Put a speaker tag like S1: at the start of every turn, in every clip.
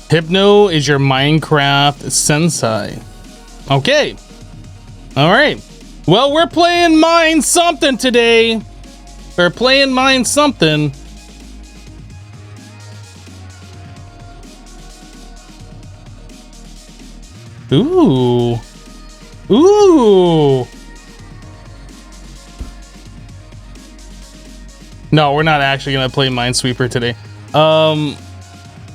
S1: Hypno is your Minecraft sensei. Okay. All right. Well, we're playing Mine Something today. We're playing Mine Something. Ooh. Ooh. No, we're not actually going to play Minesweeper today.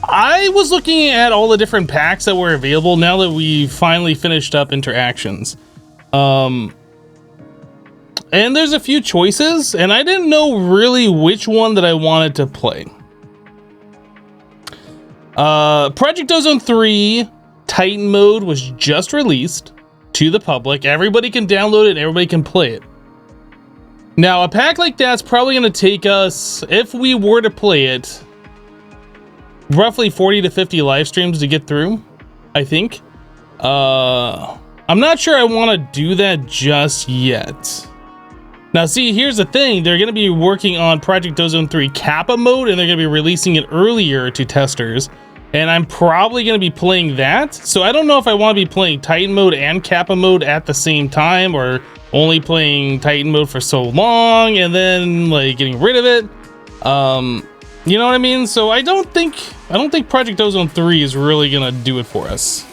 S1: I was looking at all the different packs that were available now that we finally finished up interactions. And there's a few choices, and I didn't know really which one that I wanted to play. Project Ozone 3 Titan mode was just released to the public. Everybody can download it and everybody can play it. Now, a pack like that's probably going to take us, if we were to play it, roughly 40 to 50 live streams to get through, I think. I'm not sure I want to do that just yet. Now, see, here's the thing. They're going to be working on Project Ozone 3 Kappa mode, and they're going to be releasing it earlier to testers. And I'm probably going to be playing that. So I don't know if I want to be playing Titan mode and Kappa mode at the same time, or only playing Titan mode for so long and then like getting rid of it. You know what I mean? So I don't think Project Ozone 3 is really going to do it for us.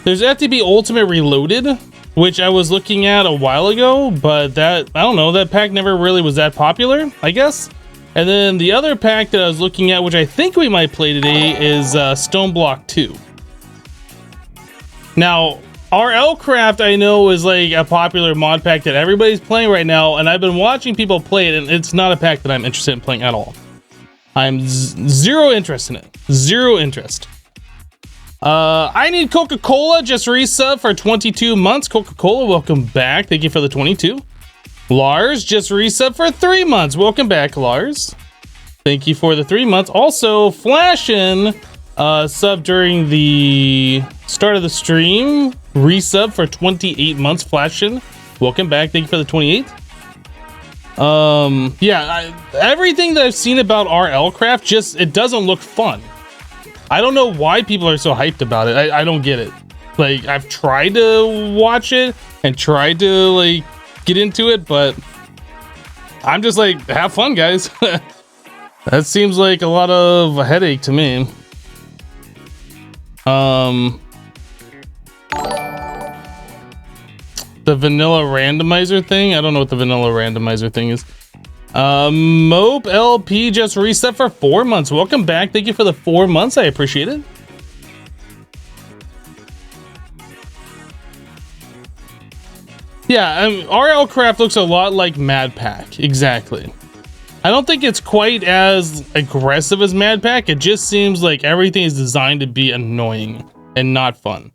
S1: There's FTB Ultimate Reloaded, which I was looking at a while ago, but that, I don't know, that pack never really was that popular, I guess. And then the other pack that I was looking at, which I think we might play today, is Stoneblock 2. Now, RL Craft I know is like a popular mod pack that everybody's playing right now, and I've been watching people play it, and it's not a pack that I'm interested in playing at all. I'm zero interest in it. Zero interest. I Need Coca-Cola just resub for 22 months. Coca-Cola, welcome back. Thank you for the 22. Lars just resub for 3 months. Welcome back, Lars. Thank you for the 3 months. Also, Flashin' sub during the start of the stream. Resub for 28 months. Flashin', welcome back. Thank you for the 28. Yeah, everything that I've seen about RL Craft, just, it doesn't look fun. I don't know why people are so hyped about it. I don't get it. Like, I've tried to watch it and tried to like get into it, but I'm just like, have fun, guys. That seems like a lot of a headache to me. The vanilla randomizer thing, I don't know what the vanilla randomizer thing is. Mope LP just reset for 4 months. Welcome back. Thank you for the 4 months. I appreciate it. Yeah, RL Craft looks a lot like Modpack. Exactly. I don't think it's quite as aggressive as Modpack. It just seems like everything is designed to be annoying and not fun.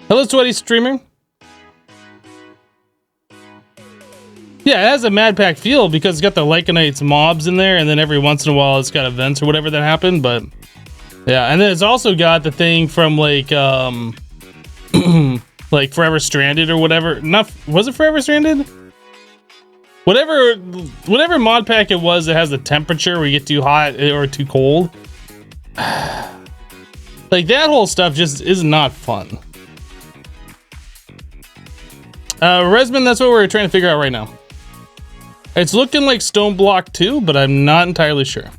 S1: Hello, Sweaty Streamer. Yeah, it has a Modpack feel because it's got the Lycanites mobs in there, and then every once in a while it's got events or whatever that happen, but yeah, and then it's also got the thing from like like Forever Stranded or whatever. Not, was it Forever Stranded? Whatever mod pack it was that has the temperature where you get too hot or too cold. Like, that whole stuff just is not fun. Resman, that's what we're trying to figure out right now. It's looking like Stoneblock 2, but I'm not entirely sure.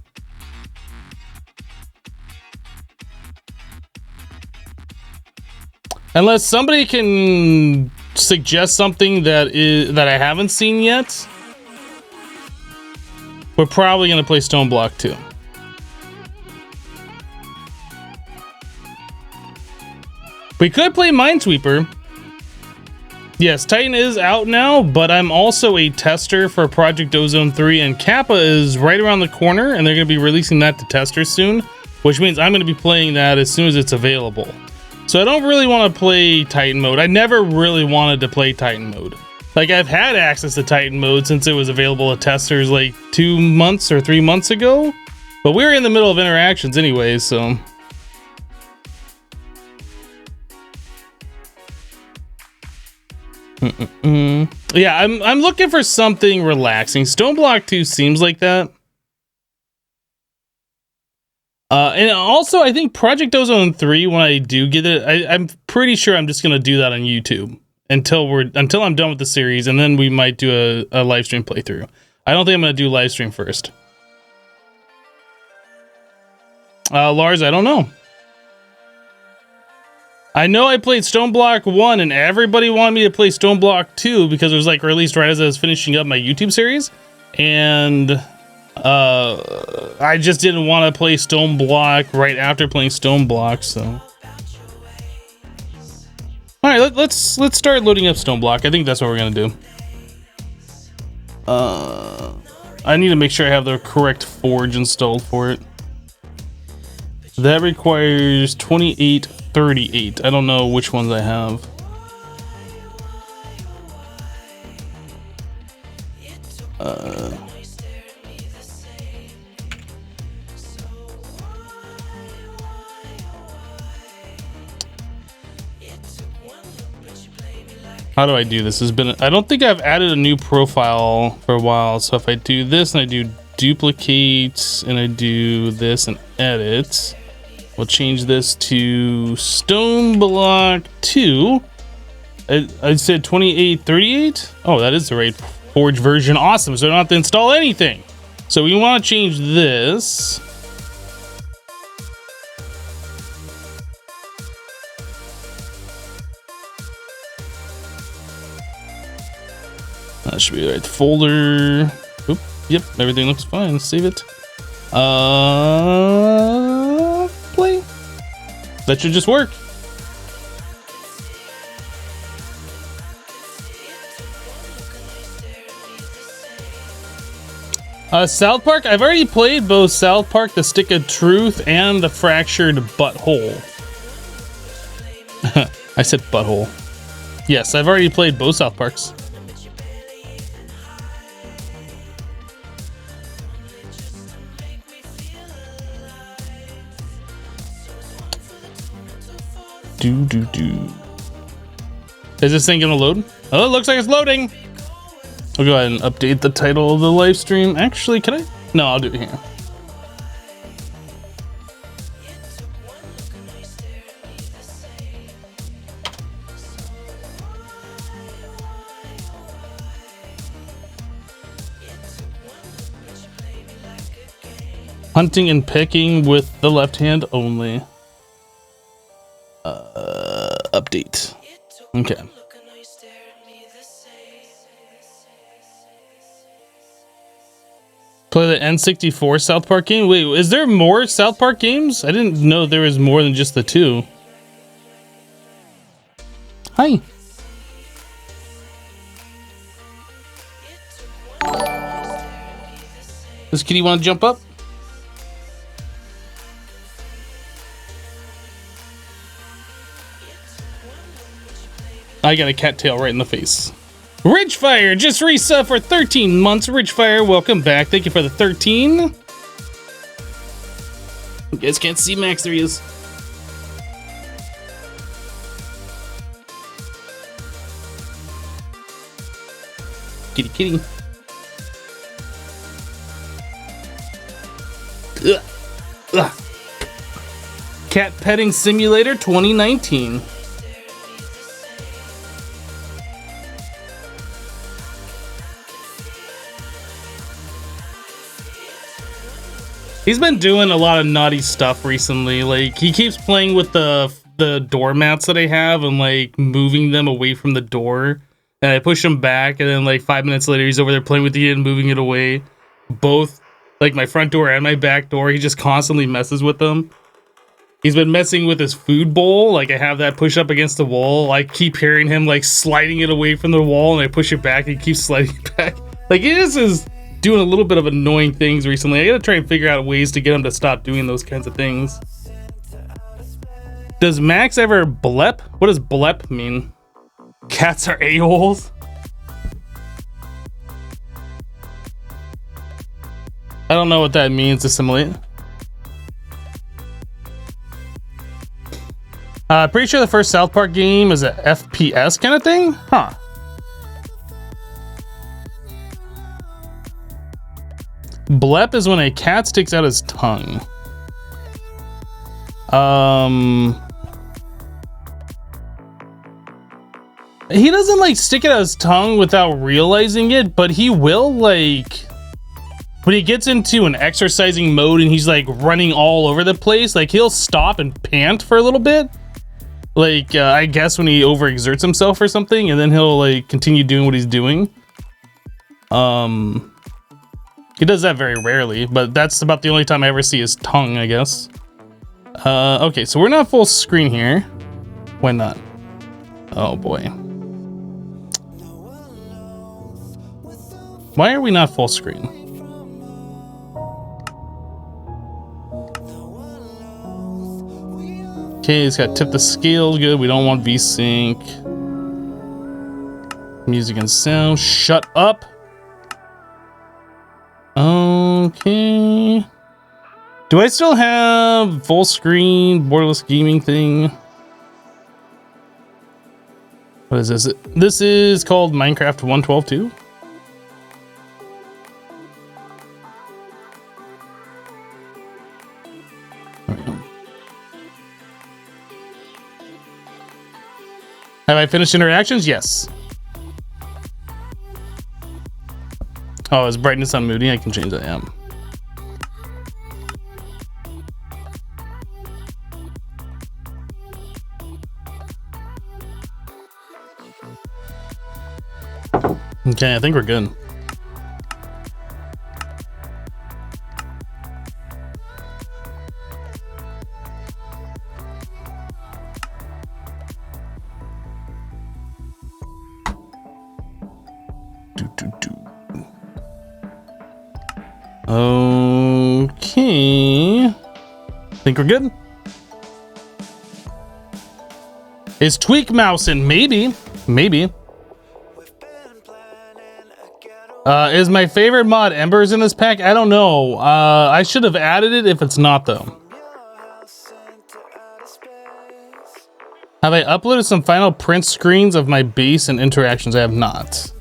S1: Unless somebody can suggest something that I haven't seen yet, we're probably going to play Stoneblock 2. We could play Minesweeper. Yes, Titan is out now, but I'm also a tester for Project Ozone 3, and Kappa is right around the corner, and they're going to be releasing that to testers soon, which means I'm going to be playing that as soon as it's available. So I don't really want to play Titan mode. I never really wanted to play Titan mode. Like, I've had access to Titan mode since it was available to testers like 2 months or 3 months ago, but we were in the middle of interactions anyway, so... Yeah, I'm looking for something relaxing. Stoneblock 2 seems like that. And also, I think Project Ozone 3, when I do get it, I'm pretty sure I'm just gonna do that on YouTube until I'm done with the series, and then we might do a live stream playthrough. I don't think I'm gonna do live stream first. Lars, I don't know. I know I played Stoneblock 1 and everybody wanted me to play Stoneblock 2 because it was like released right as I was finishing up my YouTube series. And I just didn't want to play Stoneblock right after playing Stoneblock, so. Alright, let's start loading up Stoneblock. I think that's what we're gonna do. I need to make sure I have the correct forge installed for it. That requires 2838. I don't know which ones I have. How do I do this? I don't think I've added a new profile for a while. So if I do this and I do duplicate and I do this and edit, we'll change this to Stoneblock 2. I said 2838. Oh, that is the right forge version. Awesome. So I don't have to install anything. So we want to change this. That should be the right folder. Oop, yep, everything looks fine. Let's save it. Play. That should just work. South Park. I've already played both South Park: The Stick of Truth and The Fractured Butthole. I said butthole. Yes, I've already played both South Parks. Is this thing gonna load? Oh, it looks like it's loading. I'll go ahead and update the title of the live stream. Actually, can I? No, I'll do it here. Hunting and pecking with the left hand only. Update. Okay. Play the N64 South Park game? Wait, is there more South Park games? I didn't know there was more than just the two. Hi. Does Kitty want to jump up? I got a cattail right in the face. Ridgefire just resub for 13 months. Ridgefire, welcome back. Thank you for the 13. You guys can't see Max. There he is. Kitty, kitty. Ugh. Ugh. Cat Petting Simulator 2019. He's been doing a lot of naughty stuff recently. Like, he keeps playing with the doormats that I have and like moving them away from the door. And I push him back, and then like 5 minutes later, he's over there playing with it and moving it away. Both, like my front door and my back door. He just constantly messes with them. He's been messing with his food bowl. Like, I have that push up against the wall. I keep hearing him like sliding it away from the wall, and I push it back, and he keeps sliding it back. Like, it is doing a little bit of annoying things recently. I gotta try and figure out ways to get him to stop doing those kinds of things. Does Max ever blep? What does blep mean? Cats are a-holes? I don't know what that means, assimilate. Pretty sure the first South Park game is a FPS kind of thing? Huh. Blep is when a cat sticks out his tongue. He doesn't like stick it out his tongue without realizing it, but he will like when he gets into an exercising mode and he's like running all over the place, like he'll stop and pant for a little bit. Like I guess when he overexerts himself or something, and then he'll like continue doing what he's doing. He does that very rarely, but that's about the only time I ever see his tongue, I guess. Okay, so we're not full screen here. Why not? Oh boy. Why are we not full screen? Okay, it's got tip the scale, good. We don't want VSync. Music and sound, shut up. Okay. Do I still have full screen borderless gaming thing? What is this? This is called Minecraft 1.12.2. Have I finished interactions? Yes. Oh, is brightness on moody? I can change that, yeah. Okay, I think we're good. Okay. Think we're good? Is Tweak Mousin'? Maybe. Maybe. Is my favorite mod Embers in this pack? I don't know. I should have added it if it's not, though. Have I uploaded some final print screens of my base and interactions? I have not.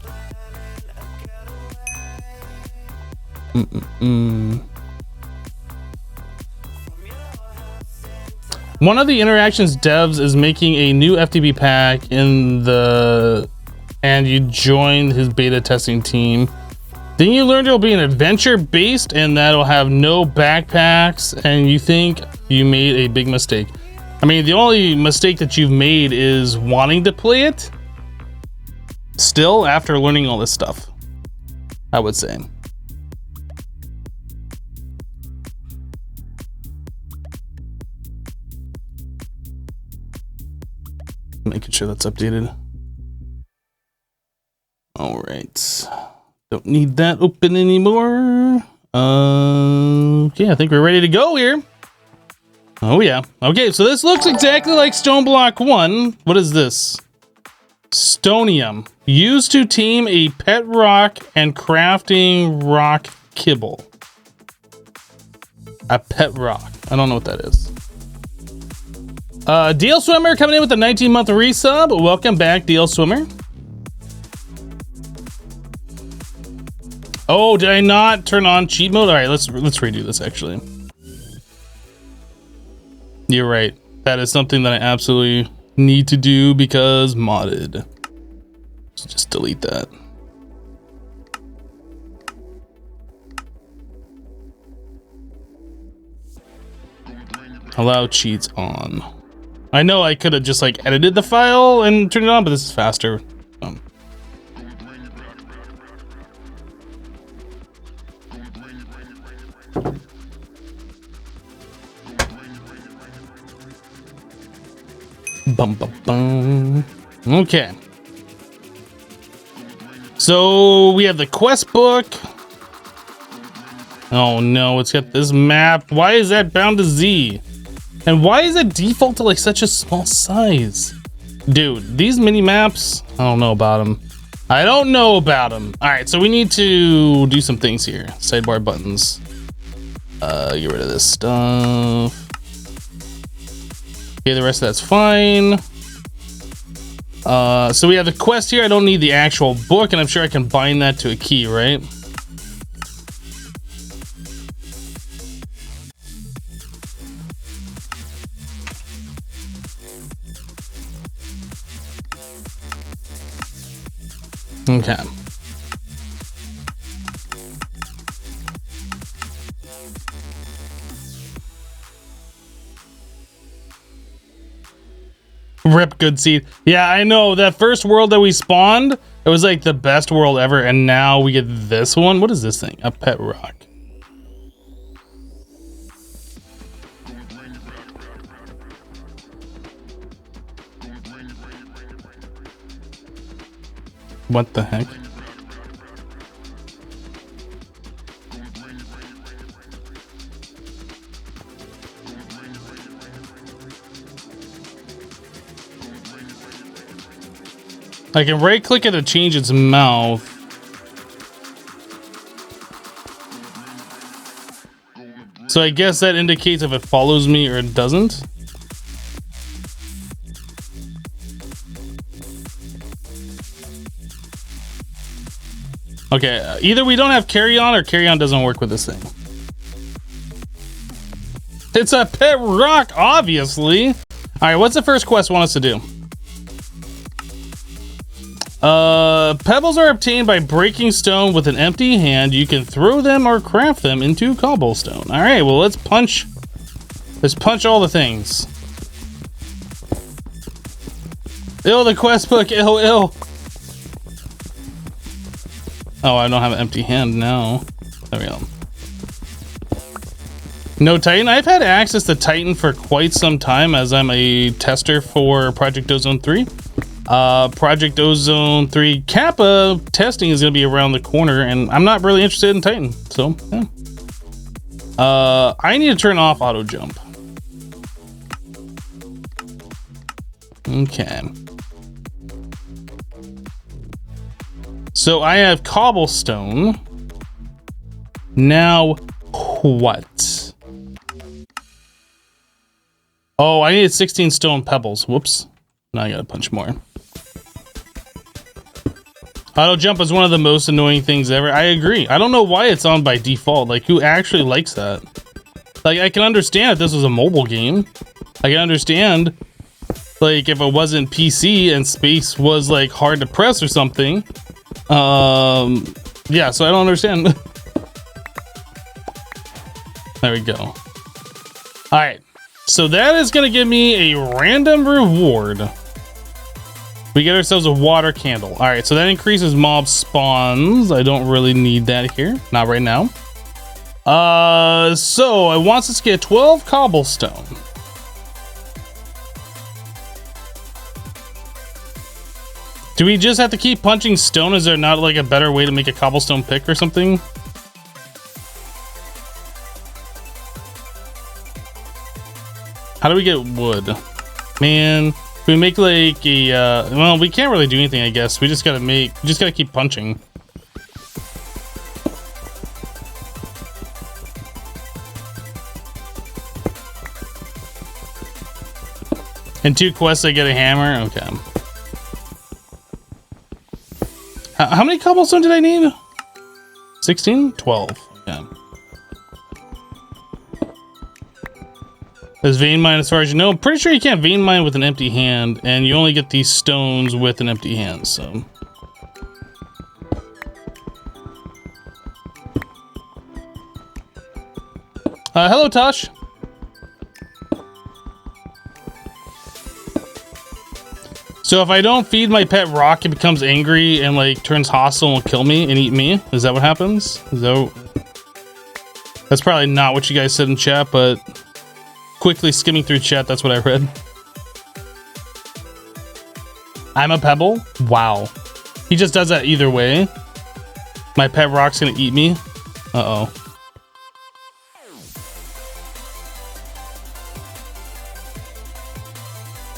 S1: One of the interactions devs is making a new FTB pack and you join his beta testing team. Then you learned it'll be an adventure based and that'll have no backpacks, and you think you made a big mistake. I mean, the only mistake that you've made is wanting to play it still after learning all this stuff, I would say. Making sure that's updated. All right. Don't need that open anymore. Okay, I think we're ready to go here. Oh yeah. Okay, so this looks exactly like Stoneblock 1. What is this? Stonium. Used to tame a pet rock and crafting rock kibble. A pet rock. I don't know what that is. DL Swimmer coming in with a 19-month resub. Welcome back, DL Swimmer. Oh, did I not turn on cheat mode? All right, let's redo this, actually. You're right. That is something that I absolutely need to do because modded. So just delete that. Allow cheats on. I know I could have just like edited the file and turned it on, but this is faster. Bum, bum, bum. Okay. So we have the quest book. Oh no, it's got this map. Why is that bound to Z? And why is it default to like such a small size? Dude, these mini maps, I don't know about them. I don't know about them. All right, so we need to do some things here. Sidebar buttons. Get rid of this stuff. Okay, the rest of that's fine. So we have the quest here. I don't need the actual book, and I'm sure I can bind that to a key, right? Okay. Rip good seed. Yeah, I know. That first world that we spawned, it was like the best world ever, and now we get this one. What is this thing? A pet rock. What the heck? I can right click it to change its mouth. So I guess that indicates if it follows me or it doesn't. Okay, either we don't have carry on or carry on doesn't work with this thing. It's a pet rock, obviously. All right, what's the first quest want us to do? Pebbles are obtained by breaking stone with an empty hand. You can throw them or craft them into cobblestone. All right, well, let's punch all the things. Ill, the quest book, ill. Oh, I don't have an empty hand now. There we go. No Titan. I've had access to Titan for quite some time as I'm a tester for Project Ozone 3. Project Ozone 3 Kappa testing is going to be around the corner, and I'm not really interested in Titan, so yeah. I need to turn off auto jump. Okay. So I have cobblestone. Now what? Oh, I needed 16 stone pebbles. Whoops. Now I gotta punch more. Auto jump is one of the most annoying things ever. I agree. I don't know why it's on by default. Like, who actually likes that? Like, I can understand if this was a mobile game. I can understand, like, if it wasn't PC and space was, like, hard to press or something. Yeah, so I don't understand. There we go. All right. So that is going to give me a random reward. We get ourselves a water candle. All right, so that increases mob spawns. I don't really need that here. Not right now. So it wants us to get 12 cobblestone. Do we just have to keep punching stone? Is there not like a better way to make a cobblestone pick or something? How do we get wood? Man, we make like a, well, we can't really do anything, I guess. We just gotta keep punching. In 2 quests, I get a hammer. Okay. How many cobblestone did I need? 16? 12. Okay. There's vein mine as far as you know. I'm pretty sure you can't vein mine with an empty hand, and you only get these stones with an empty hand, so. Hello, Tosh. So if I don't feed my pet rock, it becomes angry and like turns hostile and will kill me and eat me. Is that what happens? That's probably not what you guys said in chat, but quickly skimming through chat, that's what I read. I'm a pebble? Wow. He just does that either way. My pet rock's gonna eat me. Uh-oh.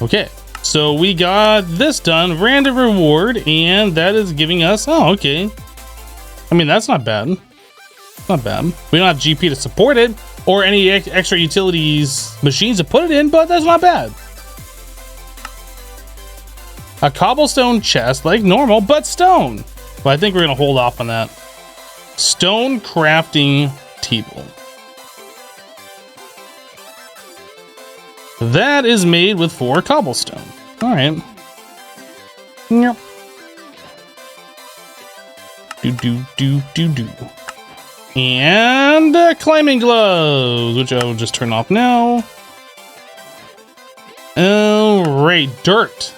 S1: Okay. So we got this done, random reward, and that is giving us, oh, okay. I mean, that's not bad. Not bad. We don't have GP to support it or any extra utilities machines to put it in, but that's not bad. A cobblestone chest like normal, but stone. But I think we're gonna hold off on that. Stone crafting table. That is made with 4 cobblestone. All right. Yep. do. And climbing gloves, which I will just turn off now. All right, dirt.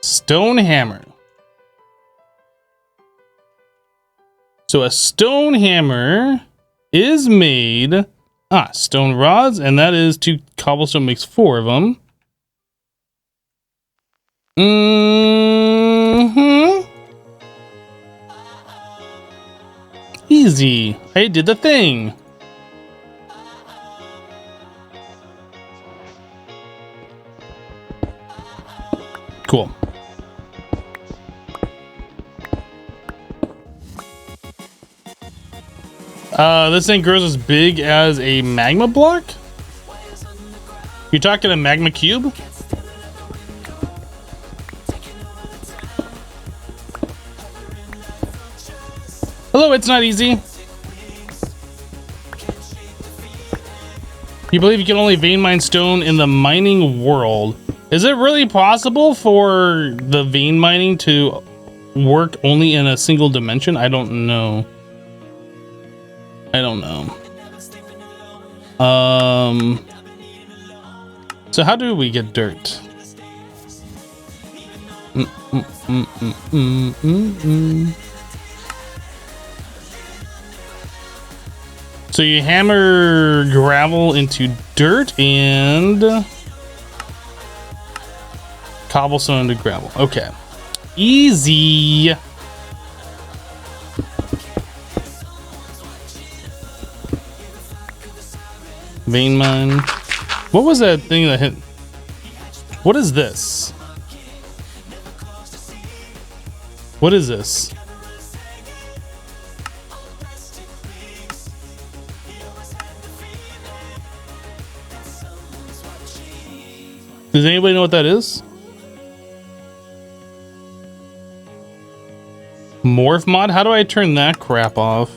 S1: Stone hammer. So a stone hammer is made. Stone rods, and that is 2 cobblestone makes 4 of them. Easy. I did the thing. Cool. This thing grows as big as a magma block? You're talking a magma cube? Hello, it's not easy. You believe you can only vein mine stone in the mining world. Is it really possible for the vein mining to work only in a single dimension? I don't know. So how do we get dirt? So you hammer gravel into dirt and cobblestone into gravel. Okay. Easy. Vein mine. What was that thing that hit? What is this? What is this? Does anybody know what that is? Morph mod? How do I turn that crap off?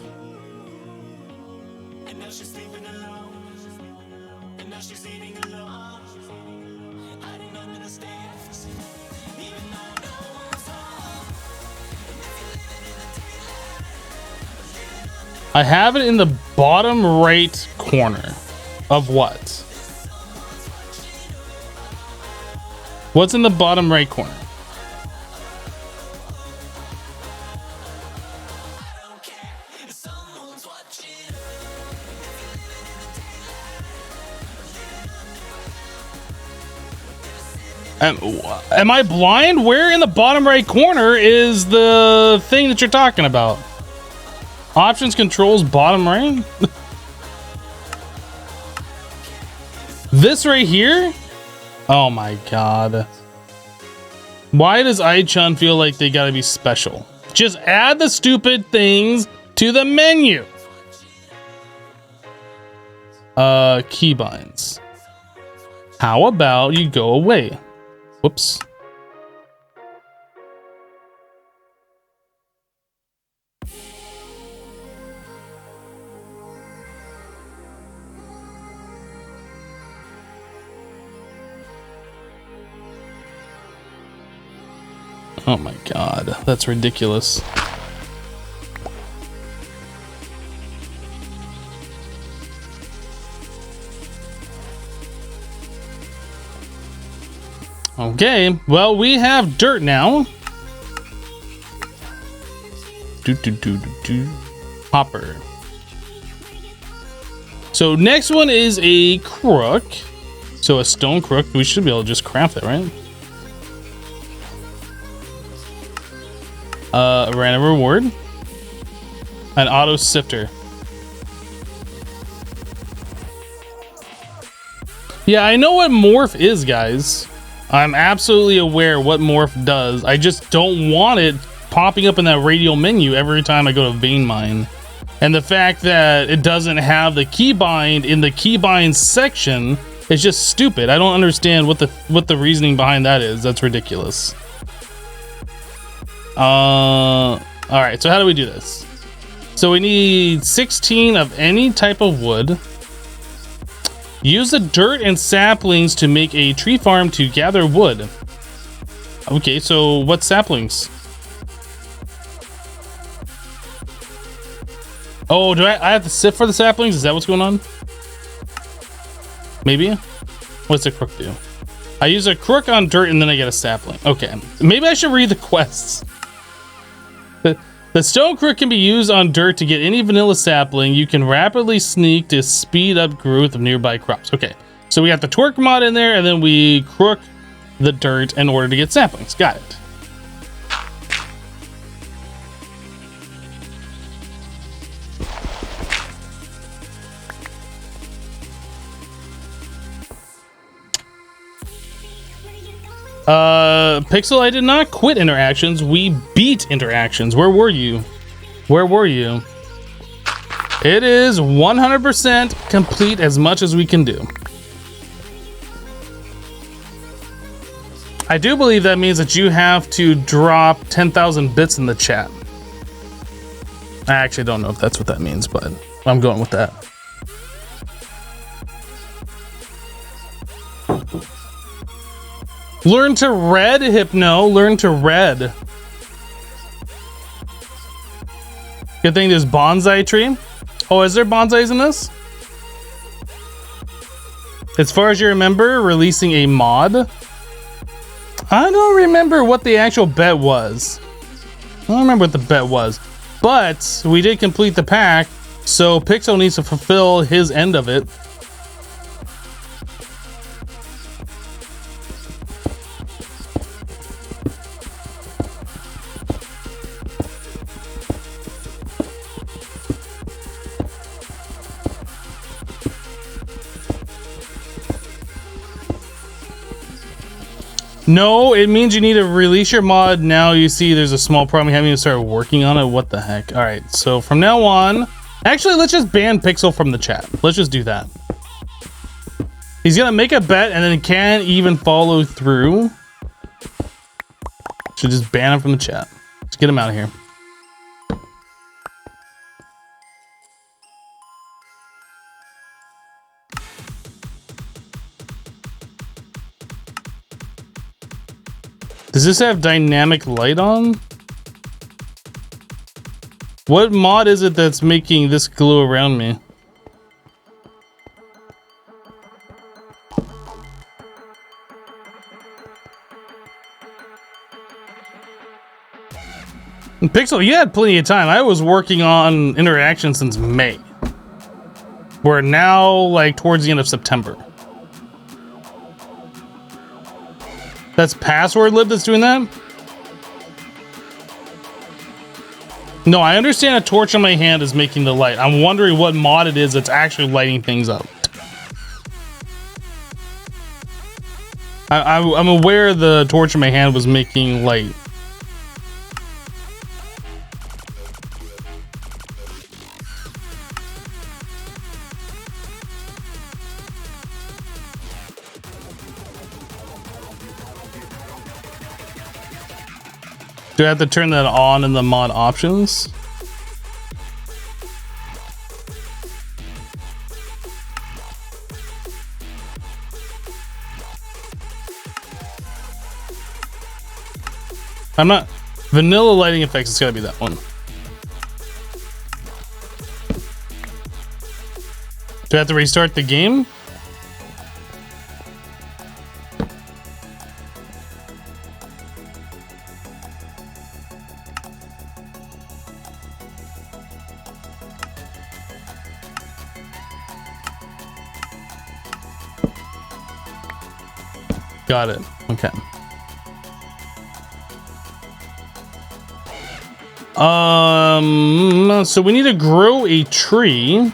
S1: I have it in the bottom right corner of what? What's in the bottom right corner? Am I blind? Where in the bottom right corner is the thing that you're talking about? Options, controls, bottom right? This right here? Oh my god. Why does iChun feel like they gotta be special? Just add the stupid things to the menu. Keybinds. How about you go away? Whoops. Oh my god, that's ridiculous. Okay, well, we have dirt now. Hopper. So next one is a crook. So a stone crook, we should be able to just craft it, right? A random reward. An auto sifter. Yeah, I know what morph is, guys. I'm absolutely aware what morph does. I just don't want it popping up in that radial menu every time I go to vein mine. And the fact that it doesn't have the keybind in the keybind section is just stupid. I don't understand what the reasoning behind that is. That's ridiculous. All right, so how do we do this? So we need 16 of any type of wood. Use the dirt and saplings to make a tree farm to gather wood. Okay, so what saplings? Oh, do I have to sift for the saplings? Is that what's going on? Maybe? What's the crook do? I use a crook on dirt and then I get a sapling. Okay, maybe I should read the quests. The stone crook can be used on dirt to get any vanilla sapling. You can rapidly sneak to speed up growth of nearby crops. Okay, so we got the twerk mod in there and then we crook the dirt in order to get saplings. Got it. Pixel, I did not quit interactions. We beat interactions. Where were you? Where were you? It is 100% complete as much as we can do. I do believe that means that you have to drop 10,000 bits in the chat. I actually don't know if that's what that means, but I'm going with that. Learn to red, Hypno. Learn to red. Good thing there's bonsai tree. Oh, is there bonsais in this? As far as you remember, releasing a mod. I don't remember what the actual bet was. I don't remember what the bet was. But we did complete the pack, so Pixel needs to fulfill his end of it. No, it means you need to release your mod. Now you see there's a small problem. You haven't even started working on it. What the heck? All right, so from now on, actually, let's just ban Pixel from the chat. Let's just do that. He's gonna make a bet and then can't even follow through. Should just ban him from the chat. Let's get him out of here. Does this have dynamic light on? What mod is it that's making this glow around me? And Pixel, you had plenty of time. I was working on interaction since May. We're now like towards the end of September. That's password lib that's doing that? No, I understand a torch in my hand is making the light. I'm wondering what mod it is that's actually lighting things up. I'm aware the torch in my hand was making light. Do I have to turn that on in the mod options? I'm not... Vanilla lighting effects, it's gotta be that one. Do I have to restart the game? Got it. Okay. So we need to grow a tree.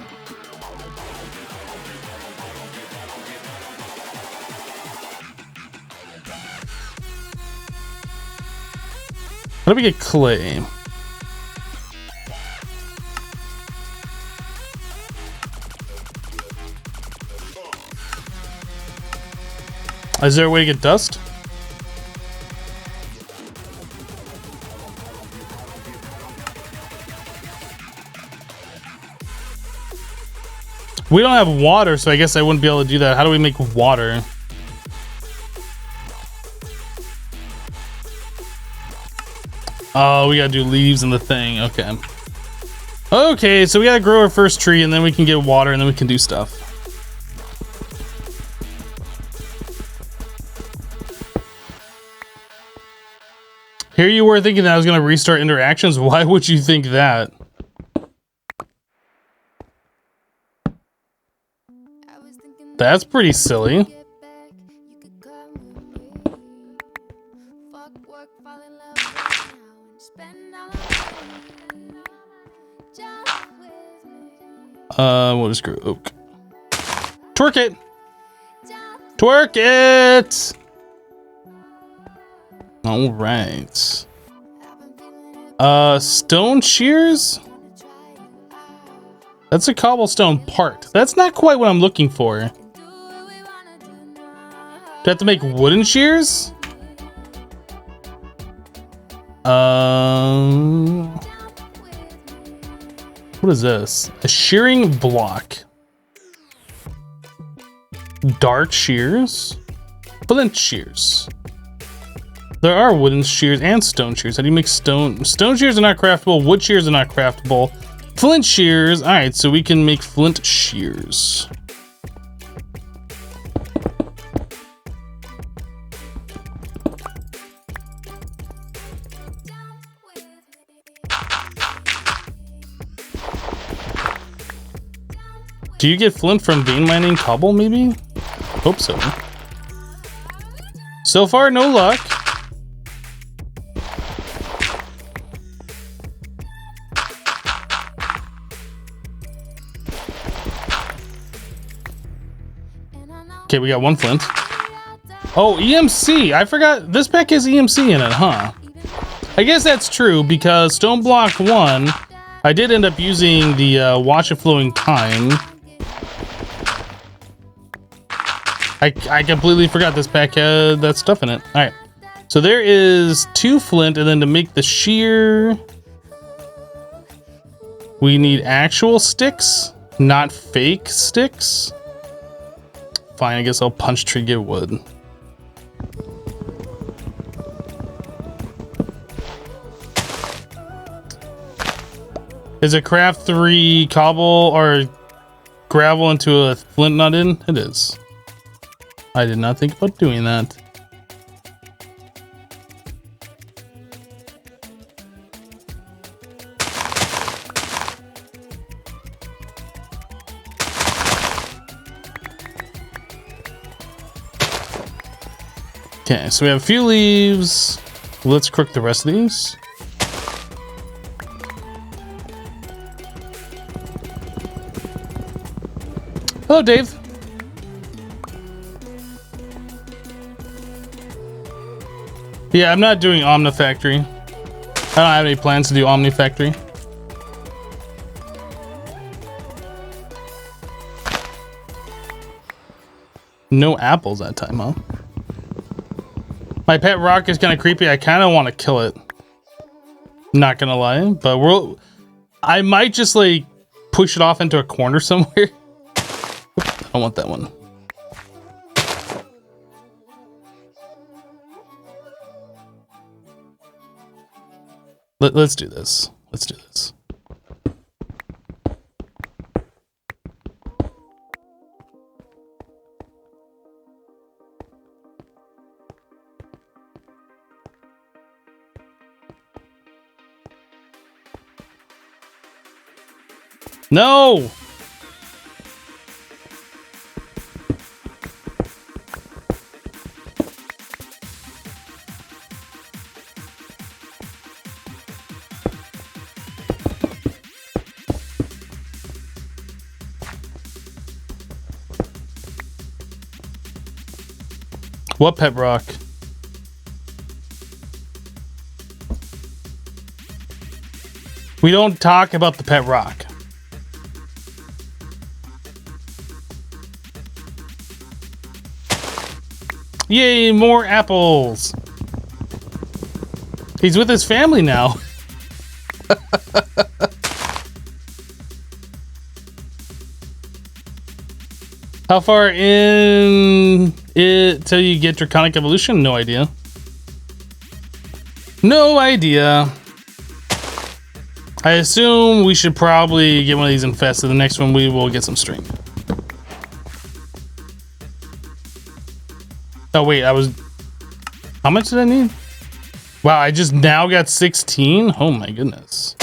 S1: How do we get clay? Is there a way to get dust? We don't have water, so I guess I wouldn't be able to do that. How do we make water? Oh, we gotta do leaves in the thing. Okay. Okay, so we gotta grow our first tree, and then we can get water, and then we can do stuff. Here you were thinking that I was gonna restart interactions. Why would you think that? That's pretty silly. We'll just grow oak. Twerk it! Twerk it! Alright. Stone shears? That's a cobblestone part. That's not quite what I'm looking for. Do I have to make wooden shears? What is this? A shearing block. Dark shears. Flint shears. There are wooden shears and stone shears. How do you make stone? Stone shears are not craftable. Wood shears are not craftable. Flint shears. All right, so we can make flint shears. Do you get flint from vein mining cobble, maybe? Hope so. So far, no luck. Okay, we got one flint. Oh, EMC. I forgot this pack has EMC in it, huh? I guess that's true because Stoneblock 1, I did end up using the Watch of Flowing Time. I completely forgot this pack had that stuff in it. All right, so there is 2 flint, and then to make the shear, we need actual sticks, not fake sticks. Fine, I guess I'll punch tree, get wood. Is a craft 3 cobble or gravel into a flint nut in? It is. I did not think about doing that. Okay, so we have a few leaves. Let's cook the rest of these. Hello, Dave. Yeah, I'm not doing Omnifactory. I don't have any plans to do Omnifactory. No apples that time, huh? My pet rock is kind of creepy. I kind of want to kill it. Not gonna lie, but I might just like push it off into a corner somewhere. I don't want that one. Let's do this. Let's do this. No! What pet rock? We don't talk about the pet rock. Yay, more apples. He's with his family now. How far in it till you get Draconic Evolution? No idea. No idea. I assume we should probably get one of these infested. The next one we will get some string. Oh wait, how much did I need? Wow, I just now got 16? Oh my goodness.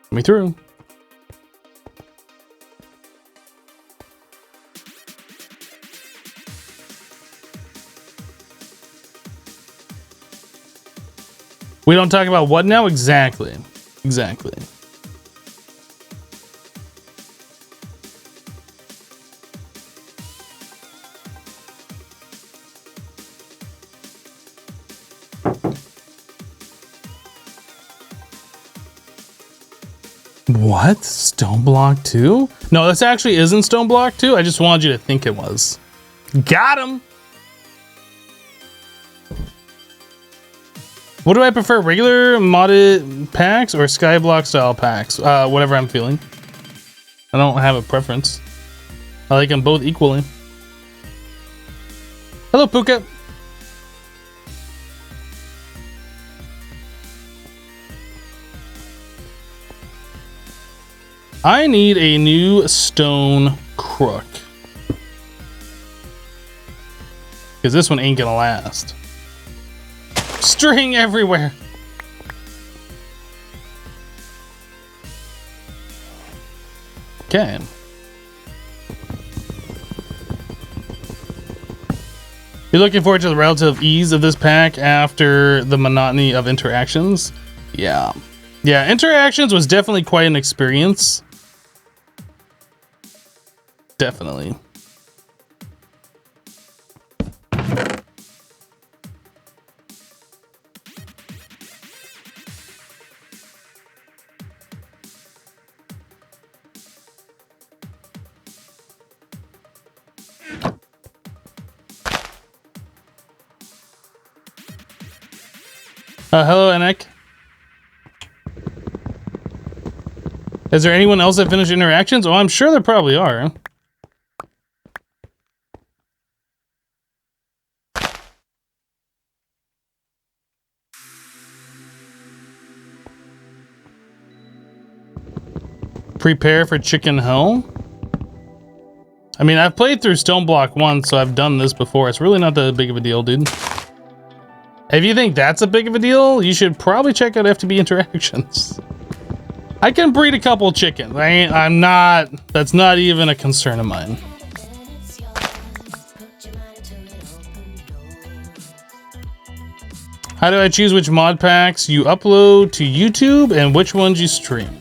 S1: Let me through. We don't talk about what now? Exactly. Exactly. What? Stoneblock 2? No, this actually isn't Stoneblock 2. I just wanted you to think it was. Got him! What do I prefer? Regular modded packs or Skyblock style packs? Whatever I'm feeling. I don't have a preference. I like them both equally. Hello, Puka. I need a new stone crook. Because this one ain't gonna last. String everywhere. Okay. You're looking forward to the relative ease of this pack after the monotony of interactions? Yeah. Yeah, interactions was definitely quite an experience. Definitely. Hello, Enek. Is there anyone else that finished interactions? Oh, I'm sure there probably are. Prepare for chicken hell? I mean, I've played through Stoneblock once, so I've done this before. It's really not that big of a deal, dude. If you think that's a big of a deal, you should probably check out FTB interactions. I can breed a couple chickens. I'm not, that's not even a concern of mine. How do I choose which mod packs you upload to YouTube and which ones you stream?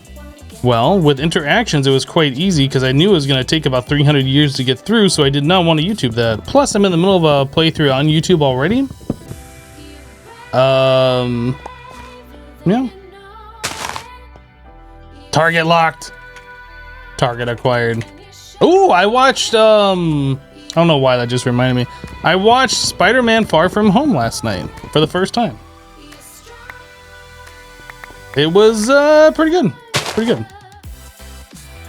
S1: Well, with interactions, it was quite easy because I knew it was going to take about 300 years to get through, so I did not want to YouTube that. Plus, I'm in the middle of a playthrough on YouTube already. Yeah. Target locked. Target acquired. Ooh, I watched, I don't know why that just reminded me. I watched Spider-Man Far From Home last night for the first time. It was, pretty good. Pretty good.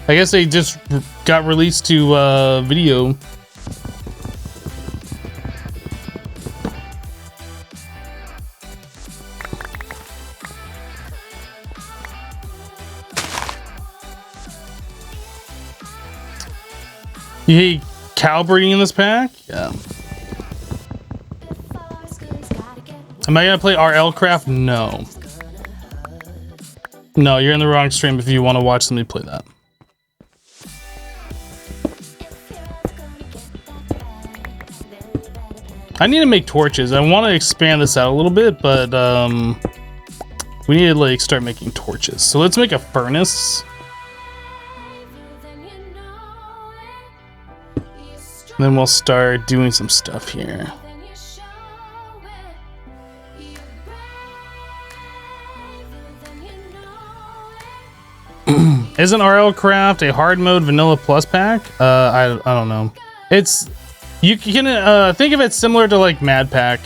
S1: I guess they just got released to video. You hate cow breeding in this pack? Yeah. Am I gonna play RL Craft? No. No, you're in the wrong stream if you want to watch somebody play that. I need to make torches. I want to expand this out a little bit, but we need to like start making torches. So let's make a furnace. Then we'll start doing some stuff here. Isn't RL Craft a hard mode vanilla plus pack? I don't know. It's, you can think of it similar to like Mad Pack.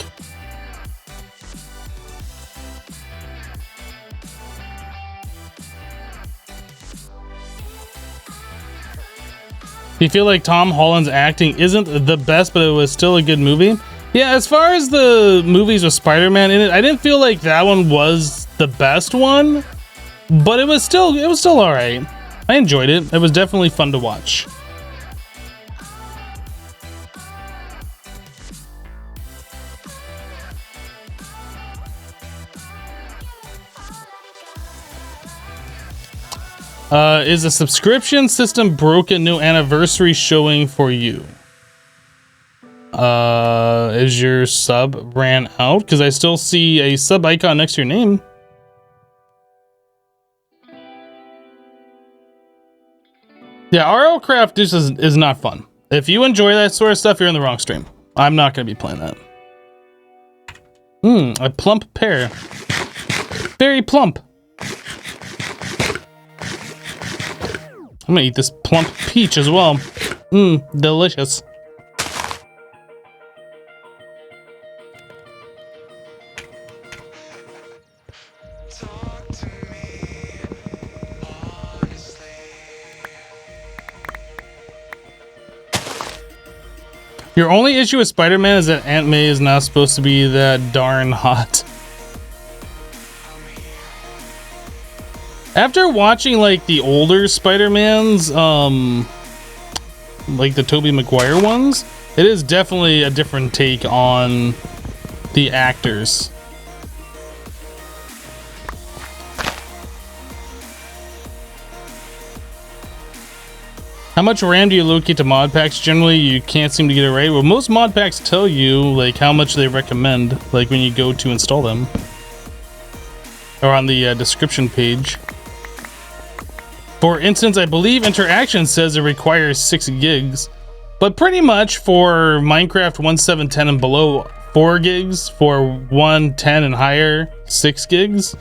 S1: You feel like Tom Holland's acting isn't the best, but it was still a good movie? Yeah, as far as the movies with Spider-Man in it, I didn't feel like that one was the best one, but it was still all right. I enjoyed it. It was definitely fun to watch. Is the subscription system broken? No anniversary showing for you. Is your sub ran out? Because I still see a sub icon next to your name. Yeah, RL Craft this is not fun. If you enjoy that sort of stuff, you're in the wrong stream. I'm not going to be playing that. A plump pear. Very plump. I'm gonna eat this plump peach as well. Delicious. Your only issue with Spider-Man is that Aunt May is not supposed to be that darn hot. After watching like the older Spider-Mans, like the Tobey Maguire ones, it is definitely a different take on the actors. How much RAM do you allocate to mod packs? Generally, you can't seem to get it right. Well, most mod packs tell you like how much they recommend, like when you go to install them, or on the description page. For instance, I believe Interaction says it requires 6 gigs, but pretty much for Minecraft 1.7.10 and below, 4 gigs. For 1.10 and higher, 6 gigs.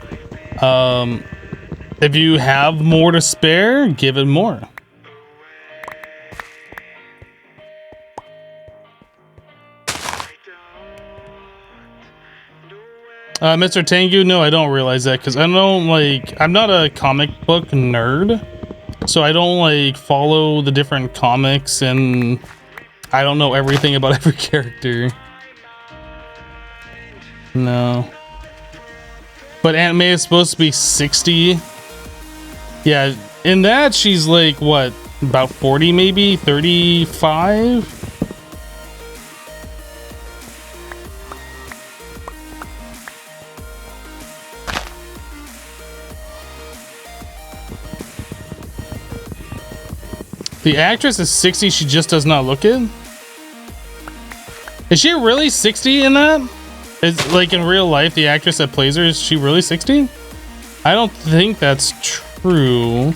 S1: If you have more to spare, give it more. Mr. Tengu, no, I don't realize that because I don't like, I'm not a comic book nerd, so I don't like follow the different comics and I don't know everything about every character. No. But Aunt May is supposed to be 60. Yeah, in that she's like, what, about 40 maybe? 35? The actress is 60, she just does not look it? Is she really 60 in that? Is like in real life, the actress that plays her, is she really 60? I don't think that's true.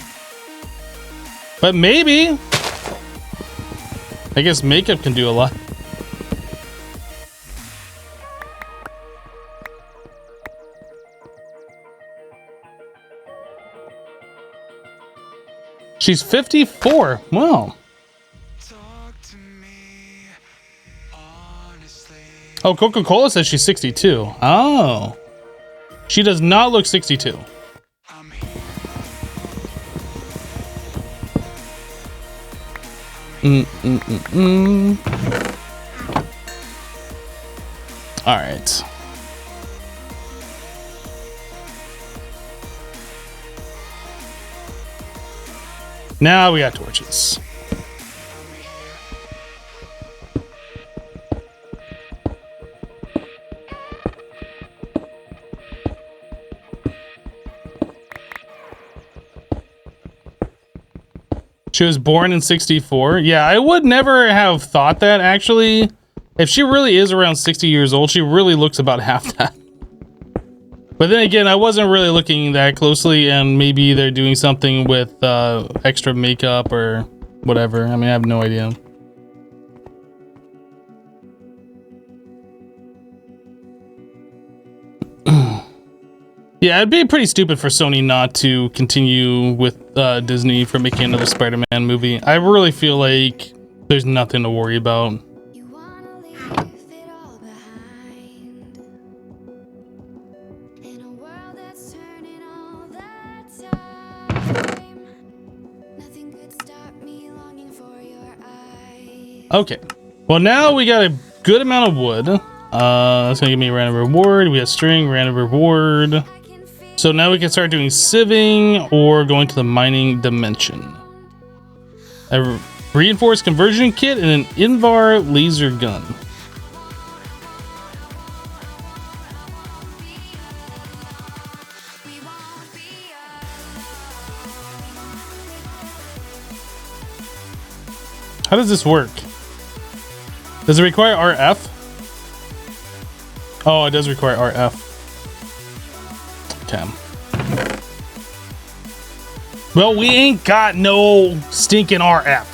S1: But maybe. I guess makeup can do a lot. She's 54. Wow. Oh, Coca-Cola says she's 62. Oh. She does not look 62. All right. Now we got torches. She was born in 64. Yeah, I would never have thought that, actually. If she really is around 60 years old, she really looks about half that. But then again, I wasn't really looking that closely, and maybe they're doing something with extra makeup or whatever. I mean, I have no idea. Yeah, it'd be pretty stupid for Sony not to continue with Disney for making another Spider-Man movie. I really feel like there's nothing to worry about. Okay. Well, now we got a good amount of wood. That's gonna give me a random reward. We have string, random reward. So now we can start doing sieving or going to the mining dimension. A reinforced conversion kit and an Invar laser gun. How does this work? Does it require RF? Oh, it does require RF. Okay. Well, we ain't got no stinking RF.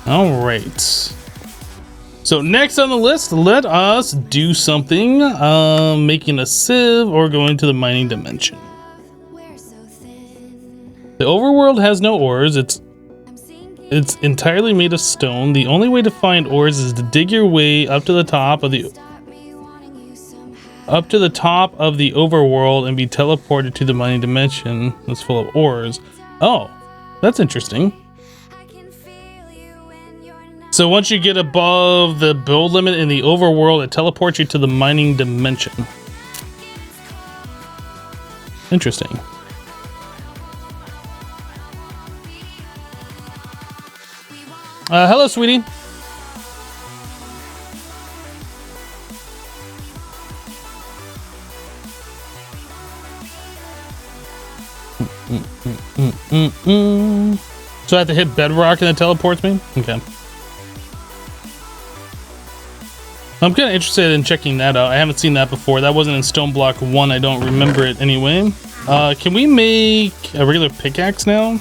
S1: All right. So next on the list, let us do something, making a sieve or going to the mining dimension. The overworld has no ores. It's entirely made of stone. The only way to find ores is to dig your way up to the top of the overworld and be teleported to the mining dimension that's full of ores. Oh, that's interesting. So once you get above the build limit in the overworld, it teleports you to the mining dimension. Interesting. Hello, sweetie. So I have to hit bedrock and it teleports me? Okay. I'm kind of interested in checking that out. I haven't seen that before. That wasn't in Stoneblock 1. I don't remember it anyway. Can we make a regular pickaxe now?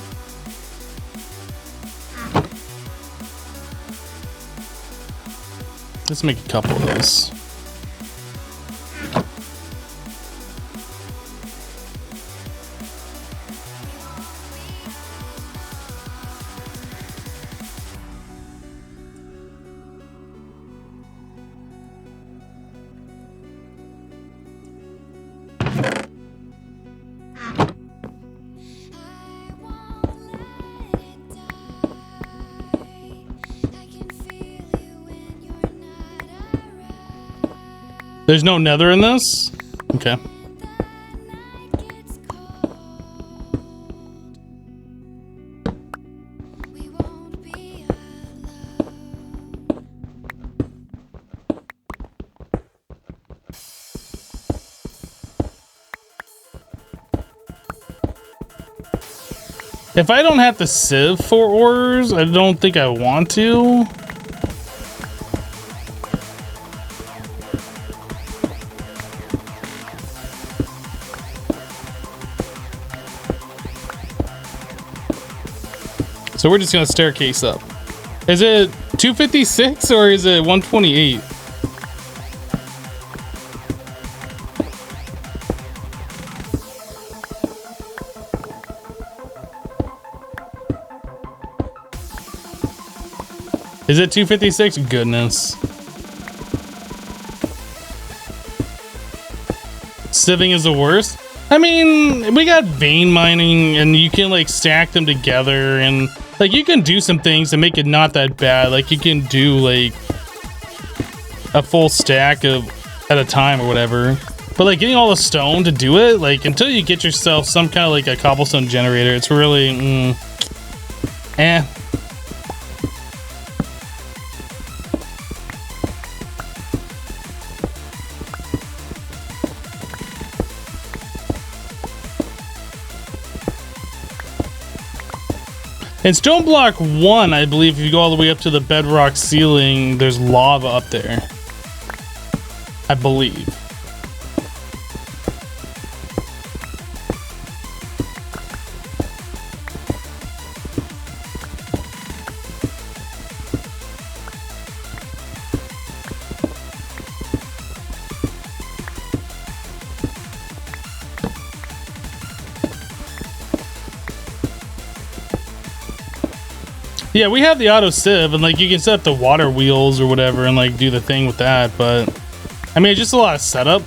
S1: Let's make a couple of those. There's no nether in this? Okay. If I don't have to sieve for ores, I don't think I want to. So we're just gonna staircase up. Is it 256 or is it 128? Is it 256? Goodness. Sieving is the worst. I mean, we got vein mining and you can like stack them together and like you can do some things to make it not that bad. Like you can do like a full stack of at a time or whatever. But like getting all the stone to do it, like until you get yourself some kind of like a cobblestone generator, it's really eh. In Stoneblock 1, I believe if you go all the way up to the bedrock ceiling, there's lava up there. I believe. Yeah, we have the auto sieve, and like you can set up the water wheels or whatever and like do the thing with that, but I mean, it's just a lot of setup.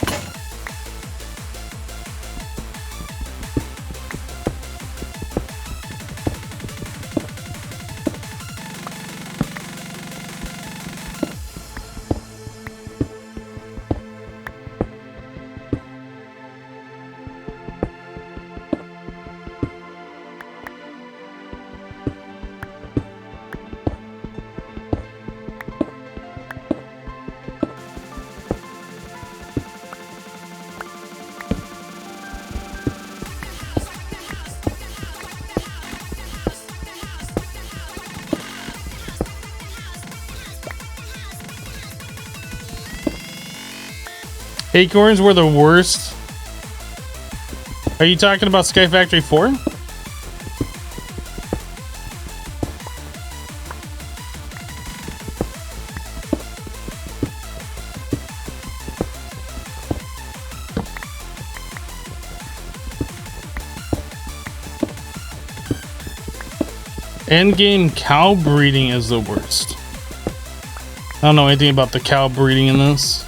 S1: Acorns were the worst. Are you talking about Sky Factory 4? Endgame cow breeding is the worst. I don't know anything about the cow breeding in this.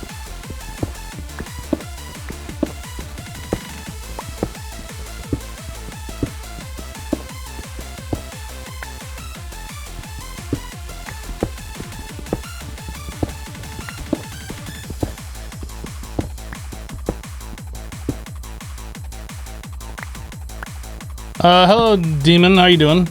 S1: Hello, Demon. How you doing?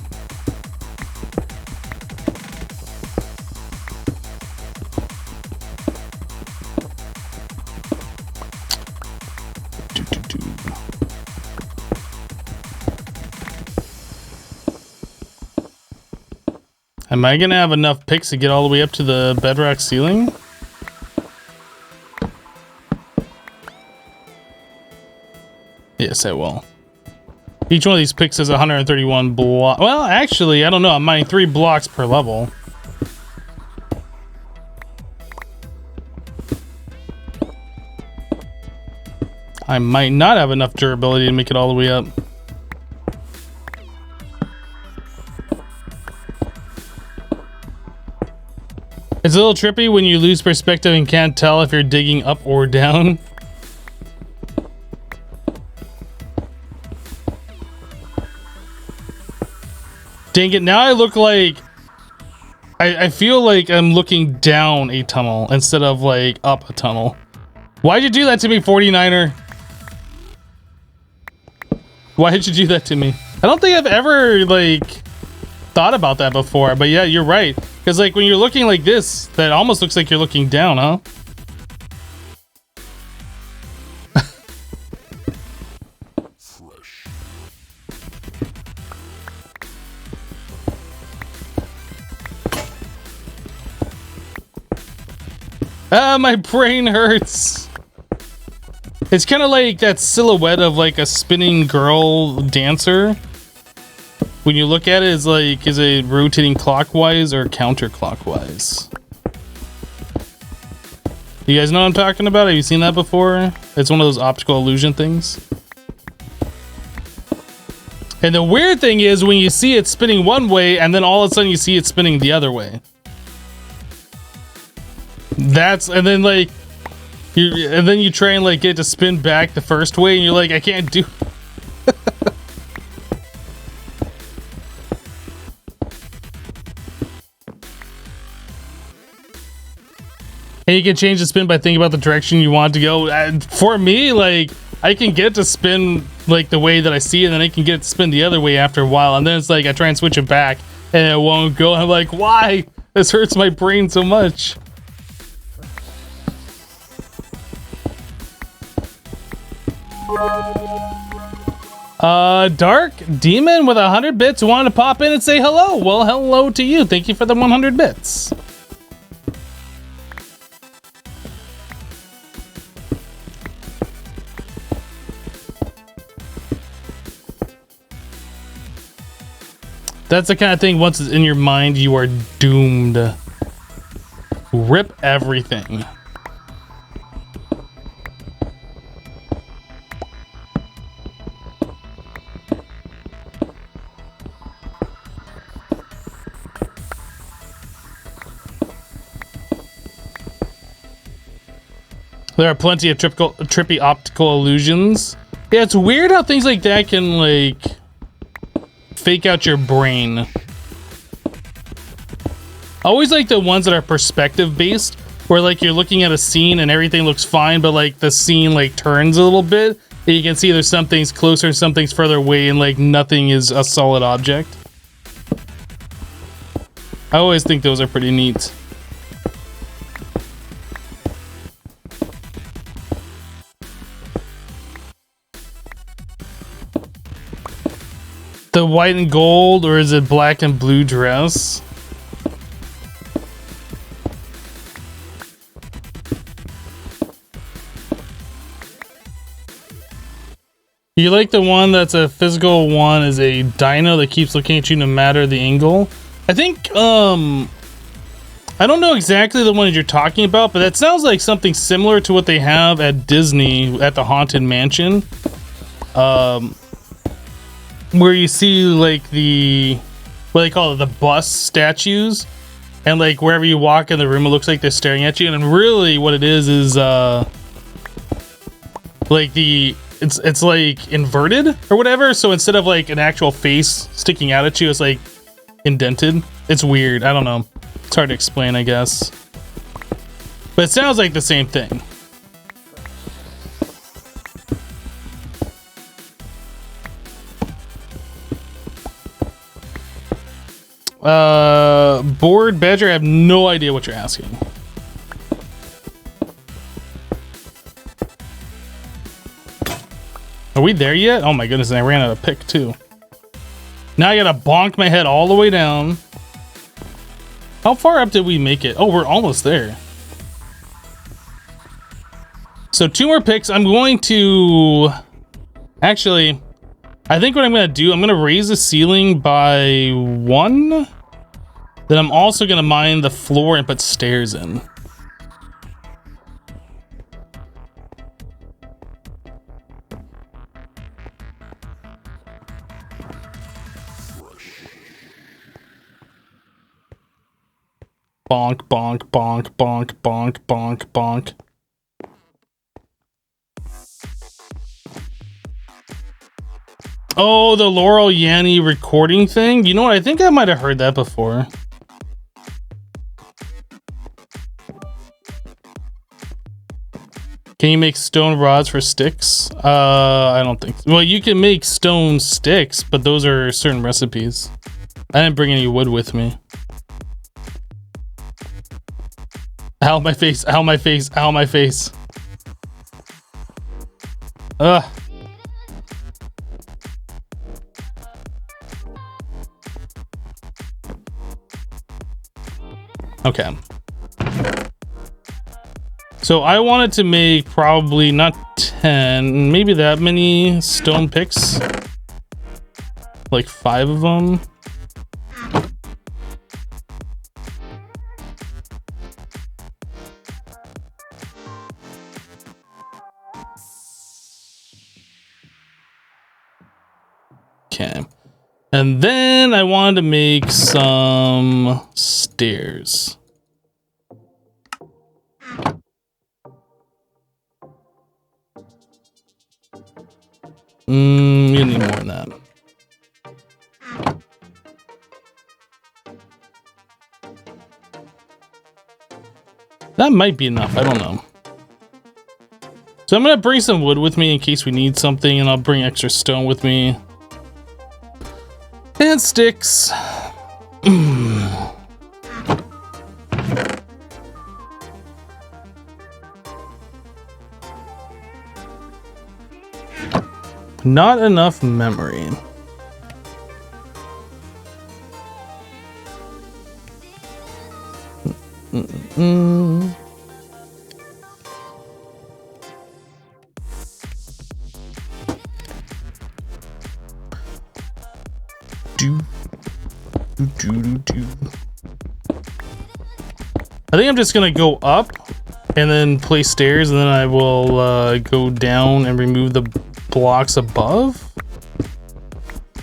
S1: Am I gonna have enough picks to get all the way up to the bedrock ceiling? Yes, I will. Each one of these picks is 131 block. Well, actually, I don't know. I'm mining 3 blocks per level. I might not have enough durability to make it all the way up. It's a little trippy when you lose perspective and can't tell if you're digging up or down. Dang it, now I look like... I feel like I'm looking down a tunnel instead of like up a tunnel. Why'd you do that to me, 49er? Why did you do that to me? I don't think I've ever like thought about that before, but yeah, you're right. Because like when you're looking like this, that almost looks like you're looking down, huh? Ah, my brain hurts. It's kind of like that silhouette of like a spinning girl dancer. When you look at it, it's like, is it rotating clockwise or counterclockwise? You guys know what I'm talking about? Have you seen that before? It's one of those optical illusion things. And the weird thing is when you see it spinning one way and then all of a sudden you see it spinning the other way. And then like and then you try and like get it to spin back the first way and you're like, I can't do. And you can change the spin by thinking about the direction you want to go. And for me, like I can get it to spin like the way that I see it, and then I can get it to spin the other way after a while, and then it's like I try and switch it back and it won't go. I'm like, why? This hurts my brain so much. Dark Demon with 100 bits wanted to pop in and say hello. Well, hello to you. Thank you for the 100 bits. That's the kind of thing, once it's in your mind, you are doomed. Rip everything. There are plenty of trippy optical illusions. Yeah, it's weird how things like that can, like, fake out your brain. I always like the ones that are perspective based, where, like, you're looking at a scene and everything looks fine, but, like, the scene, like, turns a little bit, and you can see there's some things closer and some things further away, and, like, nothing is a solid object. I always think those are pretty neat. The white and gold, or is it black and blue dress? You like the one that's a physical one, is a dino that keeps looking at you no matter the angle? I think, I don't know exactly the one that you're talking about, but that sounds like something similar to what they have at Disney at the Haunted Mansion. Where you see, like, the, what they call it, the bus statues, and, like, wherever you walk in the room, it looks like they're staring at you, and really what it is, like, it's like inverted or whatever, so instead of, like, an actual face sticking out at you, it's, like, indented. It's weird, I don't know. It's hard to explain, I guess. But it sounds like the same thing. Bored Badger, I have no idea what you're asking. Are we there yet? Oh my goodness, and I ran out of pick too. Now I gotta bonk my head all the way down. How far up did we make it? Oh, we're almost there. So 2 more picks. I'm going to... Actually... I think what I'm going to do, I'm going to raise the ceiling by 1. Then I'm also going to mine the floor and put stairs in. Bonk, bonk, bonk, bonk, bonk, bonk, bonk. Oh, the Laurel Yanny recording thing? You know what? I think I might have heard that before. Can you make stone rods for sticks? I don't think so. Well, you can make stone sticks, but those are certain recipes. I didn't bring any wood with me. Ow, my face, ow, my face, ow, my face. Ugh. Okay. So I wanted to make probably not 10, maybe that many stone picks. Like 5 of them. Okay. And then I wanted to make some stairs. You need more than that. That might be enough, I don't know. So I'm gonna bring some wood with me in case we need something, and I'll bring extra stone with me. And sticks. Not enough memory. I think I'm just gonna go up and then place stairs, and then I will go down and remove the blocks above.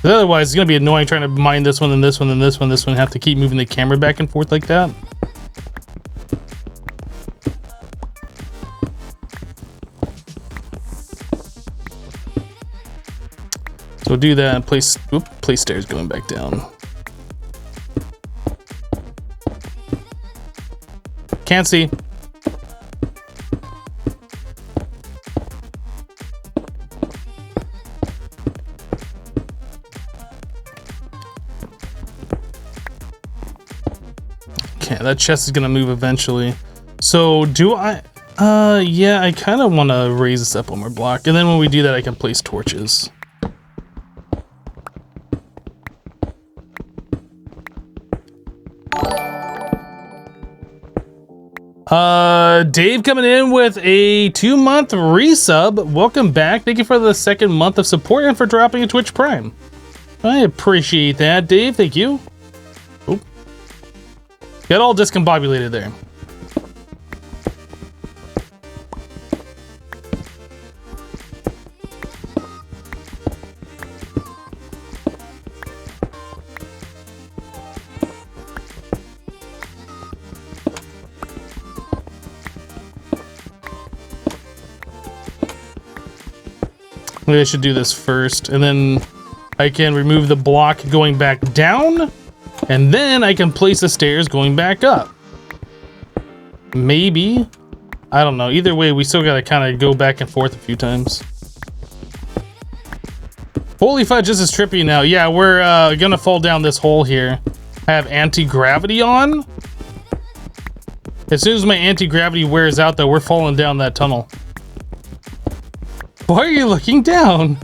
S1: Otherwise, it's gonna be annoying trying to mine this one, then this one, then this one, this one. Have to keep moving the camera back and forth like that. So do that and place stairs going back down. Can't see. Okay, that chest is gonna move eventually. So do I, yeah, I kind of want to raise this up one more block. And then when we do that, I can place torches. Dave coming in with a 2-month resub. Welcome back. Thank you for the 2nd month of support and for dropping a Twitch Prime. I appreciate that, Dave. Thank you. Oop. Got all discombobulated there. Maybe I should do this first, and then I can remove the block going back down, and then I can place the stairs going back up. Maybe. I don't know. Either way, we still gotta kind of go back and forth a few times. Holy fudge, this is trippy now. Yeah, we're gonna fall down this hole here. I have anti-gravity on. As soon as my anti-gravity wears out, though, we're falling down that tunnel. Why are you looking down?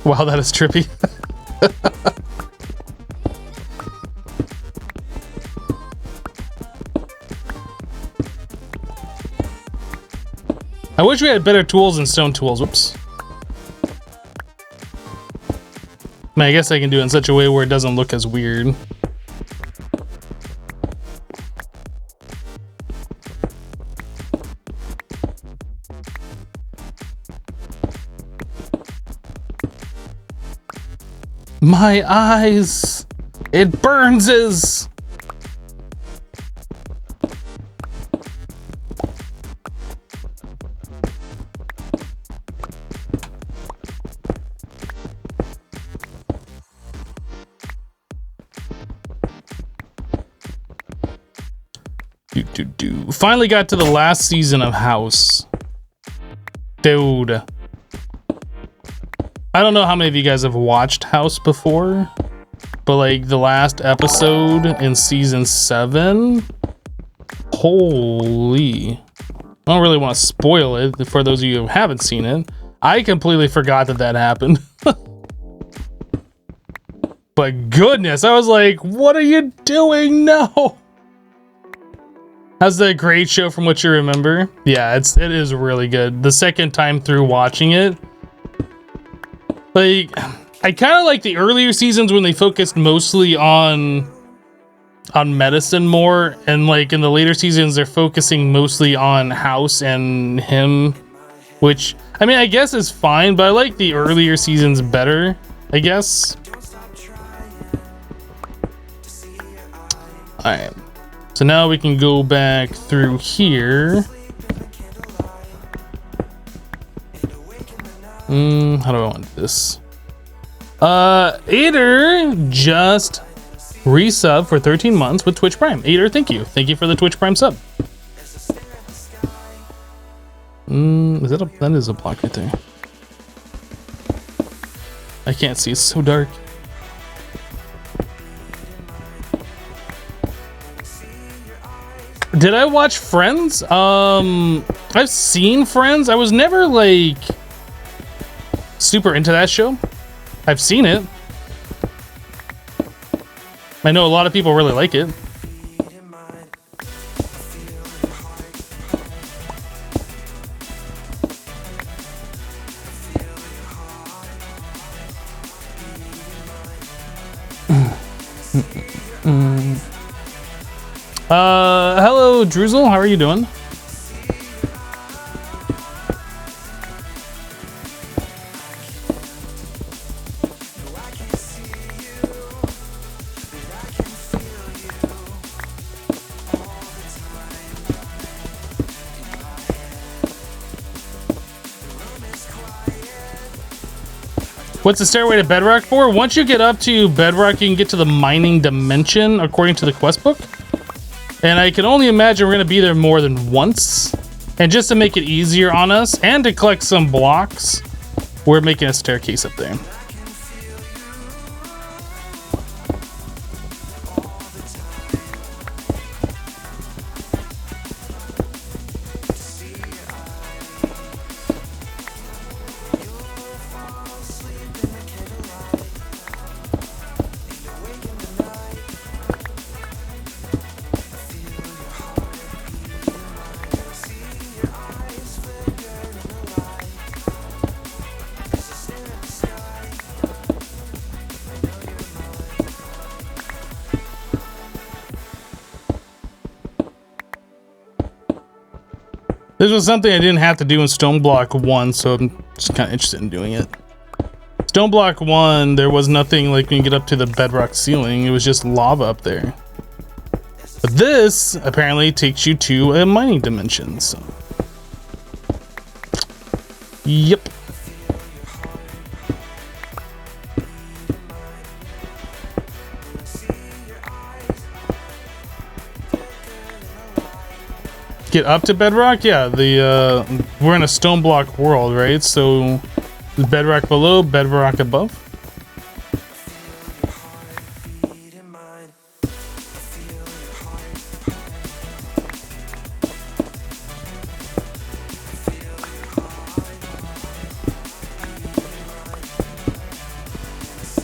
S1: Wow, that is trippy. I wish we had better tools than stone tools. Whoops. I guess I can do it in such a way where it doesn't look as weird. My eyes! It burns-es! Finally got to the last season of House. Dude. I don't know how many of you guys have watched House before, but like the last episode in season 7, holy. I don't really want to spoil it for those of you who haven't seen it. I completely forgot that that happened. But goodness, I was like, what are you doing? No. How's that great show from what you remember? Yeah, it is really good. The second time through watching it, like, I kind of like the earlier seasons when they focused mostly on medicine more, and like in the later seasons they're focusing mostly on House and him, which I mean I guess is fine, but I like the earlier seasons better, I guess. All right. So now we can go back through here. How do I want this? Ader just resub for 13 months with Twitch Prime. Ader, thank you. Thank you for the Twitch Prime sub. That is a block right there. I can't see, it's so dark. Did I watch Friends? I've seen Friends. I was never like super into that show. I've seen it. I know a lot of people really like it. Hello, Druzel. How are you doing? What's the stairway to Bedrock for? Once you get up to Bedrock, you can get to the mining dimension, according to the quest book. And I can only imagine we're going to be there more than once. And just to make it easier on us, and to collect some blocks, we're making a staircase up there. This was something I didn't have to do in Stoneblock 1, so I'm just kind of interested in doing it. Stoneblock 1, there was nothing like when you get up to the bedrock ceiling, it was just lava up there. But this apparently takes you to a mining dimension, so. Yep. Get up to bedrock? Yeah, we're in a Stoneblock world, right? So bedrock below, bedrock above.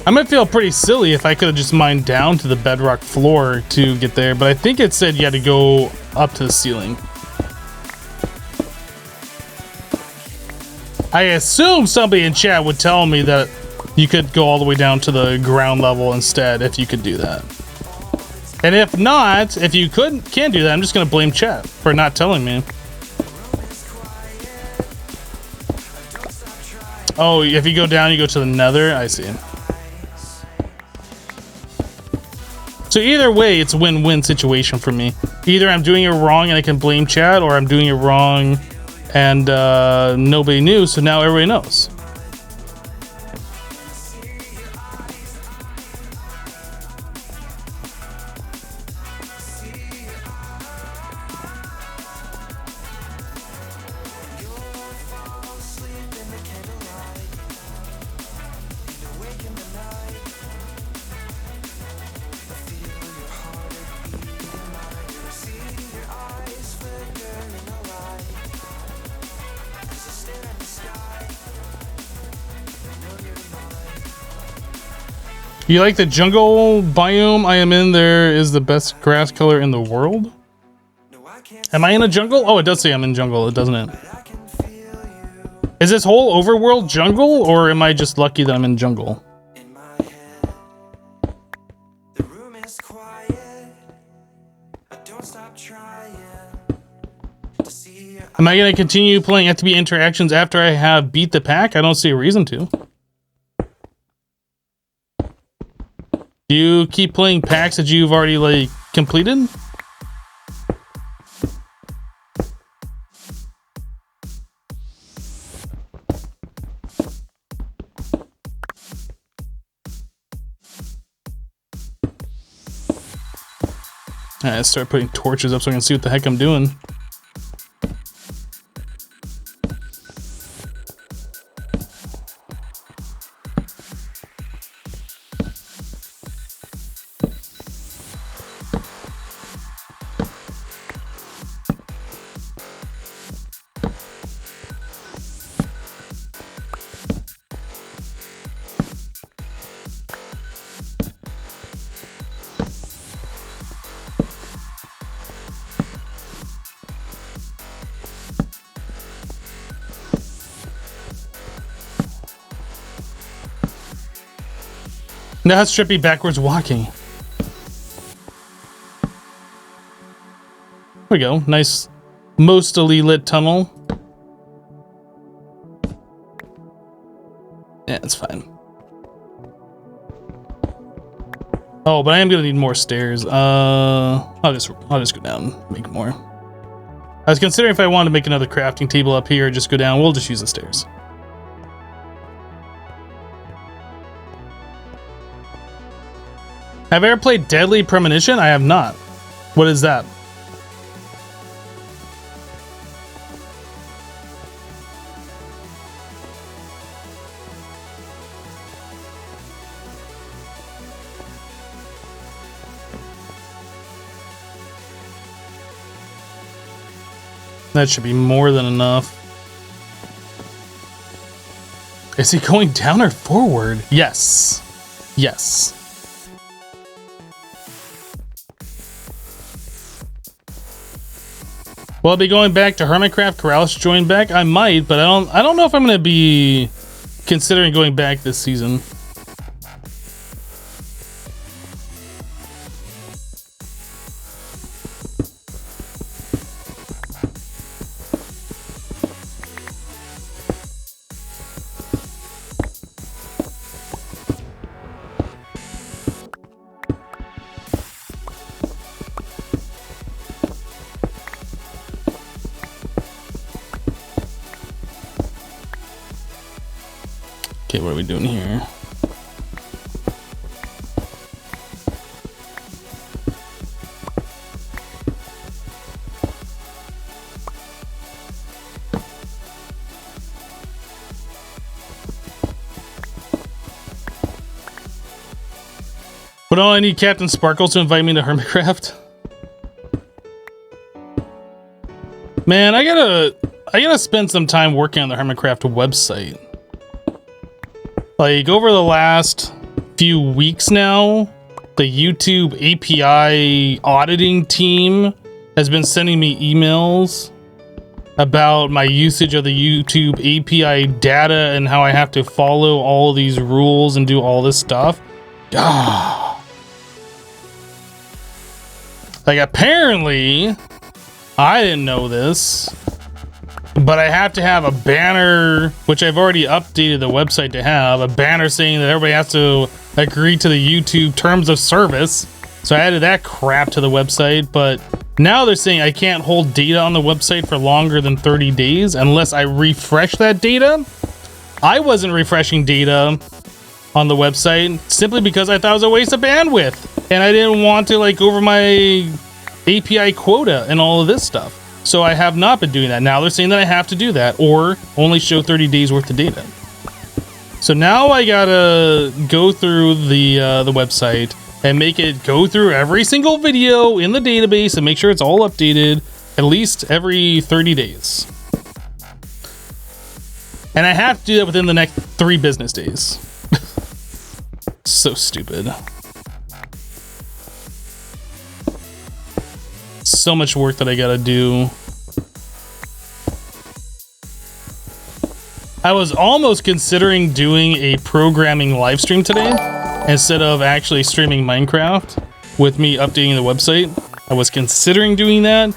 S1: I might feel pretty silly if I could have just mined down to the bedrock floor to get there, but I think it said you had to go up to the ceiling. I assume somebody in chat would tell me that you could go all the way down to the ground level instead if you could do that. And if not, if you can't do that, I'm just gonna blame chat for not telling me. Oh, if you go down, you go to the nether? I see. So either way, it's a win-win situation for me. Either I'm doing it wrong and I can blame chat, or I'm doing it wrong and nobody knew, so now everybody knows. You like the jungle biome I am in? There is the best grass color in the world. Am I in a jungle? Oh, it does say I'm in jungle, doesn't it? Is this whole overworld jungle, or am I just lucky that I'm in jungle? Am I going to continue playing FTB interactions after I have beat the pack? I don't see a reason to. Do you keep playing packs that you've already, like, completed? Alright, let's start putting torches up so I can see what the heck I'm doing. Now that's Trippy backwards walking. we go. Nice, mostly lit tunnel. Yeah, it's fine. Oh, but I am gonna need more stairs. I'll just go down and make more. I was considering if I wanted to make another crafting table up here or just go down. We'll just use the stairs. Have I ever played Deadly Premonition? I have not. What is that? That should be more than enough. Is he going down or forward? Yes. Yes. Will I be going back to Hermitcraft Corrales to join back? I might, but I don't know if I'm gonna be considering going back this season. Okay, what are we doing here? But don't I need Captain Sparkles to invite me to Hermitcraft? Man, I gotta spend some time working on the Hermitcraft website. Like, over the last few weeks now, the YouTube API auditing team has been sending me emails about my usage of the YouTube API data and how I have to follow all these rules and do all this stuff. Like, apparently, I didn't know this, but I have to have a banner, which I've already updated the website to have, a banner saying that everybody has to agree to the YouTube terms of service. So I added that crap to the website, but now they're saying I can't hold data on the website for longer than 30 days unless I refresh that data. I wasn't refreshing data on the website simply because I thought it was a waste of bandwidth, and I didn't want to like over my API quota and all of this stuff. So I have not been doing that. Now they're saying that I have to do that or only show 30 days worth of data. So now I gotta go through the website and make it go through every single video in the database and make sure it's all updated at least every 30 days. And I have to do that within the next 3 business days. So stupid. So much work that I gotta do. I was almost considering doing a programming live stream today instead of actually streaming Minecraft with me updating the website. I was considering doing that.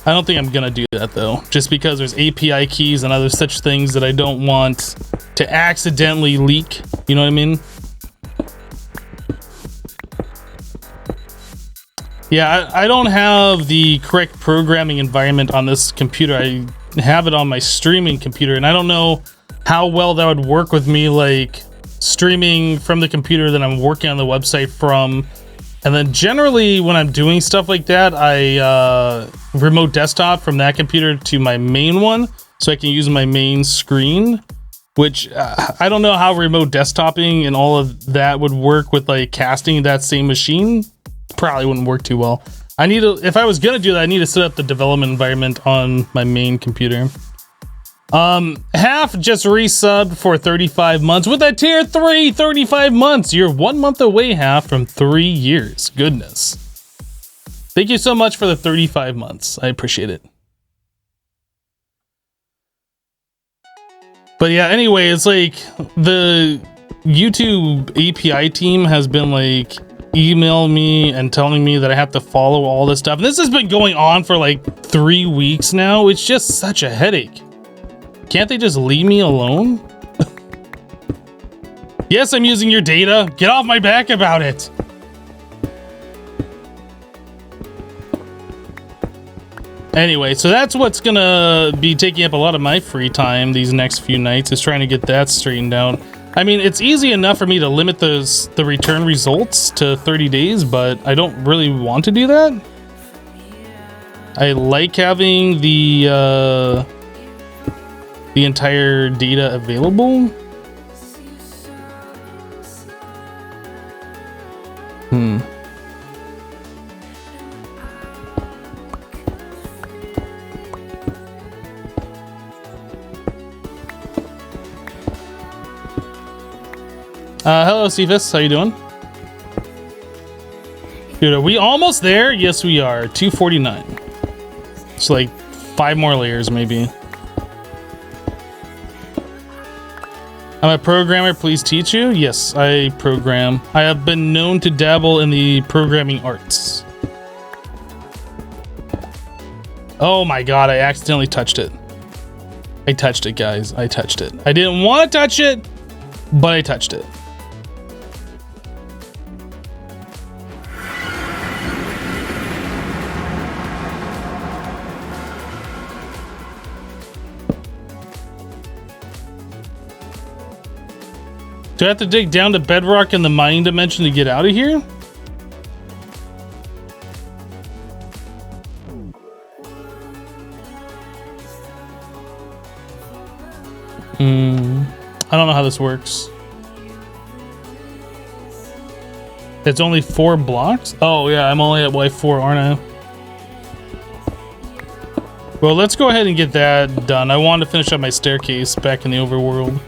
S1: I don't think I'm gonna do that though, just because there's API keys and other such things that I don't want to accidentally leak. You know what I mean? Yeah, I don't have the correct programming environment on this computer. I have it on my streaming computer, and I don't know how well that would work with me, like streaming from the computer that I'm working on the website from. And then generally when I'm doing stuff like that, I remote desktop from that computer to my main one so I can use my main screen, which I don't know how remote desktoping and all of that would work with like casting that same machine. Probably wouldn't work too well. I need to, if I was gonna do that, I need to set up the development environment on my main computer. Half just resubbed for 35 months with a tier 3, 35 months. You're 1 month away, Half, from 3 years. Goodness. Thank you so much for the 35 months. I appreciate it. But yeah, anyway, it's like the YouTube API team has been like email me and telling me that I have to follow all this stuff. And this has been going on for like 3 weeks now. It's just such a headache. Can't they just leave me alone? Yes, I'm using your data. Get off my back about it. Anyway, so that's what's gonna be taking up a lot of my free time these next few nights, is trying to get that straightened out. I mean, it's easy enough for me to limit the return results to 30 days, but I don't really want to do that. I like having the entire data available. Hello, Cephas. How you doing? Dude, are we almost there? Yes, we are. 249. It's like 5 more layers, maybe. I'm a programmer. Please teach you. Yes, I program. I have been known to dabble in the programming arts. Oh my god, I accidentally touched it. I touched it, guys. I touched it. I didn't want to touch it, but I touched it. Do I have to dig down to bedrock in the mining dimension to get out of here? I don't know how this works. It's only 4 blocks? Oh yeah, I'm only at Y4, aren't I? Well, let's go ahead and get that done. I wanted to finish up my staircase back in the overworld.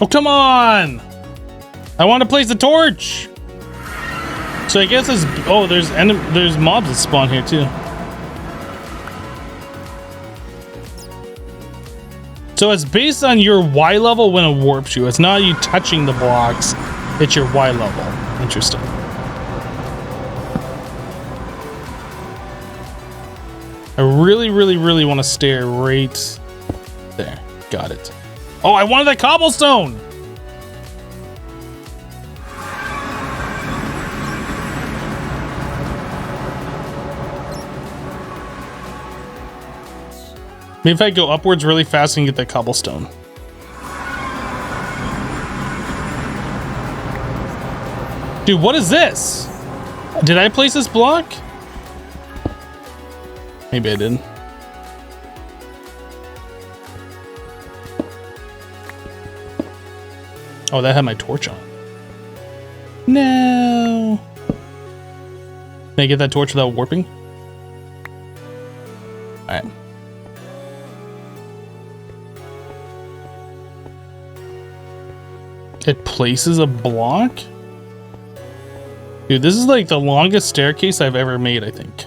S1: Oh, come on! I want to place the torch! So I guess it's... Oh, there's mobs that spawn here, too. So it's based on your Y level when it warps you. It's not you touching the blocks. It's your Y level. Interesting. I really, really, really want to stare right there. Got it. Oh, I wanted that cobblestone! Maybe if I go upwards really fast and get that cobblestone. Dude, what is this? Did I place this block? Maybe I did. Oh, that had my torch on. No. Can I get that torch without warping? Alright. It places a block? Dude, this is like the longest staircase I've ever made, I think.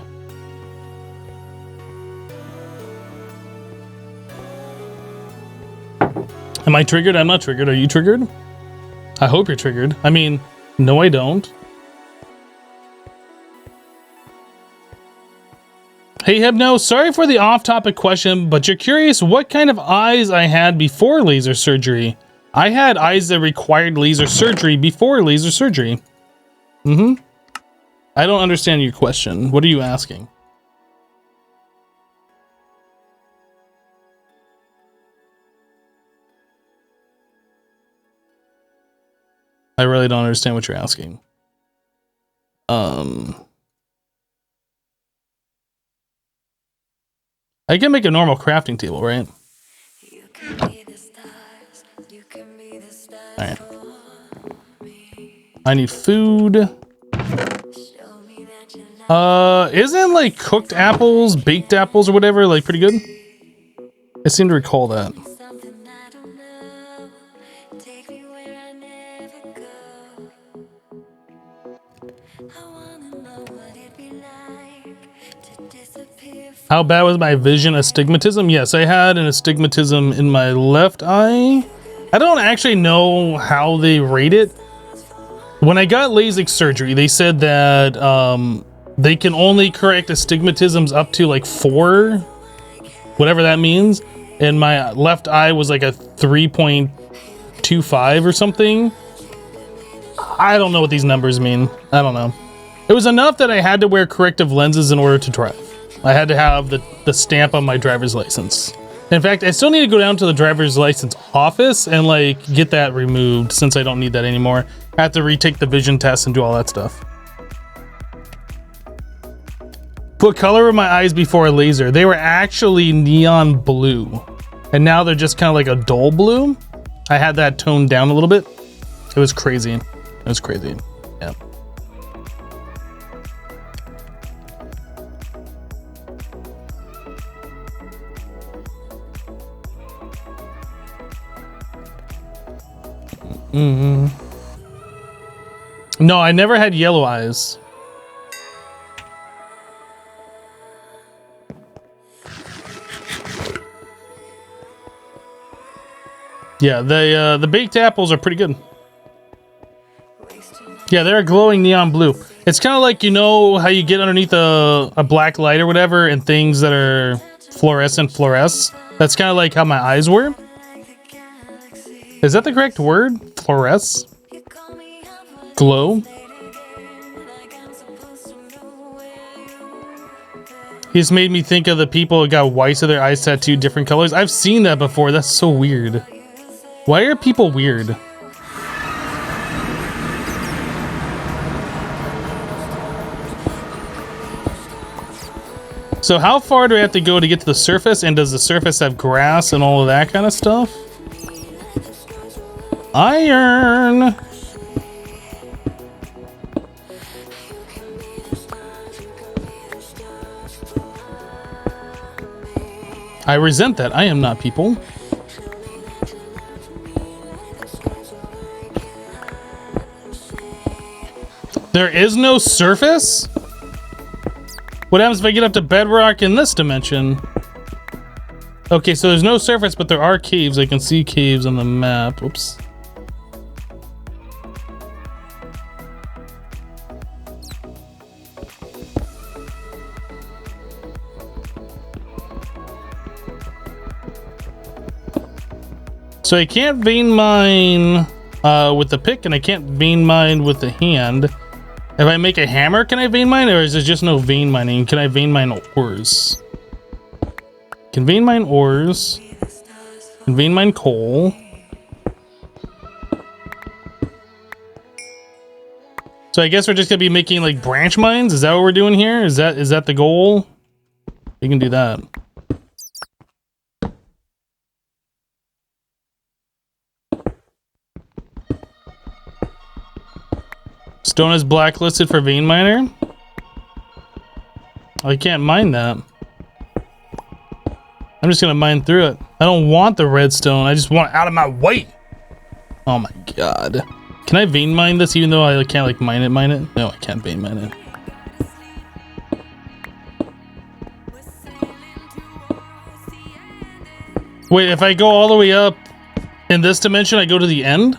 S1: Am I triggered? I'm not triggered. Are you triggered? I hope you're triggered. I mean, no, I don't. Hey, Hebno, sorry for the off-topic question, but you're curious what kind of eyes I had before laser surgery. I had eyes that required laser surgery before laser surgery. I don't understand your question. What are you asking? I really don't understand what you're asking. I can make a normal crafting table, right? Alright. I need food. Isn't like cooked apples, baked apples or whatever, like pretty good? I seem to recall that. How bad was my vision? Astigmatism? Yes, I had an astigmatism in my left eye. I don't actually know how they rate it. When I got LASIK surgery, they said that they can only correct astigmatisms up to like 4, whatever that means. And my left eye was like a 3.25 or something. I don't know what these numbers mean. I don't know. It was enough that I had to wear corrective lenses in order to drive. I had to have the stamp on my driver's license. In fact, I still need to go down to the driver's license office and like get that removed since I don't need that anymore. I have to retake the vision test and do all that stuff. Put color in my eyes before a laser. They were actually neon blue. And now they're just kind of like a dull blue. I had that toned down a little bit. It was crazy. It was crazy. Yeah. No, I never had yellow eyes. Yeah, the baked apples are pretty good. Yeah, they're glowing neon blue. It's kind of like, you know how you get underneath a black light or whatever and things that are fluorescent fluoresce? That's kind of like how my eyes were. Is that the correct word? Fluoresce? Glow? He's made me think of the people who got whites of their eyes tattooed different colors. I've seen that before. That's so weird. Why are people weird? So how far do I have to go to get to the surface? And does the surface have grass and all of that kind of stuff? Iron! I resent that. I am not people. There is no surface? What happens if I get up to bedrock in this dimension? Okay, so there's no surface, but there are caves. I can see caves on the map. Oops. So I can't vein mine with the pick, and I can't vein mine with the hand. If I make a hammer, can I vein mine, or is there just no vein mining? Can I vein mine ores? Can vein mine ores. Can vein mine coal. So I guess we're just gonna be making like branch mines. Is that what we're doing here? Is that the goal? We can do that. Stone is blacklisted for vein miner. I can't mine that. I'm just gonna mine through it. I don't want the redstone. I just want it out of my way. Oh my god. Can I vein mine this even though I can't like mine it? No, I can't vein mine it. Wait, if I go all the way up in this dimension, I go to the end?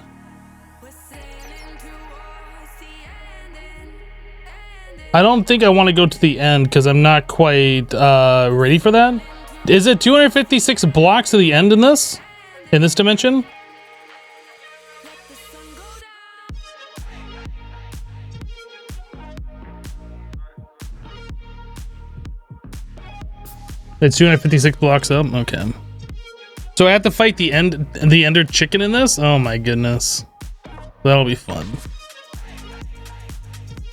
S1: I don't think I want to go to the end because I'm not quite ready for that. Is it 256 blocks to the end in this dimension? It's 256 blocks up? Okay. So I have to fight the ender chicken in this? Oh my goodness. That'll be fun.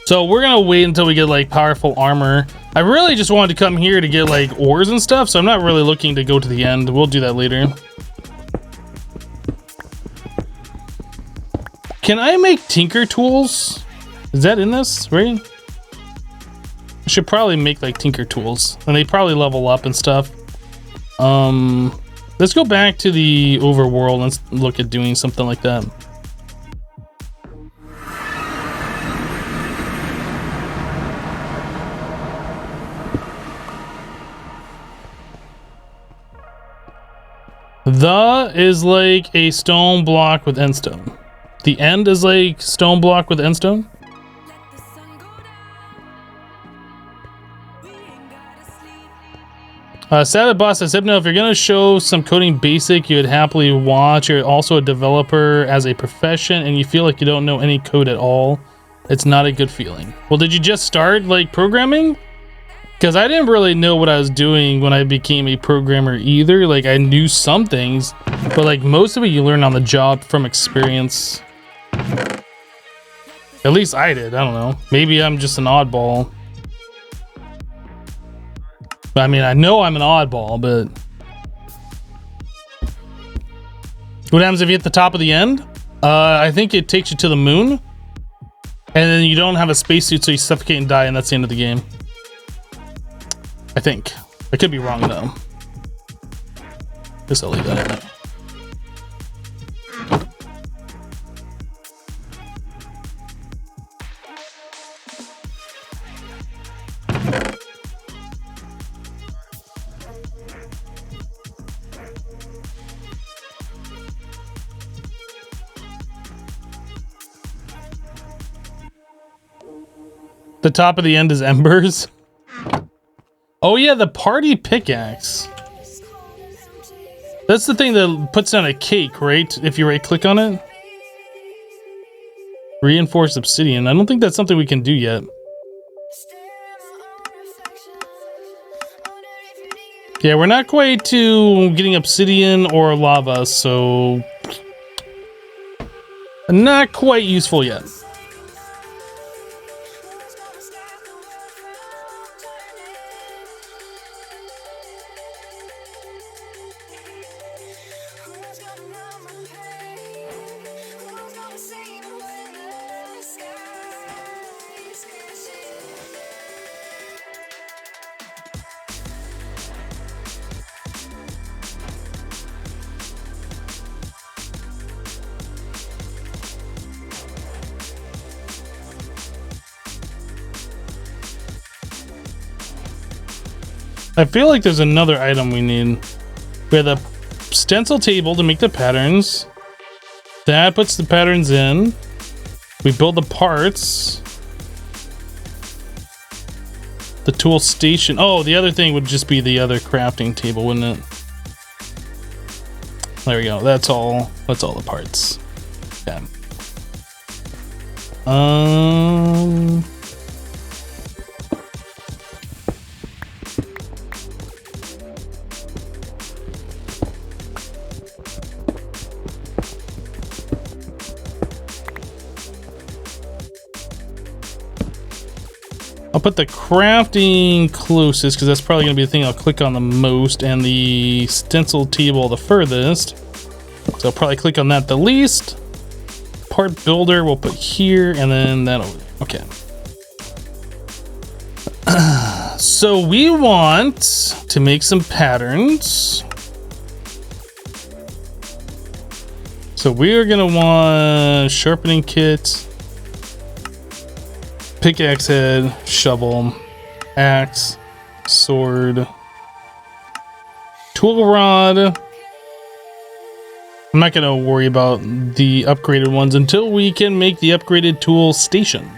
S1: So we're gonna wait until we get like powerful armor. I really just wanted to come here to get like ores and stuff, so I'm not really looking to go to the end. We'll do that later. Can I make tinker tools? Is that in this, right? I should probably make like tinker tools, and they probably level up and stuff. Let's go back to the overworld and let's look at doing something like that. The is like a stone block with endstone. The end is like stone block with endstone. Savage Boss says, Hypno, if you're going to show some coding basic, you would happily watch. You're also a developer as a profession, and you feel like you don't know any code at all. It's not a good feeling. Well, did you just start, like, programming? Because I didn't really know what I was doing when I became a programmer either. Like, I knew some things, but, like, most of it you learn on the job from experience. At least I did. I don't know. Maybe I'm just an oddball. I mean, I know I'm an oddball, but what happens if you hit the top of the end? I think it takes you to the moon, and then you don't have a spacesuit, so you suffocate and die, and that's the end of the game. I think. I could be wrong, though. Guess I'll leave that in there. The top of the end is embers. Oh yeah, the party pickaxe. That's the thing that puts down a cake, right? If you right click on it. Reinforced obsidian. I don't think that's something we can do yet. Yeah, we're not quite to getting obsidian or lava, so not quite useful yet. I feel like there's another item we need. We have the stencil table to make the patterns. That puts the patterns in. We build the parts. The tool station. Oh, the other thing would just be the other crafting table, wouldn't it? There we go. That's all the parts. Okay. I'll put the crafting closest because that's probably going to be the thing I'll click on the most, and the stencil table the furthest. So I'll probably click on that the least. Part builder we'll put here, and then that over there. Okay. So we want to make some patterns. So we are going to want sharpening kit. Pickaxe head, shovel, axe, sword, tool rod. I'm not gonna worry about the upgraded ones until we can make the upgraded tool station.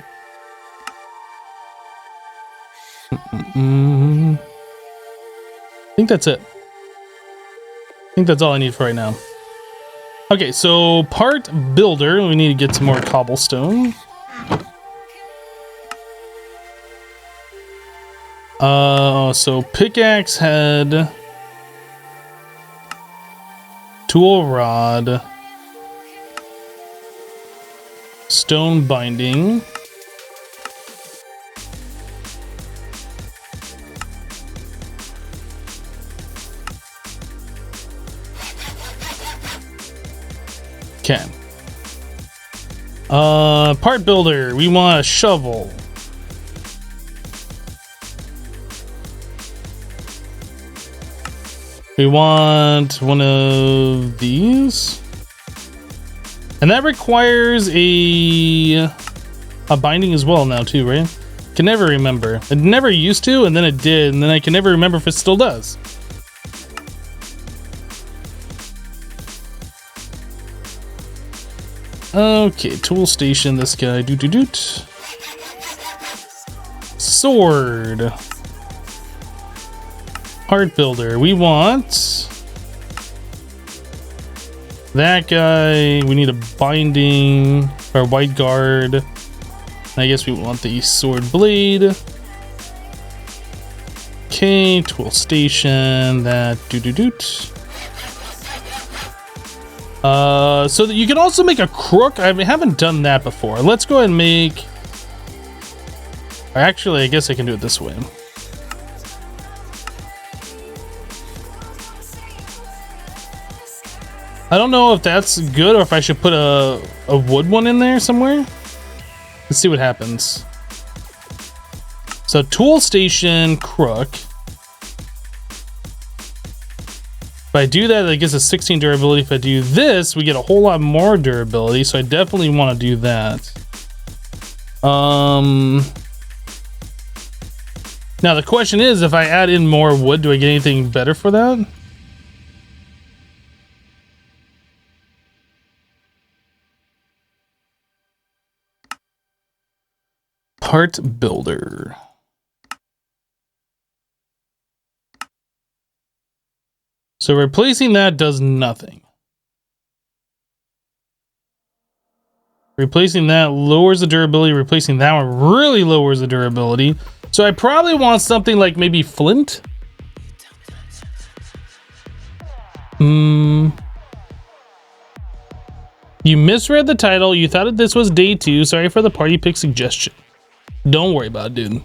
S1: I think that's it. I think that's all I need for right now. Okay, so part builder, we need to get some more cobblestone. So pickaxe head, tool rod, stone binding, okay. Part builder, we want a shovel. We want one of these. And that requires a binding as well now too, right? Can never remember. It never used to, and then it did, and then I can never remember if it still does. Okay, tool station, this guy. Doot doot doot. Sword. Heart builder. We want that guy. We need a binding or white guard. I guess we want the sword blade. Okay, tool station. That doot doot doot. So that you can also make a crook. I haven't done that before. Let's go ahead and make. Actually, I guess I can do it this way. I don't know if that's good or if I should put a wood one in there somewhere. Let's see what happens. So tool station crook. If I do that, it gives us 16 durability. If I do this, we get a whole lot more durability. So I definitely want to do that. Now the question is, if I add in more wood, do I get anything better for that? Part builder. So replacing that does nothing. Replacing that lowers the durability. Replacing that one really lowers the durability. So I probably want something like maybe flint. You misread the title. You thought that this was day 2. Sorry for the party pick suggestion. Don't worry about it, dude.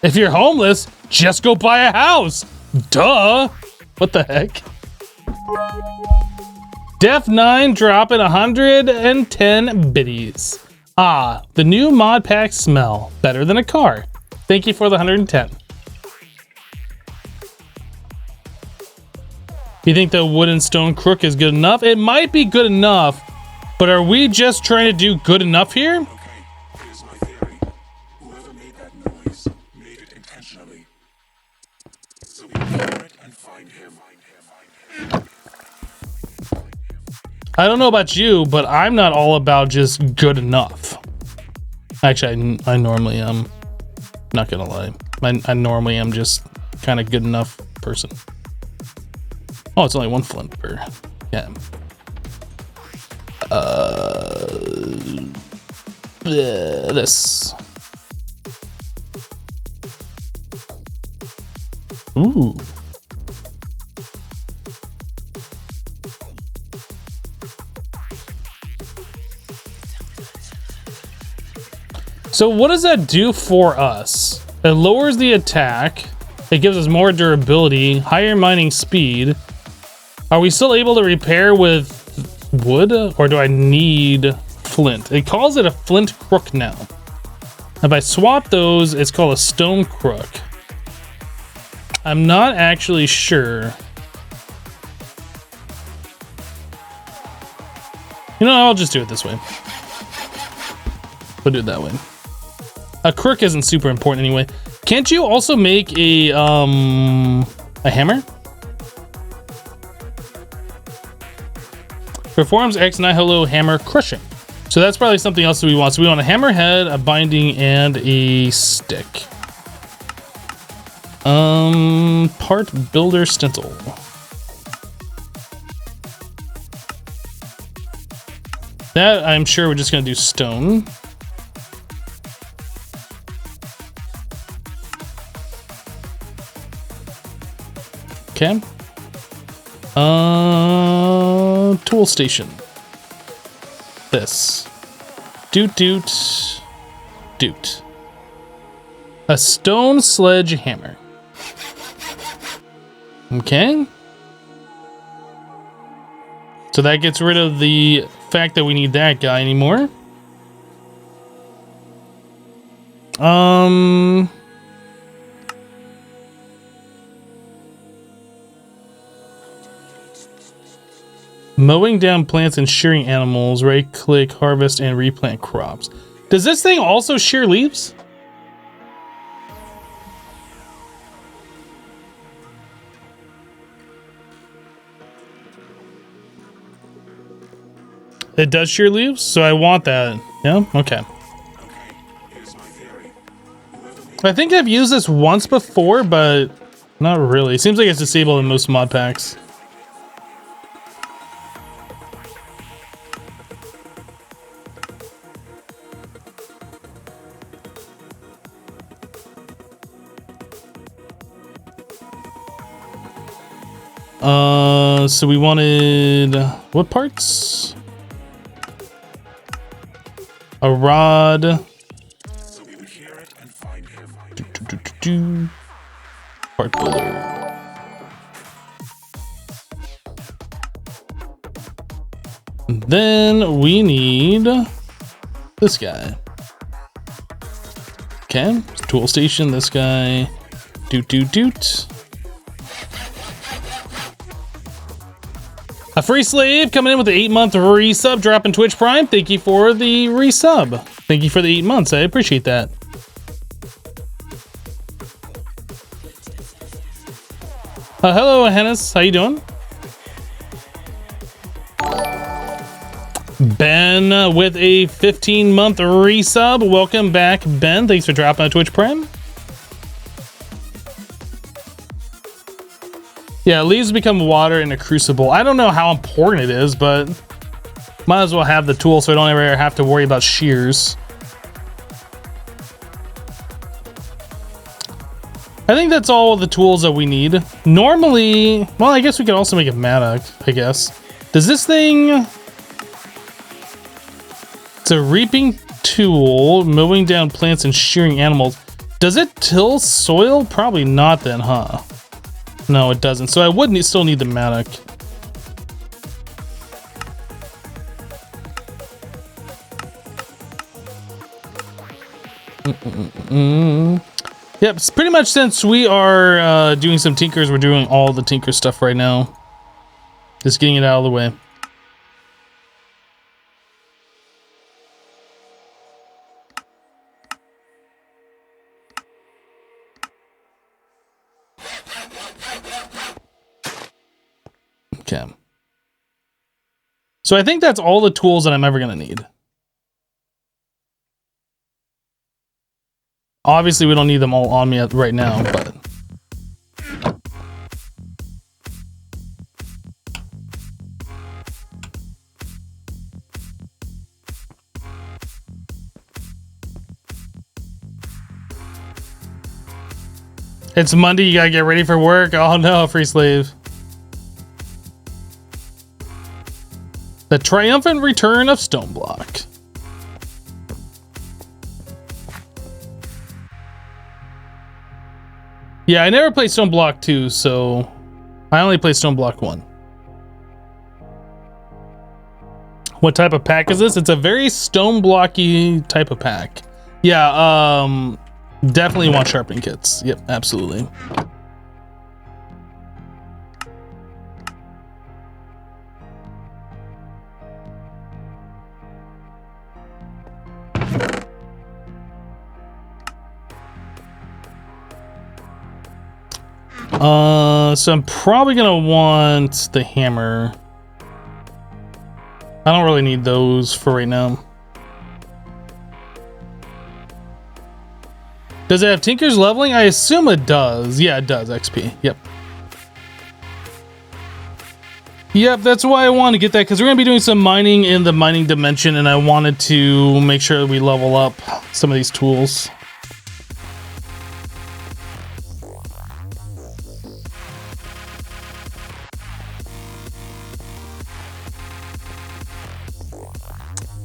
S1: If you're homeless, just go buy a house. Duh. What the heck? Def 9 dropping 110 biddies. Ah, the new mod pack smell. Better than a car. Thank you for the 110. You think the wood and stone crook is good enough? It might be good enough, but are we just trying to do good enough here?
S2: Okay, here's my theory. Whoever made that noise made it intentionally. So we hear it and find him.
S1: I don't know about you, but I'm not all about just good enough. Actually, I normally am. Not gonna lie. I normally am just kind of good enough person. Oh, it's only one flint per. Yeah. This. Ooh. So what does that do for us? It lowers the attack. It gives us more durability, higher mining speed. Are we still able to repair with wood, or do I need flint? It calls it a flint crook now. If I swap those, it's called a stone crook. I'm not actually sure. You know, I'll just do it this way. We'll do it that way. A crook isn't super important anyway. Can't you also make a hammer? Performs X Nihilo hammer crushing. So that's probably something else that we want. So we want a hammerhead, a binding, and a stick. Part builder stencil. That I'm sure we're just gonna do stone. Okay. Tool station. This. Doot doot. Doot. A stone sledgehammer. Okay. So that gets rid of the fact that we need that guy anymore. Mowing down plants and shearing animals. Right click, harvest, and replant crops. Does this thing also shear leaves? It does shear leaves, so I want that. Yeah, okay. I think I've used this once before, but not really. Seems like it's disabled in most mod packs. So we wanted what parts? A rod.
S2: So we would hear it and find him.
S1: Part builder. And then we need this guy. Okay, tool station. This guy. Doot. A free slave coming in with the 8-month resub, dropping Twitch Prime. Thank you for the resub. Thank you for the 8 months. I appreciate that. Hello, Hennis. How you doing? Ben with a 15-month resub. Welcome back, Ben. Thanks for dropping on Twitch Prime. Yeah, leaves become water in a crucible. I don't know how important it is, but might as well have the tool so I don't ever have to worry about shears. I think that's all the tools that we need. Normally, well, I guess we could also make a mattock, I guess. Does this thing... It's a reaping tool, mowing down plants and shearing animals. Does it till soil? Probably not then, huh? No, it doesn't. So I would still need the mattock. Yep, it's pretty much since we are doing some tinkers, we're doing all the tinker stuff right now. Just getting it out of the way. Okay. So I think that's all the tools that I'm ever going to need. Obviously, we don't need them all on me right now, but... It's Monday, you gotta get ready for work. Oh no, free slave. The triumphant return of Stoneblock. Yeah, I never played Stoneblock 2, so I only played Stoneblock 1. What type of pack is this? It's a very Stoneblocky type of pack. Yeah, definitely want sharpening kits. Yep, absolutely. So I'm probably gonna want the hammer. I don't really need those for right now. Does it have Tinker's leveling? I assume it does. Yeah, it does. XP. Yep. Yep, that's why I wanted to get that, because we're going to be doing some mining in the mining dimension, and I wanted to make sure that we level up some of these tools.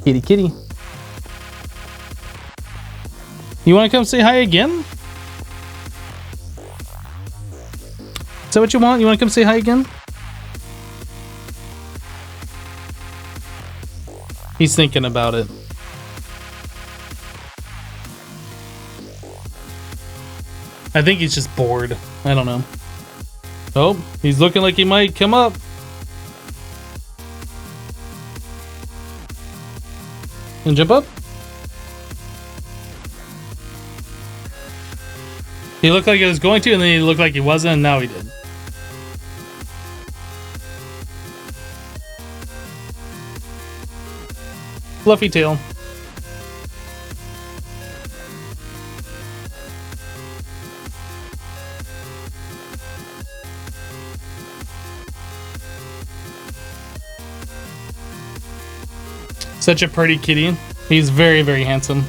S1: Kitty, kitty. You want to come say hi again? Is that what you want? You want to come say hi again? He's thinking about it. I think he's just bored. I don't know. Oh, he's looking like he might come up. And jump up. He looked like he was going to, and then he looked like he wasn't, and now he did. Fluffy tail. Such a pretty kitty. He's very, very handsome.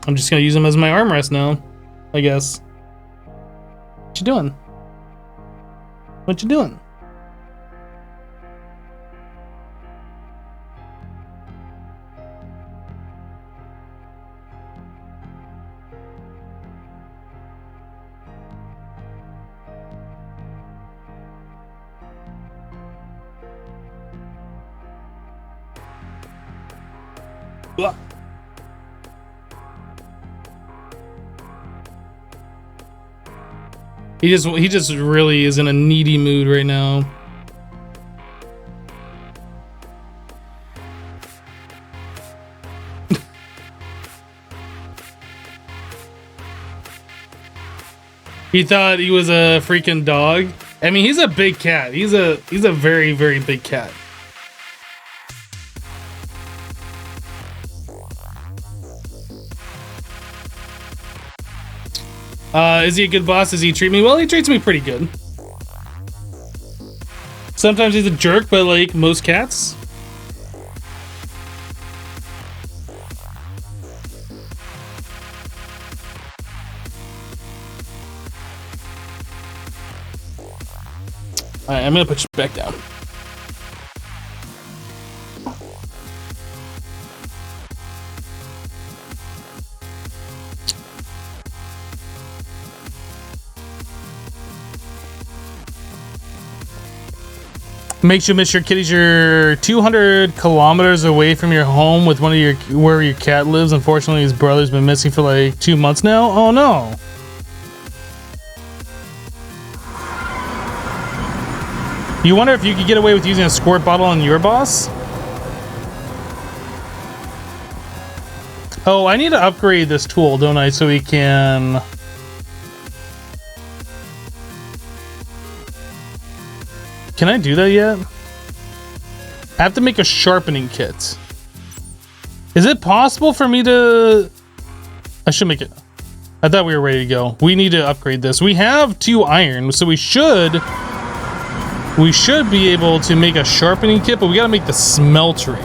S1: I'm just gonna use him as my armrest now, I guess. What you doing? What you doing? Blah. He just really is in a needy mood right now. He thought he was a freaking dog. I mean, he's a big cat. He's a very, very big cat. Is he a good boss? Does he treat me well? He treats me pretty good. Sometimes he's a jerk, but like most cats. Alright, I'm gonna put you back down. Makes you miss your kitties. You're 200 kilometers away from your home with one of your where your cat lives. Unfortunately, his brother's been missing for like 2 months now. Oh no. You wonder if you could get away with using a squirt bottle on your boss? Oh, I need to upgrade this tool, don't I? So we can... Can I do that yet? I have to make a sharpening kit. Is it possible for me to... I should make it. I thought we were ready to go. We need to upgrade this. We have 2 iron, so we should be able to make a sharpening kit, but we gotta make the smeltery.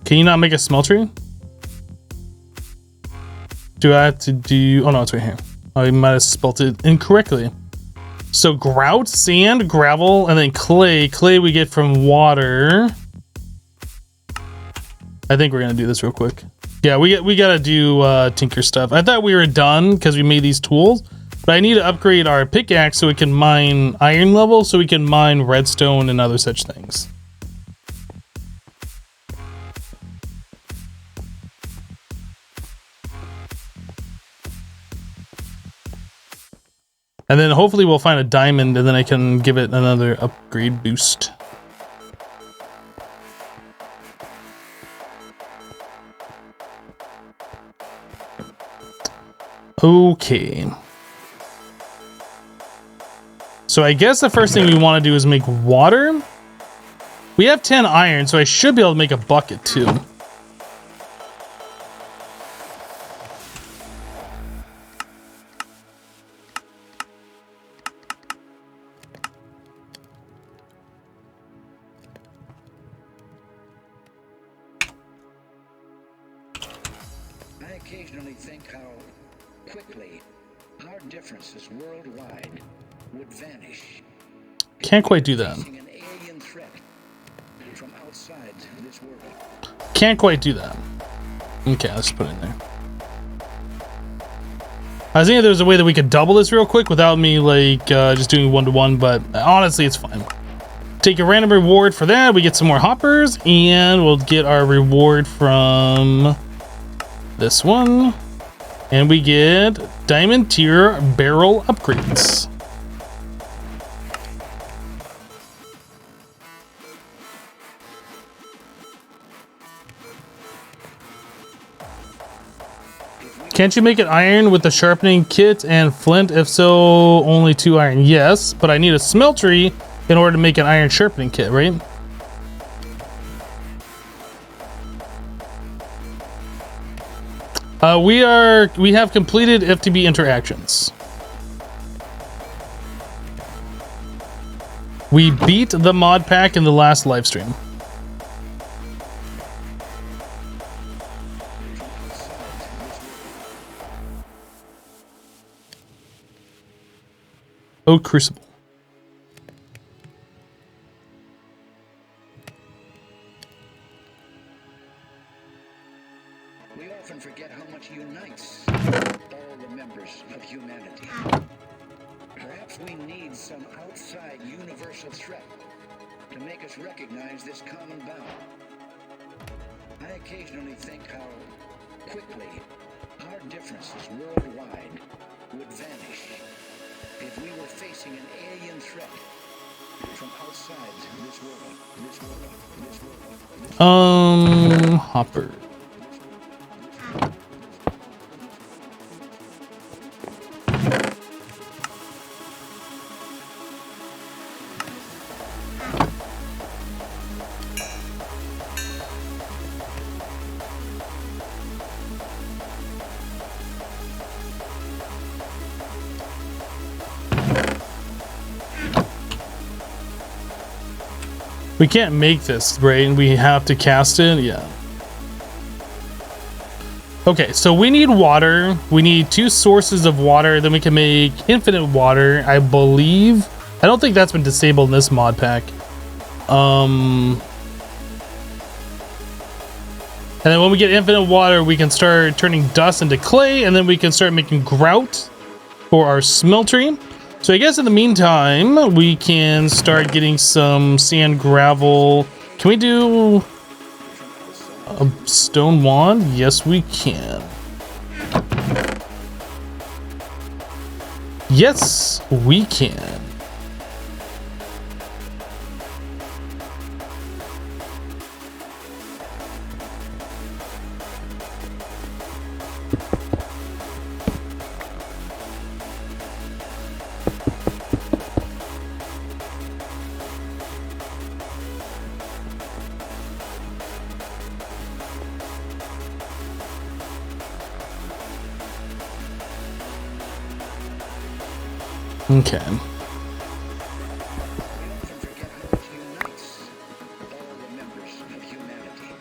S1: Can you not make a smeltery? Do I have to do... Oh no, it's right here. I might have spelt it incorrectly. So grout, sand, gravel, and then clay. Clay we get from water. I think we're gonna do this real quick. Yeah, we gotta do tinker stuff. I thought we were done because we made these tools, but I need to upgrade our pickaxe so we can mine iron level, so we can mine redstone and other such things. And then hopefully we'll find a diamond and then I can give it another upgrade boost. Okay. So I guess the first thing we want to do is make water. We have 10 iron, so I should be able to make a bucket too.
S3: I occasionally think how quickly our differences worldwide would vanish.
S1: Can't quite do that.
S3: Facing an alien threat from outside this world.
S1: Can't quite do that. Okay, let's put it in there. I was thinking there was a way that we could double this real quick without me like just doing 1-to-1, but honestly it's fine. Take a random reward for that. We get some more hoppers and we'll get our reward from this one, and we get diamond tier barrel upgrades. Can't you make it iron with the sharpening kit and flint? If so, only 2 iron. Yes, but I need a smeltery in order to make an iron sharpening kit, right? We have completed FTB interactions. We beat the mod pack in the last live stream. Oh, Crucible.
S3: We often forget how much unites all the members of humanity. Perhaps we need some outside universal threat to make us recognize this common bound. I occasionally think how quickly our differences worldwide would vanish if we were facing an alien threat from outside this world, this world, this world, this world.
S1: Hopper. We can't make this, right? And we have to cast it? Yeah. Okay, so we need water. We need 2 sources of water. Then we can make infinite water, I believe. I don't think that's been disabled in this mod pack. And then when we get infinite water, we can start turning dust into clay, and then we can start making grout for our smeltery. So I guess in the meantime, we can start getting some sand, gravel. Can we do a stone wand? Yes, we can. Yes, we can. Okay.
S3: We often forget how much unites all the members of humanity.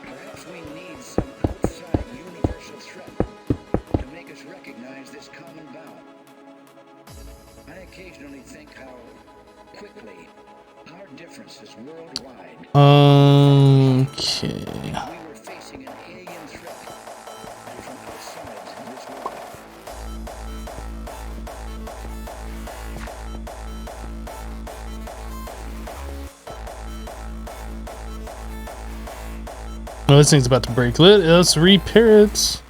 S3: Perhaps we need some outside universal threat to make us recognize this common bound. I occasionally think how quickly our differences worldwide.
S1: Okay.
S3: We were facing an alien threat from outside this world.
S1: Oh, this thing's about to break. Let us repair it.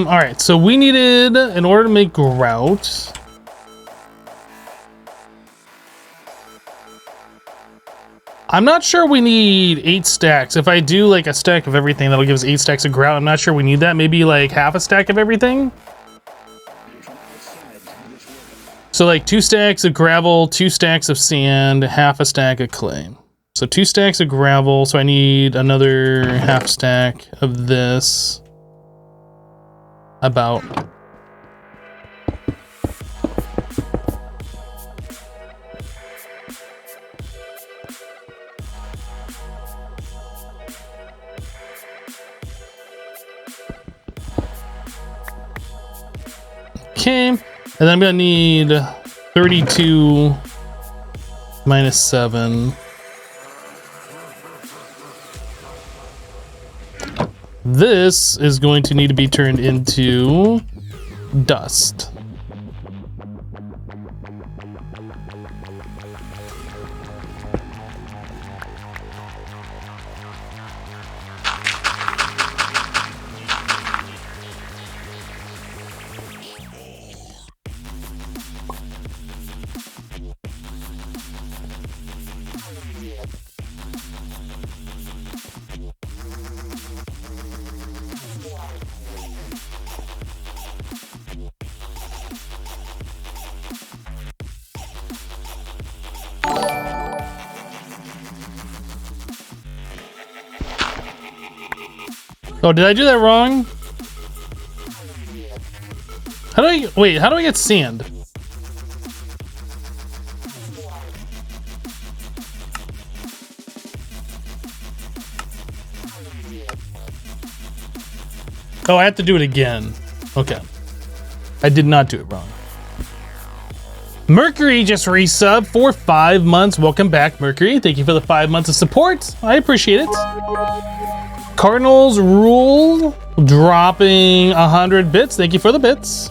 S1: All right, so we needed, in order to make grout, I'm not sure we need 8 stacks. If I do like a stack of everything, that'll give us 8 stacks of grout. I'm not sure we need that. Maybe like half a stack of everything. So like 2 stacks of gravel, 2 stacks of sand, half a stack of clay. So 2 stacks of gravel. So I need another half stack of this. About. Okay, and then I'm gonna need 32 minus 7. This is going to need to be turned into dust. Oh, did I do that wrong? How do I, wait, how do I get sand? Oh, I have to do it again. Okay. I did not do it wrong. Mercury just resub for 5 months. Welcome back, Mercury. Thank you for the 5 months of support. I appreciate it. Cardinals rule dropping 100 bits. Thank you for the bits.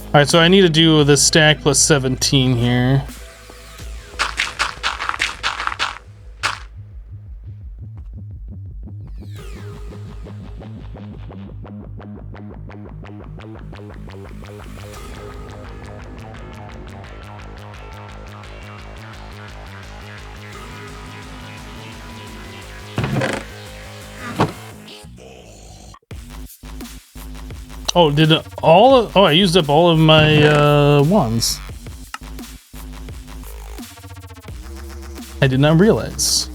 S1: All right, so I need to do the stack plus 17 here. Oh, did it all of, oh, I used up all of my wands. I did not realize.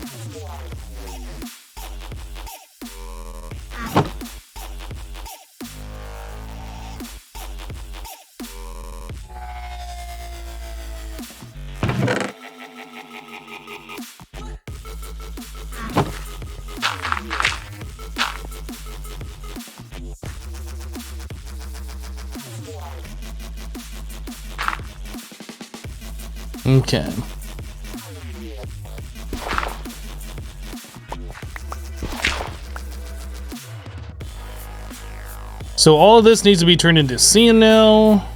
S1: Okay. So all of this needs to be turned into sand now.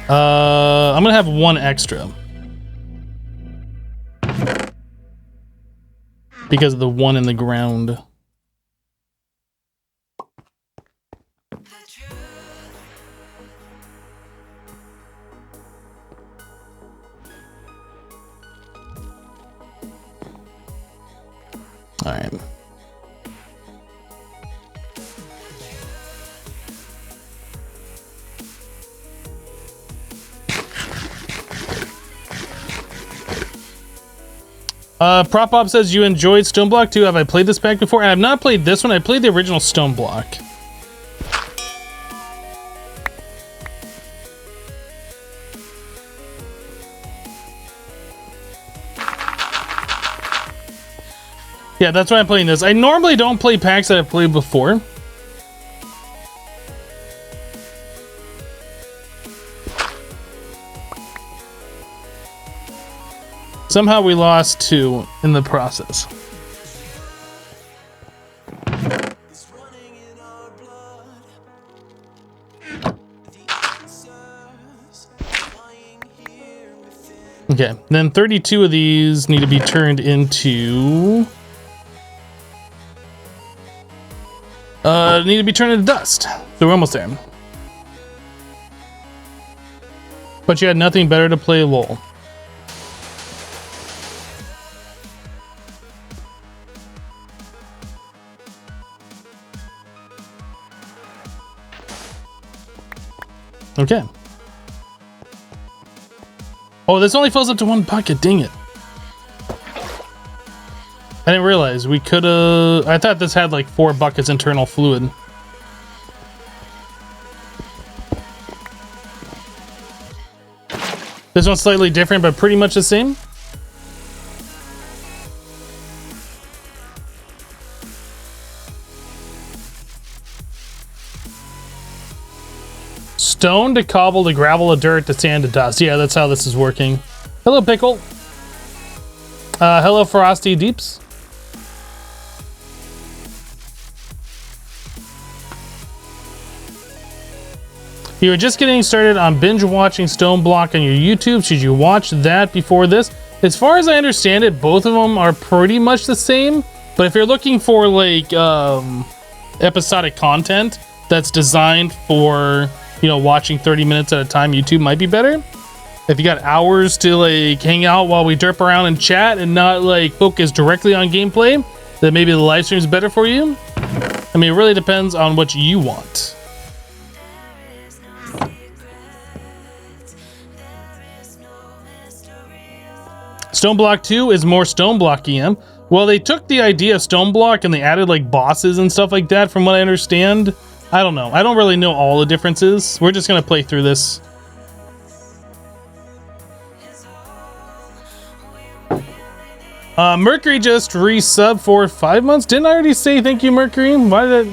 S1: I'm gonna have one extra. Because of the one in the ground. All right. Prop Op says you enjoyed Stoneblock too. Have I played this pack before? I have not played this one. I played the original Stoneblock. Yeah, that's why I'm playing this. I normally don't play packs that I've played before. Somehow we lost 2 in the process. Okay, then 32 of these need to be turned into... need to be turned into dust. So we're almost there. But you had nothing better to play LOL. Okay. Oh, this only fills up to 1 bucket. Dang it. I didn't realize we could have... I thought this had like 4 buckets internal fluid. This one's slightly different, but pretty much the same. stone to cobble to gravel to dirt to sand to dust. Yeah, that's how this is working. Hello, Pickle. Hello, Frosty Deeps. You were just getting started on binge watching Stoneblock on your YouTube. Should you watch that before this? As far as I understand it, both of them are pretty much the same. But if you're looking for like episodic content that's designed for, you know, watching 30 minutes at a time, YouTube might be better. If you got hours to like hang out while we derp around and chat and not like focus directly on gameplay, then maybe the live stream is better for you. I mean, it really depends on what you want. Stoneblock 2 is more Stoneblock EM. Well, they took the idea of Stoneblock and they added like bosses and stuff like that, from what I understand. I don't know. I don't really know all the differences. We're just gonna play through this. Mercury just resub for 5 months. Didn't I already say thank you, Mercury? Why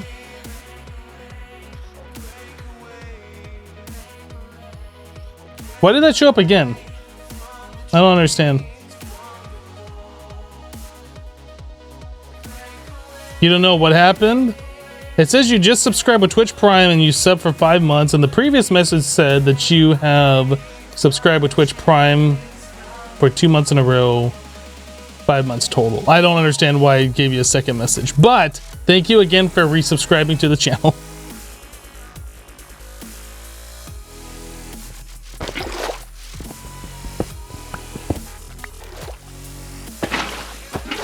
S1: did that show up again? I don't understand. You don't know what happened? It says you just subscribed with Twitch Prime and you sub for 5 months, and the previous message said that you have subscribed with Twitch Prime for 2 months in a row, 5 months total. I don't understand why it gave you a second message, but thank you again for resubscribing to the channel.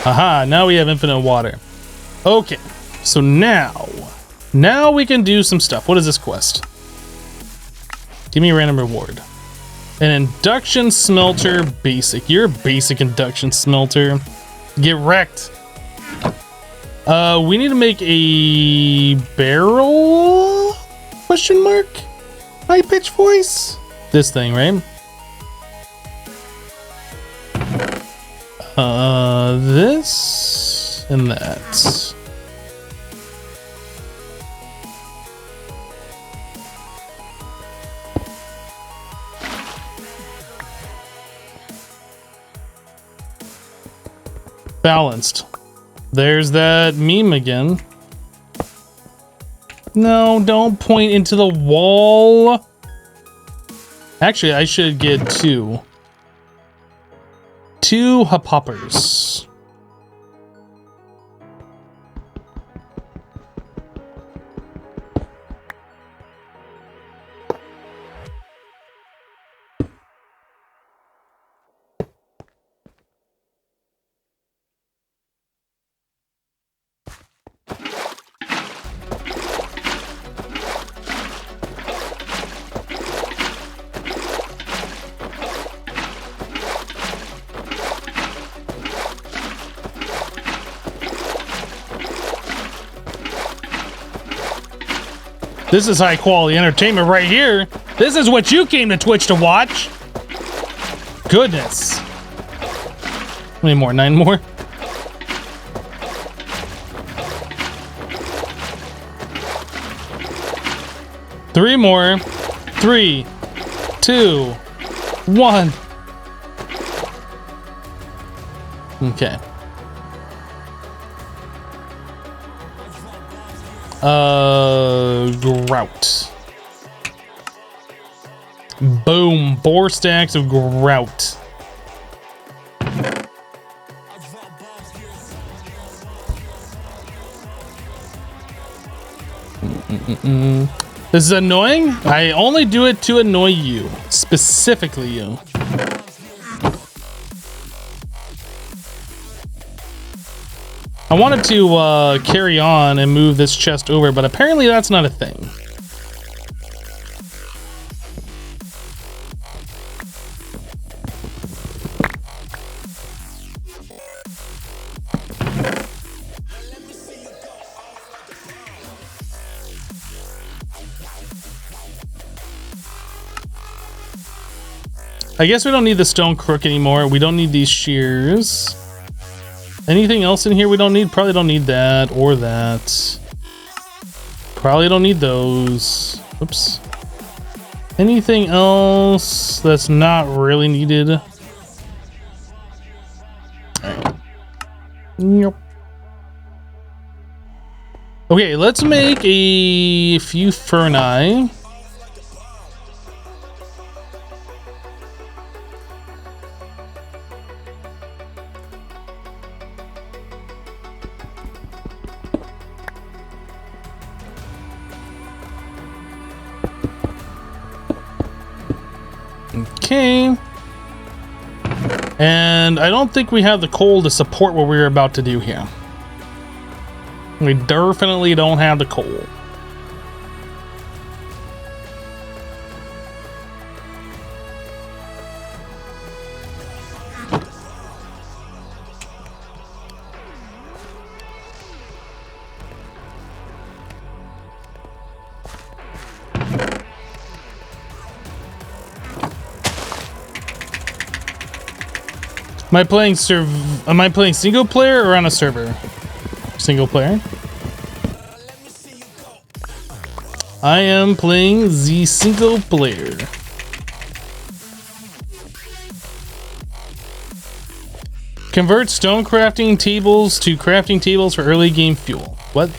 S1: Aha, now we have infinite water. Okay, so now we can do some stuff. What is this quest? Give me a random reward. An induction smelter basic. You're a basic induction smelter. Get wrecked. We need to make a barrel? Question mark? High pitch voice? This thing, right? This and that. Balanced. There's that meme again. No, don't point into the wall. Actually, I should get two hoppers. This is high quality entertainment right here. This is what you came to Twitch to watch. Goodness. How many more? 9 more? Three more. 3, 2, 1. Okay. Grout. Boom. 4 stacks of grout. This is annoying. I only do it to annoy you. Specifically you. I wanted to carry on and move this chest over, but apparently that's not a thing. I guess we don't need the stone crook anymore. We don't need these shears. Anything else in here we don't need? Probably don't need that or that. Probably don't need those. Oops. Anything else that's not really needed? Alright. Yep. Okay, let's make a few Ferni. Okay. And I don't think we have the coal to support what we're about to do here. We definitely don't have the coal. Am I playing single player or on a server? Single player. I am playing the single player. Convert stone crafting tables to crafting tables for early game fuel. What?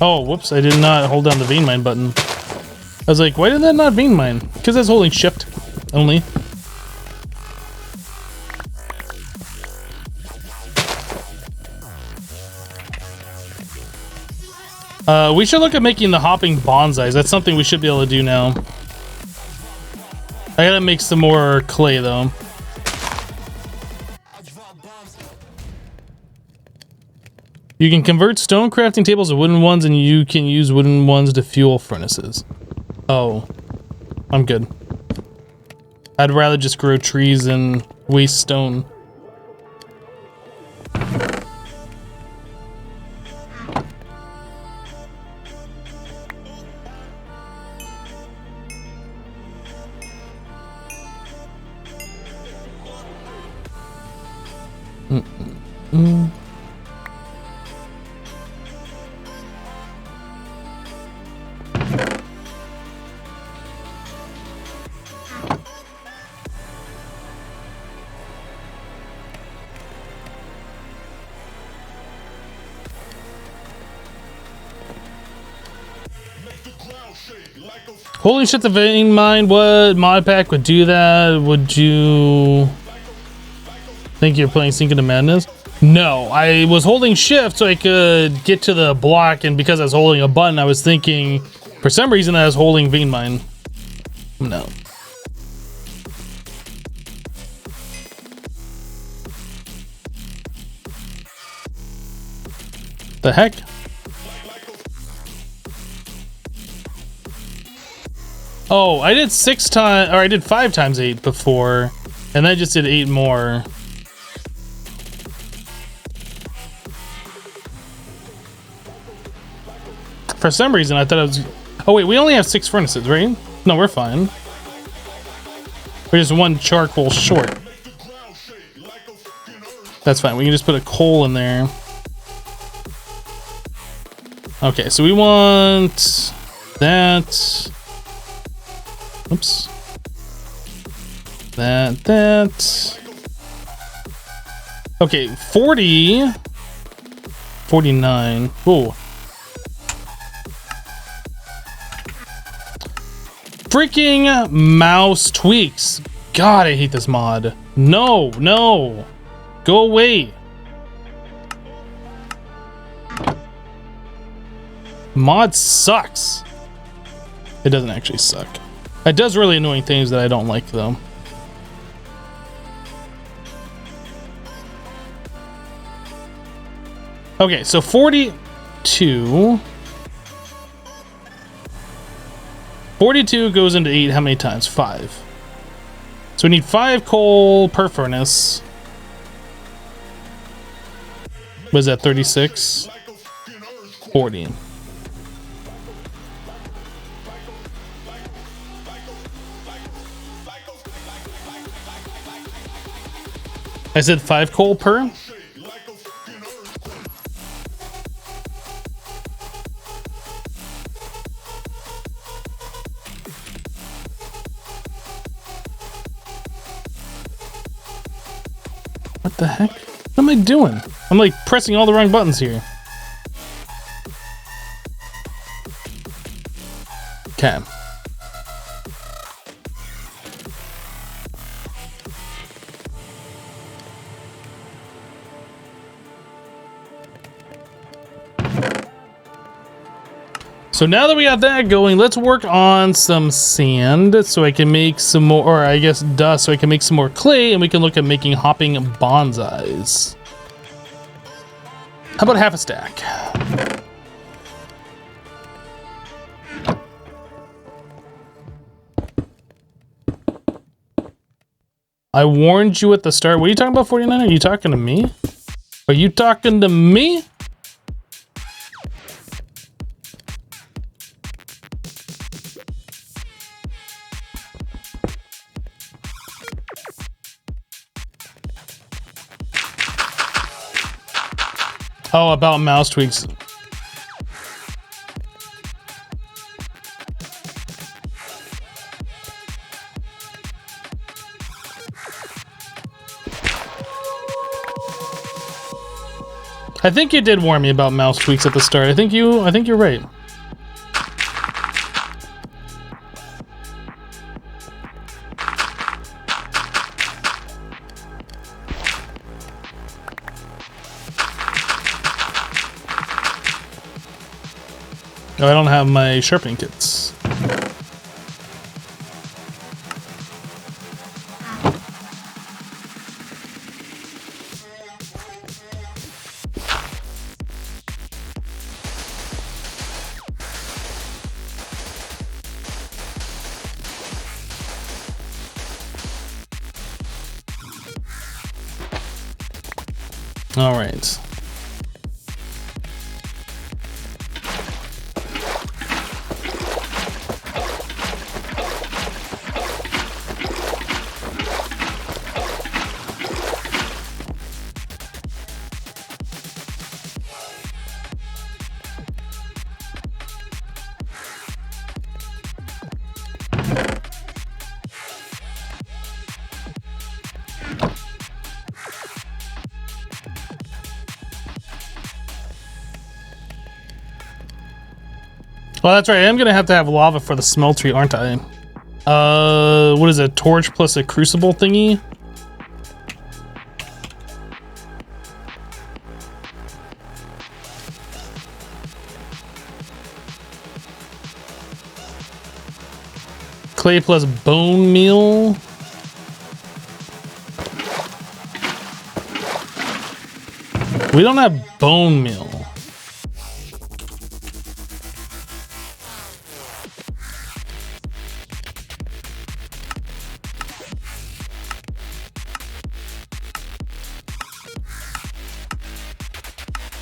S1: Oh, whoops, I did not hold down the vein mine button. I was like, why did that not vein mine? Because that's holding shift only. We should look at making the hopping bonsais. That's something we should be able to do now. I gotta make some more clay though. You can convert stone crafting tables to wooden ones, and you can use wooden ones to fuel furnaces. Oh, I'm good. I'd rather just grow trees and waste stone. Holy shit, the vein mine, what modpack would do that? Would you think you're playing Sink into Madness? No, I was holding shift so I could get to the block, and because I was holding a button, I was thinking, for some reason, I was holding vein mine. No. The heck? Oh, I did 6 times, or I did 5 times 8 before, and I just did 8 more. For some reason, I thought it was... Oh wait, we only have 6 furnaces, right? No, we're fine. We're just 1 charcoal short. That's fine, we can just put a coal in there. Okay, so we want... that... Oops. That. Okay, 40. 49. Whoa. Freaking mouse tweaks. God, I hate this mod. No, no. Go away. Mod sucks. It doesn't actually suck. It does really annoying things that I don't like, though. Okay, so 42. 42 goes into 8 how many times? 5. So we need 5 coal per furnace. Was that 36? 40. I said 5 coal per. What the heck? What am I doing? I'm like pressing all the wrong buttons here. Okay. So now that we got that going, let's work on some sand so I can make some more, or I guess dust, so I can make some more clay, and we can look at making hopping bonsais. How about half a stack? I warned you at the start. What are you talking about, 49? Are you talking to me? Are you talking to me? Oh, about mouse tweaks. I think you did warn me about mouse tweaks at the start. I think you're right. Oh, I don't have my sharpening kits. All right. Well, that's right. I am gonna have to have lava for the smeltery, aren't I? What is it? Torch plus a crucible thingy? Clay plus bone meal. We don't have bone meal.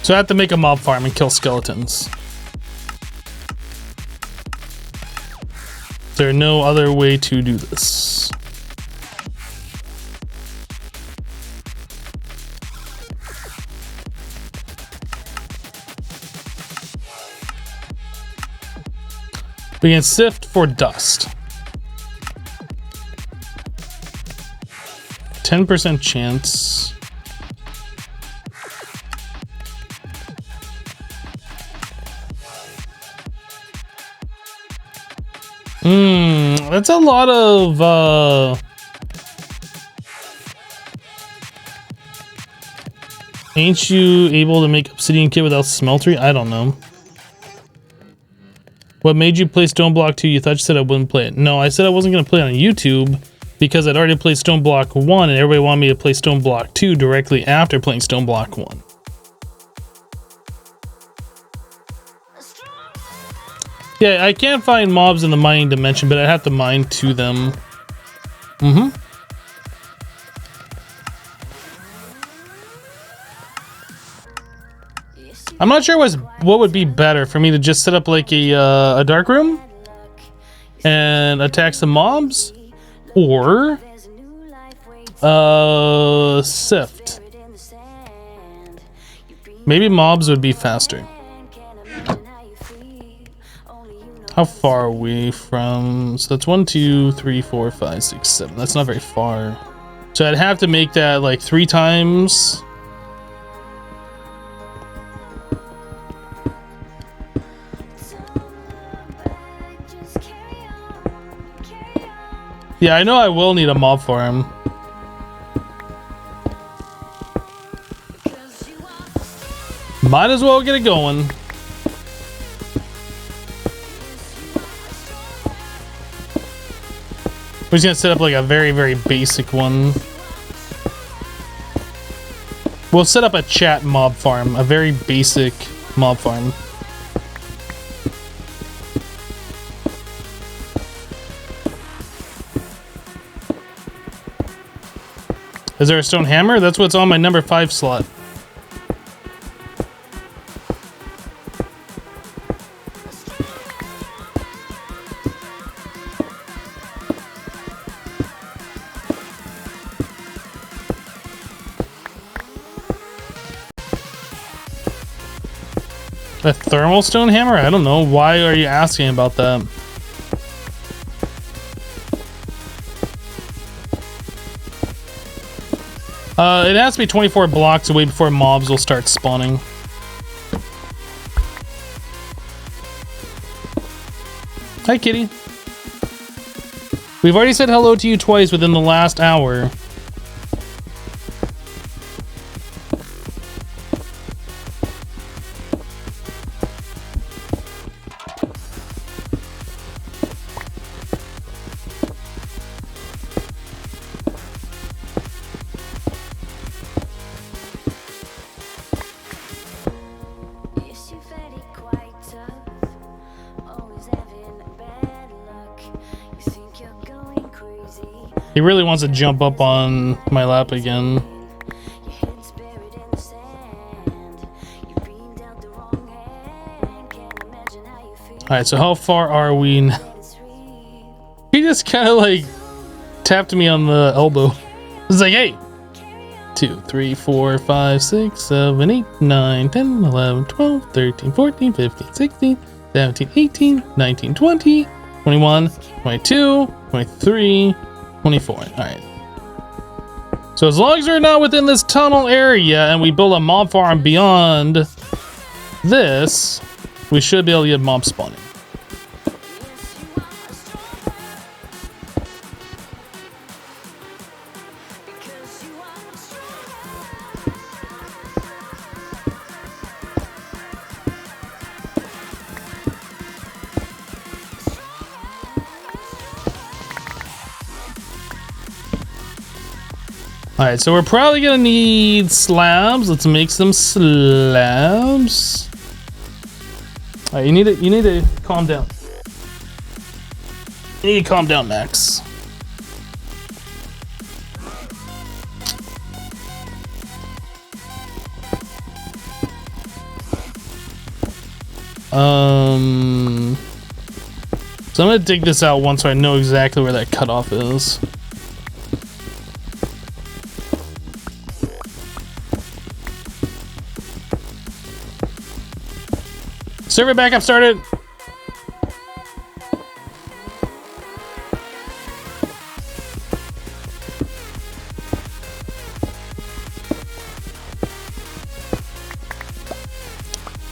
S1: So I have to make a mob farm and kill skeletons. There's no other way to do this. We can sift for dust. 10% chance. That's a lot of, ain't you able to make obsidian kit without smeltery? I don't know. What made you play Stoneblock 2? You thought you said I wouldn't play it. No, I said I wasn't going to play it on YouTube because I'd already played Stoneblock 1 and everybody wanted me to play Stoneblock 2 directly after playing Stoneblock 1. Yeah, I can't find mobs in the mining dimension, but I have to mine to them. I'm not sure what would be better for me to just set up like a dark room and attack some mobs, or sift. Maybe mobs would be faster. How far are we from? So that's 1, 2, 3, 4, 5, 6, 7. That's not very far. So I'd have to make that like 3 times. Yeah, I know I will need a mob farm. Might as well get it going. We're just gonna set up like a very, very basic one. We'll set up a chat mob farm, a very basic mob farm. Is there a stone hammer? That's what's on my number 5 slot. A thermal stone hammer? I don't know. Why are you asking about that? It has to be 24 blocks away before mobs will start spawning. Hi, kitty. We've already said hello to you twice within the last hour. He really wants to jump up on my lap again. Alright, so how far are we now? He just kind of like tapped me on the elbow. It's like, hey! 2, 3, 4, 5, 6, 7, 8, 9, 10, 11, 12, 13, 14, 15, 16, 17, 18, 19, 20, 21, 22, 23, 24. Alright. So as long as we're not within this tunnel area and we build a mob farm beyond this, we should be able to get mob spawning. Alright, so we're probably gonna need slabs. Let's make some slabs. Alright, you need to calm down. You need to calm down, Max. So I'm gonna dig this out once so I know exactly where that cutoff is. Server backup started.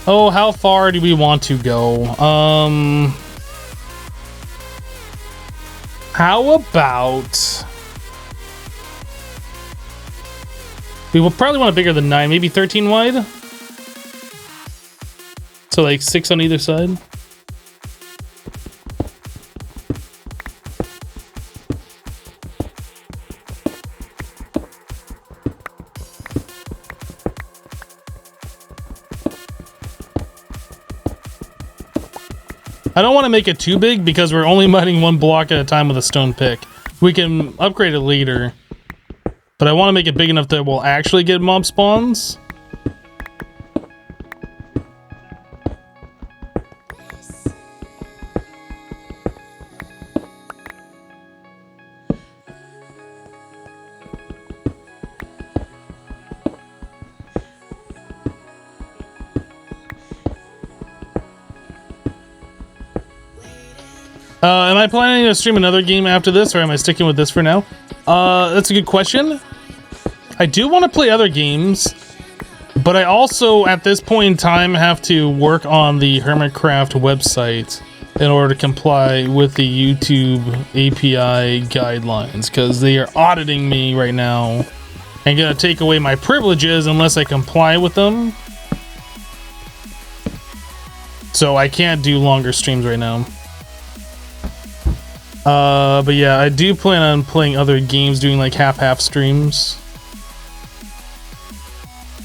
S1: Oh, how far do we want to go? How about... We will probably want it bigger than 9, maybe 13 wide? So like 6 on either side. I don't want to make it too big because we're only mining 1 block at a time with a stone pick. We can upgrade it later, but I want to make it big enough that we'll actually get mob spawns. Am I planning to stream another game after this, or am I sticking with this for now? That's a good question. I do want to play other games, but I also, at this point in time, have to work on the Hermitcraft website in order to comply with the YouTube API guidelines, because they are auditing me right now and gonna take away my privileges unless I comply with them. So I can't do longer streams right now. But yeah, I do plan on playing other games, doing like half-half streams.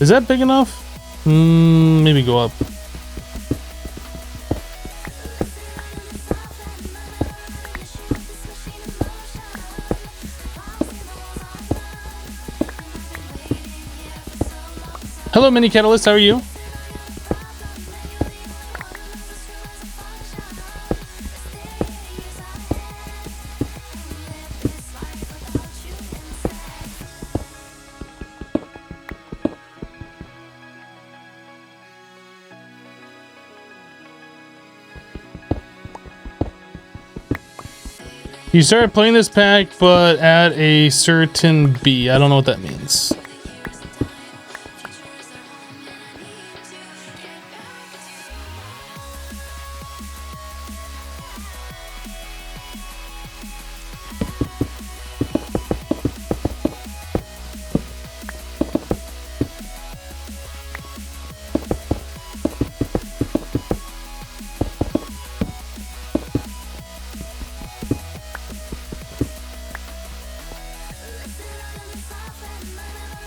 S1: Is that big enough? Maybe go up. Hello, Mini Catalyst, how are you? You started playing this pack, but at a certain B. I don't know what that means.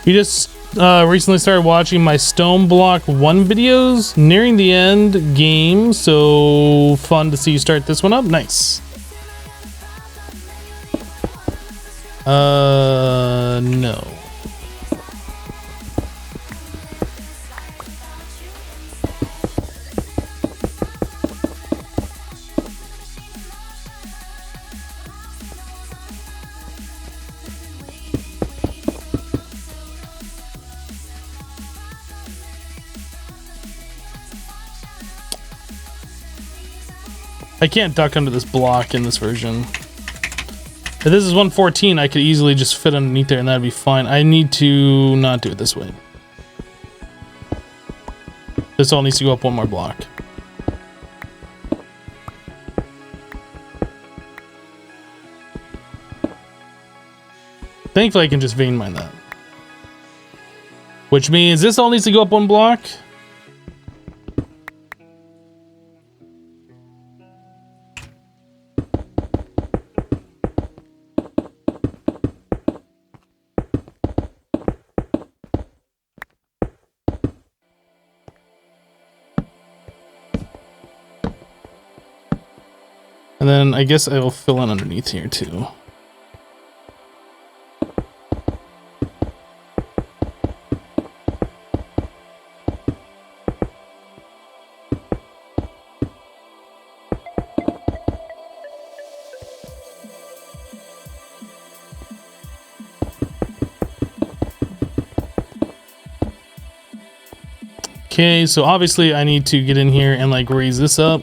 S1: You just recently started watching my Stoneblock 1 videos, nearing the end game, so fun to see you start this one up. Nice. No. I can't duck under this block in this version. If this is 114, I could easily just fit underneath there and that'd be fine. I need to not do it this way. This all needs to go up one more block. Thankfully, I can just vein mine that. Which means this all needs to go up one block. And then I guess I will fill in underneath here too. Okay, so obviously I need to get in here and like raise this up.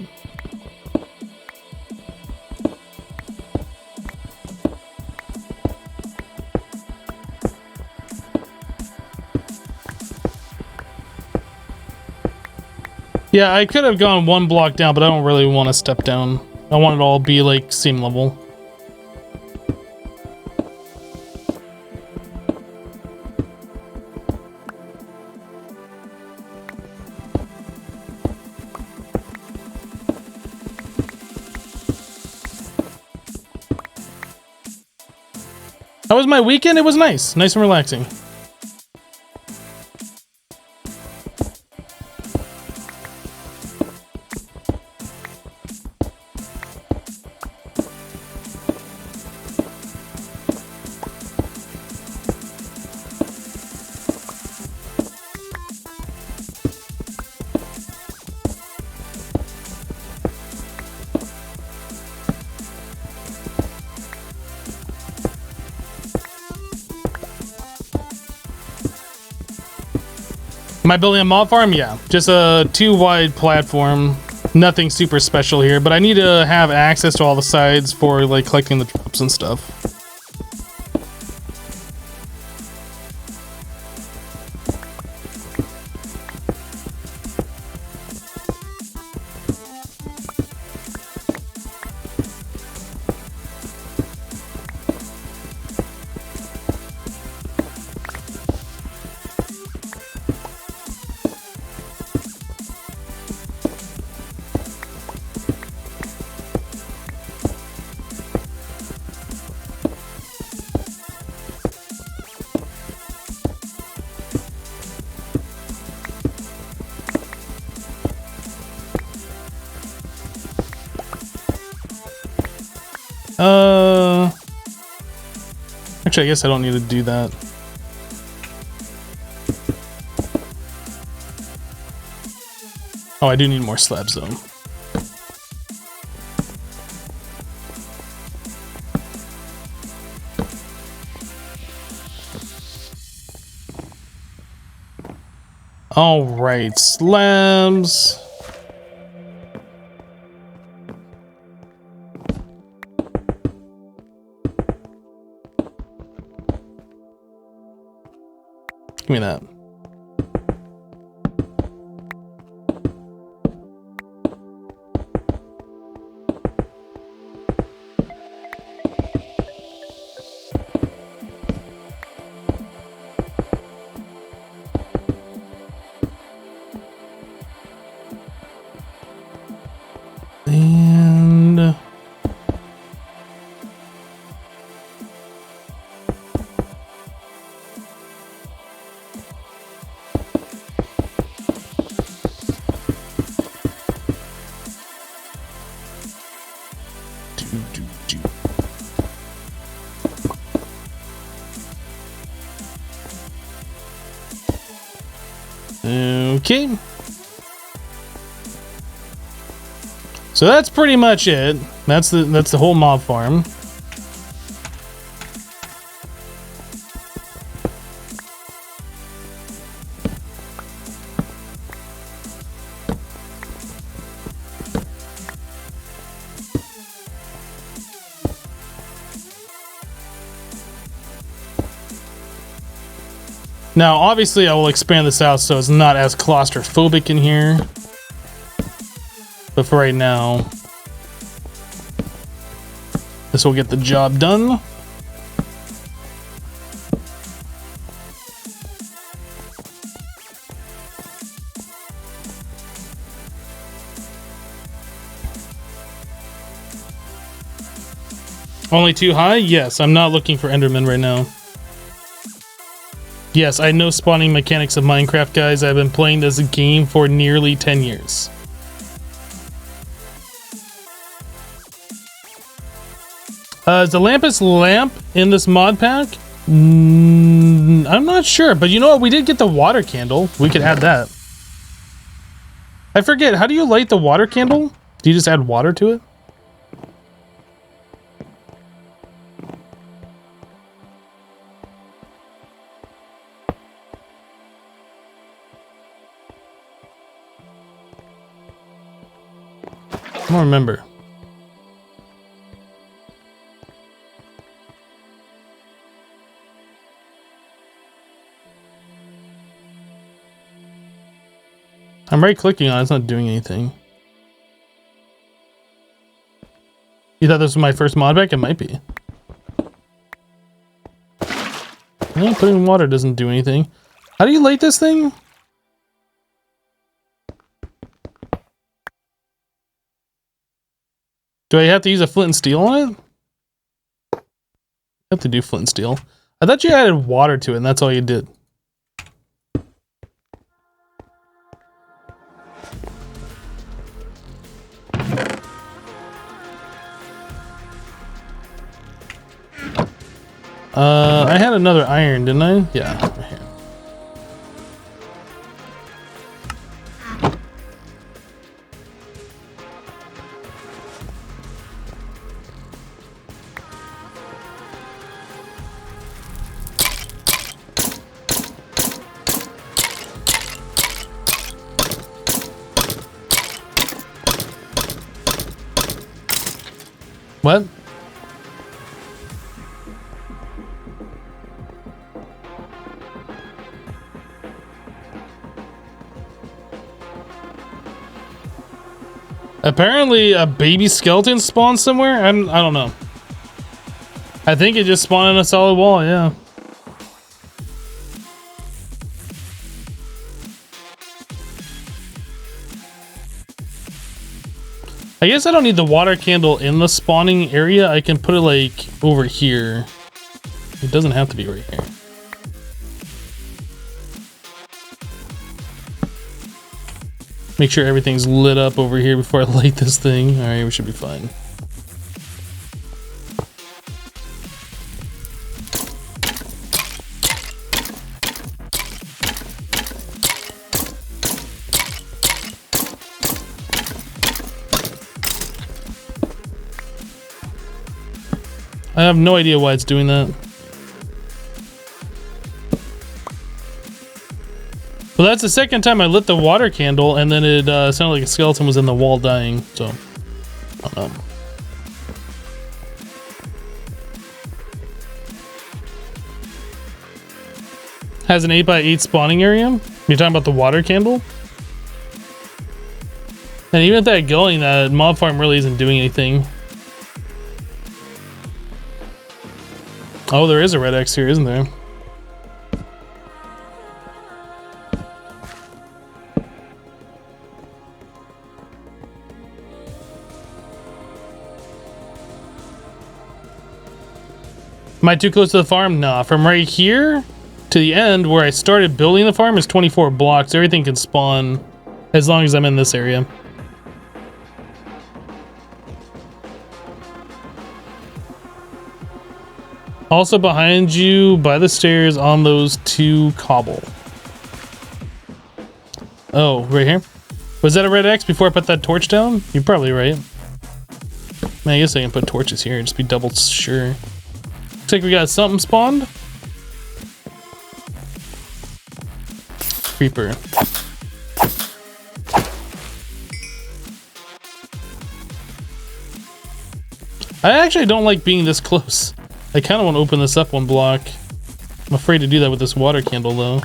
S1: Yeah, I could have gone one block down, but I don't really want to step down. I want it to all be like same level. How was my weekend? It was nice. Nice and relaxing. Am I building a mob farm? Yeah, just a 2-wide platform. Nothing super special here, but I need to have access to all the sides for like collecting the drops and stuff. Actually, I guess I don't need to do that. Oh, I do need more slabs though. All right, slabs. Give me that. And okay. So that's pretty much it. That's the whole mob farm. Now, obviously, I will expand this out so it's not as claustrophobic in here. But for right now, this will get the job done. Only too high? Yes, I'm not looking for Enderman right now. Yes, I know spawning mechanics of Minecraft, guys. I've been playing this game for nearly 10 years. Is the Lampus lamp in this mod pack? I'm not sure, but you know what? We did get the water candle. We could add that. I forget, how do you light the water candle? Do you just add water to it? I don't remember. I'm right clicking on it, it's not doing anything. You thought this was my first mod pack? It might be. No, putting in water doesn't do anything. How do you light this thing? Do I have to use a flint and steel on it? I have to do flint and steel. I thought you added water to it and that's all you did. I had another iron, didn't I? Yeah, right here. What? Apparently a baby skeleton spawned somewhere? I don't know. I think it just spawned in a solid wall, yeah. I guess I don't need the water candle in the spawning area. I can put it like over here. It doesn't have to be right here. Make sure everything's lit up over here before I light this thing. All right, we should be fine. I have no idea why it's doing that. Well, that's the second time I lit the water candle, and then it sounded like a skeleton was in the wall dying, so... I don't know. Has an 8x8 spawning area? You're talking about the water candle? And even with that going, that mob farm really isn't doing anything. Oh, there is a red X here, isn't there? Am I too close to the farm? Nah, from right here to the end where I started building the farm is 24 blocks. Everything can spawn as long as I'm in this area. Also behind you by the stairs on those 2 cobble. Oh, right here? Was that a red X before I put that torch down? You're probably right. Man, I guess I can put torches here, just be double sure. Looks like we got something spawned. Creeper. I actually don't like being this close. I kind of want to open this up 1 block. I'm afraid to do that with this water candle though.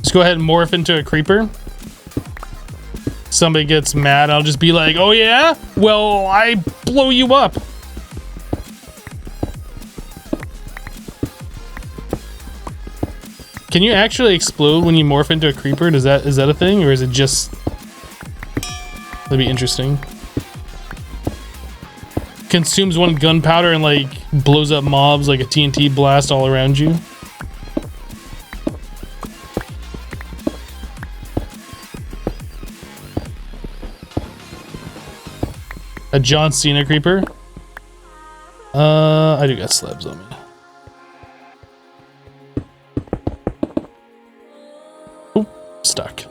S1: Just go ahead and morph into a creeper. Somebody gets mad, I'll just be like, oh yeah? Well, I blow you up. Can you actually explode when you morph into a creeper? Is that a thing, or is it just... That'd be interesting. Consumes 1 gunpowder and like blows up mobs like a TNT blast all around you. A John Cena creeper. I do got slabs on me. Oop, stuck.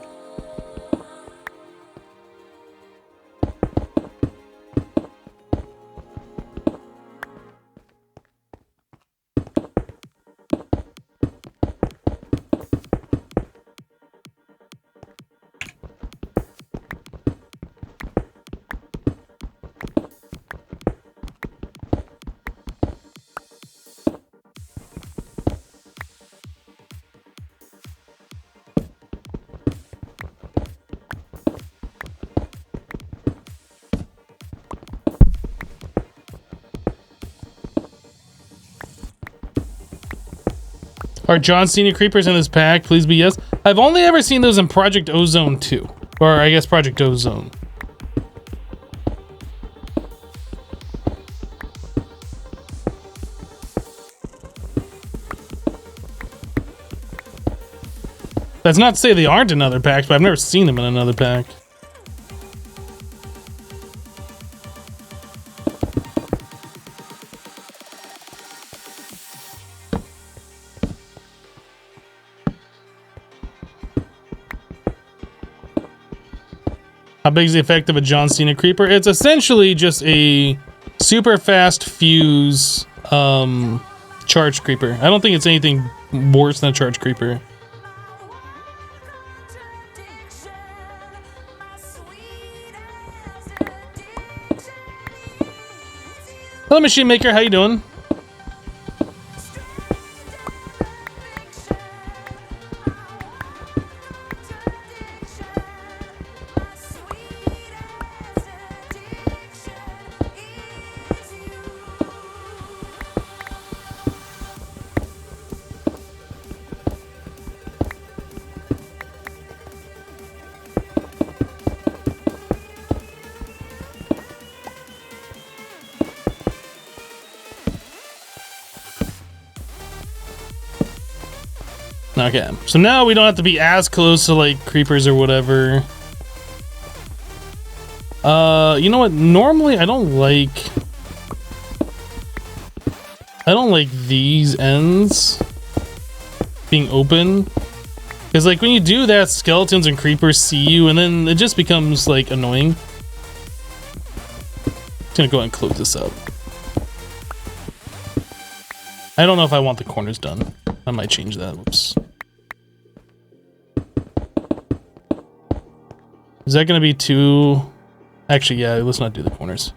S1: Are John Cena creepers in this pack? Please be yes. I've only ever seen those in Project Ozone 2. Or I guess Project Ozone. That's not to say they aren't in other packs, but I've never seen them in another pack. How big is the effect of a John Cena creeper? It's essentially just a super fast fuse charge creeper. I don't think it's anything worse than a charge creeper. Hello, Machine Maker. How you doing? Okay, so now we don't have to be as close to like creepers or whatever. You know what? Normally I don't like these ends being open. Because like when you do that, skeletons and creepers see you, and then it just becomes like annoying. Just gonna go ahead and close this up. I don't know if I want the corners done. I might change that. Whoops. Is that gonna be too... Actually, yeah, let's not do the corners.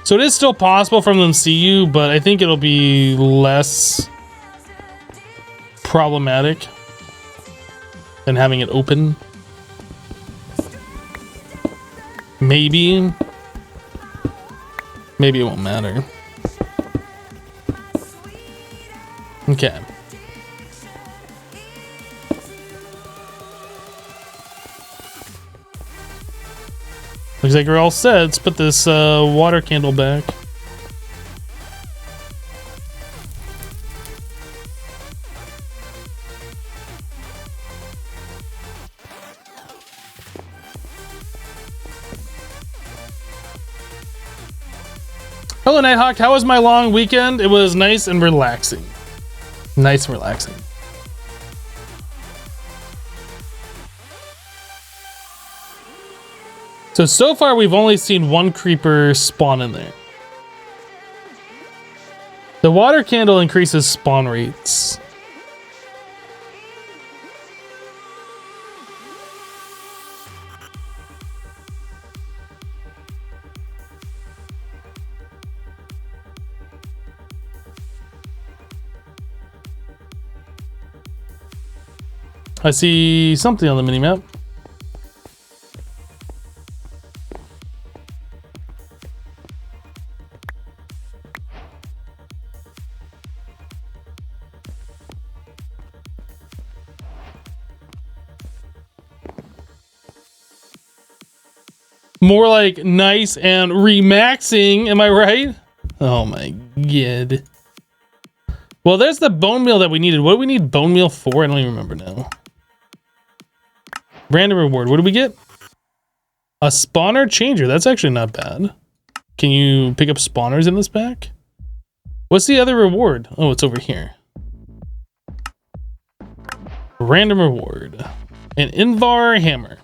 S1: So it is still possible for them to see you, but I think it'll be less problematic than having it open. Maybe. Maybe it won't matter. Okay. Looks like we're all set. Let's put this water candle back. Hello, Nighthawk. How was my long weekend? It was nice and relaxing. Nice and relaxing. So far we've only seen one creeper spawn in there. The water candle increases spawn rates. I see something on the minimap. More like nice and remaxing, am I right? Oh my god. Well, there's the bone meal that we needed. What do we need bone meal for? I don't even remember now. Random reward. What do we get? A spawner changer. That's actually not bad. Can you pick up spawners in this pack? What's the other reward? Oh, it's over here. Random reward. An Invar hammer.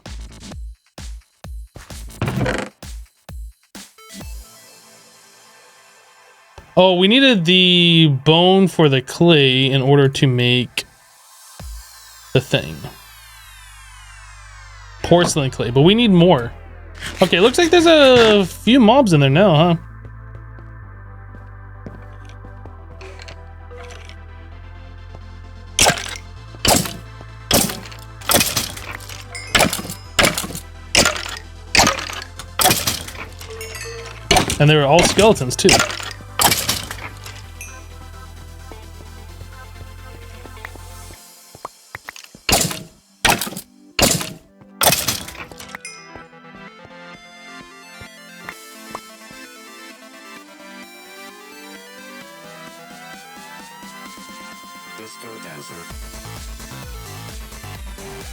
S1: Oh, we needed the bone for the clay in order to make the thing. Porcelain clay, but we need more. Okay, looks like there's a few mobs in there now, huh? And they were all skeletons too.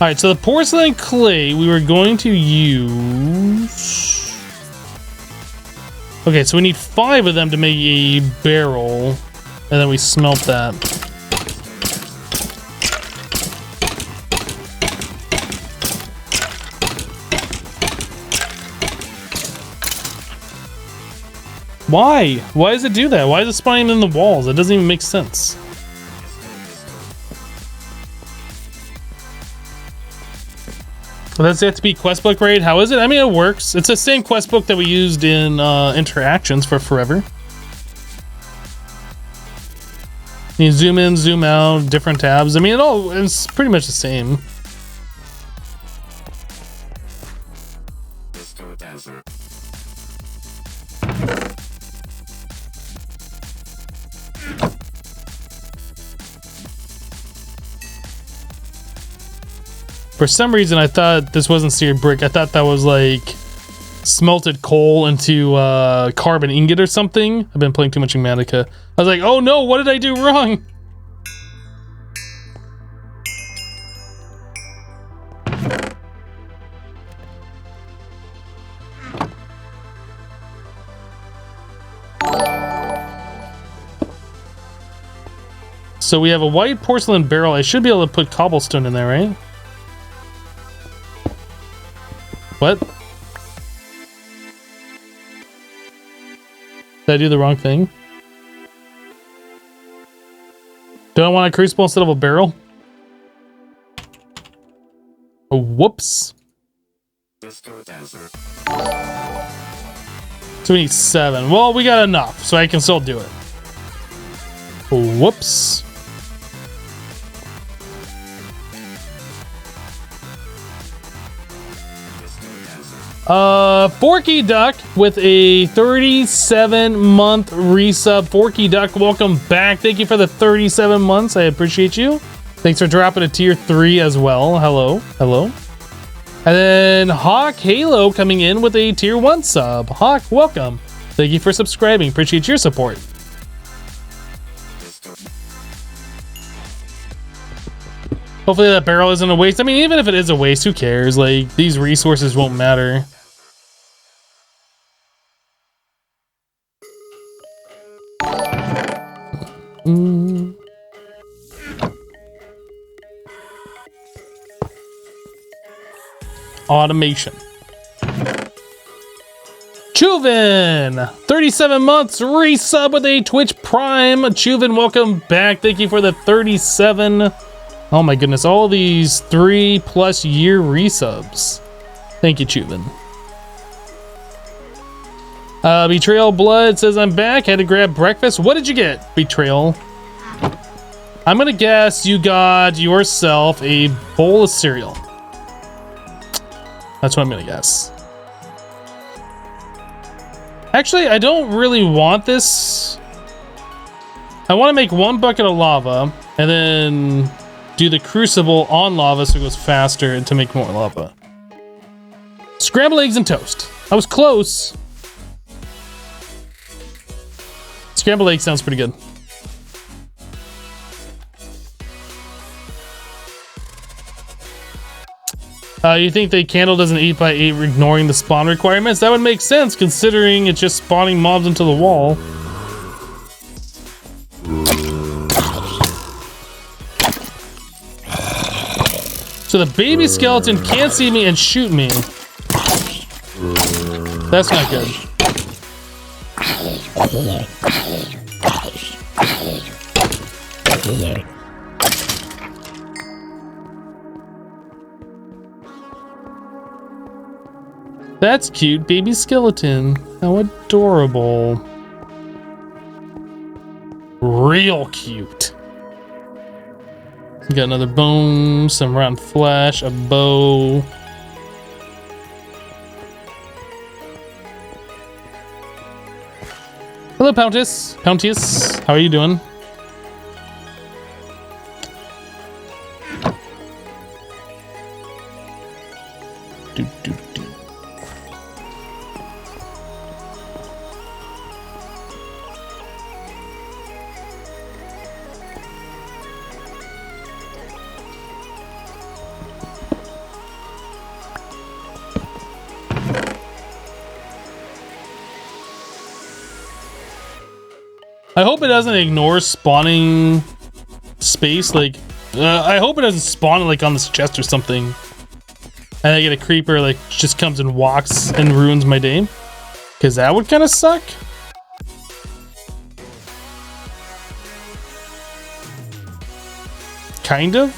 S1: Alright, so the porcelain clay we were going to use... Okay, so we need 5 of them to make a barrel, and then we smelt that. Why? Why does it do that? Why is it spawning in the walls? It doesn't even make sense. Well, does it have to be quest book raid? How is it? I mean, it works. It's the same quest book that we used in interactions for forever. You zoom in, zoom out, different tabs. I mean, it's pretty much the same. For some reason, I thought this wasn't seared brick. I thought that was like smelted coal into carbon ingot or something. I've been playing too much Humanica. I was like, oh no, what did I do wrong? So we have a white porcelain barrel. I should be able to put cobblestone in there, right? What? Did I do the wrong thing? Do I want a crucible instead of a barrel? Oh, whoops. So we need 7. Well, we got enough, so I can still do it. Whoops. Forky Duck with a 37-month resub. Forky Duck, welcome back. Thank you for the 37 months. I appreciate you. Thanks for dropping a tier 3 as well. Hello. Hello. And then Hawk Halo coming in with a tier 1 sub. Hawk, welcome. Thank you for subscribing. Appreciate your support. Hopefully that barrel isn't a waste. I mean, even if it is a waste, who cares? Like, these resources won't matter. Automation. Chuven, 37 months, resub with a Twitch Prime. Chuven, welcome back. Thank you for the 37. Oh my goodness, all these 3+ year resubs. Thank you, Chuven. Betrayal Blood says, I'm back. Had to grab breakfast. What did you get, Betrayal? I'm gonna guess you got yourself a bowl of cereal. That's what I'm gonna guess. Actually, I don't really want this. I want to make 1 bucket of lava and then do the crucible on lava so it goes faster and to make more lava. Scrambled eggs and toast. I was close. Scrambled eggs sounds pretty good. You think the candle doesn't 8x8 ignoring the spawn requirements? That would make sense considering it's just spawning mobs into the wall. So the baby skeleton can't see me and shoot me. That's not good. That's cute, baby skeleton. How adorable. Real cute. We got another bone, some round flesh, a bow. Hello, Pountius. Pountius, how are you doing? I hope it doesn't ignore spawning space. Like, I hope it doesn't spawn like on this chest or something. And I get a creeper like just comes and walks and ruins my day. Because that would kind of suck. Kind of.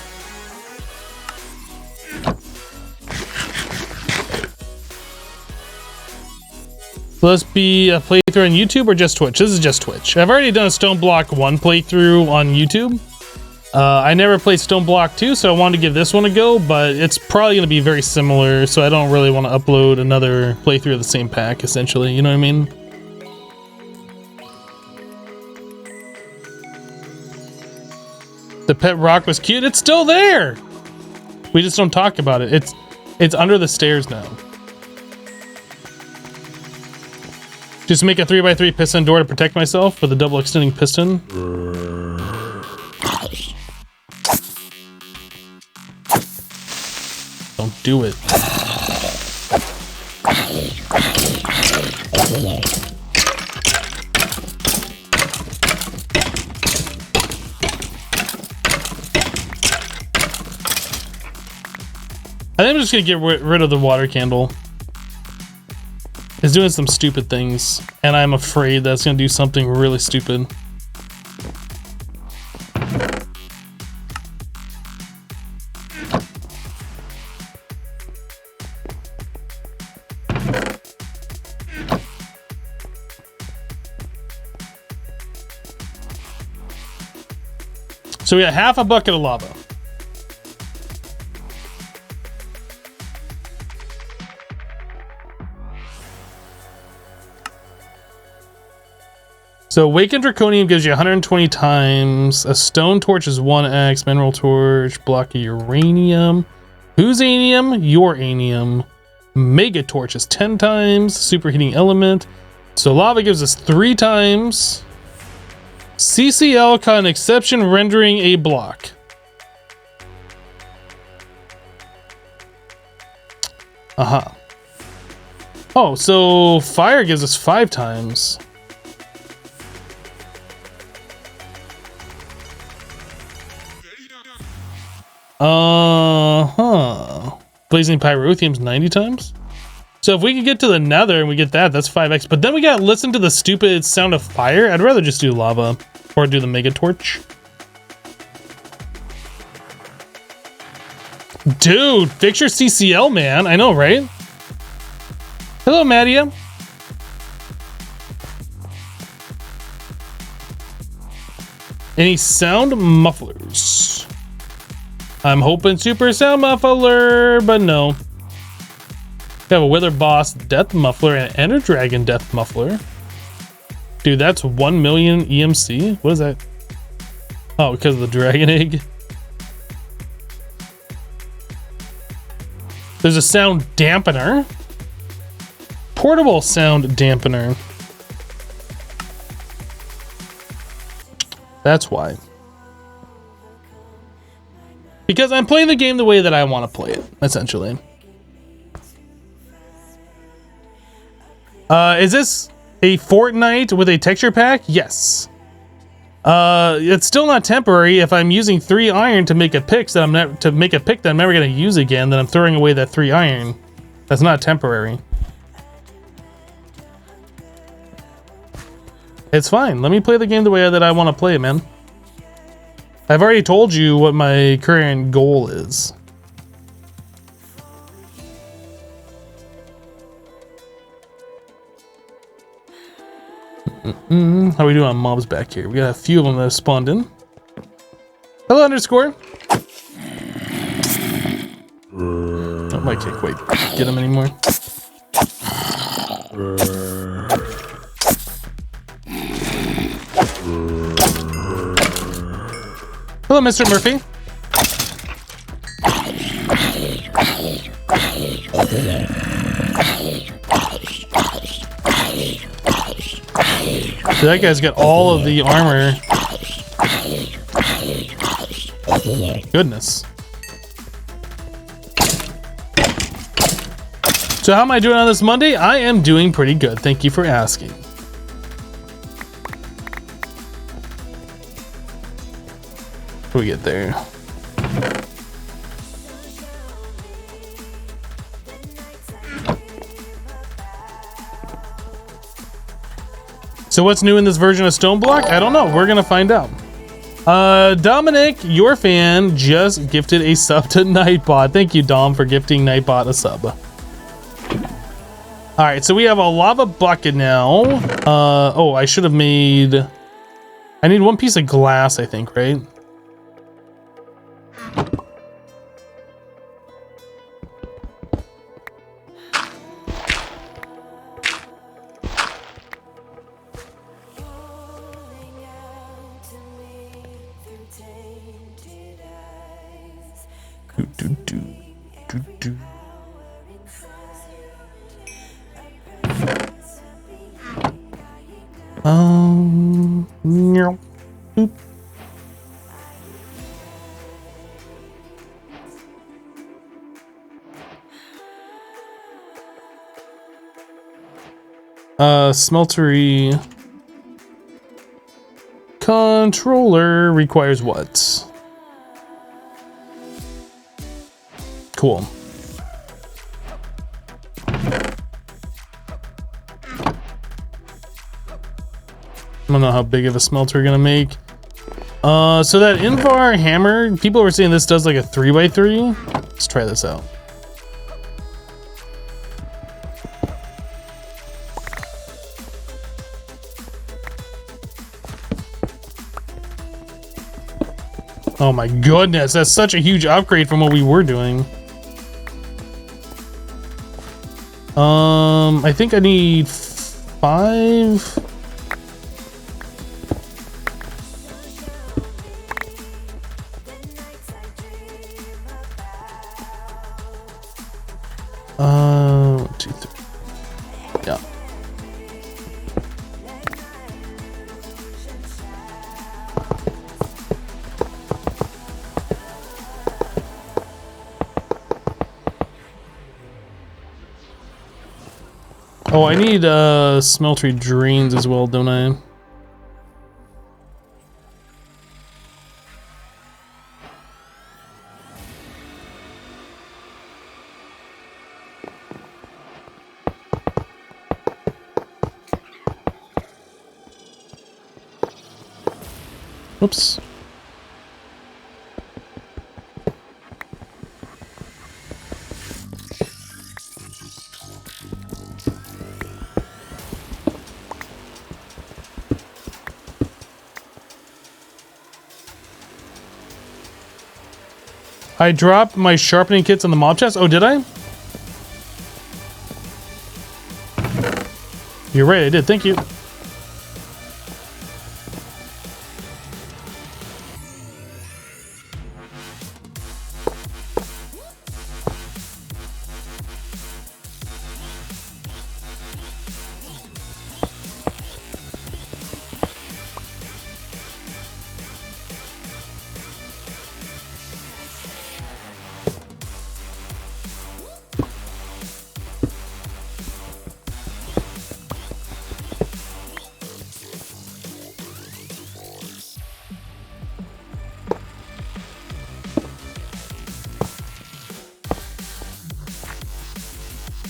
S1: Will this be a playthrough on YouTube or just Twitch? This is just Twitch. I've already done a Stoneblock 1 playthrough on YouTube. I never played Stoneblock 2, so I wanted to give this one a go, but it's probably going to be very similar, so I don't really want to upload another playthrough of the same pack, essentially. You know what I mean? The pet rock was cute. It's still there! We just don't talk about it. It's under the stairs now. Just make a 3x3 piston door to protect myself with a double extending piston. Don't do it. think I'm just gonna get rid of the water candle. It's doing some stupid things, and I'm afraid that's gonna do something really stupid. So we got half a bucket of lava. So Awakened Draconium gives you 120 times. A stone torch is 1x. Mineral torch, block of uranium. Whose anium? Your anium. Mega torch is 10 times. Superheating element. So lava gives us 3 times. CCL caught an exception rendering a block. Oh, so fire gives us 5 times. Blazing Pyrotheum's 90 times? So if we could get to the nether and we get that, that's 5x. But then we gotta listen to the stupid sound of fire. I'd rather just do lava or do the mega torch. Dude, fix your CCL, man. I know, right? Hello, Madia. Any sound mufflers? I'm hoping super sound muffler, but no. We have a Wither Boss death muffler and an Ender Dragon death muffler. Dude, that's 1 million EMC. What is that? Oh, because of the dragon egg. There's a sound dampener. Portable sound dampener. That's why. Because I'm playing the game the way that I want to play it, essentially. Is this a Fortnite with a texture pack? Yes. It's still not temporary. If I'm using 3 iron to make a pick that I'm never going to use again, then I'm throwing away that 3 iron. That's not temporary. It's fine. Let me play the game the way that I want to play it, man. I've already told you what my current goal is. How we doing on mobs back here? We got a few of them that have spawned in. Hello, underscore. Oh, my can't quite get him anymore. Hello, Mr. Murphy. So that guy's got all of the armor. Goodness. So how am I doing on this Monday? I am doing pretty good. Thank you for asking. What do we get there? So what's new in this version of Stoneblock? I don't know. We're gonna find out. Dominic, your fan, just gifted a sub to Nightbot. Thank you, Dom, for gifting Nightbot a sub. All right, so we have a lava bucket now. Oh, I should have made... I need 1 piece of glass, I think, right? No. Smeltery controller requires what? Cool. don't know how big of a smelter we're gonna make. So that Invar hammer, people were saying this does like a 3x3. Let's try this out. Oh my goodness, that's such a huge upgrade from what we were doing. I think I need 5. One, 2, 3. Yeah. Oh, I need smeltery drains as well, don't I? Oops. I dropped my sharpening kits on the mob chest. Oh, did I? You're right, I did. Thank you.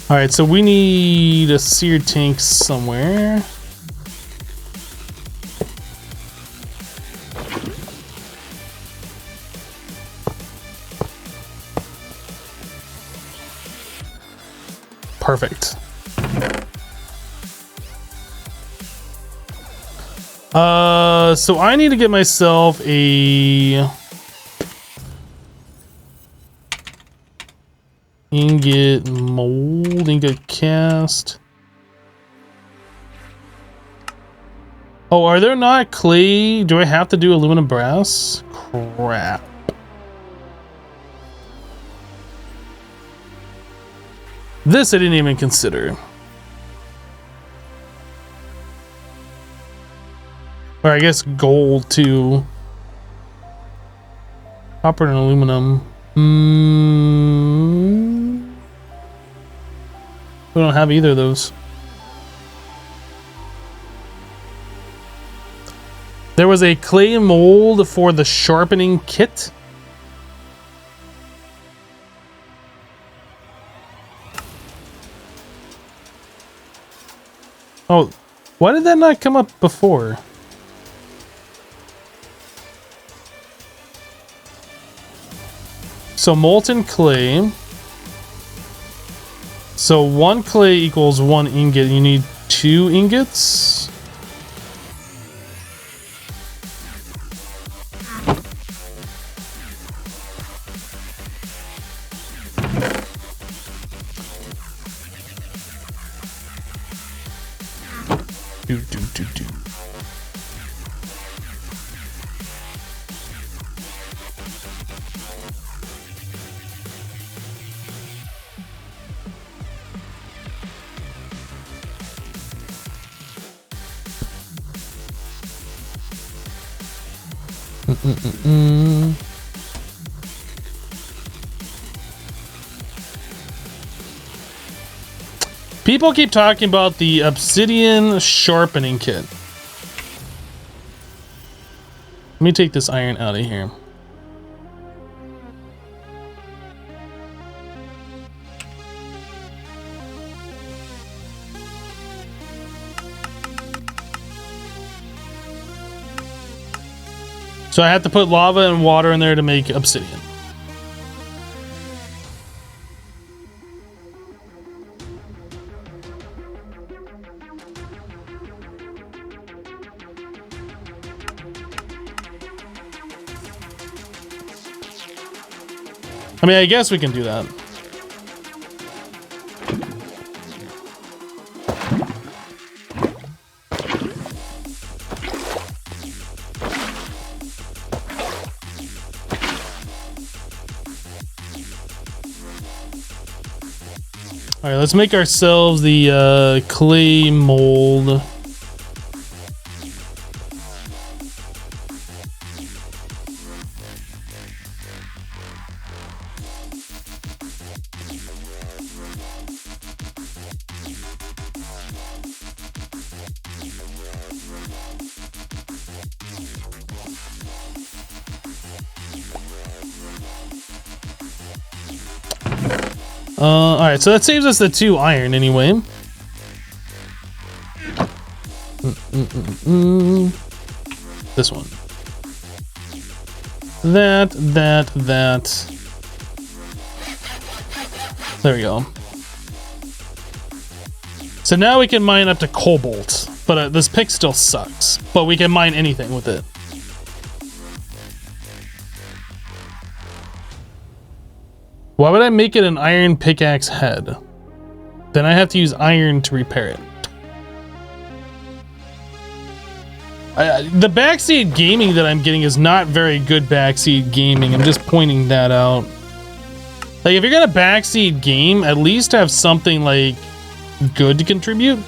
S1: All right, so we need a sear tank somewhere. Perfect. So I need to get myself a ingot mold, ingot cast. Oh, are there not clay? Do I have to do aluminum brass? Crap. This I didn't even consider. Or I guess gold too. Copper and aluminum. We don't have either of those. There was a clay mold for the sharpening kit. Oh, why did that not come up before? So molten clay. So 1 clay equals 1 ingot. You need 2 ingots. Do. People keep talking about the obsidian sharpening kit. Let me take this iron out of here. So I have to put lava and water in there to make obsidian. I mean, I guess we can do that. All right, let's make ourselves the clay mold. All right, so that saves us the 2 iron anyway. This one. That. There we go. So now we can mine up to cobalt, but this pick still sucks. But we can mine anything with it. Why would I make it an iron pickaxe head? Then I have to use iron to repair it. The backseat gaming that I'm getting is not very good backseat gaming. I'm just pointing that out. Like, if you're gonna backseat game, at least have something like good to contribute.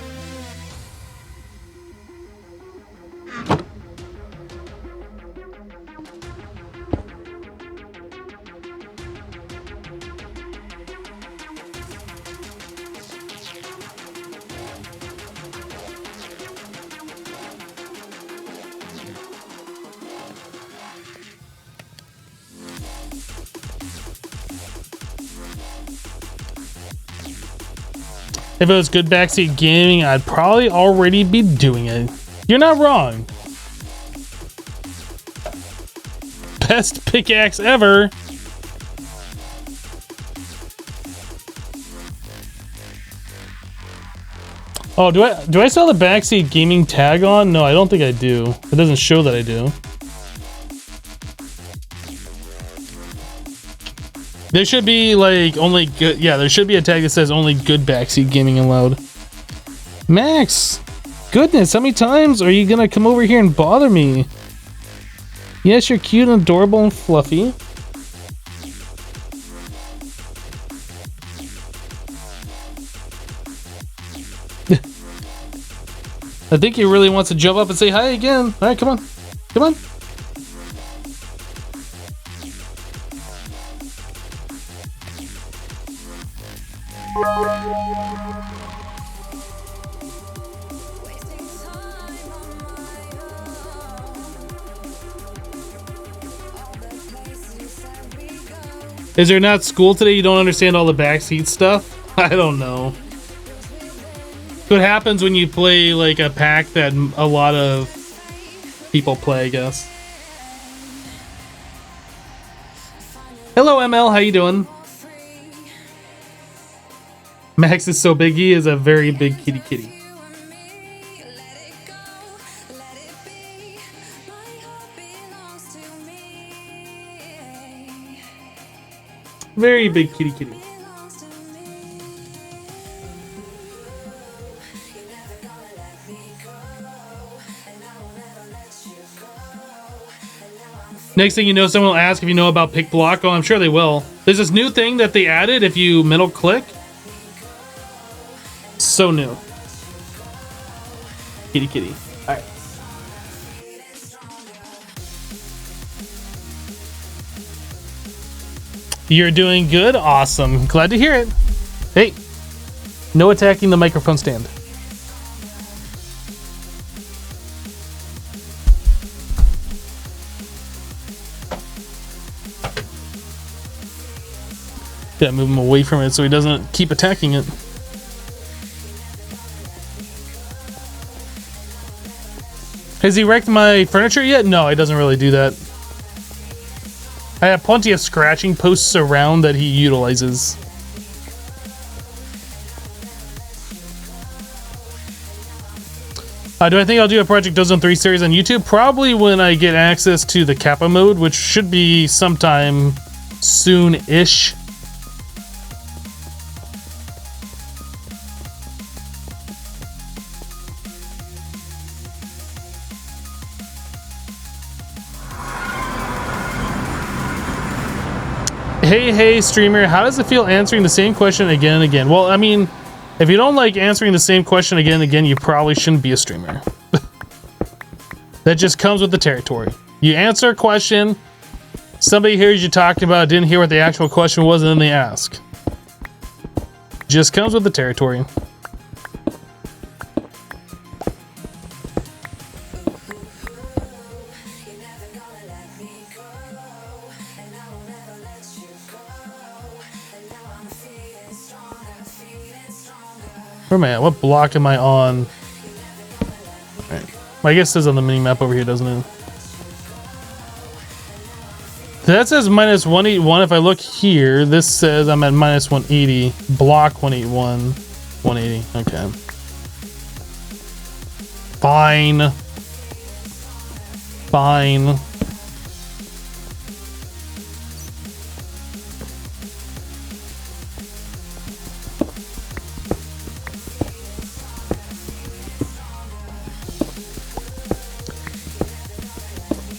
S1: If it was good backseat gaming, I'd probably already be doing it. You're not wrong. Best pickaxe ever. Oh, do I still have the backseat gaming tag on? No, I don't think I do. It doesn't show that I do. There should be like only good. Yeah, there should be a tag that says only good backseat gaming allowed. Max, goodness, how many times are you gonna come over here and bother me? Yes, you're cute and adorable and fluffy. I think he really wants to jump up and say hi again. All right, come on, come on. Is there not school today? You don't understand all the backseat stuff? I don't know. What happens when you play like a pack that a lot of people play, I guess. Hello, ML. How you doing? Max is so big. He is a very big kitty kitty. Very big kitty kitty. Next thing you know, someone will ask if you know about pick block. Oh, I'm sure they will. There's this new thing that they added if you middle click. So new. Kitty kitty. Alright. You're doing good? Awesome. Glad to hear it. Hey, no attacking the microphone stand. Gotta move him away from it so he doesn't keep attacking it. Has he wrecked my furniture yet? No, he doesn't really do that. I have plenty of scratching posts around that he utilizes. Do I think I'll do a Project Ozone 3 series on YouTube? Probably when I get access to the Kappa mode, which should be sometime soon-ish. Hey, streamer, how does it feel answering the same question again and again? Well, I mean, if you don't like answering the same question again and again, you probably shouldn't be a streamer. That just comes with the territory. You answer a question, somebody hears you talking about it, didn't hear what the actual question was, and then they ask. Just comes with the territory. Where am I at? What block am I on? Alright. Well, I guess it says on the mini-map over here, doesn't it? That says minus 181. If I look here, this says I'm at minus 180. Block 181. 180. Okay. Fine. Fine.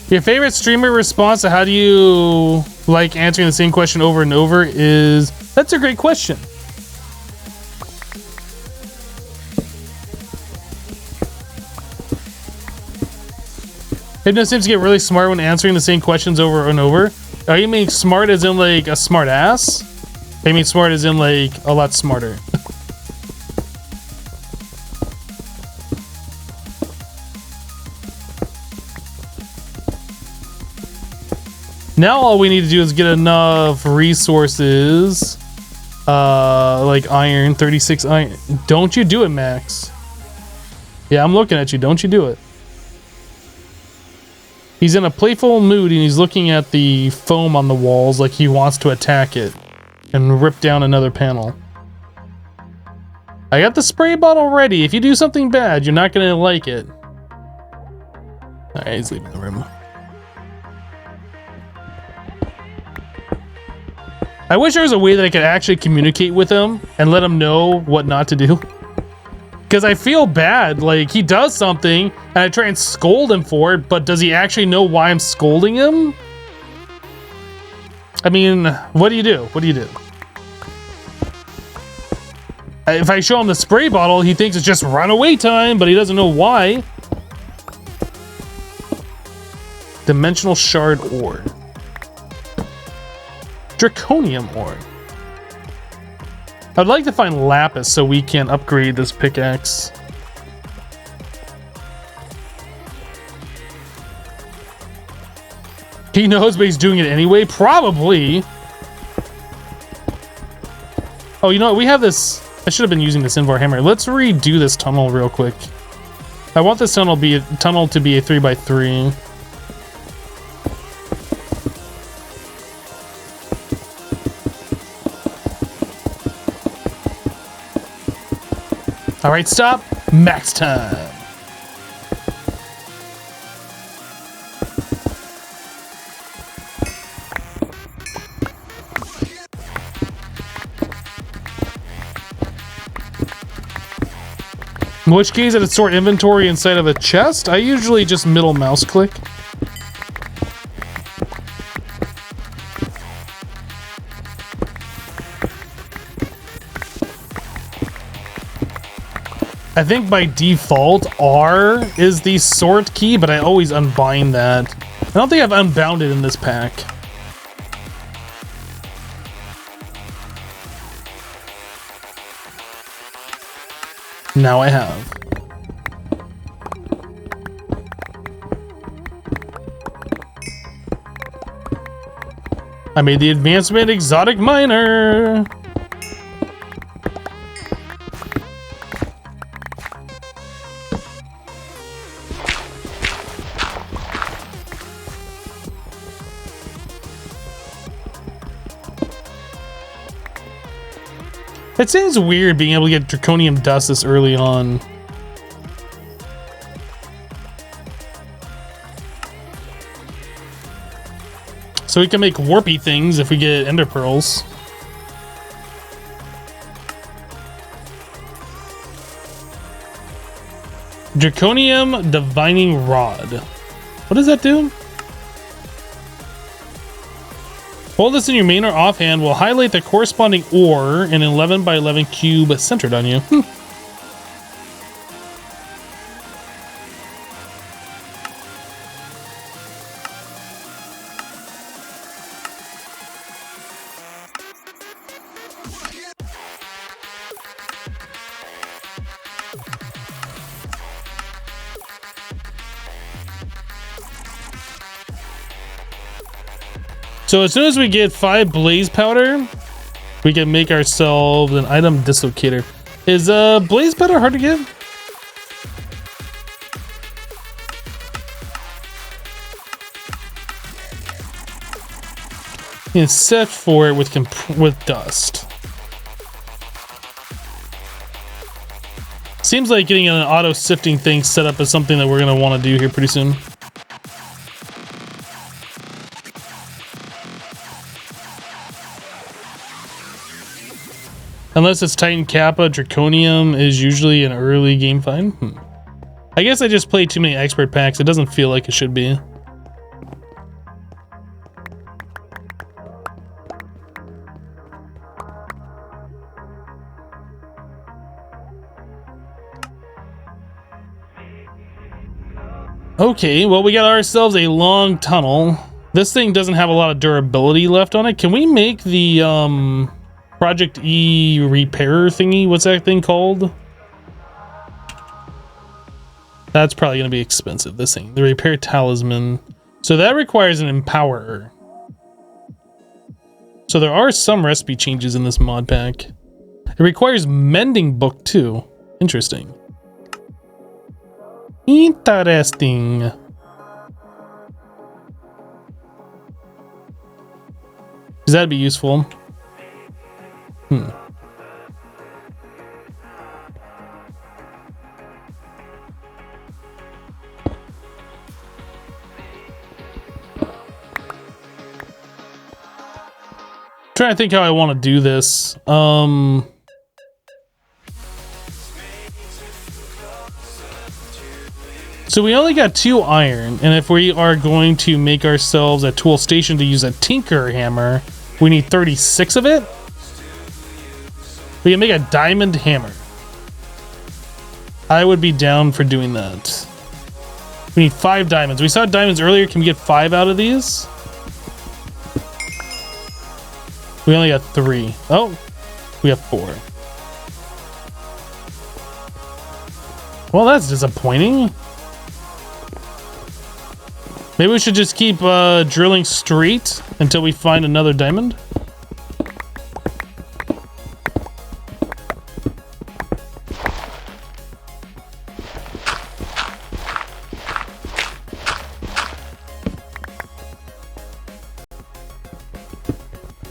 S1: Your favorite streamer response to how do you like answering the same question over and over is... That's a great question. Hypno seems to get really smart when answering the same questions over and over. Are you mean smart as in like a smart ass? Or you mean smart as in like a lot smarter? Now all we need to do is get enough resources, like iron, 36 iron. Don't you do it, Max. Yeah, I'm looking at you. Don't you do it. He's in a playful mood and he's looking at the foam on the walls like he wants to attack it and rip down another panel. I got the spray bottle ready. If you do something bad, you're not going to like it. Alright, he's leaving the room. I wish there was a way that I could actually communicate with him and let him know what not to do. Because I feel bad, like he does something and I try and scold him for it, but does he actually know why I'm scolding him? I mean, what do you do? What do you do? If I show him the spray bottle, he thinks it's just runaway time, but he doesn't know why. Dimensional shard ore. Draconium ore. I'd like to find lapis so we can upgrade this pickaxe. He knows, but he's doing it anyway? Probably. Oh, you know what? We have this... I should have been using this Invar hammer. Let's redo this tunnel real quick. I want this tunnel to be a 3x3. All right, stop. Max time. In which case, it'd sort inventory inside of a chest. I usually just middle mouse click. I think by default, R is the sort key, but I always unbind that. I don't think I've unbound it in this pack. Now I have. I made the advancement exotic miner. It seems weird being able to get draconium dust this early on. So we can make warpy things if we get ender pearls. Draconium divining rod. What does that do? Hold this in your main or offhand will highlight the corresponding ore in an 11 by 11 cube centered on you. So as soon as we get 5 blaze powder, we can make ourselves an item dislocator. Is blaze powder hard to get? You can set for it with dust. Seems like getting an auto sifting thing set up is something that we're gonna want to do here pretty soon. Unless it's Titan Kappa, Draconium is usually an early game find. I guess I just played too many expert packs. It doesn't feel like it should be. Okay, well, we got ourselves a long tunnel. This thing doesn't have a lot of durability left on it. Can we make the Project E repairer thingy? What's that thing called? That's probably going to be expensive, this thing. The repair talisman. So that requires an empowerer. So there are some recipe changes in this mod pack. It requires mending book too. Interesting. Interesting. Does that be useful? Trying to think how I want to do this. So we only got 2 iron, and if we are going to make ourselves a tool station to use a tinker hammer, we need 36 of it. We can make a diamond hammer. I would be down for doing that. We need 5 diamonds. We saw diamonds earlier. Can we get 5 out of these? We only got 3. Oh, we have 4. Well, that's disappointing. Maybe we should just keep drilling straight until we find another diamond.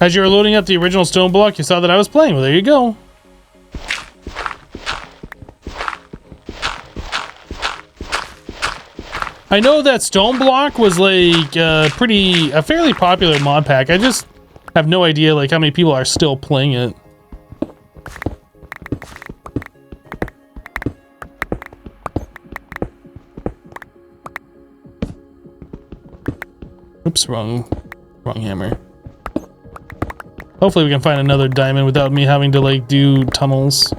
S1: As you were loading up the original Stoneblock, you saw that I was playing. Well, there you go. I know that Stoneblock was like a fairly popular mod pack. I just have no idea like how many people are still playing it. Oops, wrong hammer. Hopefully we can find another diamond without me having to like do tunnels.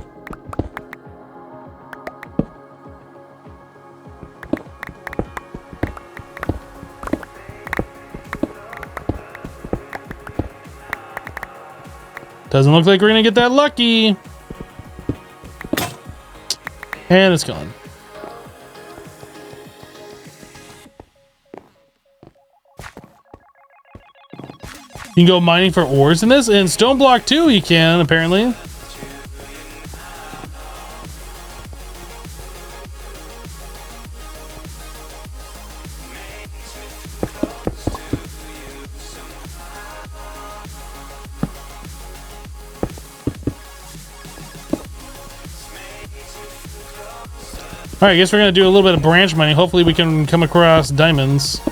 S1: Doesn't look like we're gonna get that lucky. And it's gone. You can go mining for ores in this. In Stoneblock too, you can, apparently. Alright, I guess we're gonna do a little bit of branch mining. Hopefully we can come across diamonds.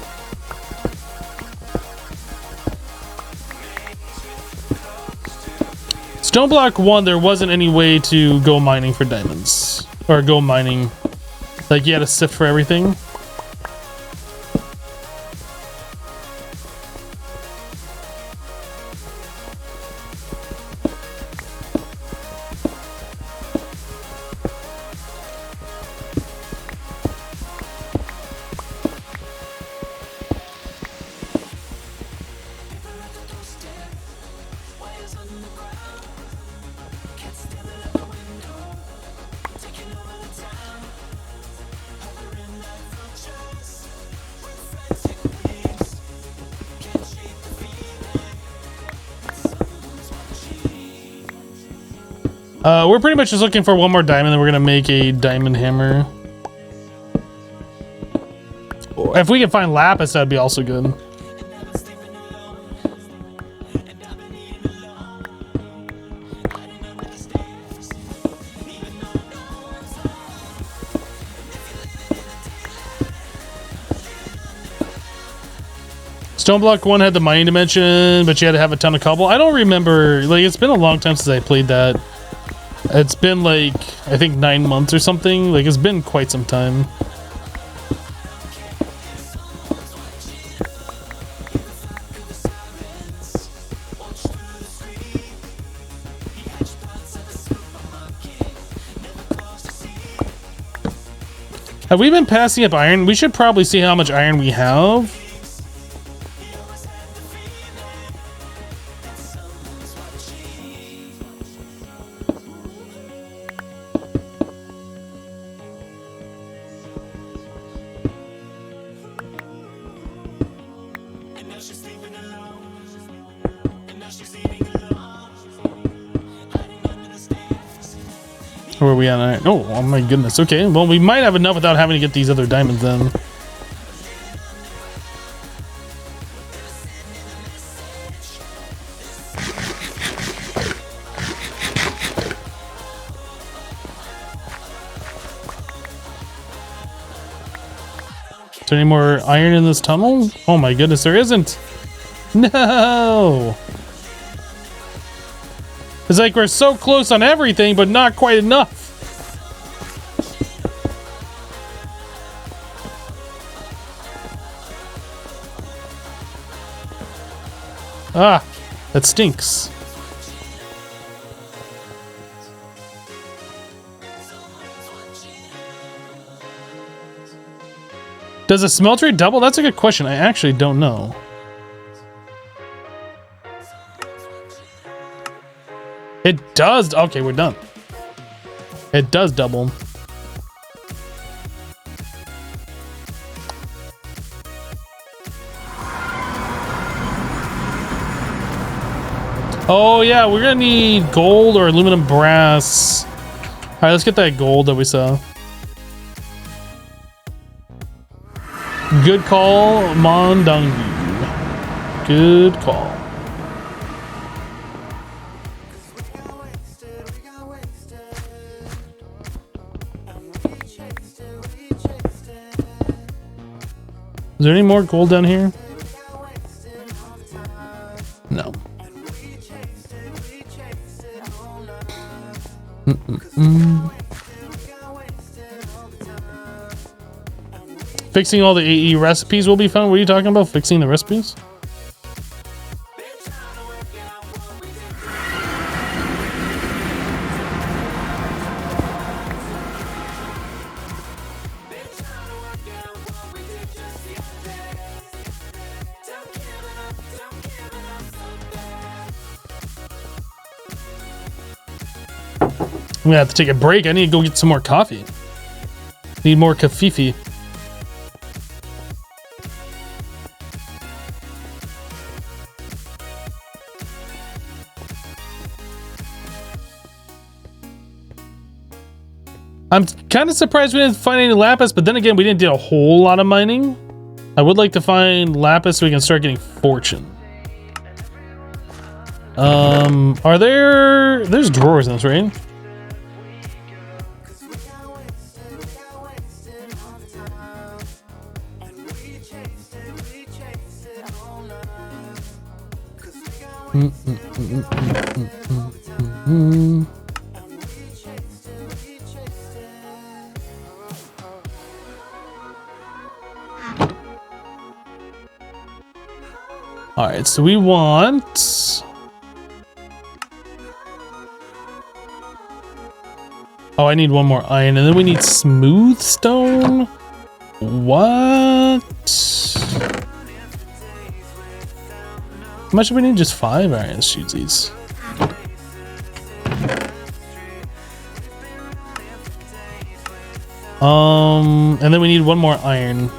S1: Stoneblock 1, there wasn't any way to go mining for diamonds. Or go mining. Like, you had to sift for everything. We're pretty much just looking for one more diamond, then we're gonna make a diamond hammer. If we can find lapis, that'd be also good. Stoneblock 1 had the mining dimension, but you had to have a ton of cobble. I don't remember, like, it's been a long time since I played that. It's been like, I think 9 months or something. Like, it's been quite some time. Have we been passing up iron? We should probably see how much iron we have. Where are we at? Right? Oh my goodness. Okay, well, we might have enough without having to get these other diamonds then. Is there any more iron in this tunnel? Oh my goodness, there isn't. No! It's like we're so close on everything, but not quite enough. Ah, that stinks. Does a smelter double? That's a good question. I actually don't know. It does. Okay, we're done. It does double. Oh yeah, we're gonna need gold or aluminum brass. All right, let's get that gold that we saw. Good call, Mondungu. Good call. Is there any more gold down here? No. Fixing all the AE recipes will be fun. What are you talking about? Fixing the recipes? I'm gonna have to take a break. I need to go get some more coffee. Need more kafifi. I'm kind of surprised we didn't find any lapis, but then again, we didn't do a whole lot of mining. I would like to find lapis so we can start getting fortune. Are there's drawers in this, right? All right, so we want. Oh, I need one more iron, and then we need smooth stone. What? How much do we need? Just 5? All right, let's shoot these. And then we need one more iron.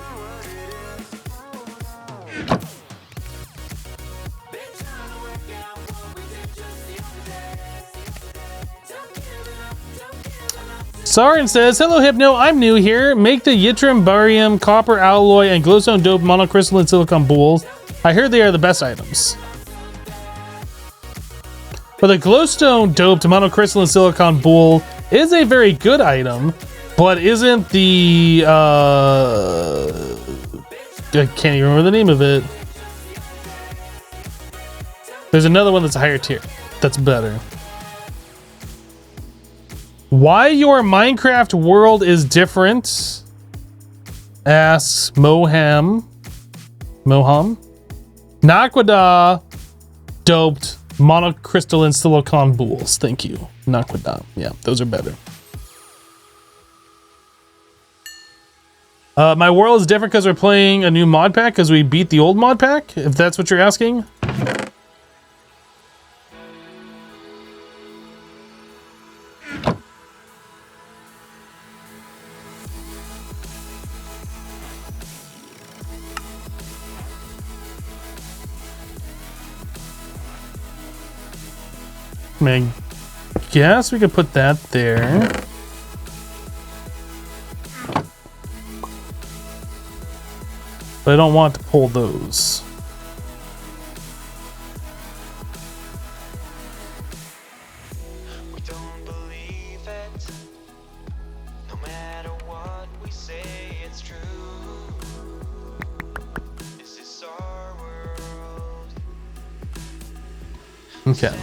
S1: Sarin says, hello Hypno, I'm new here. Make the yttrium, barium, copper alloy, and glowstone dope monocrystalline silicon bowls. I heard they are the best items. But the glowstone doped monocrystalline silicon bowl is a very good item, but isn't the I can't even remember the name of it. There's another one that's a higher tier that's better. Why your Minecraft world is different? Asks Moham. Naquada doped monocrystalline silicon bowls. Thank you. Naquada. Yeah, those are better. My world is different because we're playing a new mod pack because we beat the old mod pack, if that's what you're asking. I guess we could put that there. But I don't want to pull those.
S4: We don't believe it. No matter what we say, it's true. This is our world.
S1: Okay.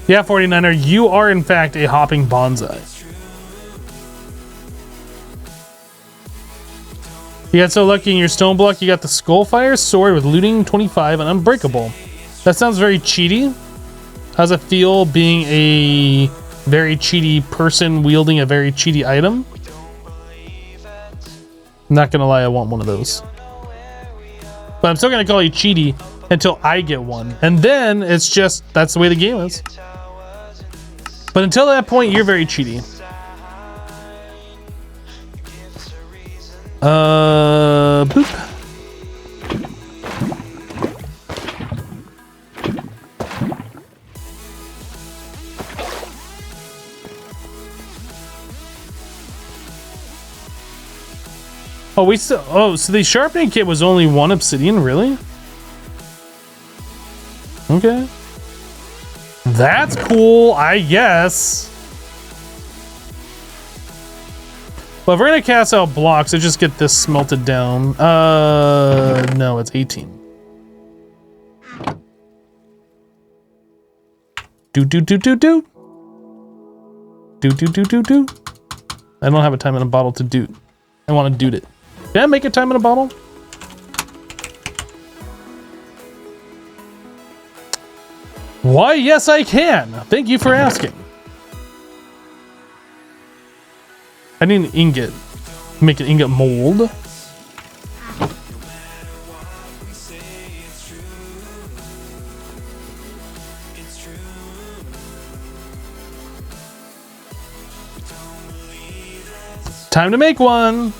S1: Yeah, 49er, you are in fact a hopping bonsai. You got so lucky in your Stoneblock, you got the Skullfire sword with looting 25 and unbreakable. That sounds very cheaty. How's it feel being a very cheaty person wielding a very cheaty item? Not gonna lie, I want one of those. But I'm still gonna call you cheaty until I get one. And then it's just, that's the way the game is. But until that point, you're very cheaty. Boop. Oh, we still, oh, so the sharpening kit was only 1 obsidian, really? Okay. That's cool, I guess. Well, if we're gonna cast out blocks, let's just get this smelted down. No, it's 18. Do. I don't have a time in a bottle to do. I want to do it. Can I make a time in a bottle? Why, yes, I can. Thank you for asking. I need an ingot. Make an ingot mold. Time to make one.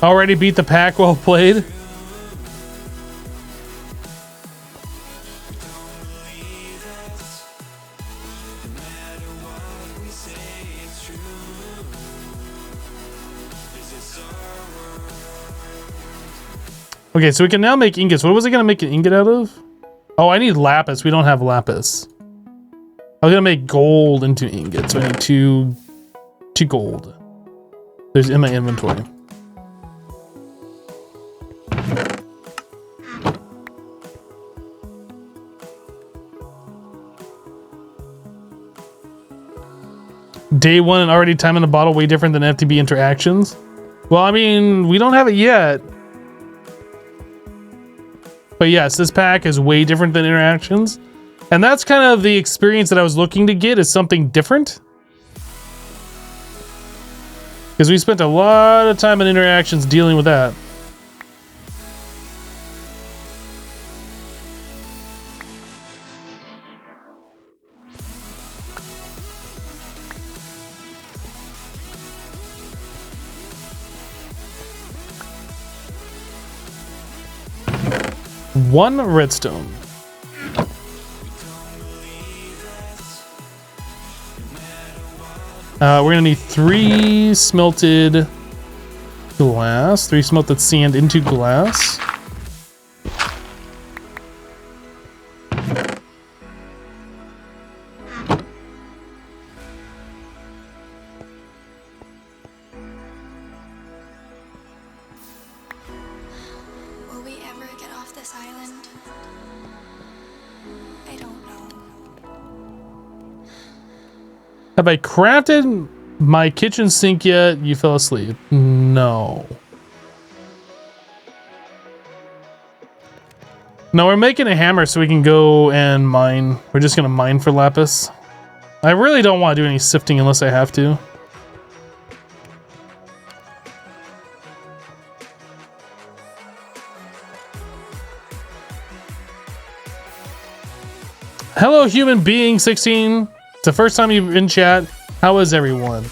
S1: Already beat the pack, well played. Okay, so we can now make ingots. What was I gonna make an ingot out of? Oh, I need lapis. We don't have lapis. I was gonna make gold into ingots, so I need two gold. There's in my inventory. Day one and already time in a bottle way different than FTB interactions. Well, I mean, we don't have it yet. But yes, this pack is way different than interactions. And that's kind of the experience that I was looking to get, is something different. Because we spent a lot of time in interactions dealing with that. One redstone. We're gonna need 3 smelted glass, 3 smelted sand into glass.
S5: Will we ever get off this island? I don't know.
S1: Have I crafted my kitchen sink yet? You fell asleep. No. No, we're making a hammer so we can go and mine. We're just gonna mine for lapis. I really don't want to do any sifting unless I have to. Hello, human being 16. It's the first time you're in chat. How is everyone?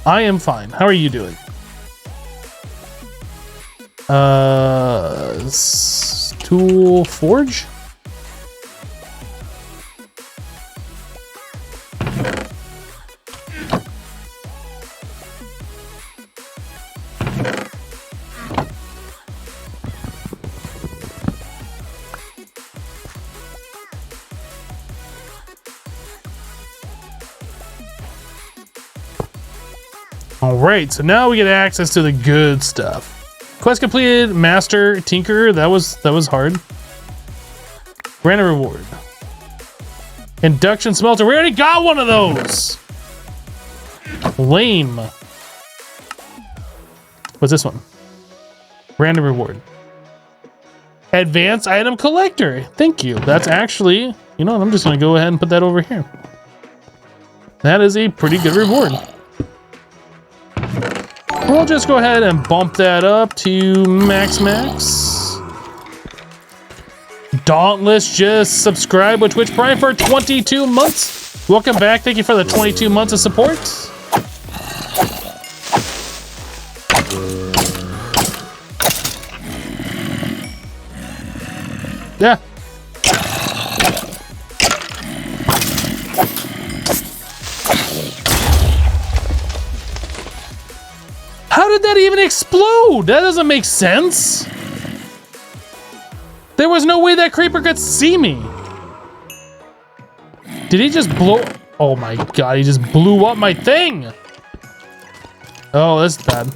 S1: I am fine. How are you doing? Tool forge? Alright, so now we get access to the good stuff. Quest completed, Master Tinker. That was hard. Grant a reward. Induction smelter. We already got one of those. Lame. What's this one? Random reward. Advanced item collector. Thank you. That's actually, you know what? I'm just gonna go ahead and put that over here. That is a pretty good reward. We'll just go ahead and bump that up to max. Dauntless just subscribed with Twitch Prime for 22 months. Welcome back. Thank you for the 22 months of support. Yeah. How did that even explode? That doesn't make sense. There was no way that creeper could see me. Did he just blow? Oh my god, he just blew up my thing. Oh, that's bad.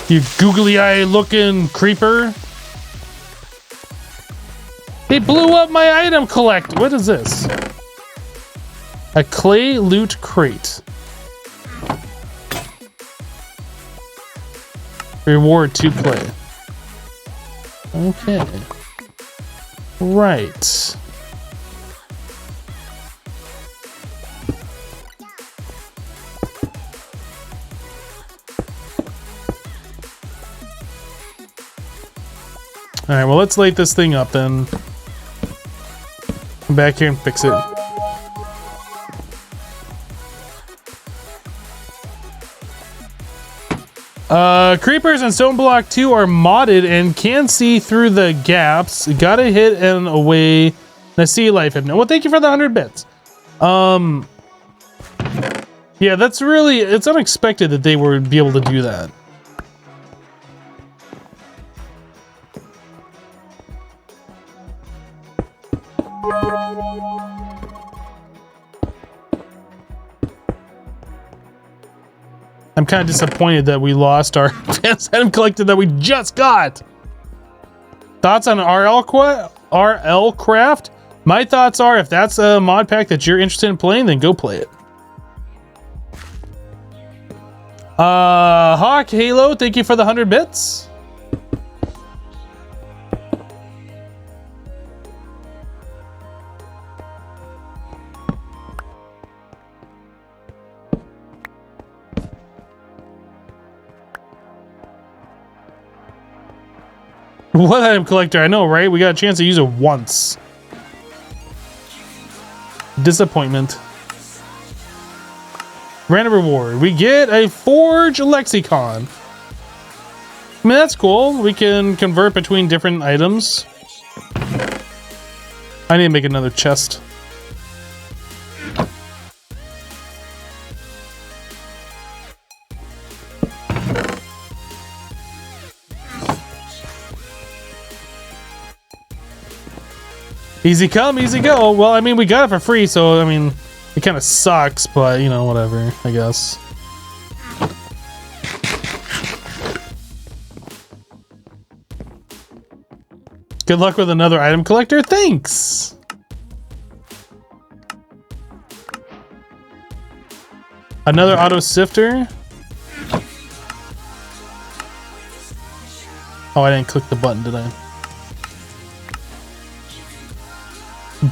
S1: You googly eye looking creeper. They blew up my item collect. What is this? A clay loot crate. Reward 2 clay. Okay. Right. Alright, well, let's light this thing up then. Come back here and fix it. Creepers and Stoneblock 2 are modded and can see through the gaps. Gotta hit and away. And I see life hypno. Well, thank you for the 100 bits. Yeah, that's really, it's unexpected that they would be able to do that. I'm kind of disappointed that we lost our advanced item collector that we just got. Thoughts on RL Craft? My thoughts are, if that's a mod pack that you're interested in playing, then go play it. Hawk Halo, thank you for the 100 bits. What item collector? I know, right? We got a chance to use it once. Disappointment. Random reward. We get a Forge Lexicon. I mean, that's cool. We can convert between different items. I need to make another chest. Easy come, easy go. Well, I mean, we got it for free, so, I mean, it kind of sucks, but, you know, whatever, I guess. Good luck with another item collector. Thanks! Another auto sifter. Oh, I didn't click the button, did I?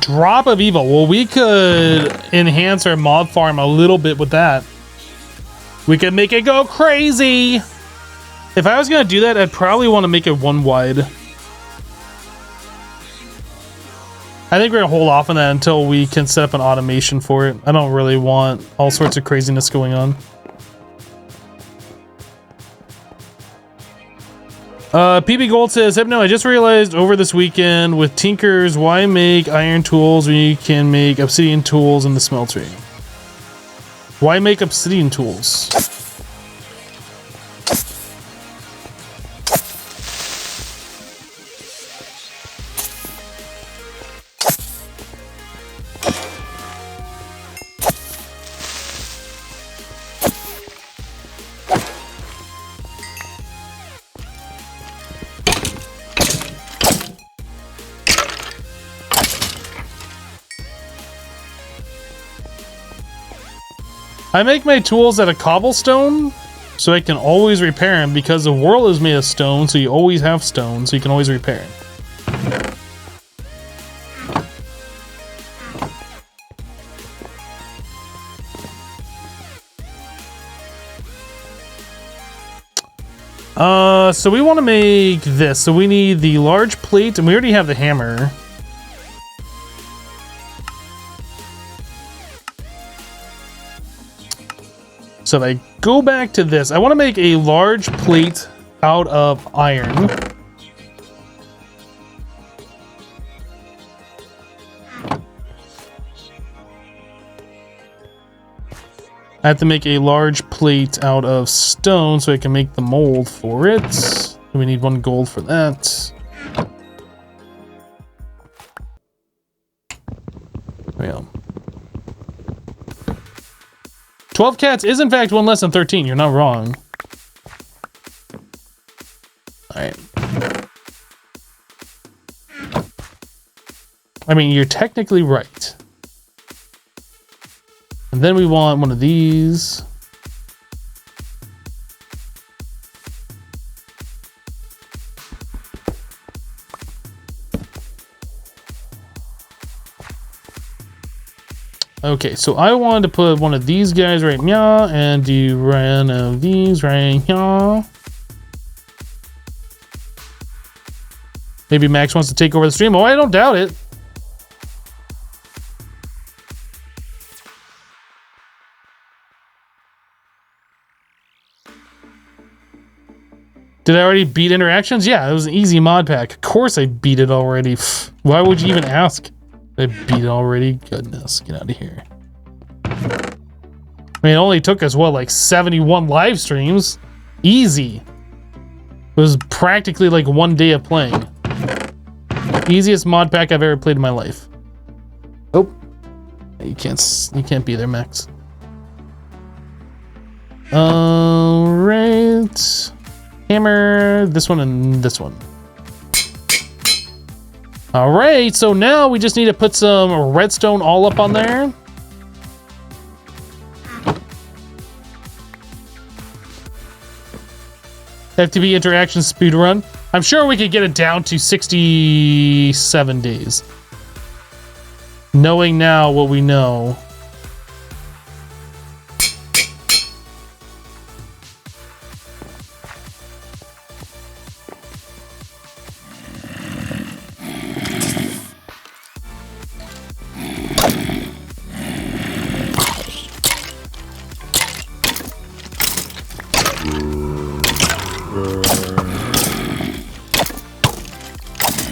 S1: Drop of evil. Well, we could enhance our mob farm a little bit with that. We could make it go crazy. If I was gonna do that, I'd probably want to make it one wide. I think we're gonna hold off on that until we can set up an automation for it. I don't really want all sorts of craziness going on. PB Gold says, Hypno, I just realized over this weekend with Tinkers, why make iron tools when you can make obsidian tools in the smeltery? Why make obsidian tools? I make my tools out of cobblestone so I can always repair them because the world is made of stone, so you always have stone, so you can always repair it. So we want to make this. So we need the large plate, and we already have the hammer. So if I go back to this, I want to make a large plate out of iron. I have to make a large plate out of stone so I can make the mold for it. We need 1 gold for that. There we go. 12 cats is in fact 1 less than 13. You're not wrong. Alright. I mean, you're technically right. And then we want one of these. Okay, so I wanted to put one of these guys right here and do one of these right here. Maybe Max wants to take over the stream. Oh, I don't doubt it. Did I already beat interactions? Yeah, it was an easy mod pack. Of course I beat it already. Pfft, why would you even ask? I beat it already? Goodness, get out of here. I mean, it only took us, what, like 71 live streams? Easy. It was practically like 1 day of playing. Easiest mod pack I've ever played in my life. Oh. You can't be there, Max. Alright. Hammer, this one and this one. Alright, so now we just need to put some redstone all up on there. FTB interaction speedrun. I'm sure we could get it down to 67 days. Knowing now what we know.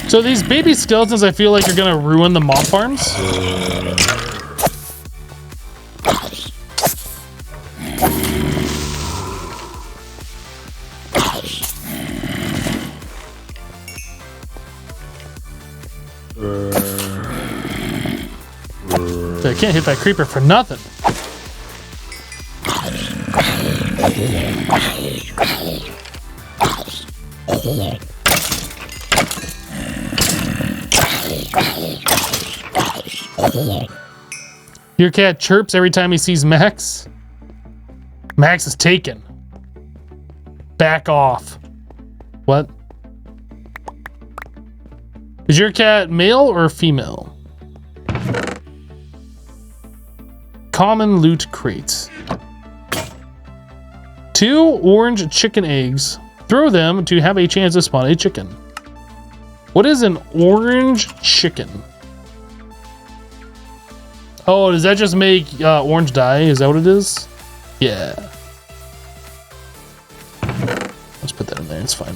S1: So these baby skeletons, I feel like, are gonna ruin the mob farms. I can't hit that creeper for nothing. Your cat chirps every time he sees Max. Max is taken. Back off. What? Is your cat male or female? Common loot crates. 2 orange chicken eggs. Throw them to have a chance to spawn a chicken. What is an orange chicken? Oh, does that just make orange dye? Is that what it is? Yeah. Let's put that in there. It's fine.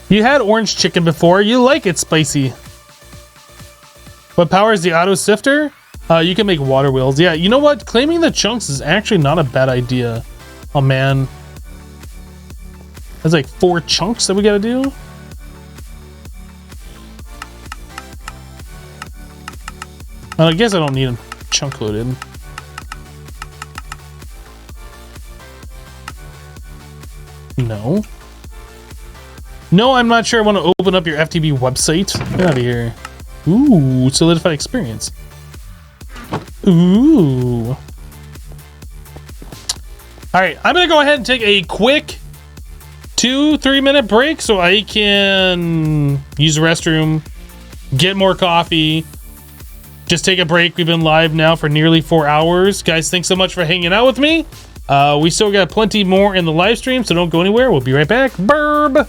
S1: You had orange chicken before. You like it spicy. What powers the auto sifter? You can make water wheels. Yeah, you know what? Claiming the chunks is actually not a bad idea. Oh man. There's like 4 chunks that we gotta do. I guess I don't need them chunk loaded. No. No, I'm not sure I want to open up your FTB website. Get out of here. Ooh, solidified experience. Ooh. Alright, I'm gonna go ahead and take a quick 2-3 minute break so I can use the restroom, get more coffee, just take a break. We've been live now for nearly 4 hours. Guys, thanks so much for hanging out with me. We still got plenty more in the live stream, so don't go anywhere. We'll be right back. Burb!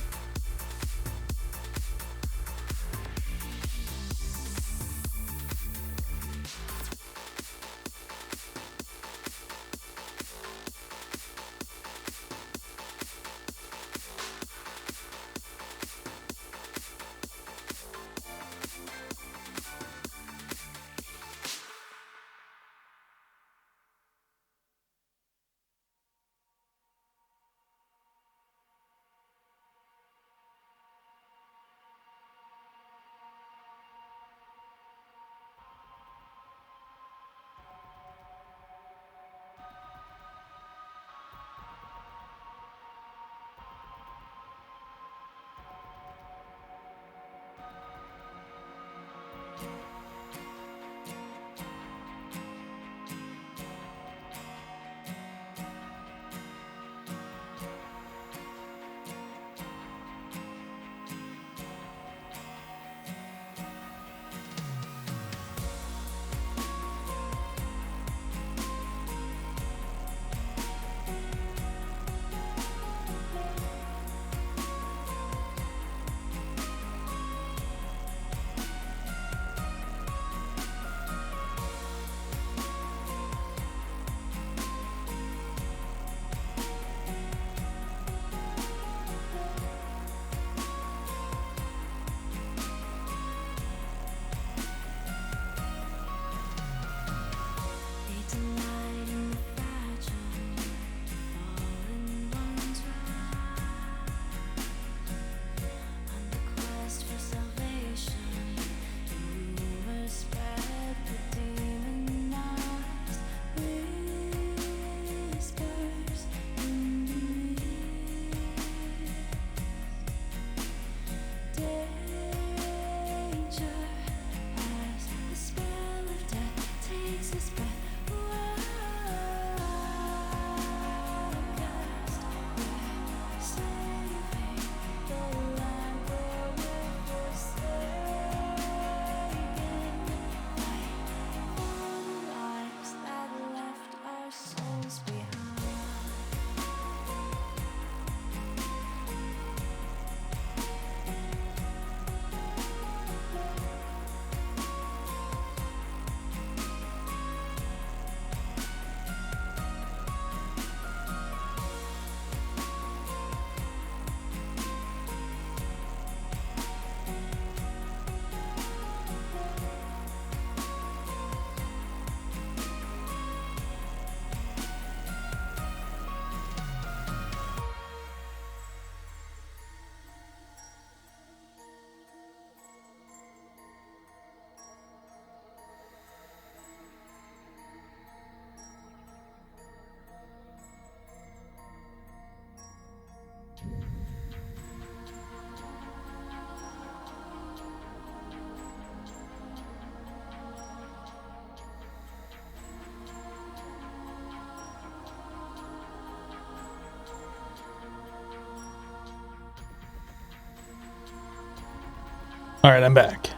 S1: All right, I'm back.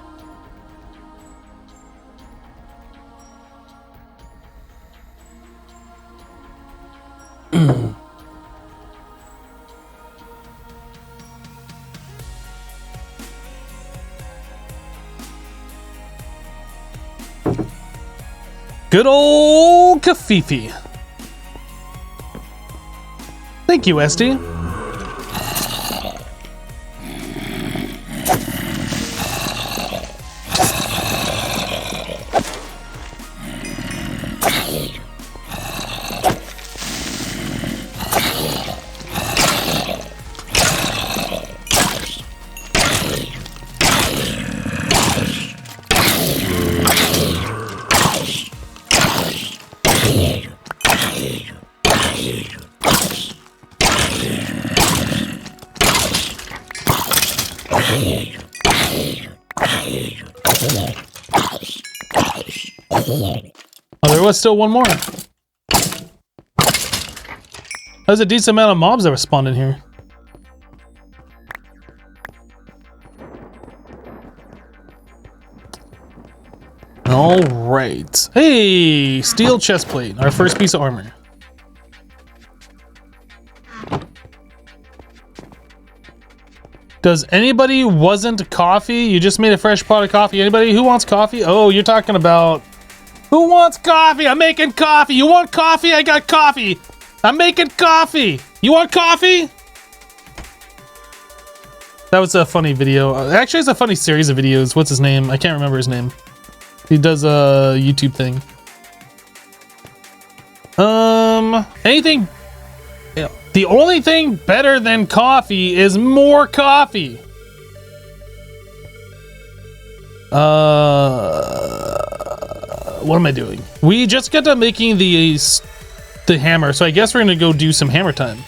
S1: Good old Kafifi. Thank you, Esty. Oh, there was still one more. There's a decent amount of mobs that were spawned in here. All right. Hey, steel chestplate, our first piece of armor. Does anybody wasn't coffee? You just made a fresh pot of coffee. Anybody who wants coffee? Oh, you're talking about who wants coffee? I'm making coffee. You want coffee? I got coffee. I'm making coffee. You want coffee? That was a funny video. Actually, it's a funny series of videos. What's his name? I can't remember his name. He does a YouTube thing. Anything? Yeah. The only thing better than coffee is more coffee. What am I doing? We just got done making the hammer, so I guess we're gonna go do some hammer time.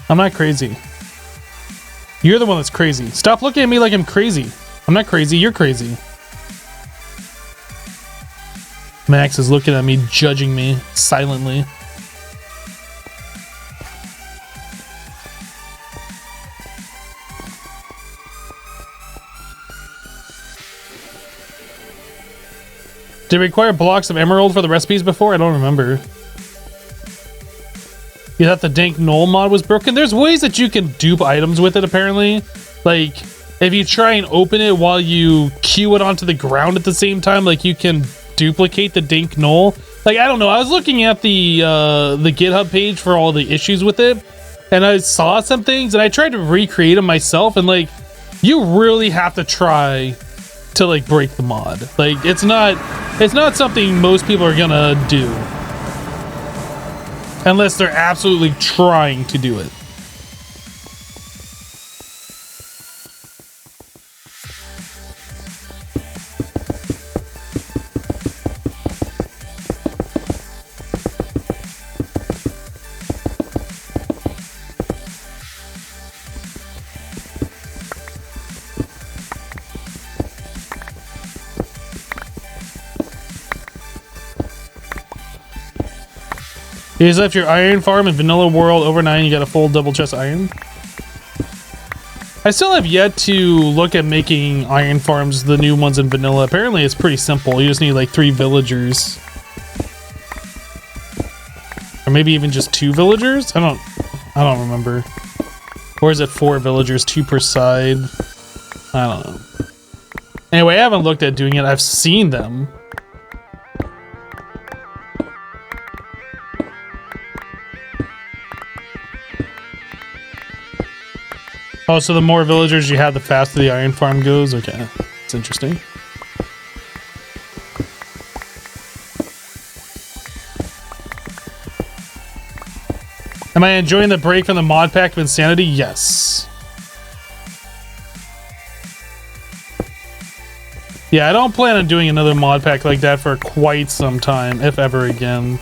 S1: I'm not crazy. You're the one that's crazy. Stop looking at me like I'm crazy. I'm not crazy, you're crazy. Max is looking at me, judging me silently. Did it require blocks of emerald for the recipes before? I don't remember. You thought the dank knoll mod was broken? There's ways that you can dupe items with it, apparently. Like, if you try and open it while you queue it onto the ground at the same time, like, you can duplicate the dank knoll. Like, I don't know. I was looking at the GitHub page for all the issues with it, and I saw some things, and I tried to recreate them myself, and, like, you really have to try to, like, break the mod. Like, it's not something most people are gonna do. Unless they're absolutely trying to do it. You just left your iron farm in Vanilla World over 9, you got a full double chest iron. I still have yet to look at making iron farms, the new ones in Vanilla. Apparently it's pretty simple. You just need like 3 villagers. Or maybe even just 2 villagers? I don't remember. Or is it 4 villagers, 2 per side? I don't know. Anyway, I haven't looked at doing it. I've seen them. Oh, so the more villagers you have, the faster the iron farm goes? Okay, that's interesting. Am I enjoying the break from the mod pack of insanity? Yes. Yeah, I don't plan on doing another mod pack like that for quite some time, if ever again.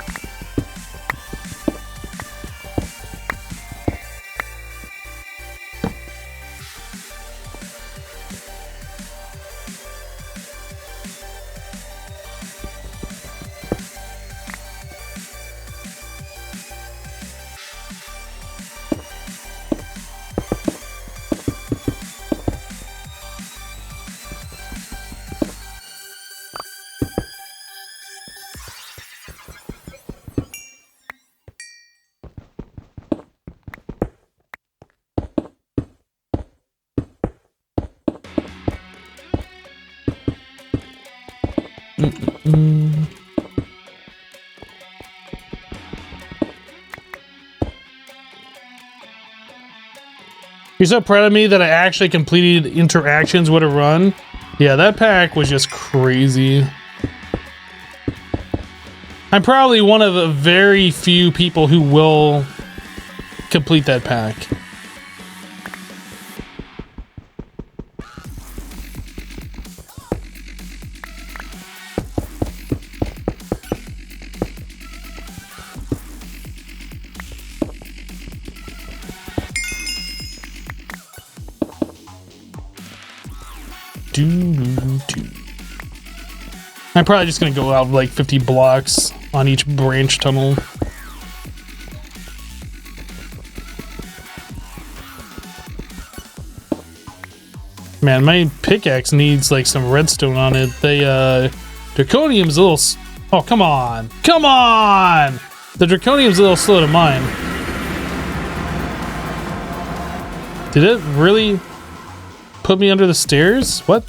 S1: You're so proud of me that I actually completed interactions with a run. Yeah, that pack was just crazy. I'm probably one of the very few people who will complete that pack. I'm probably just gonna go out like 50 blocks on each branch tunnel. Man, my pickaxe needs like some redstone on it. The draconium's a little oh, come on. Come on! The draconium's a little slow to mine. Did it really put me under the stairs? What?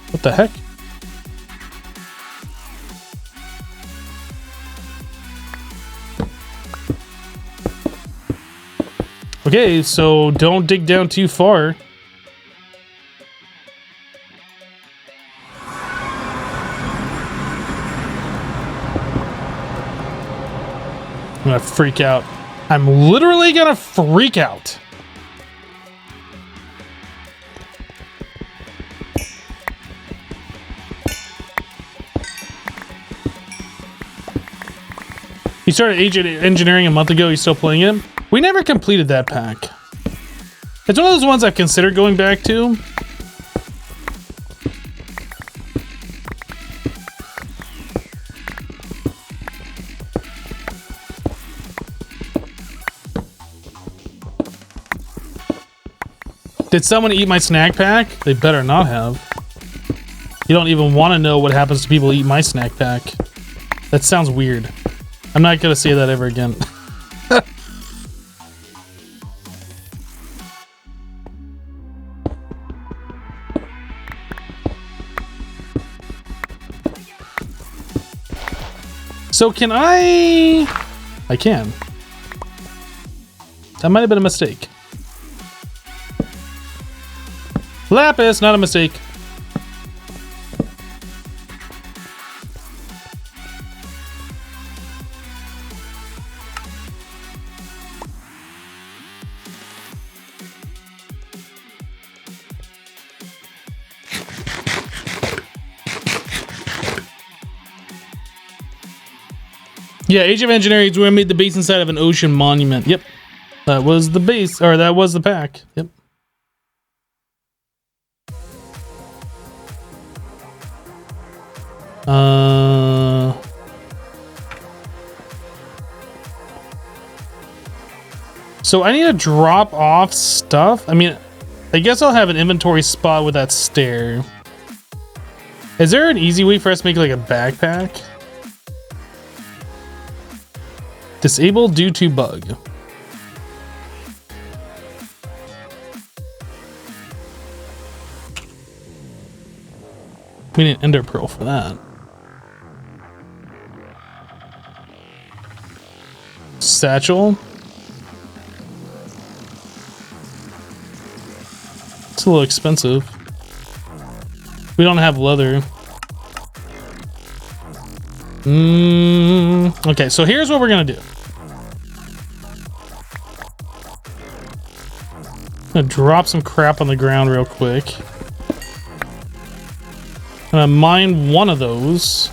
S1: What the heck? Okay, so don't dig down too far. I'm gonna freak out. I'm literally gonna freak out. He started Age of Engineering a month ago. He's still playing it. We never completed that pack. It's one of those ones I've considered going back to. Did someone eat my snack pack? They better not have. You don't even want to know what happens to people who eat my snack pack. That sounds weird. I'm not gonna say that ever again. So can I can. That might have been a mistake. Lapis, not a mistake. Yeah, Age of Engineering is where I made the base inside of an ocean monument. Yep. That was the base, or that was the pack. Yep. So I need to drop off stuff. I mean, I guess I'll have an inventory spot with that stair. Is there an easy way for us to make like a backpack? Disable due to bug. We need an ender pearl for that. Satchel. It's a little expensive. We don't have leather. Okay, so here's what we're gonna do. Gonna drop some crap on the ground real quick. Gonna mine one of those.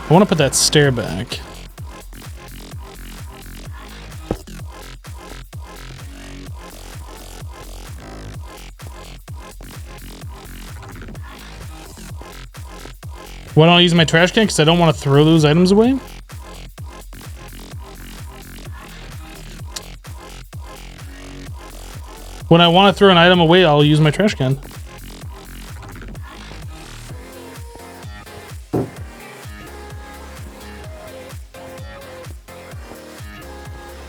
S1: I want to put that stair back. Why don't I use my trash can? Because I don't want to throw those items away. When I want to throw an item away, I'll use my trash can.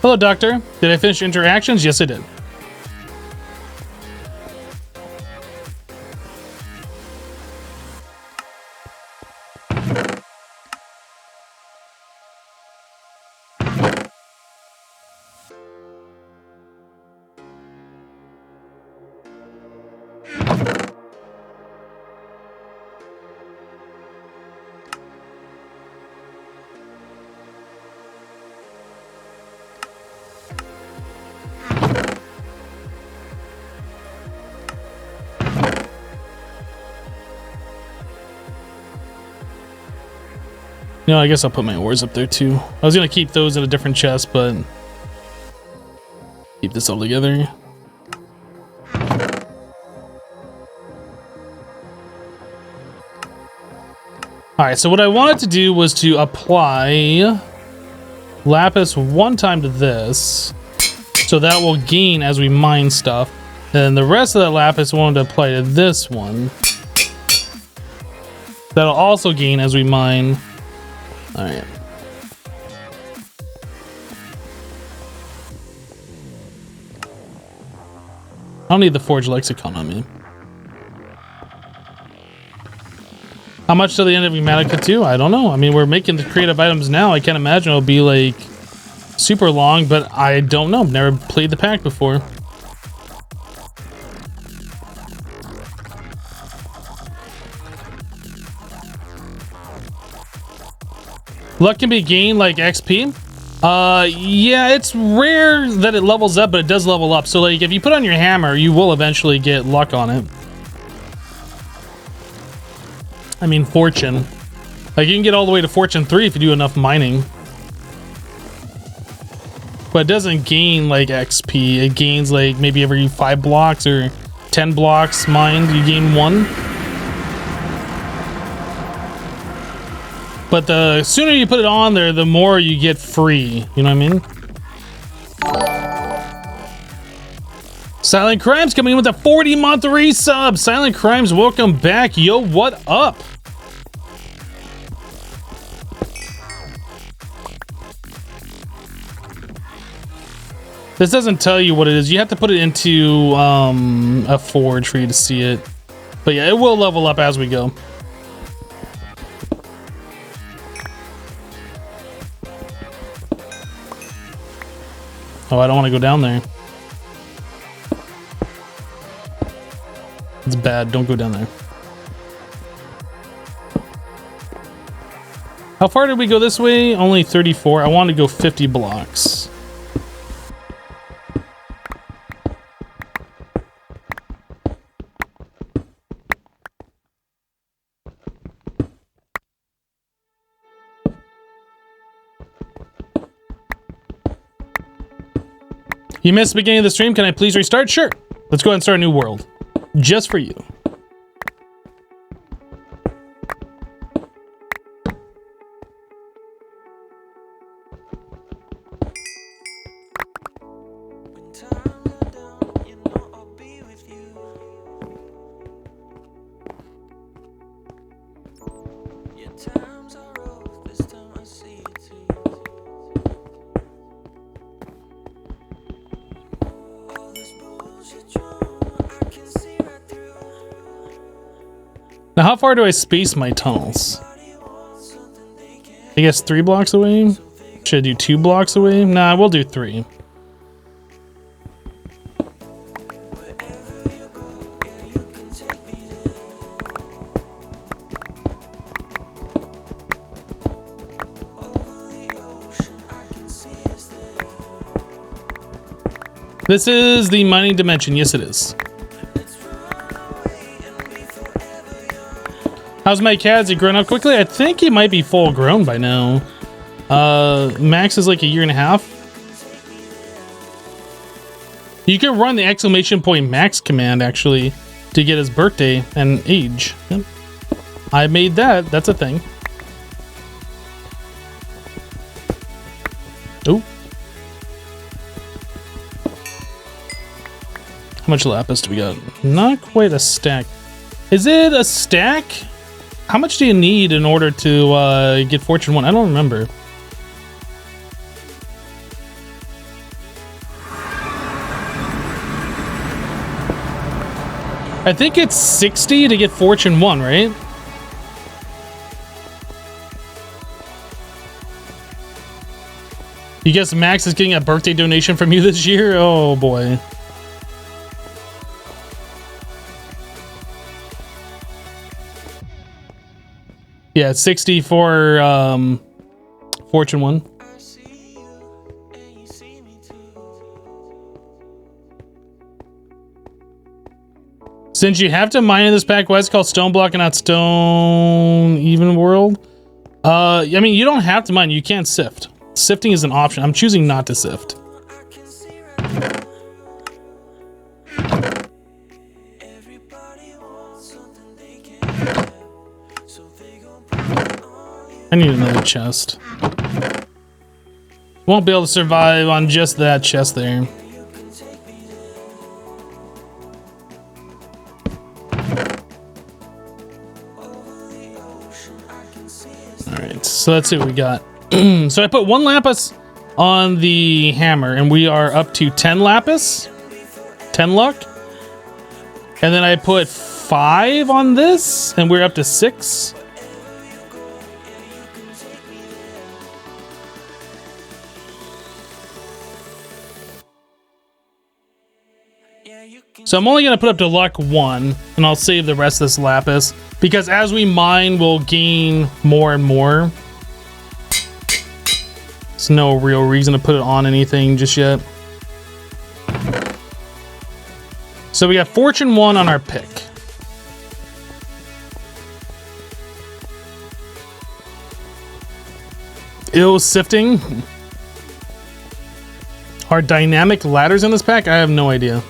S1: Hello, Doctor. Did I finish interactions? Yes, I did. No, I guess I'll put my ores up there too. I was gonna keep those in a different chest, but keep this all together. Alright, so what I wanted to do was to apply lapis one time to this, so that will gain as we mine stuff. And the rest of that lapis I wanted to apply to this one. That'll also gain as we mine. Alright. I don't need the Forge Lexicon on me. How much till the end of Humanica 2? I don't know. I mean, we're making the creative items now. I can't imagine it'll be like super long, but I don't know. Never played the pack before. Luck can be gained like XP. Yeah, it's rare that it levels up, but it does level up. So like if you put on your hammer, you will eventually get luck on it. I mean, fortune. Like you can get all the way to fortune 3 if you do enough mining. But it doesn't gain like XP. It gains like maybe every 5 blocks or 10 blocks mined, you gain 1. But the sooner you put it on there, the more you get free. You know what I mean? Silent Crimes coming in with a 40-month resub. Silent Crimes, welcome back. Yo, what up? This doesn't tell you what it is. You have to put it into a forge for you to see it. But yeah, it will level up as we go. Oh, I don't want to go down there. It's bad. Don't go down there. How far did we go this way? Only 34. I want to go 50 blocks. You missed the beginning of the stream. Can I please restart? Sure. Let's go ahead and start a new world. Just for you. Now, how far do I space my tunnels? I guess 3 blocks away? Should I do 2 blocks away? Nah, we'll do 3. This is the mining dimension. Yes, it is. How's my cat? Has he grown up quickly? I think he might be full grown by now. Max is like a year and a half. You can run the exclamation point max command actually to get his birthday and age. Yep. I made that. That's a thing. Oh. How much lapis do we got? Not quite a stack. Is it a stack? How much do you need in order to get Fortune 1? I don't remember. I think it's 60 to get Fortune 1, right? You guess Max is getting a birthday donation from you this year? Oh boy. Yeah, it's 60 for Fortune 1. Since you have to mine in this pack, why is it called Stoneblock and not Stone Even World? I mean, you don't have to mine. You can't sift. Sifting is an option. I'm choosing not to sift. I need another chest. Won't be able to survive on just that chest there. Alright, so let's see what we got. So I put 1 lapis on the hammer, and we are up to 10 lapis. 10 luck. And then I put 5 on this, and we're up to 6. So I'm only going to put up to luck 1, and I'll save the rest of this lapis, because as we mine, we'll gain more and more. There's no real reason to put it on anything just yet. So we got Fortune 1 on our pick. Ill sifting. Are dynamic ladders in this pack? I have no idea.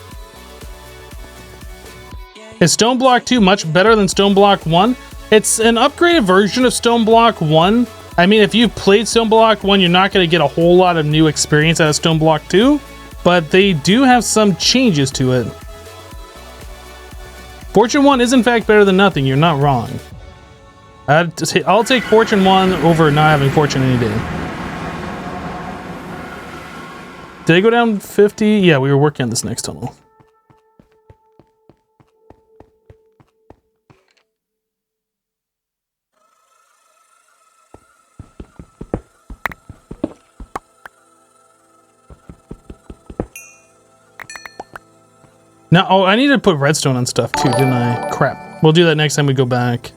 S1: Is Stoneblock 2 much better than Stoneblock 1? It's an upgraded version of Stoneblock 1. I mean, if you've played Stoneblock 1, you're not going to get a whole lot of new experience out of Stoneblock 2, but they do have some changes to it. Fortune 1 is in fact better than nothing. You're not wrong. I'll take Fortune 1 over not having Fortune any day. Did I go down 50? Yeah, we were working on this next tunnel. Now, oh, I need to put redstone on stuff too, didn't I? Crap. We'll do that next time we go back.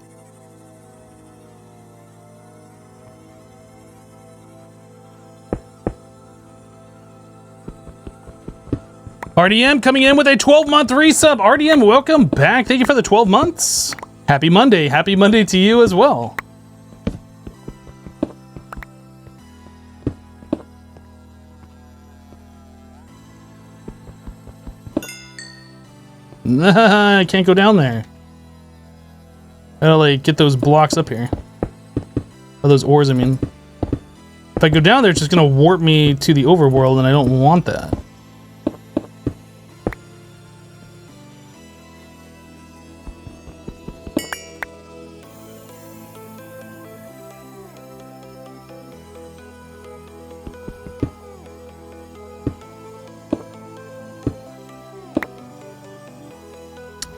S1: RDM coming in with a 12-month resub. RDM, welcome back. Thank you for the 12 months. Happy Monday. Happy Monday to you as well. I can't go down there. I gotta like get those blocks up here. Or those ores, I mean. If I go down there, it's just gonna warp me to the overworld, and I don't want that.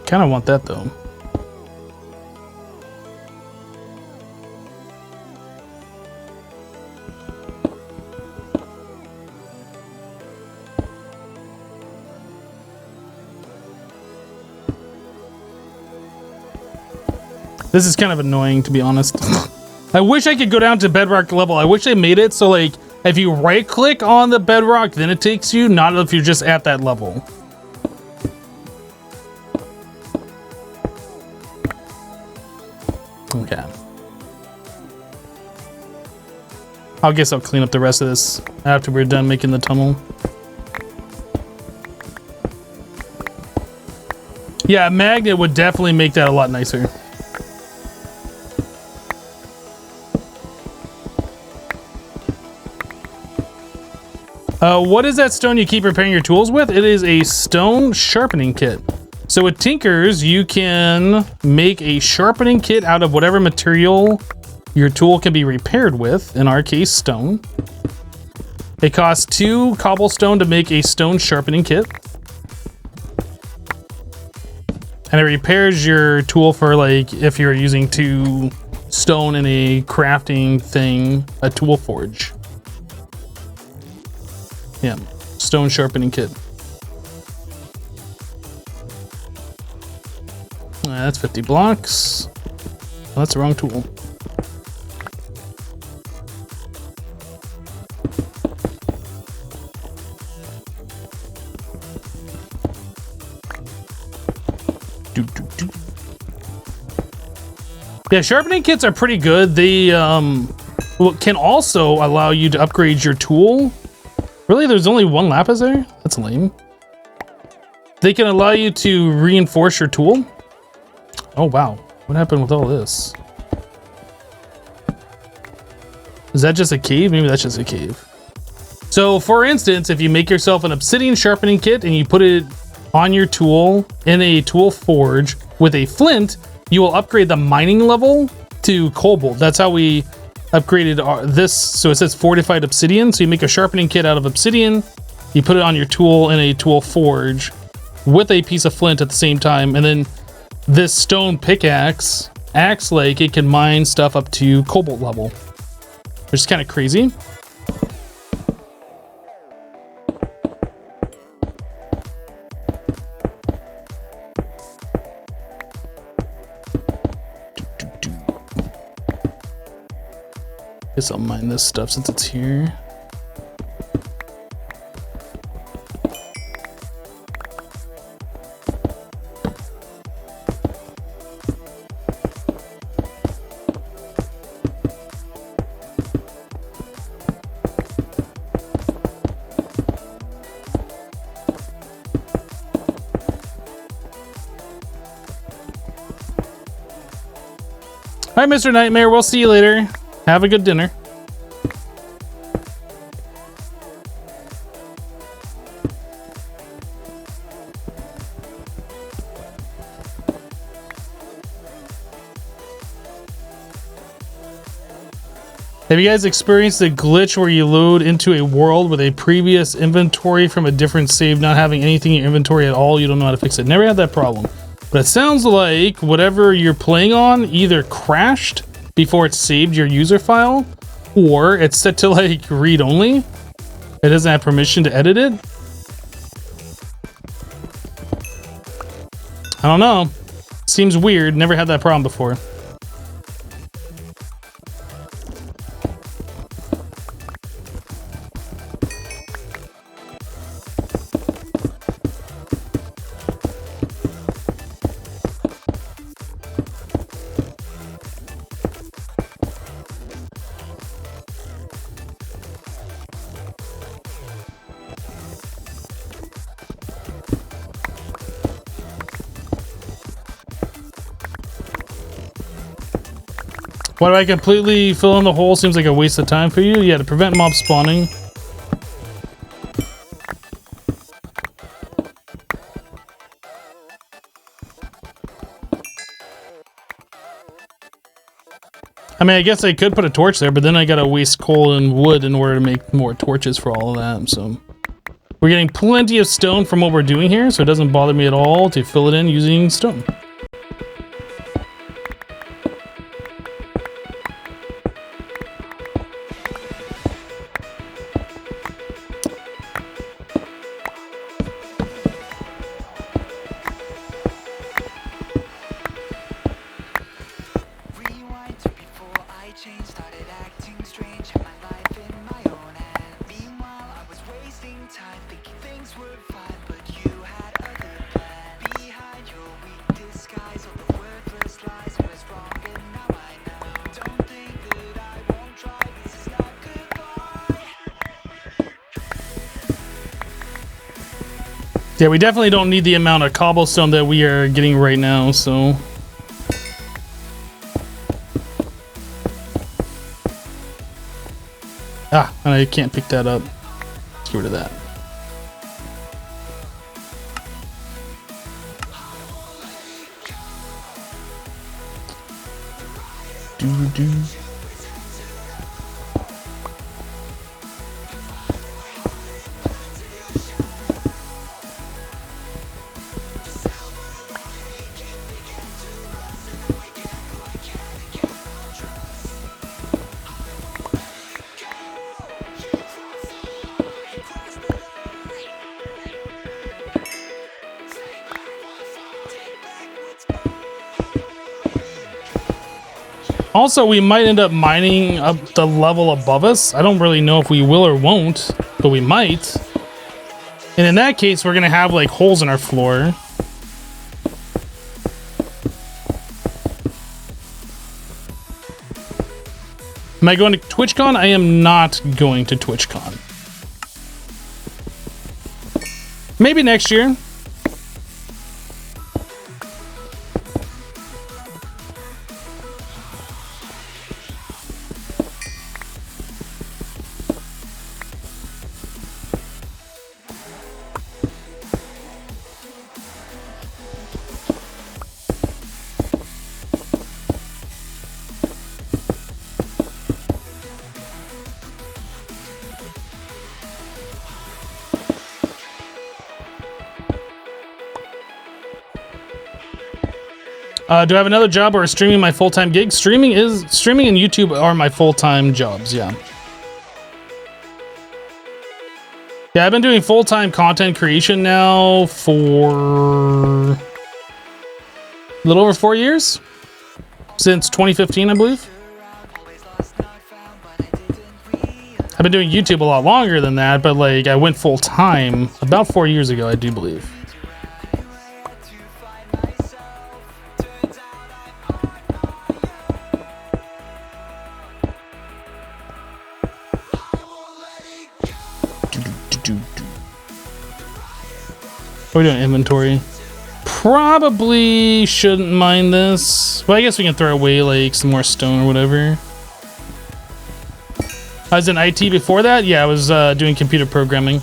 S1: Kind of want that though. This is kind of annoying, to be honest. I wish I could go down to bedrock level. I wish they made it so like If you right click on the bedrock, then it takes you, not if you're just at that level. Okay. I guess I'll clean up the rest of this after we're done making the tunnel. Yeah, a magnet would definitely make that a lot nicer. What is that stone you keep repairing your tools with? It is a stone sharpening kit. So with Tinkers, you can make a sharpening kit out of whatever material your tool can be repaired with, in our case, stone. It costs 2 cobblestone to make a stone sharpening kit. And it repairs your tool for, like, if you're using 2 stone in a crafting thing, a tool forge. Yeah, stone sharpening kit. That's 50 blocks. Oh, that's the wrong tool. Yeah, sharpening kits are pretty good. They can also allow you to upgrade your tool. Really, there's only 1 lapis there? That's lame. They can allow you to reinforce your tool. Oh, wow. What happened with all this? Is that just a cave? Maybe that's just a cave. So, for instance, if you make yourself an obsidian sharpening kit and you put it on your tool in a tool forge with a flint, you will upgrade the mining level to cobalt. That's how we upgraded this. So it says fortified obsidian. So you make a sharpening kit out of obsidian, you put it on your tool in a tool forge with a piece of flint at the same time, and then this stone pickaxe acts like it can mine stuff up to cobalt level, which is kind of crazy. Guess I'll mine this stuff since it's here. All right, Mr. Nightmare, we'll see you later. Have a good dinner. Have you guys experienced the glitch where you load into a world with a previous inventory from a different save, not having anything in your inventory at all? You don't know how to fix it. Never had that problem. But it sounds like whatever you're playing on either crashed before it saved your user file, or it's set to like read only. It doesn't have permission to edit it. I don't know. Seems weird. Never had that problem before. Why do I completely fill in the hole? Seems like a waste of time for you. Yeah, to prevent mob spawning. I mean, I guess I could put a torch there, but then I gotta waste coal and wood in order to make more torches for all of that, so. We're getting plenty of stone from what we're doing here, so it doesn't bother me at all to fill it in using stone.
S4: Rewind to before I changed, started acting strange, had my life in my own hands.
S1: Yeah, we definitely don't need the amount of cobblestone that we are getting right now, so... Ah, I can't pick that up. Let's get rid of that. Doo-doo. Also, we might end up mining up the level above us. I don't really know if we will or won't, but we might. And in that case, we're gonna have like holes in our floor. Am I going to TwitchCon? I am not going to TwitchCon. Maybe next year. Do I have another job or streaming my full-time gig? Streaming and YouTube are my full-time jobs, yeah. Yeah, I've been doing full-time content creation now for a little over 4 years. Since 2015, I believe. I've been doing YouTube a lot longer than that, but like I went full-time about 4 years ago, I do believe. What are we doing? Inventory. Probably shouldn't mind this. Well, I guess we can throw away like some more stone or whatever. I was in IT before that. Yeah, I was doing computer programming.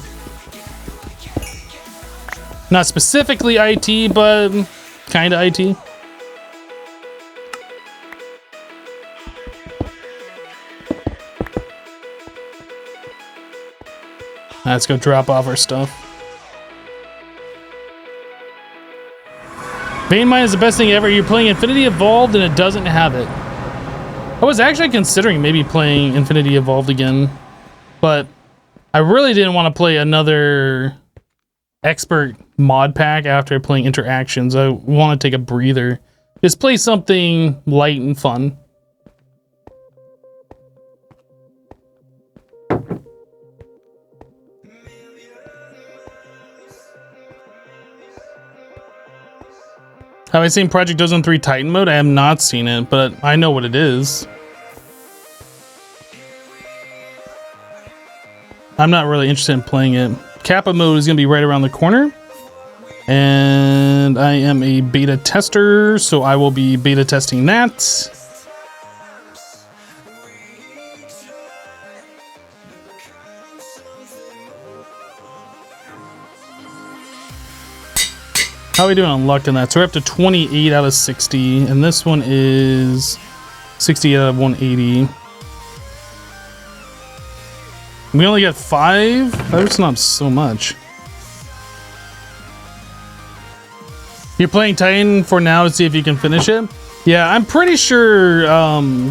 S1: Not specifically IT, but kind of IT. Let's go drop off our stuff. Vein Mine is the best thing ever. You're playing Infinity Evolved and it doesn't have it. I was actually considering maybe playing Infinity Evolved again, but I really didn't want to play another expert mod pack after playing Interactions. I want to take a breather. Just play something light and fun. Have I seen Project Ozone 3 Titan mode? I have not seen it, but I know what it is. I'm not really interested in playing it. Kappa mode is going to be right around the corner. And I am a beta tester, so I will be beta testing that. How are we doing on luck in that? So we're up to 28 out of 60, and this one is 60 out of 180. We only got 5? That's not so much. You're playing Titan for now to see if you can finish it? Yeah, I'm pretty sure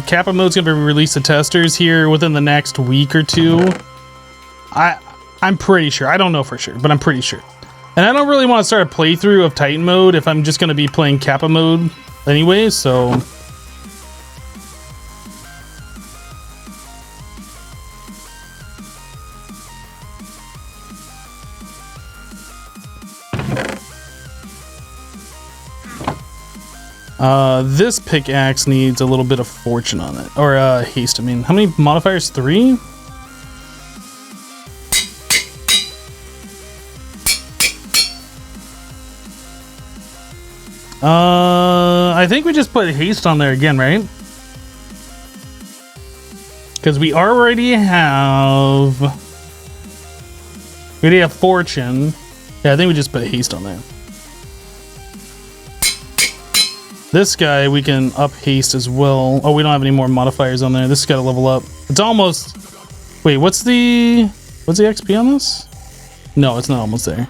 S1: Kappa mode's gonna be released to testers here within the next week or two. I'm pretty sure. I don't know for sure, but I'm pretty sure. And I don't really want to start a playthrough of Titan mode if I'm just going to be playing Kappa mode anyway, so... This pickaxe needs a little bit of fortune on it. Or haste, I mean. How many modifiers? 3? I think we just put haste on there again, right? Because we already have fortune. Yeah, I think we just put haste on there. This guy, we can up haste as well. Oh, we don't have any more modifiers on there. This has got to level up. It's almost... Wait, what's the XP on this? No, it's not almost there.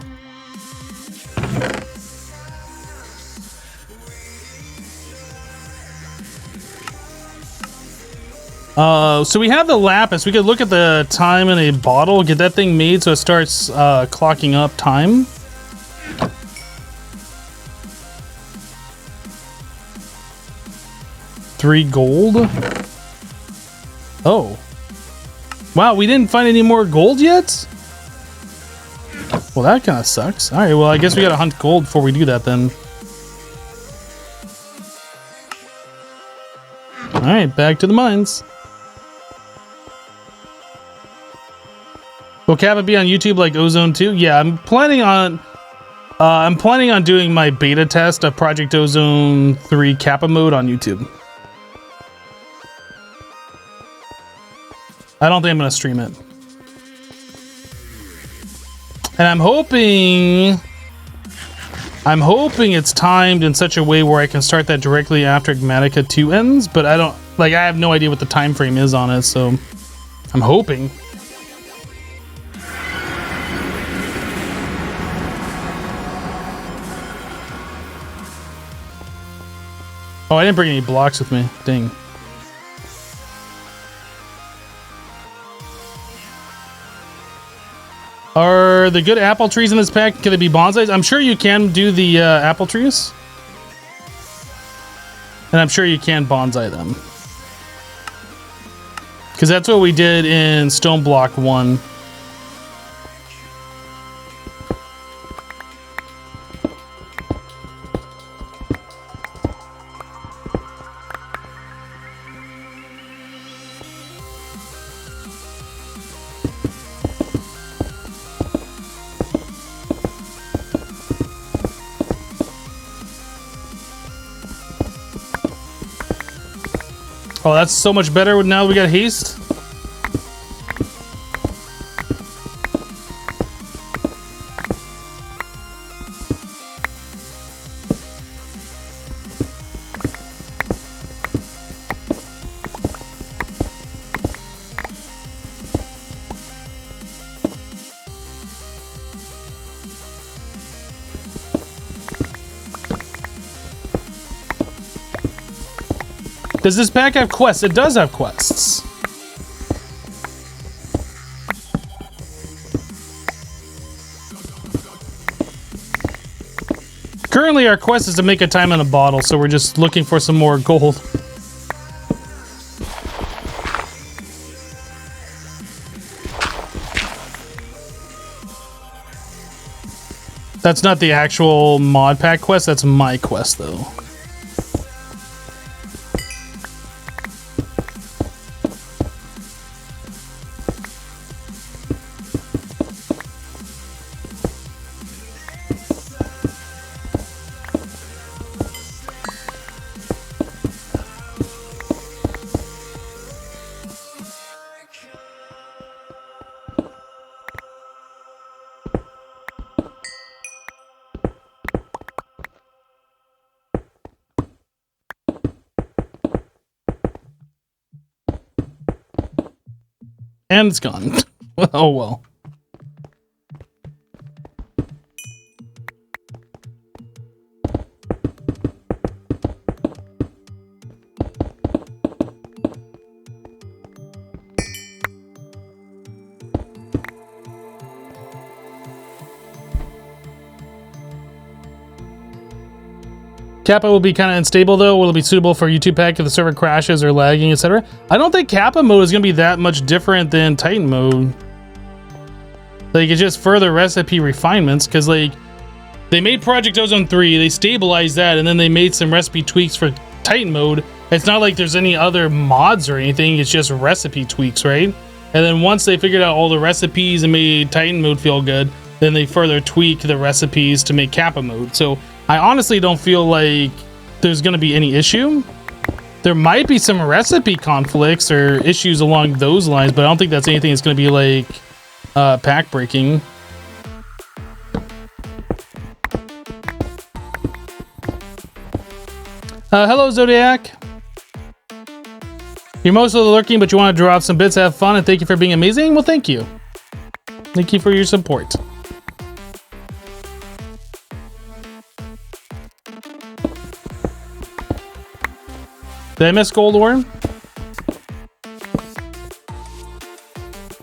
S1: So we have the lapis. We could look at the time in a bottle, get that thing made so it starts clocking up time. $3 gold. Oh. Wow, we didn't find any more gold yet? Well, that kind of sucks. Alright, well, I guess we gotta hunt gold before we do that then. Alright, back to the mines. Will Kappa be on YouTube like Ozone 2? Yeah, I'm planning on doing my beta test of Project Ozone 3 Kappa mode on YouTube. I don't think I'm gonna stream it. And I'm hoping it's timed in such a way where I can start that directly after Agmatica 2 ends, but I have no idea what the time frame is on it, so I'm hoping. Oh, I didn't bring any blocks with me. Dang. Are the good apple trees in this pack, can they be bonsais? I'm sure you can do the apple trees. And I'm sure you can bonsai them. Because that's what we did in Stoneblock 1. Oh, that's so much better now that we got haste. Does this pack have quests? It does have quests. Currently, our quest is to make a time in a bottle, so we're just looking for some more gold. That's not the actual mod pack quest, that's my quest, though. And it's gone. Oh well. Kappa will be kind of unstable though. Will it be suitable for YouTube pack if the server crashes or lagging, etc.? I don't think Kappa mode is going to be that much different than Titan mode. Like, it's just further recipe refinements, because like They made Project Ozone 3, they stabilized that, and then they made some recipe tweaks for Titan mode. It's not like there's any other mods or anything, it's just recipe tweaks, right? And then once they figured out all the recipes and made Titan mode feel good, then they further tweak the recipes to make Kappa mode. So I honestly don't feel like there's going to be any issue. There might be some recipe conflicts or issues along those lines, but I don't think that's anything that's going to be like pack breaking. Hello, Zodiac. You're mostly lurking, but you want to drop some bits, have fun, and thank you for being amazing. Well, thank you. Thank you for your support. Did I miss Gold Ore?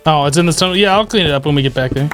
S1: Oh, it's in the stone. Yeah, I'll clean it up when we get back there.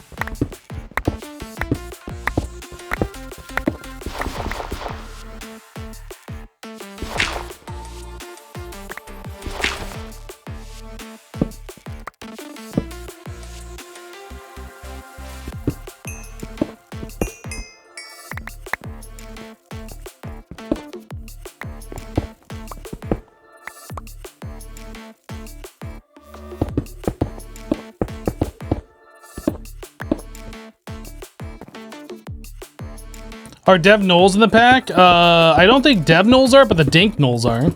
S1: Are Dev Knolls in the pack? I don't think Dev Knolls are, but the Dink Knolls are.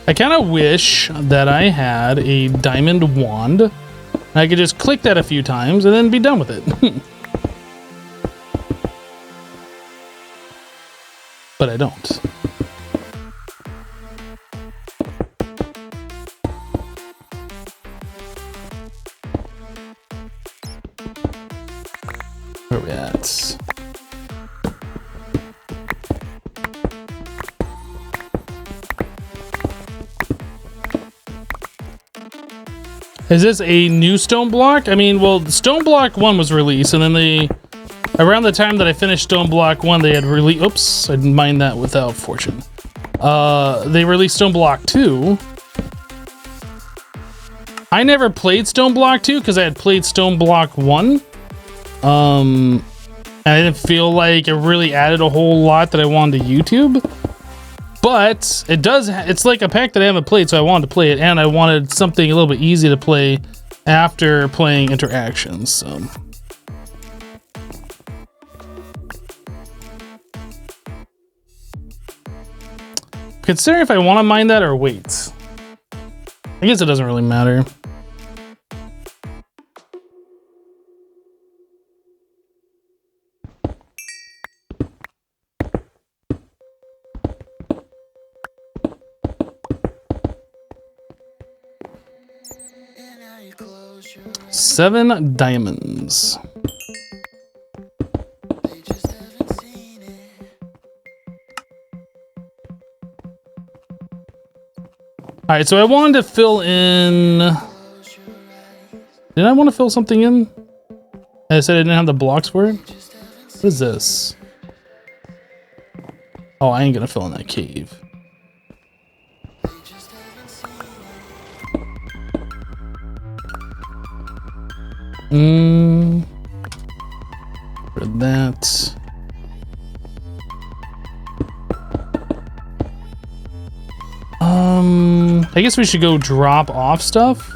S1: I kind of wish that I had a diamond wand. And I could just click that a few times and then be done with it. But I don't. Where are we at? Is this a new Stoneblock? I mean, well, Stoneblock 1 was released, and then they... Around the time that I finished Stoneblock 1, they had released... Oops, I didn't mind that without fortune. They released Stoneblock 2. I never played Stoneblock 2 because I had played Stoneblock 1. And I didn't feel like it really added a whole lot that I wanted to YouTube. But it does, it's like a pack that I haven't played, so I wanted to play it, and I wanted something a little bit easy to play after playing Interactions, so. Considering if I want to mine that or wait. I guess it doesn't really matter. Seven diamonds. All right, so I wanted to fill in. Did I want to fill something in? I said I didn't have the blocks for it. What is this? Oh, I ain't gonna fill in that cave. For that. I guess we should go drop off stuff.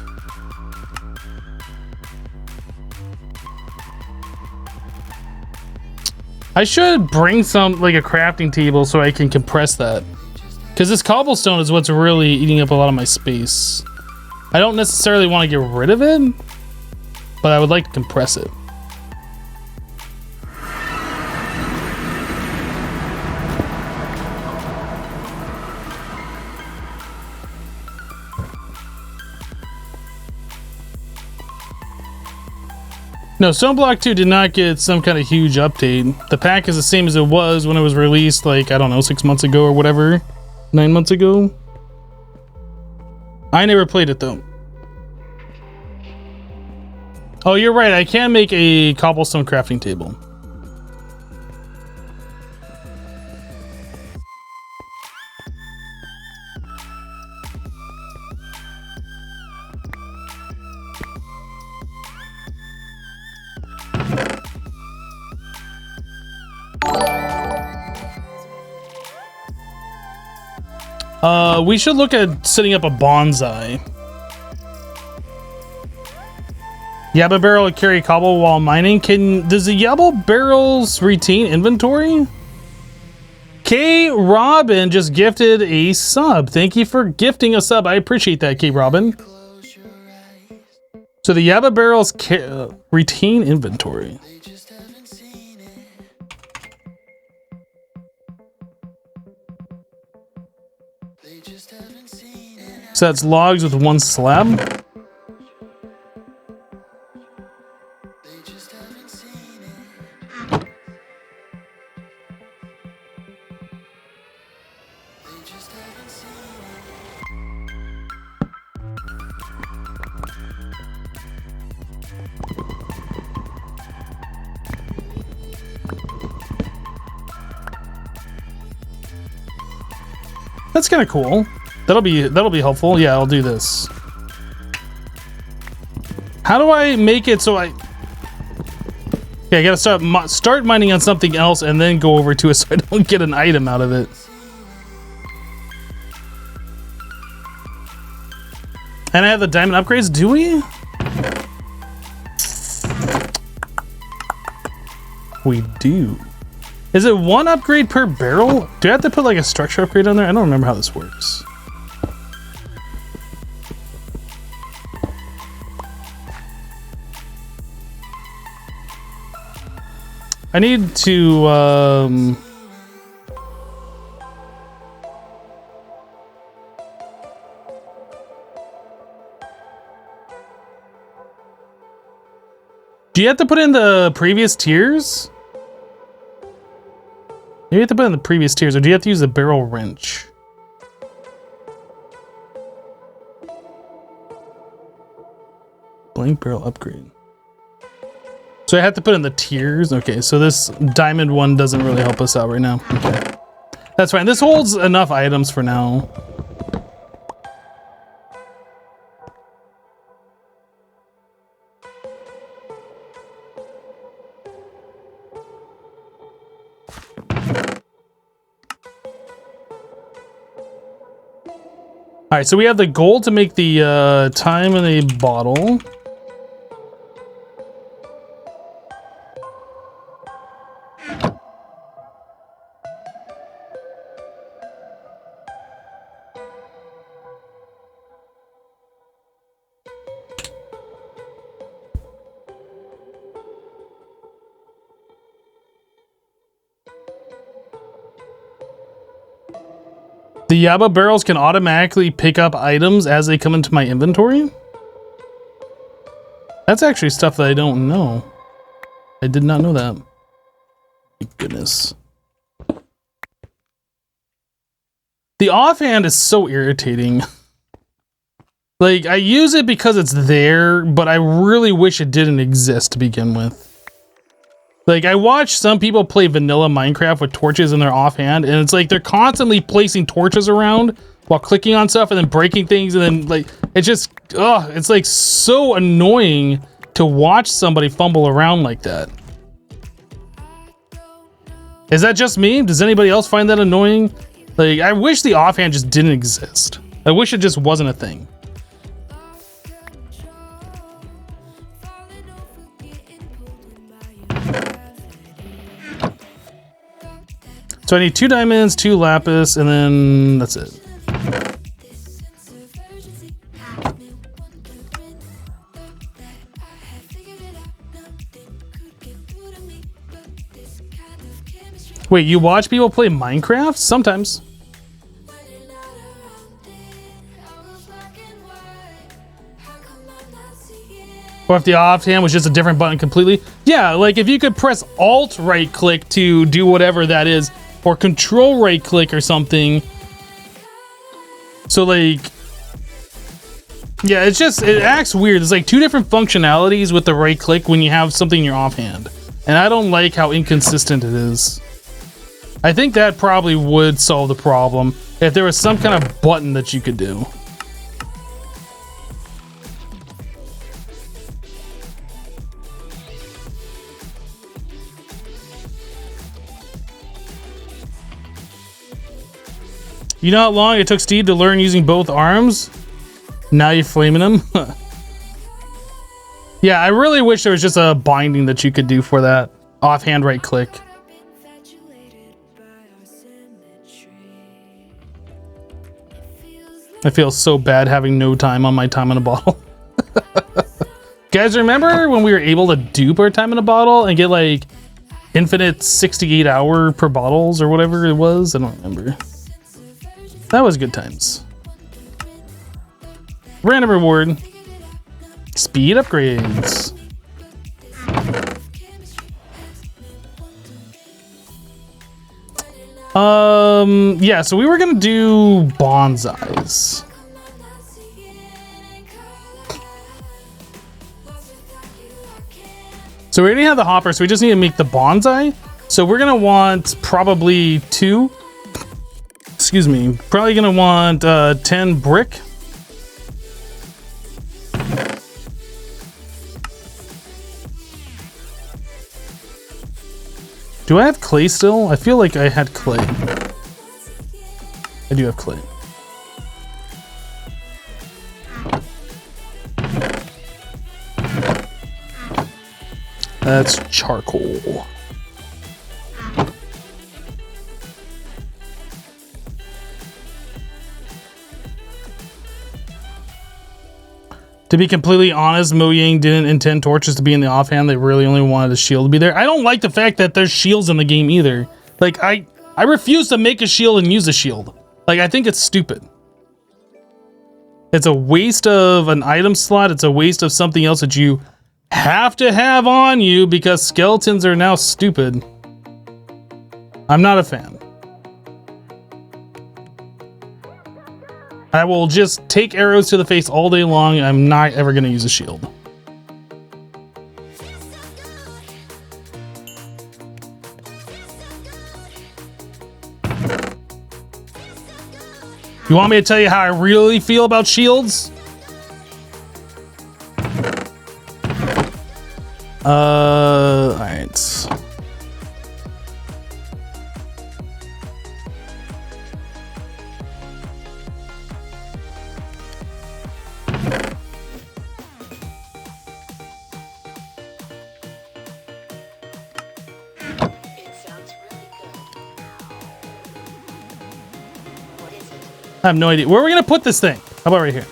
S1: I should bring some, like a crafting table so I can compress that. Because this cobblestone is what's really eating up a lot of my space. I don't necessarily want to get rid of it, but I would like to compress it. No, Stoneblock 2 did not get some kind of huge update. The pack is the same as it was when it was released, like, I don't know, 6 months ago or whatever. 9 months ago. I never played it, though. Oh, you're right. I can make a cobblestone crafting table. We should look at setting up a bonsai. Yabba barrel carry cobble while mining. Does the yabba barrels retain inventory? K Robin just gifted a sub. Thank you for gifting a sub. I appreciate that, K Robin. So the yabba barrels retain inventory. So that's logs with one slab. That's kind of cool. That'll be helpful. Yeah, I'll do this. How do I make it so I... Okay, I gotta start mining on something else and then go over to it so I don't get an item out of it. And I have the diamond upgrades, do we? We do. Is it one upgrade per barrel? Do I have to put like a structure upgrade on there? I don't remember how this works. I need to, do you have to put in the previous tiers? You have to put in the previous tiers, or do you have to use the barrel wrench? Blank barrel upgrade. So I have to put in the tiers. Okay, so this diamond one doesn't really help us out right now. Okay, that's fine. This holds enough items for now. All right, so we have the gold to make the time in a bottle. The Yabba barrels can automatically pick up items as they come into my inventory? That's actually stuff that I don't know. I did not know that. Thank goodness. The offhand is so irritating. Like, I use it because it's there, but I really wish it didn't exist to begin with. Like, I watch some people play vanilla Minecraft with torches in their offhand, and it's like they're constantly placing torches around while clicking on stuff and then breaking things, and then, like, it just, ugh, it's like so annoying to watch somebody fumble around like that. Is that just me? Does anybody else find that annoying? Like, I wish the offhand just didn't exist. I wish it just wasn't a thing. So I need 2 diamonds, 2 lapis, and then that's it. Wait, you watch people play Minecraft? Sometimes. Or if the offhand was just a different button completely. Yeah, like if you could press Alt right click to do whatever that is, or Control right click or something. So like, yeah, it acts weird. There's like two different functionalities with the right click when you have something in your offhand. And I don't like how inconsistent it is. I think that probably would solve the problem if there was some kind of button that you could do. You know how long it took Steve to learn using both arms? Now you're flaming him? Yeah, I really wish there was just a binding that you could do for that. Offhand right click. I feel so bad having no time on my time in a bottle. Guys, remember when we were able to dupe our time in a bottle and get like infinite 68 hour per bottles or whatever it was? I don't remember. That was good times. Random reward. Speed upgrades. Yeah, so we were gonna do bonsais. So we already have the hopper, so we just need to make the bonsai. So we're gonna want probably 2. Excuse me. Probably gonna want 10 brick. Do I have clay still? I feel like I had clay. I do have clay. That's charcoal. To be completely honest, Mo Yang didn't intend torches to be in the offhand. They really only wanted a shield to be there. I don't like the fact that there's shields in the game either. Like, I refuse to make a shield and use a shield. Like, I think it's stupid. It's a waste of an item slot. It's a waste of something else that you have to have on you because skeletons are now stupid. I'm not a fan. I will just take arrows to the face all day long. I'm not ever going to use a shield. You want me to tell you how I really feel about shields? Alright. I have no idea. Where are we gonna put this thing? How about right here?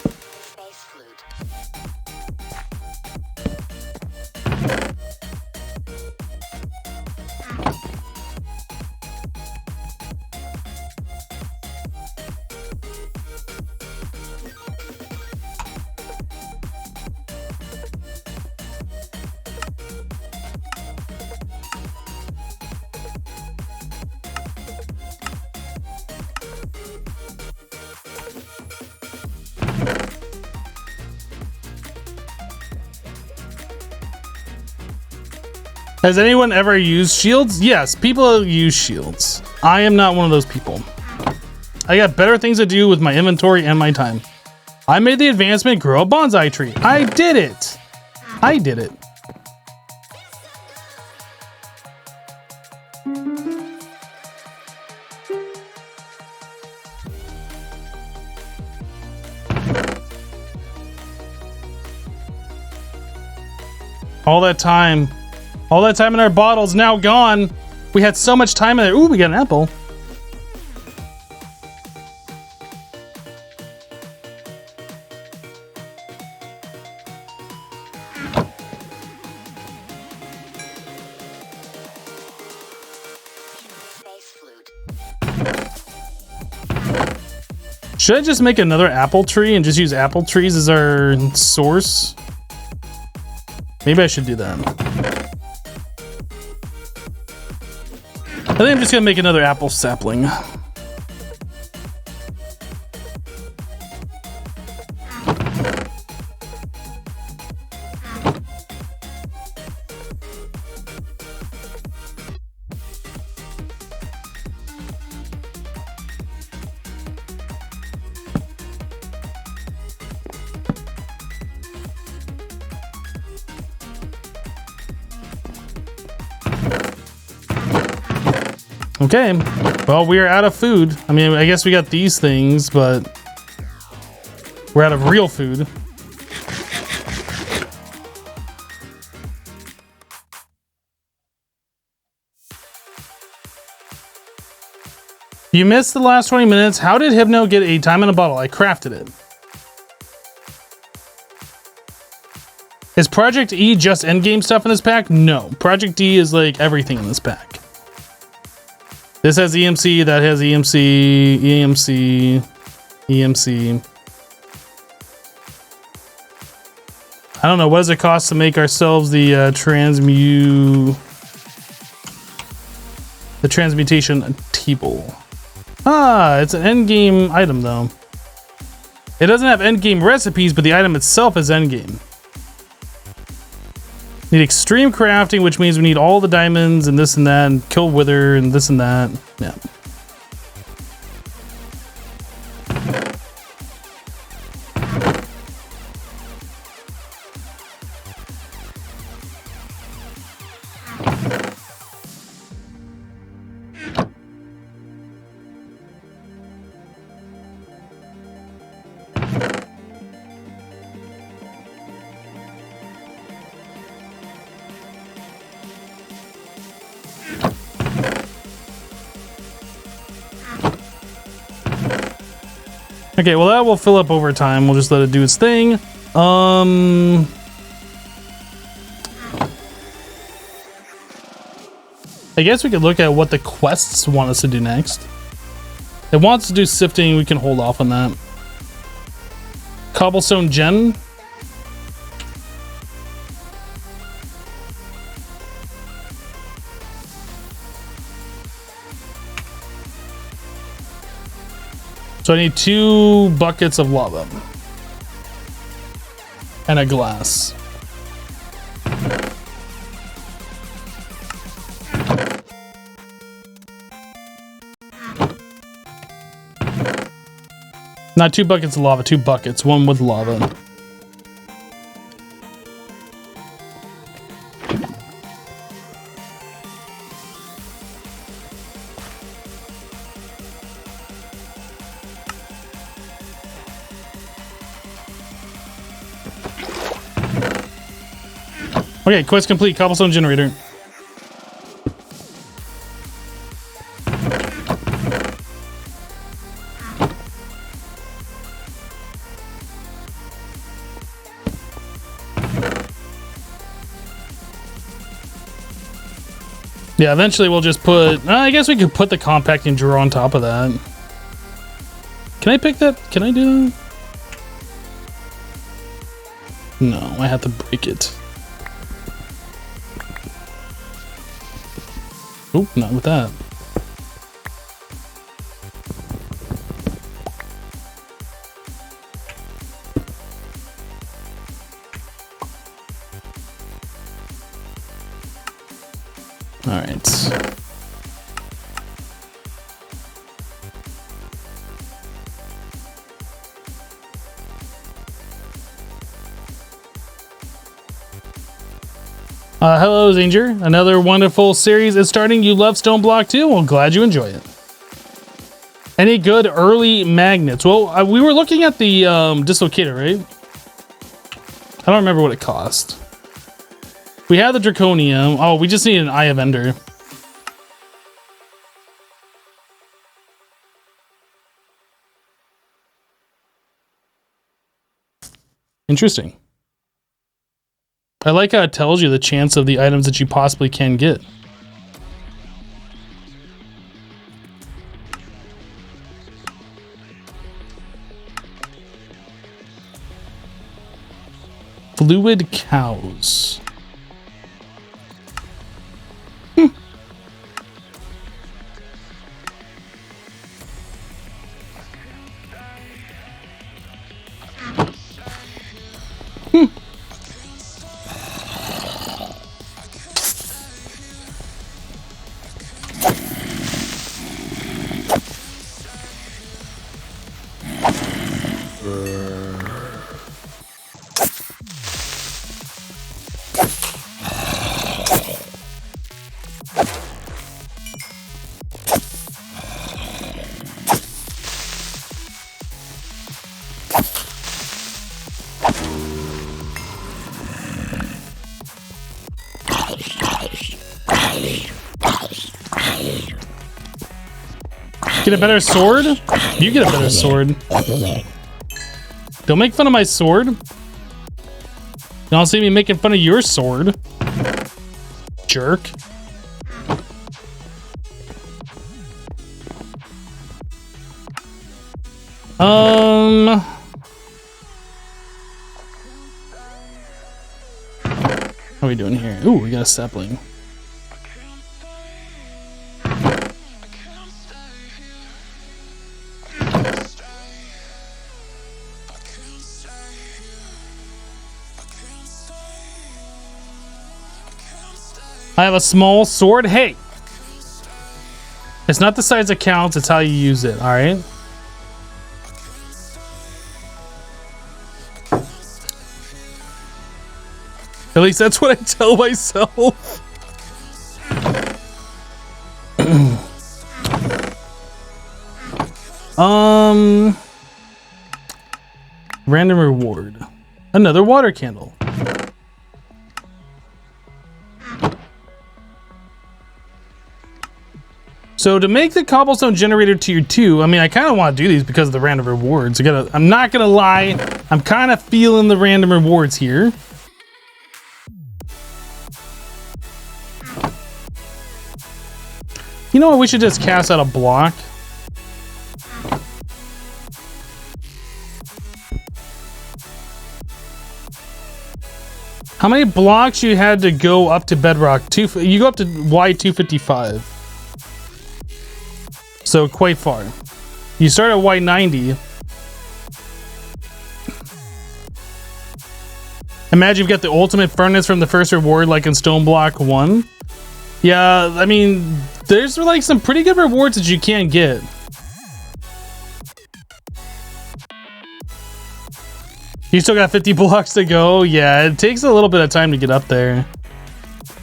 S1: Has anyone ever used shields? Yes, people use shields. I am not one of those people. I got better things to do with my inventory and my time. I made the advancement grow a bonsai tree. I did it. I did it. All that time in our bottle's now gone. We had so much time in there. Ooh, we got an apple. Should I just make another apple tree and just use apple trees as our source? Maybe I should do that. I think I'm just gonna make another apple sapling. Okay, well, we are out of food. I mean, I guess we got these things, but we're out of real food. You missed the last 20 minutes. How did Hypno get a time in a bottle? I crafted it. Is Project E just endgame stuff in this pack? No. Project D is like everything in this pack. This has EMC, that has EMC, EMC, EMC. I don't know, what does it cost to make ourselves the transmutation table? Ah, it's an endgame item though. It doesn't have endgame recipes, but the item itself is endgame. Need extreme crafting, which means we need all the diamonds and this and that, and kill wither and this and that. Yeah. Okay, well that will fill up over time. We'll just let it do its thing. I guess we could look at what the quests want us to do next. If it wants to do sifting, we can hold off on that. Cobblestone gem. So I need 2 buckets of lava and a glass. Not 2 buckets of lava, 2 buckets, one with lava. Okay, quest complete. Cobblestone generator. Yeah, eventually we'll just put... I guess we could put the compacting drawer on top of that. Can I pick that? Can I do that? No, I have to break it. Oop, not with that. All right. Hello, Zanger. Another wonderful series is starting. You love Stoneblock too? Well, glad you enjoy it. Any good early magnets? Well, we were looking at the dislocator, right? I don't remember what it cost. We had the draconium. Oh, we just need an Eye of Ender. Interesting. I like how it tells you the chance of the items that you possibly can get. Fluid cows. Get a better sword? You get a better sword. Don't make fun of my sword. Don't see me making fun of your sword. Jerk. How are we doing here? Ooh, we got a sapling. I have a small sword. Hey, it's not the size that counts, it's how you use it, all right? At least that's what I tell myself. Random reward. Another water candle. So to make the cobblestone generator tier 2, I mean, I kind of want to do these because of the random rewards. I'm not gonna lie, I'm kind of feeling the random rewards here. You know what? We should just cast out a block. How many blocks you had to go up to bedrock? You go up to Y255. So quite far. You start at Y90. Imagine you've got the ultimate furnace from the first reward like in Stoneblock 1. Yeah, I mean, there's like some pretty good rewards that you can't get. You still got 50 blocks to go. Yeah, it takes a little bit of time to get up there.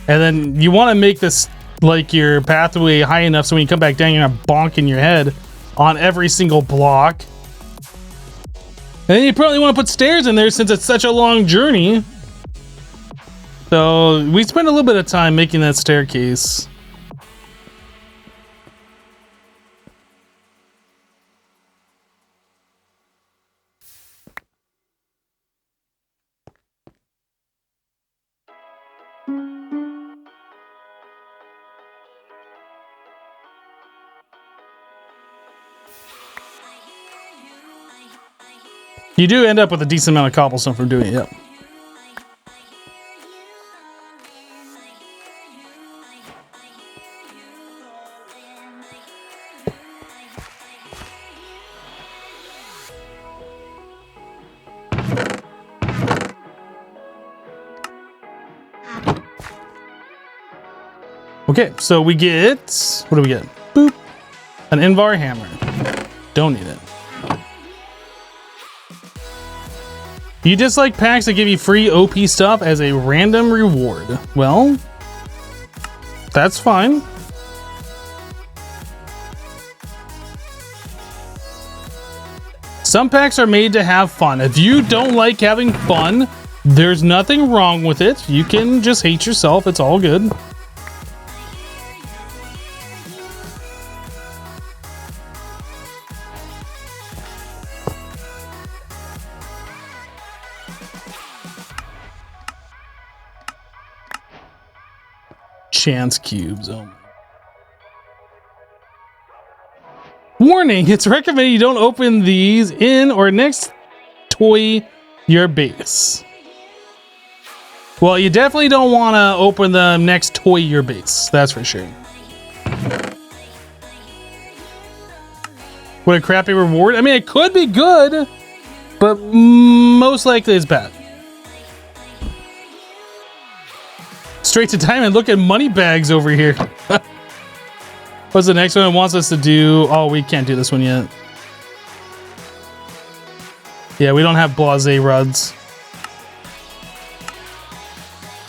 S1: And then you want to make this like your pathway high enough so when you come back down, you're not bonking your head on every single block. And then you probably want to put stairs in there since it's such a long journey. So we spent a little bit of time making that staircase. You do end up with a decent amount of cobblestone from doing it, yep. Okay, so we get, what do we get? Boop. An Invar hammer. Don't need it. You dislike packs that give you free OP stuff as a random reward. Well, that's fine. Some packs are made to have fun. If you don't like having fun, there's nothing wrong with it. You can just hate yourself. It's all good. Chance cubes. Oh. Warning, it's recommended you don't open these in or next toy your base. Well, you definitely don't want to open the next toy your base. That's for sure. What a crappy reward. I mean, it could be good, but most likely it's bad. Straight to diamond. Look at money bags over here. What's the next one it wants us to do? Oh, we can't do this one yet. Yeah, we don't have blase rods.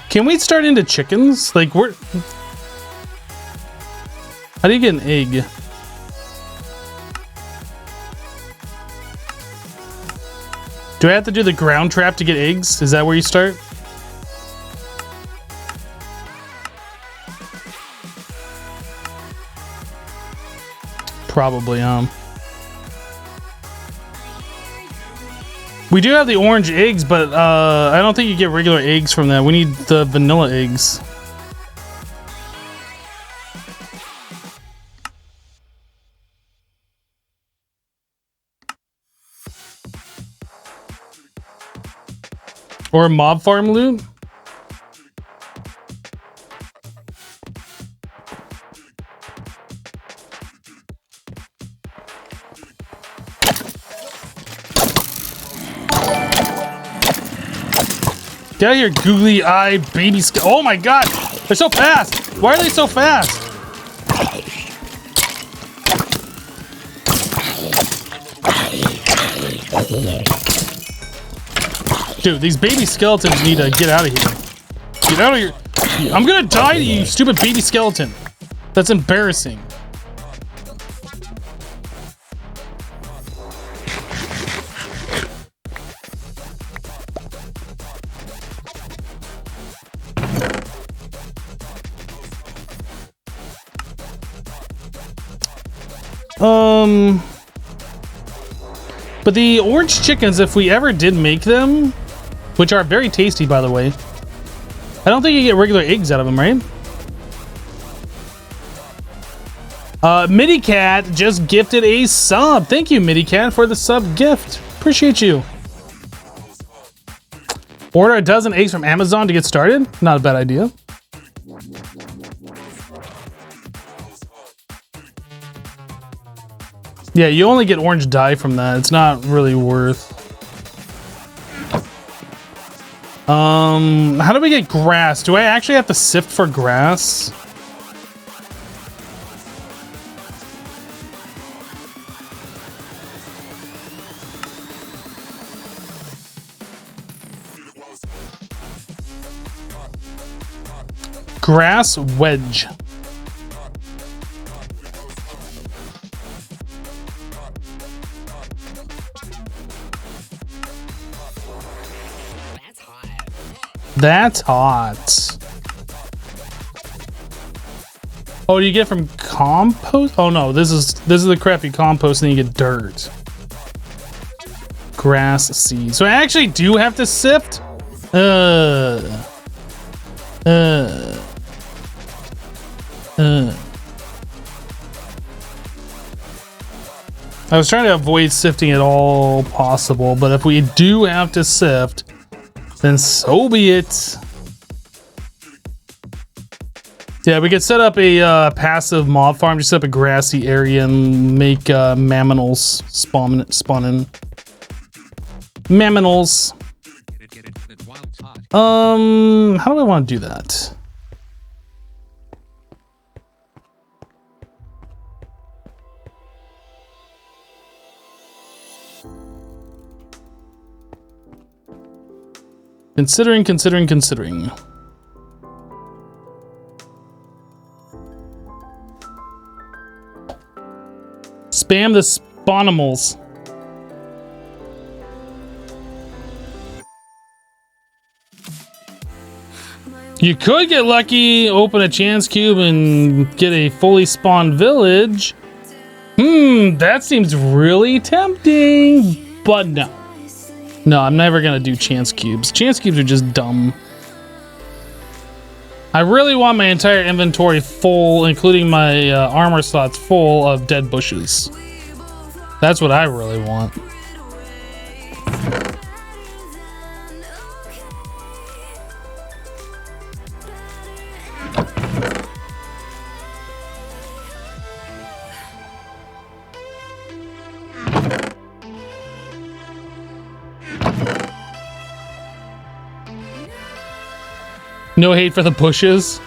S1: Can we start into chickens? Like, we're... How do you get an egg? Do I have to do the ground trap to get eggs? Is that where you start? Probably, We do have the orange eggs, but I don't think you get regular eggs from that. We need the vanilla eggs. Or mob farm loot. Get out of here, googly eye baby oh my god! They're so fast! Why are they so fast? Dude, these baby skeletons need to get out of here. Get out of here. I'm gonna die to you, stupid baby skeleton. That's embarrassing. But the orange chickens, if we ever did make them, which are very tasty, by the way, I don't think you get regular eggs out of them, right? MidiCat just gifted a sub. Thank you, MidiCat, for the sub gift. Appreciate you. Order a dozen eggs from Amazon to get started. Not a bad idea. Yeah, you only get orange dye from that. It's not really worth. How do we get grass? Do I actually have to sift for grass? Grass wedge. That's hot. Oh, do you get from compost? Oh no, this is the crappy compost, and then you get dirt. Grass seed. So I actually do have to sift. I was trying to avoid sifting at all possible, but if we do have to sift, then so be it. Yeah, we could set up a passive mob farm, just set up a grassy area and make mamminals spawn in. Mamminals. How do I want to do that? Considering. Spam the spawnimals. You could get lucky, open a chance cube, and get a fully spawned village. That seems really tempting, but no. No, I'm never gonna do chance cubes. Chance cubes are just dumb. I really want my entire inventory full, including my armor slots full of dead bushes. That's what I really want. No hate for the bushes.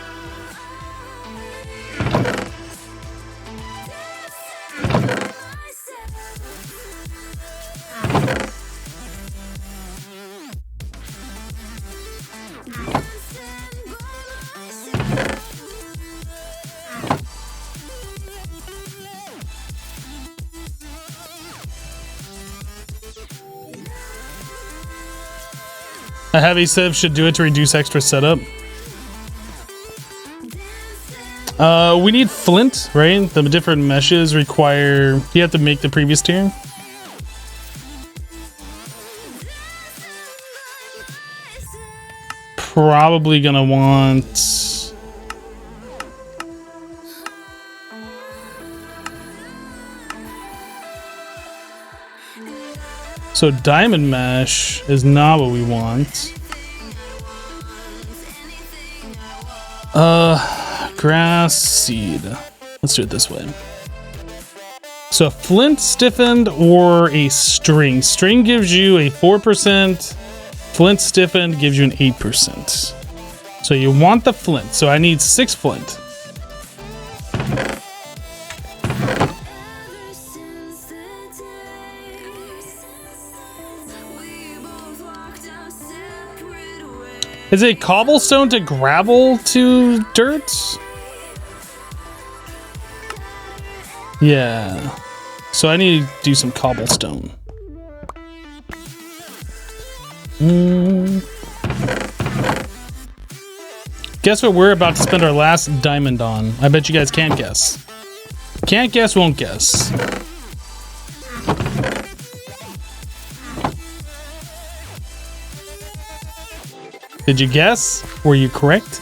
S1: A heavy sieve should do it to reduce extra setup. We need flint, right? The different meshes require... You have to make the previous tier. Probably gonna want... So diamond mesh is not what we want. Grass seed. Let's do it this way. So flint stiffened or a string. String gives you a 4%. Flint stiffened gives you an 8%. So you want the flint. So I need 6 flint. Is it cobblestone to gravel to dirt? Yeah. So I need to do some cobblestone. Guess what we're about to spend our last diamond on? I bet you guys can't guess. Can't guess, won't guess. Did you guess? Were you correct?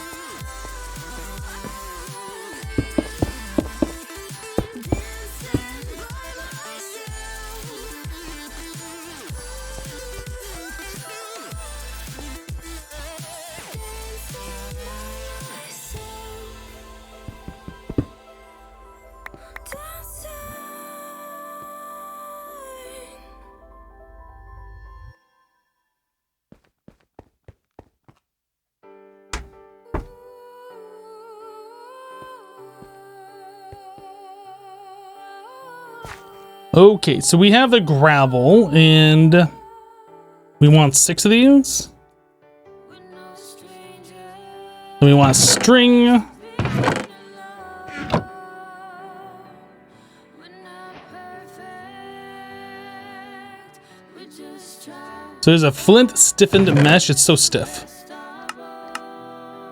S1: Okay, so we have the gravel, and we want 6 of these. And we want string. So there's a flint stiffened mesh. It's so stiff.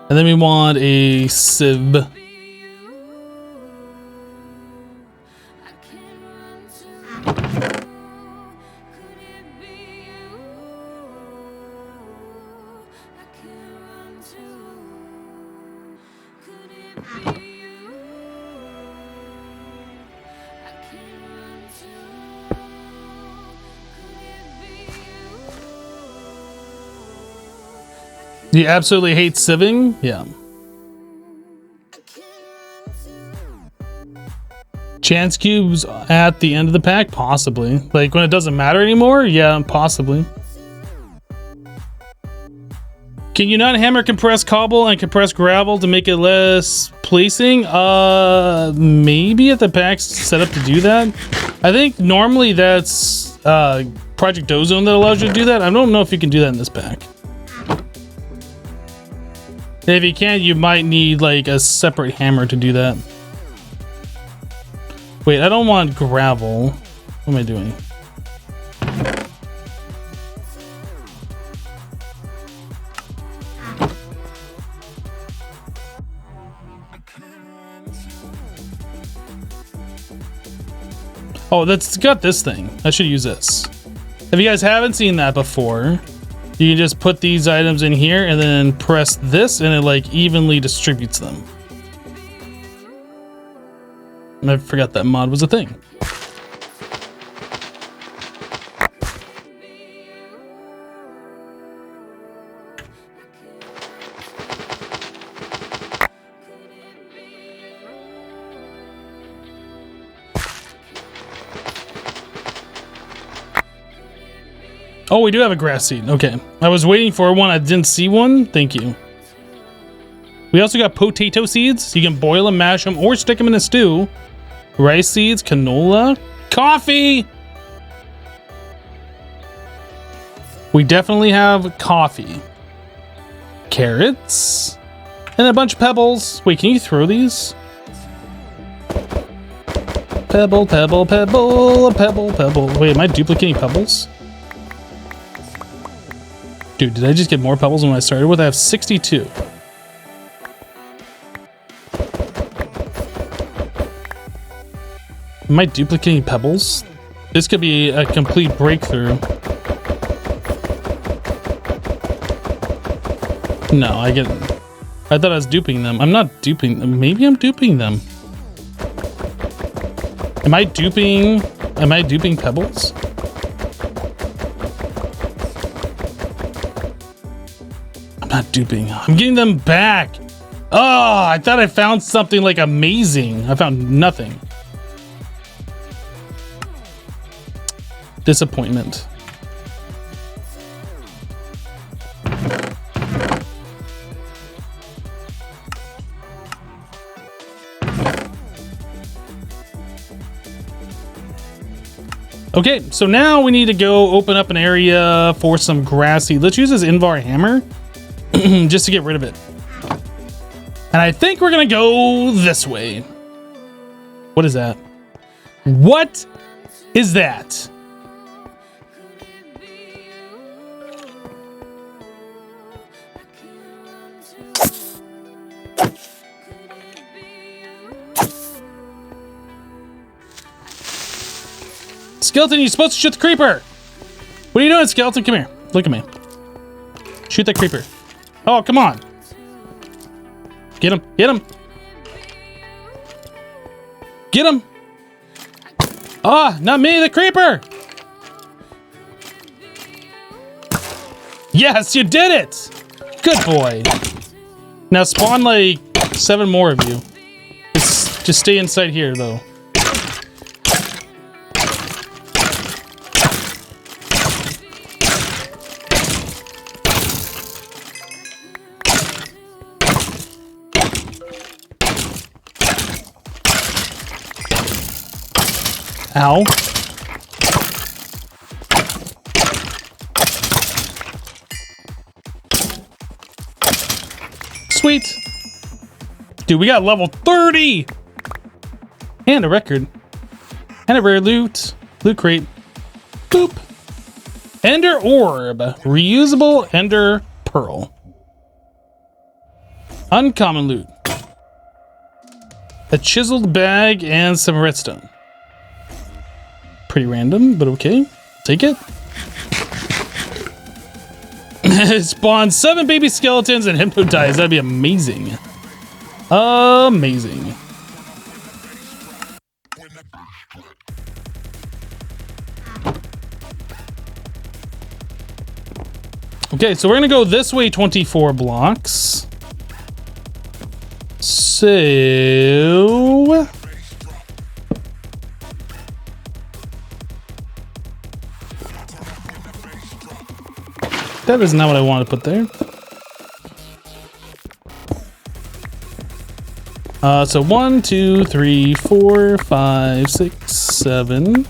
S1: And then we want a sieve. You absolutely hate sieving? Yeah. Chance cubes at the end of the pack? Possibly. Like when it doesn't matter anymore? Yeah, possibly. Can you not hammer compressed cobble and compressed gravel to make it less placing? Maybe if the pack's set up to do that. I think normally that's Project Ozone that allows you to do that. I don't know if you can do that in this pack. If you can't, you might need like a separate hammer to do that. Wait, I don't want gravel. What am I doing? Oh, that's got this thing. I should use this. If you guys haven't seen that before, you can just put these items in here and then press this and it like evenly distributes them. I forgot that mod was a thing. Oh, we do have a grass seed. Okay. I was waiting for one. I didn't see one. Thank you. We also got potato seeds. You can boil them, mash them, or stick them in a stew. Rice seeds, canola, coffee. We definitely have coffee. Carrots. And a bunch of pebbles. Wait, can you throw these? Pebble, pebble, pebble, pebble, pebble. Wait, am I duplicating pebbles? Dude, did I just get more pebbles than I started with? I have 62. Am I duplicating pebbles? This could be a complete breakthrough. No, I thought I was duping them. I'm not duping them. Maybe I'm duping them. Am I duping pebbles? I'm not duping. I'm getting them back. Oh, I thought I found something like amazing. I found nothing. Disappointment. Okay, so now we need to go open up an area for some grassy. Let's use this Invar hammer just to get rid of it. And I think we're gonna go this way. What is that? What is that? Skeleton, you're supposed to shoot the creeper. What are you doing, Skeleton? Come here. Look at me. Shoot that creeper. Oh, come on. Get him. Get him. Get him. Ah, not me, the creeper. Yes, you did it. Good boy. Now spawn like 7 more of you. Just stay inside here, though. Ow. Sweet. Dude, we got level 30. And a record. And a rare loot. Loot crate. Boop. Ender orb. Reusable ender pearl. Uncommon loot. A chiseled bag and some redstone. Pretty random, but okay. Take it. Spawn 7 baby skeletons and hypnotize. That'd be amazing. Amazing. Okay, so we're gonna go this way 24 blocks. So... that is not what I want to put there. So 1, 2, 3, 4, 5, 6, 7,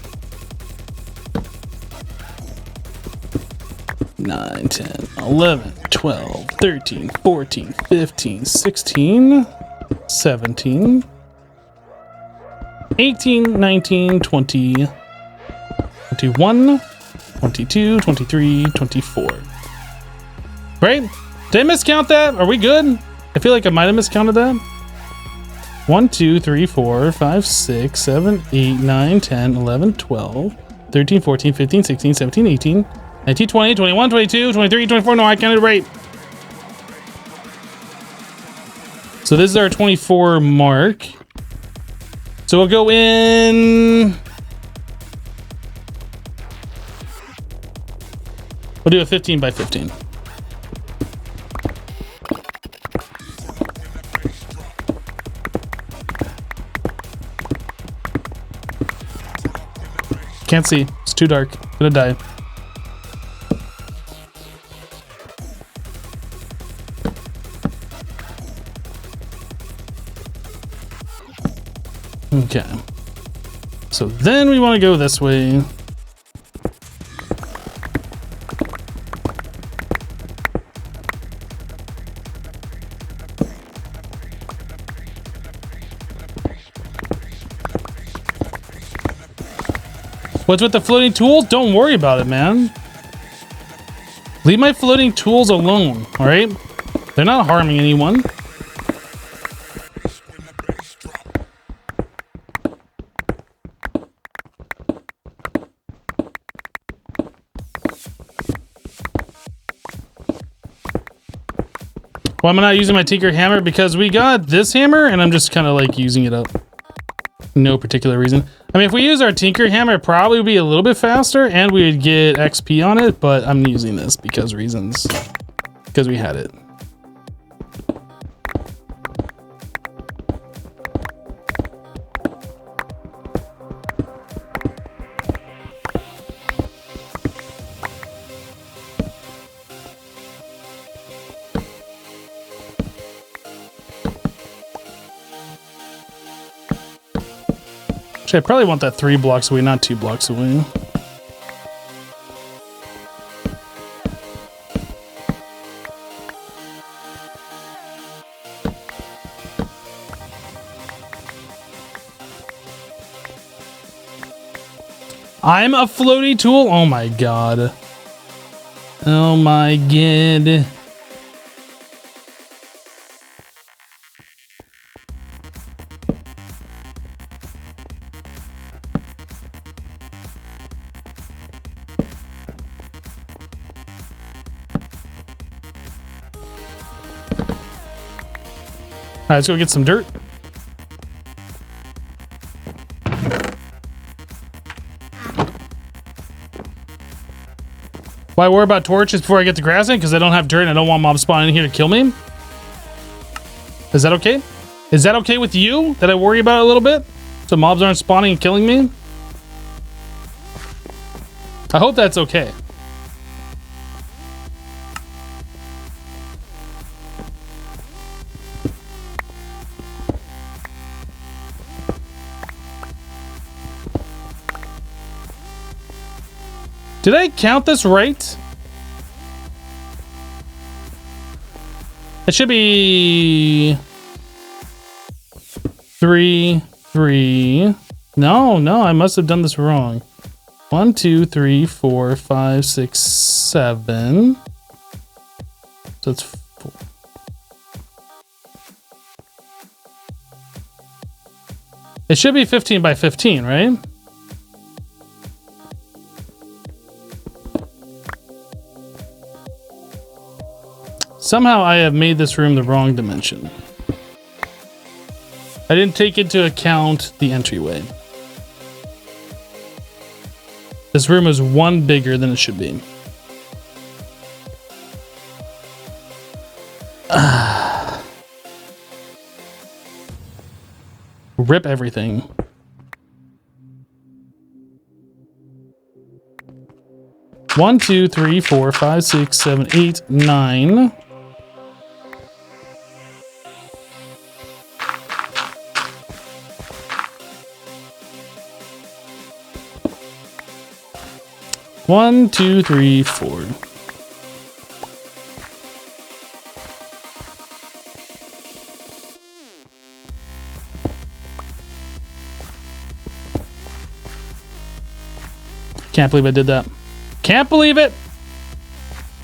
S1: 9, 10, 11, 12, 13, 14, 15, 16, 17, 18, 19, 20, 21, 22, 23, 24. Right? Did I miscount that? Are we good? I feel like I might have miscounted that. 1, 2, 3, 4, 5, 6, 7, 8, 9, 10, 11, 12, 13, 14, 15, 16, 17, 18, 19, 20, 21, 22, 23, 24. No, I counted right. So this is our 24 mark. So we'll go in... we'll do a 15 by 15. Can't see. It's too dark. Gonna die. Okay. So then we want to go this way. What's with the floating tools? Don't worry about it, man. Leave my floating tools alone, all right? They're not harming anyone. Why am I not using my tinker hammer? Because we got this hammer and I'm just kind of like using it up. No particular reason. I mean, if we use our tinker hammer, it probably would be a little bit faster and we would get XP on it, but I'm using this because reasons. Because we had it. Actually, I probably want that 3 blocks away, not 2 blocks away. I'm a floaty tool? Oh my god. Oh my god. Alright, let's go get some dirt. Why worry about torches before I get the grass in? Because I don't have dirt and I don't want mobs spawning in here to kill me? Is that okay? Is that okay with you? That I worry about it a little bit? So mobs aren't spawning and killing me? I hope that's okay. Did I count this right? It should be 3, 3. No, I must have done this wrong. 1, 2, 3, 4, 5, 6, 7. So it's 4. It should be 15 by 15, right? Somehow I have made this room the wrong dimension. I didn't take into account the entryway. This room is 1 bigger than it should be. Rip everything. One, 2, 3, 4, 5, 6, 7, 8, 9. One, 2, 3, 4. Can't believe I did that. Can't believe it.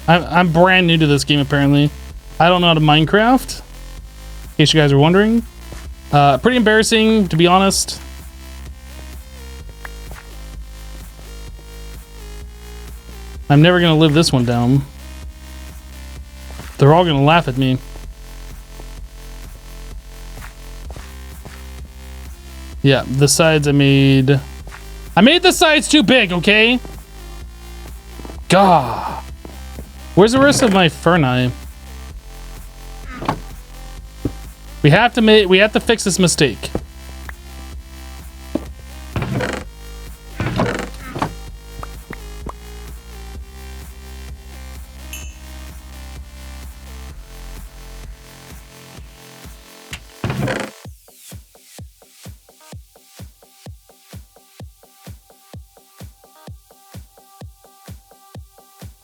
S1: I'm brand new to this game apparently. I don't know how to Minecraft. In case you guys are wondering. Pretty embarrassing to be honest. I'm never gonna live this one down. They're all gonna laugh at me. Yeah, the sides I made the sides too big, okay? Gah. Where's the rest of my ferni? We have to fix this mistake.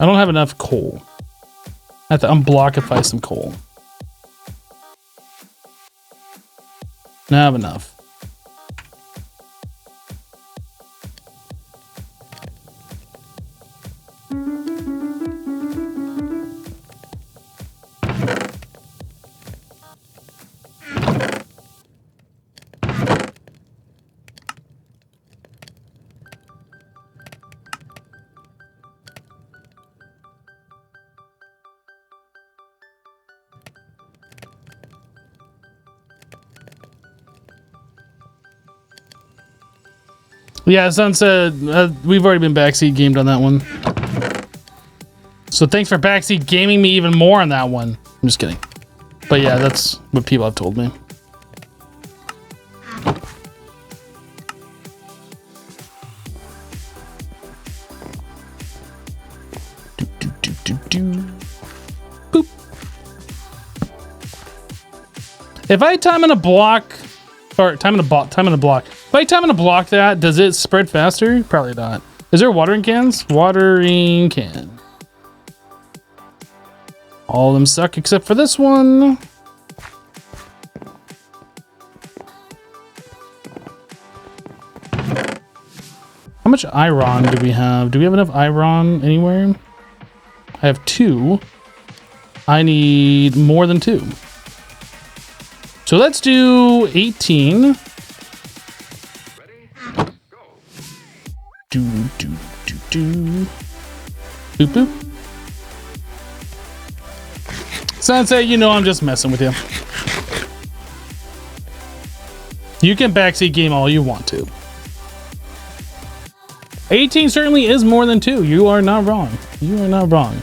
S1: I don't have enough coal. I have to unblockify some coal. Now I have enough. Yeah, Sunset, we've already been backseat gamed on that one. So thanks for backseat gaming me even more on that one. I'm just kidding. But yeah, that's what people have told me. Boop. If I time in a block, or time in a block. If I time in a block that, does it spread faster? Probably not. Is there watering cans? Watering can. All of them suck except for this one. How much iron do we have? Do we have enough iron anywhere? I have 2. I need more than 2. So let's do 18. Do. Boop boop. Sensei, you know I'm just messing with you. You can backseat game all you want to. 18 certainly is more than 2. You are not wrong. You are not wrong.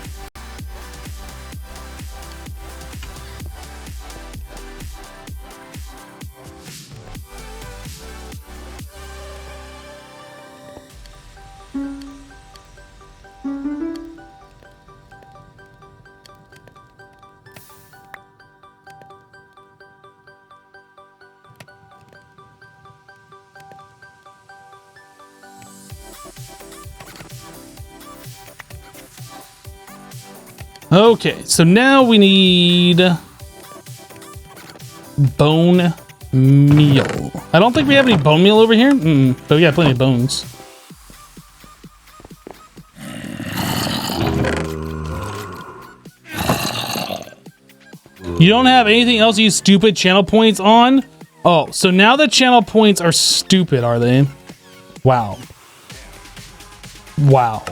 S1: Okay, so now we need bone meal. I don't think we have any bone meal over here, but we got plenty of bones. You don't have anything else, you stupid channel points on? Oh, so now the channel points are stupid, are they? Wow. Wow.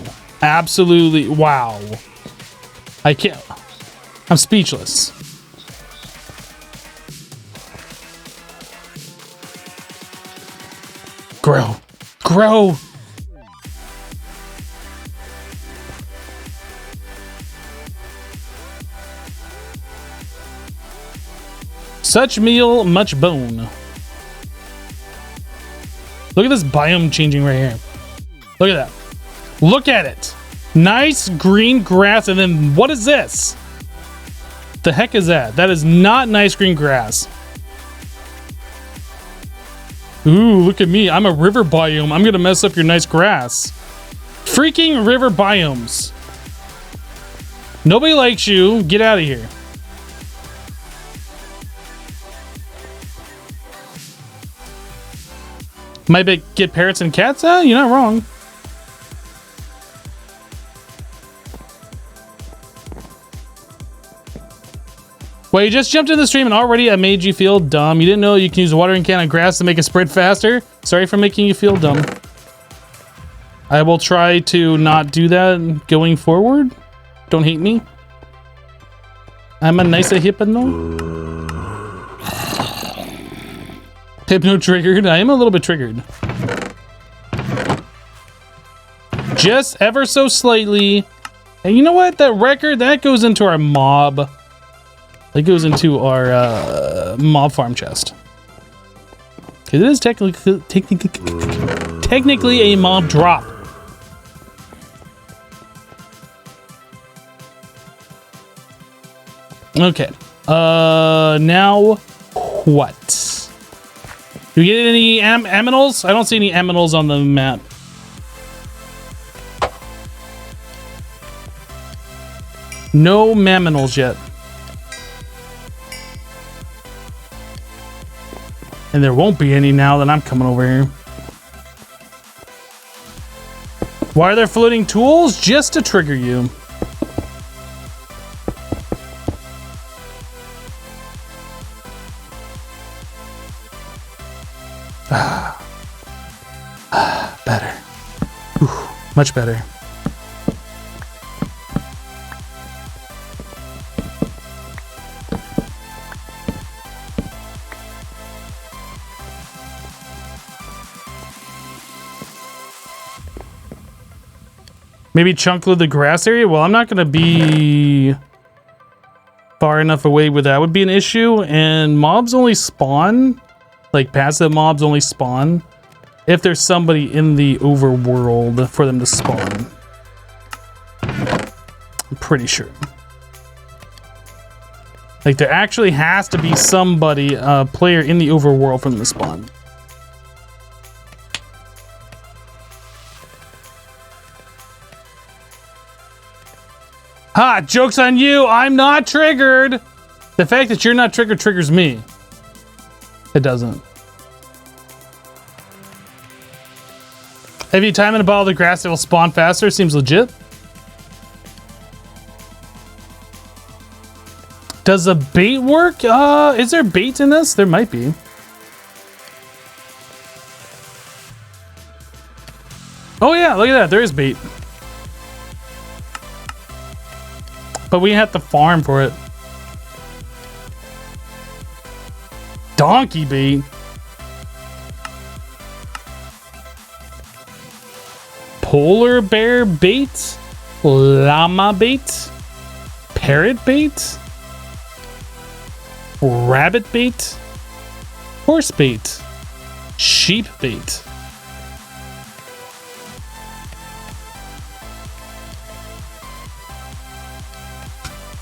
S1: Absolutely, wow. I can't. I'm speechless. Grow. Grow. Such meal, much bone. Look at this biome changing right here. Look at that. Look at it. Nice green grass, and then what is this? The heck is that? That is not nice green grass. Ooh, look at me. I'm a river biome. I'm gonna mess up your nice grass. Freaking river biomes. Nobody likes you. Get out of here. Might get parrots and cats? You're not wrong. Well, you just jumped in the stream and already I made you feel dumb. You didn't know you can use a watering can on grass to make it spread faster? Sorry for making you feel dumb. I will try to not do that going forward. Don't hate me. I'm a nice hypno. Hypno triggered. I am a little bit triggered. Just ever so slightly. And you know what? That record, that goes into our mob. That goes into our mob farm chest. Because it is technically a mob drop. Okay. Now what? Do we get any aminals? I don't see any aminals on the map. No mamminals yet. And there won't be any now that I'm coming over here. Why are there floating tools? Just to trigger you. Better. Whew, much better. Maybe chunk load the grass area? Well, I'm not going to be far enough away where that would be an issue. And mobs only spawn, like passive mobs only spawn if there's somebody in the overworld for them to spawn. I'm pretty sure. Like there actually has to be somebody, player in the overworld for them to spawn. Ha! Joke's on you! I'm not triggered! The fact that you're not triggered triggers me. It doesn't. If you time in a ball of the grass, it will spawn faster. Seems legit. Does the bait work? Is there bait in this? There might be. Oh yeah, look at that. There is bait. But we have to farm for it. Donkey bait. Polar bear bait. Llama bait. Parrot bait. Rabbit bait. Horse bait. Sheep bait.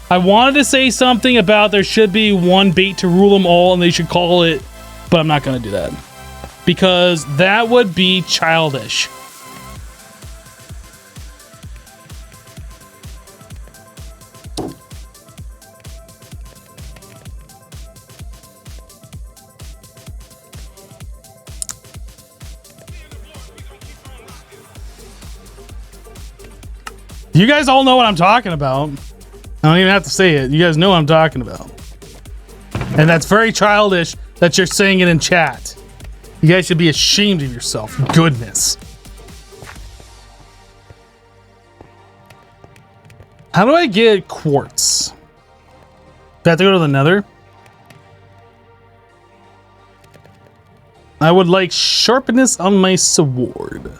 S1: I wanted to say something about there should be one bait to rule them all and they should call it, but I'm not going to do that. Because that would be childish. You guys all know what I'm talking about. I don't even have to say it. You guys know what I'm talking about. And that's very childish that you're saying it in chat. You guys should be ashamed of yourself. Goodness. How do I get quartz? Do I have to go to the nether? I would like sharpness on my sword.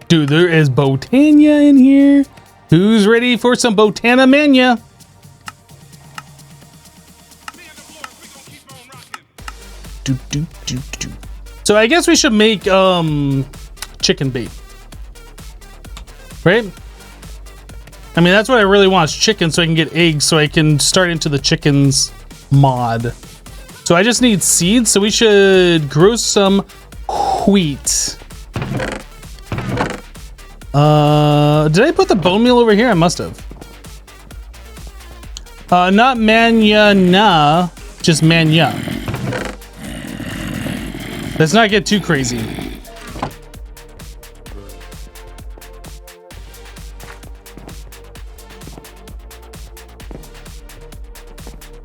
S1: Dude, there is Botania in here. Who's ready for some Botana Mania? So I guess we should make chicken bait. Right? I mean, that's what I really want is chicken so I can get eggs so I can start into the chickens mod. So I just need seeds, so we should grow some wheat. Did I put the bone meal over here? I must have. Not mania, nah, just mania. Let's not get too crazy.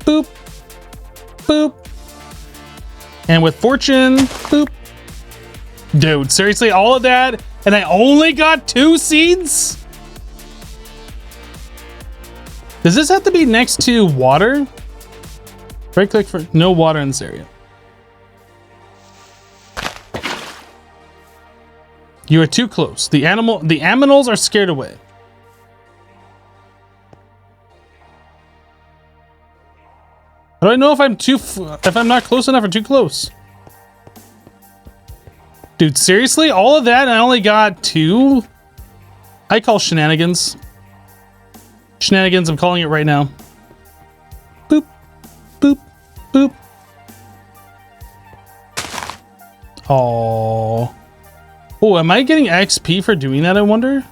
S1: Boop, boop. And with fortune, boop. Dude, seriously, all of that? And I only got 2 seeds? Does this have to be next to water? Right click for no water in this area. You are too close. The aminals are scared away. How do I know if I'm not close enough or too close? Dude, seriously? All of that and I only got 2? I call shenanigans. Shenanigans, I'm calling it right now. Boop, boop, boop. Oh. Oh, am I getting XP for doing that, I wonder?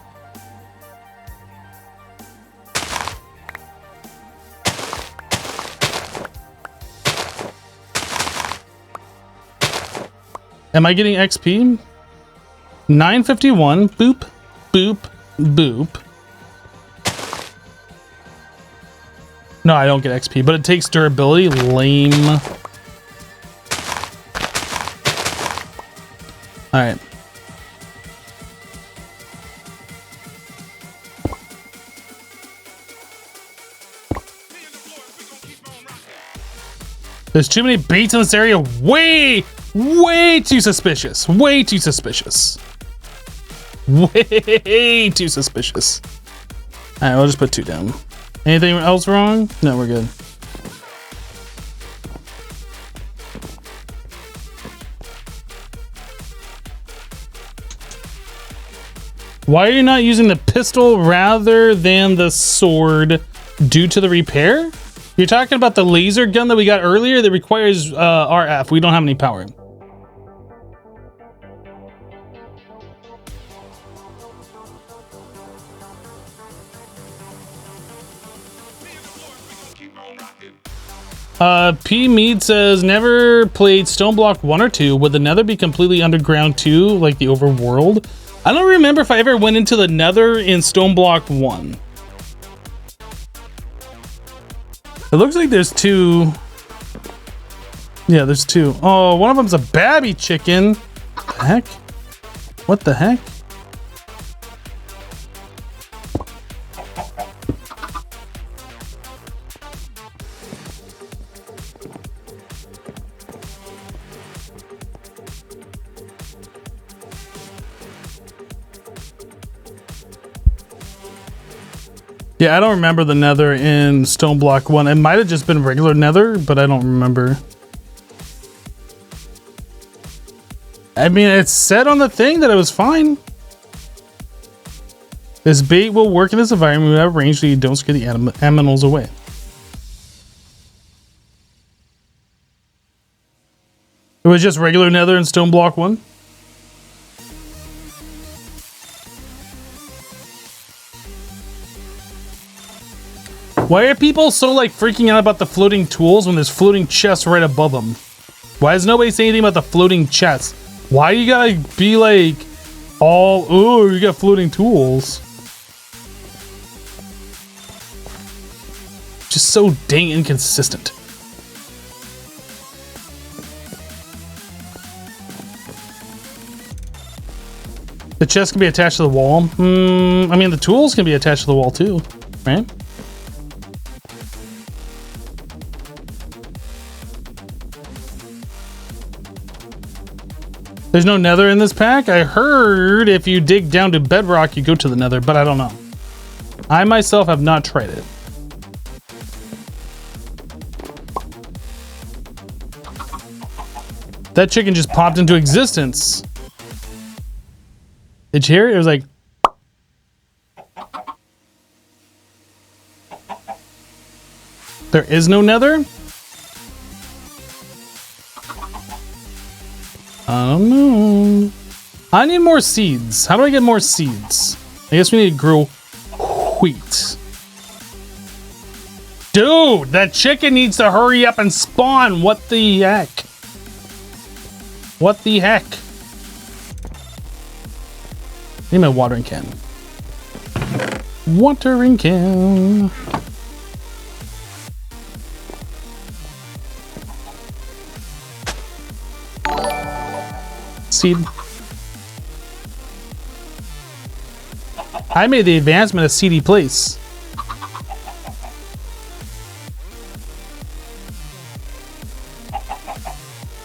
S1: Am I getting XP? 951. Boop, boop, boop. No, I don't get XP, but it takes durability. Lame. All right. There's too many baits in this area. Way Way too suspicious. Way too suspicious. Way too suspicious. All right, we'll just put 2 down. Anything else wrong? No, we're good. Why are you not using the pistol rather than the sword due to the repair? You're talking about the laser gun that we got earlier that requires RF. We don't have any power. P Mead says, never played Stoneblock 1 or 2. Would the Nether be completely underground too, like the overworld? I don't remember if I ever went into the Nether in Stoneblock 1. It looks like there's 2. Yeah, there's 2. Oh, one of them's a babby chicken. What the heck? What the heck? Yeah, I don't remember the Nether in Stoneblock 1. It might have just been regular Nether, but I don't remember. I mean, it said on the thing that it was fine. This bait will work in this environment without range so you don't scare the animals away. It was just regular Nether in Stoneblock 1? Why are people so like freaking out about the floating tools when there's floating chests right above them? Why is nobody saying anything about the floating chests? Why you gotta be like all, oh, you got floating tools? Just so dang inconsistent. The chest can be attached to the wall. I mean, the tools can be attached to the wall too, right? There's no Nether in this pack? I heard if you dig down to bedrock, you go to the Nether, but I don't know. I myself have not tried it. That chicken just popped into existence. Did you hear it? It was like... There is no Nether? I don't know. I need more seeds. How do I get more seeds? I guess we need to grow wheat. Dude, that chicken needs to hurry up and spawn. What the heck? What the heck? Need my watering can. Watering can. Seed. I made the advancement a seedy place.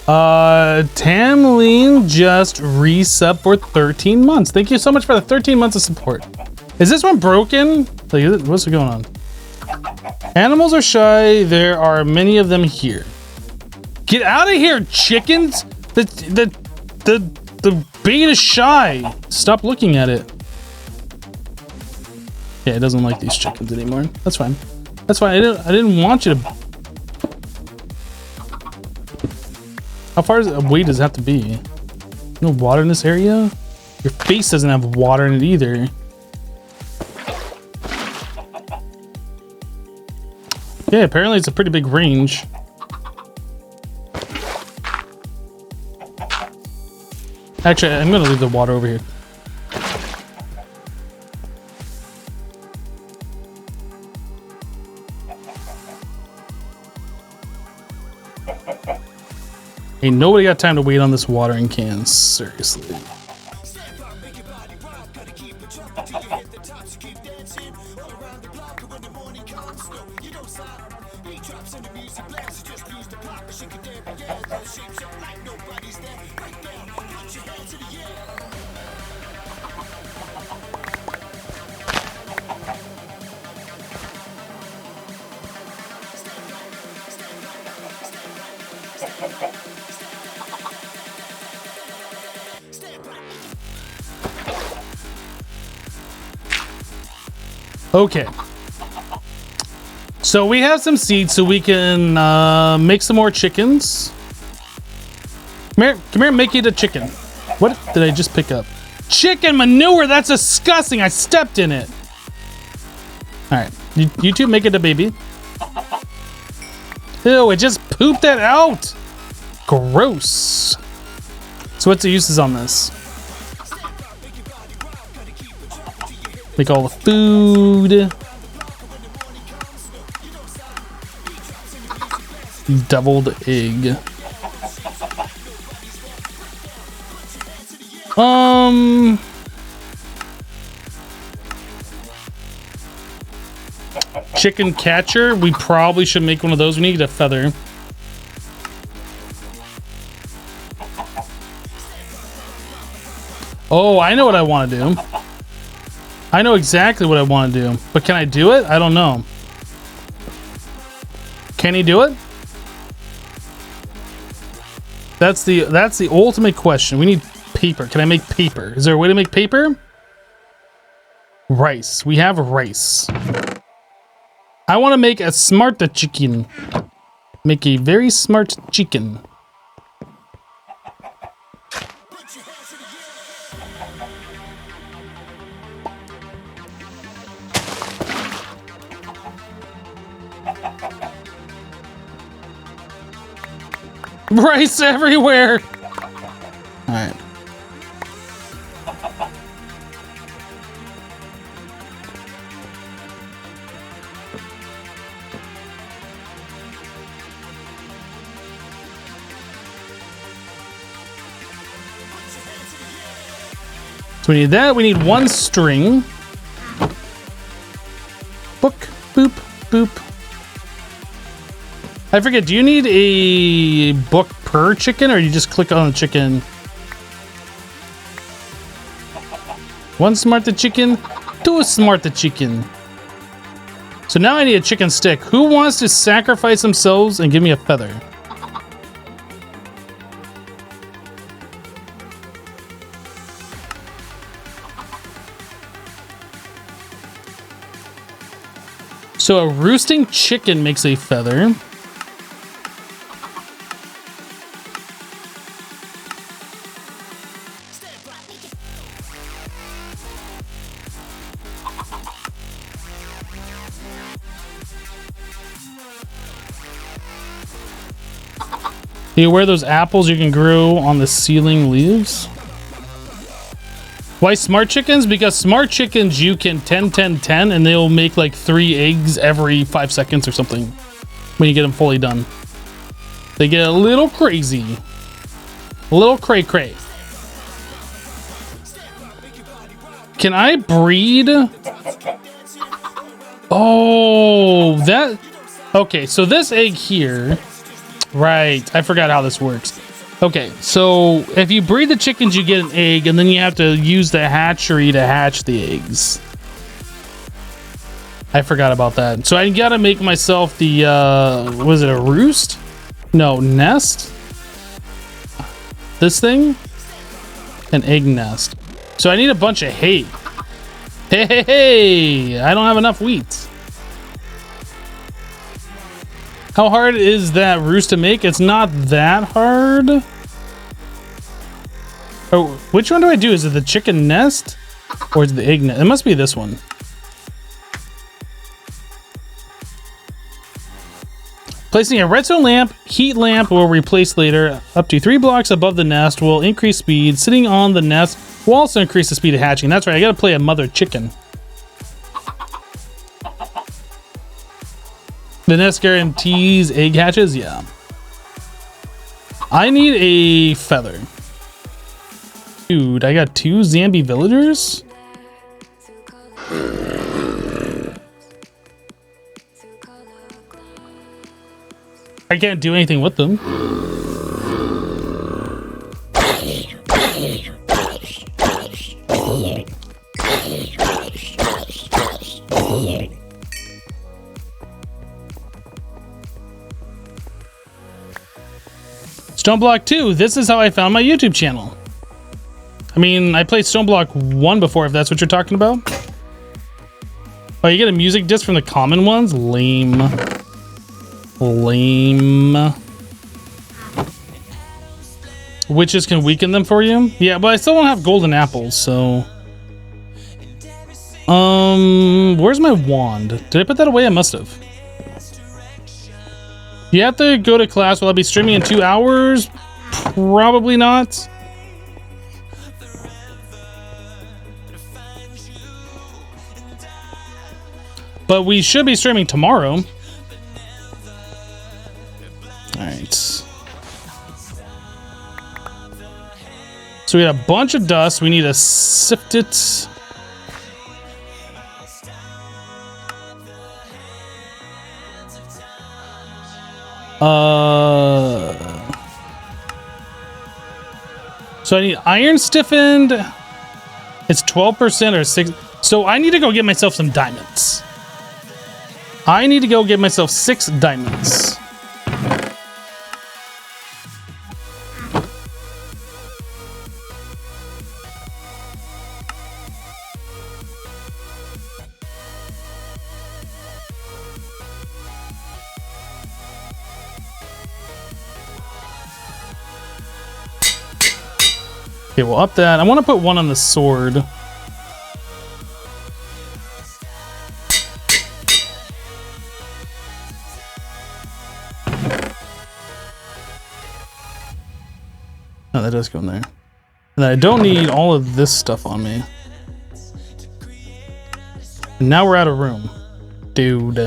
S1: Tamlene just resub for 13 months. Thank you so much for the 13 months of support. Is this one broken? Like, what's going on? Animals are shy. There are many of them here. Get out of here, chickens! The bait is shy. Stop looking at it. Yeah, it doesn't like these chickens anymore. That's fine. That's fine. I didn't want you to. How far away does it have to be? No water in this area? Your face doesn't have water in it either. Yeah, apparently it's a pretty big range. Actually, I'm gonna leave the water over here. Ain't nobody got time to wait on this watering can, seriously. Okay. So we have some seeds so we can make some more chickens. Come here, make it a chicken. What did I just pick up? Chicken manure, that's disgusting. I stepped in it. All right, you two make it a baby. Ew, I just pooped that out. Gross. So what's the uses on this? Make all the food. Deviled egg. Chicken catcher. We probably should make one of those. We need a feather. Oh, I know what I want to do. I know exactly what I want to do. But can I do it? I don't know. Can he do it? That's the ultimate question. We need paper. Can I make paper? Is there a way to make paper? Rice. We have rice. I want to make a smart chicken. Make a very smart chicken. Rice everywhere. All right. So we need that. We need one string. Book, boop, boop. I forget, do you need a book per chicken, or you just click on the chicken? One smart the chicken, two smart the chicken. So now I need a chicken stick. Who wants to sacrifice themselves and give me a feather? So a roosting chicken makes a feather. You aware those apples you can grow on the ceiling leaves? Why smart chickens? Because smart chickens you can 10 and they'll make like 3 eggs every 5 seconds or something when you get them fully done. They get a little crazy. A little cray cray. Can I breed? Oh, that... Okay, so this egg here... Right, I forgot how this works. Okay, so if you breed the chickens, you get an egg, and then you have to use the hatchery to hatch the eggs. I forgot about that. So I gotta make myself the, was it a roost? No, nest? This thing? An egg nest. So I need a bunch of hay. Hey, I don't have enough wheat. How hard is that roost to make? It's not that hard. Oh, which one do I do? Is it the chicken nest or is it the egg nest? It must be this one. Placing a redstone lamp, heat lamp will replace later. Up to 3 blocks above the nest will increase speed. Sitting on the nest will also increase the speed of hatching. That's right, I gotta play a mother chicken. The nest guarantees egg hatches? Yeah. I need a feather. Dude, I got 2 zombie villagers? I can't do anything with them. Stoneblock 2, this is how I found my YouTube channel. I mean, I played Stoneblock 1 before, if that's what you're talking about. Oh, you get a music disc from the common ones? Lame. Lame. Witches can weaken them for you? Yeah, but I still don't have golden apples, so... where's my wand? Did I put that away? I must have. You have to go to class. Will I be streaming in 2 hours? Probably not. But we should be streaming tomorrow. Alright. So we had a bunch of dust. We need to sift it. So I need iron stiffened. It's 12% or 6. So I need to go get myself some diamonds. I need to go get myself 6 diamonds. Okay, we'll up that. I want to put 1 on the sword. Oh, that does go in there. And I don't need all of this stuff on me. And now we're out of room. Dude.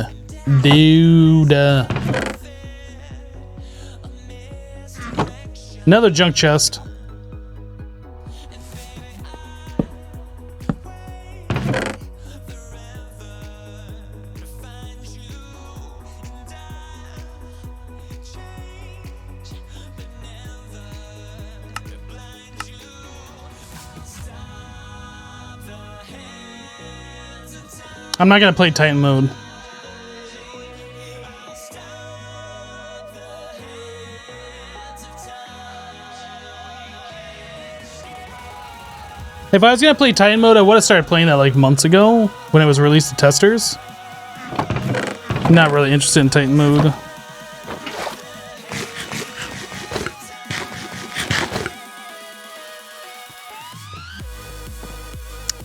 S1: Another junk chest. I'm not gonna play Titan mode. If I was gonna play Titan mode, I would have started playing that like months ago when it was released to testers. Not really interested in Titan mode.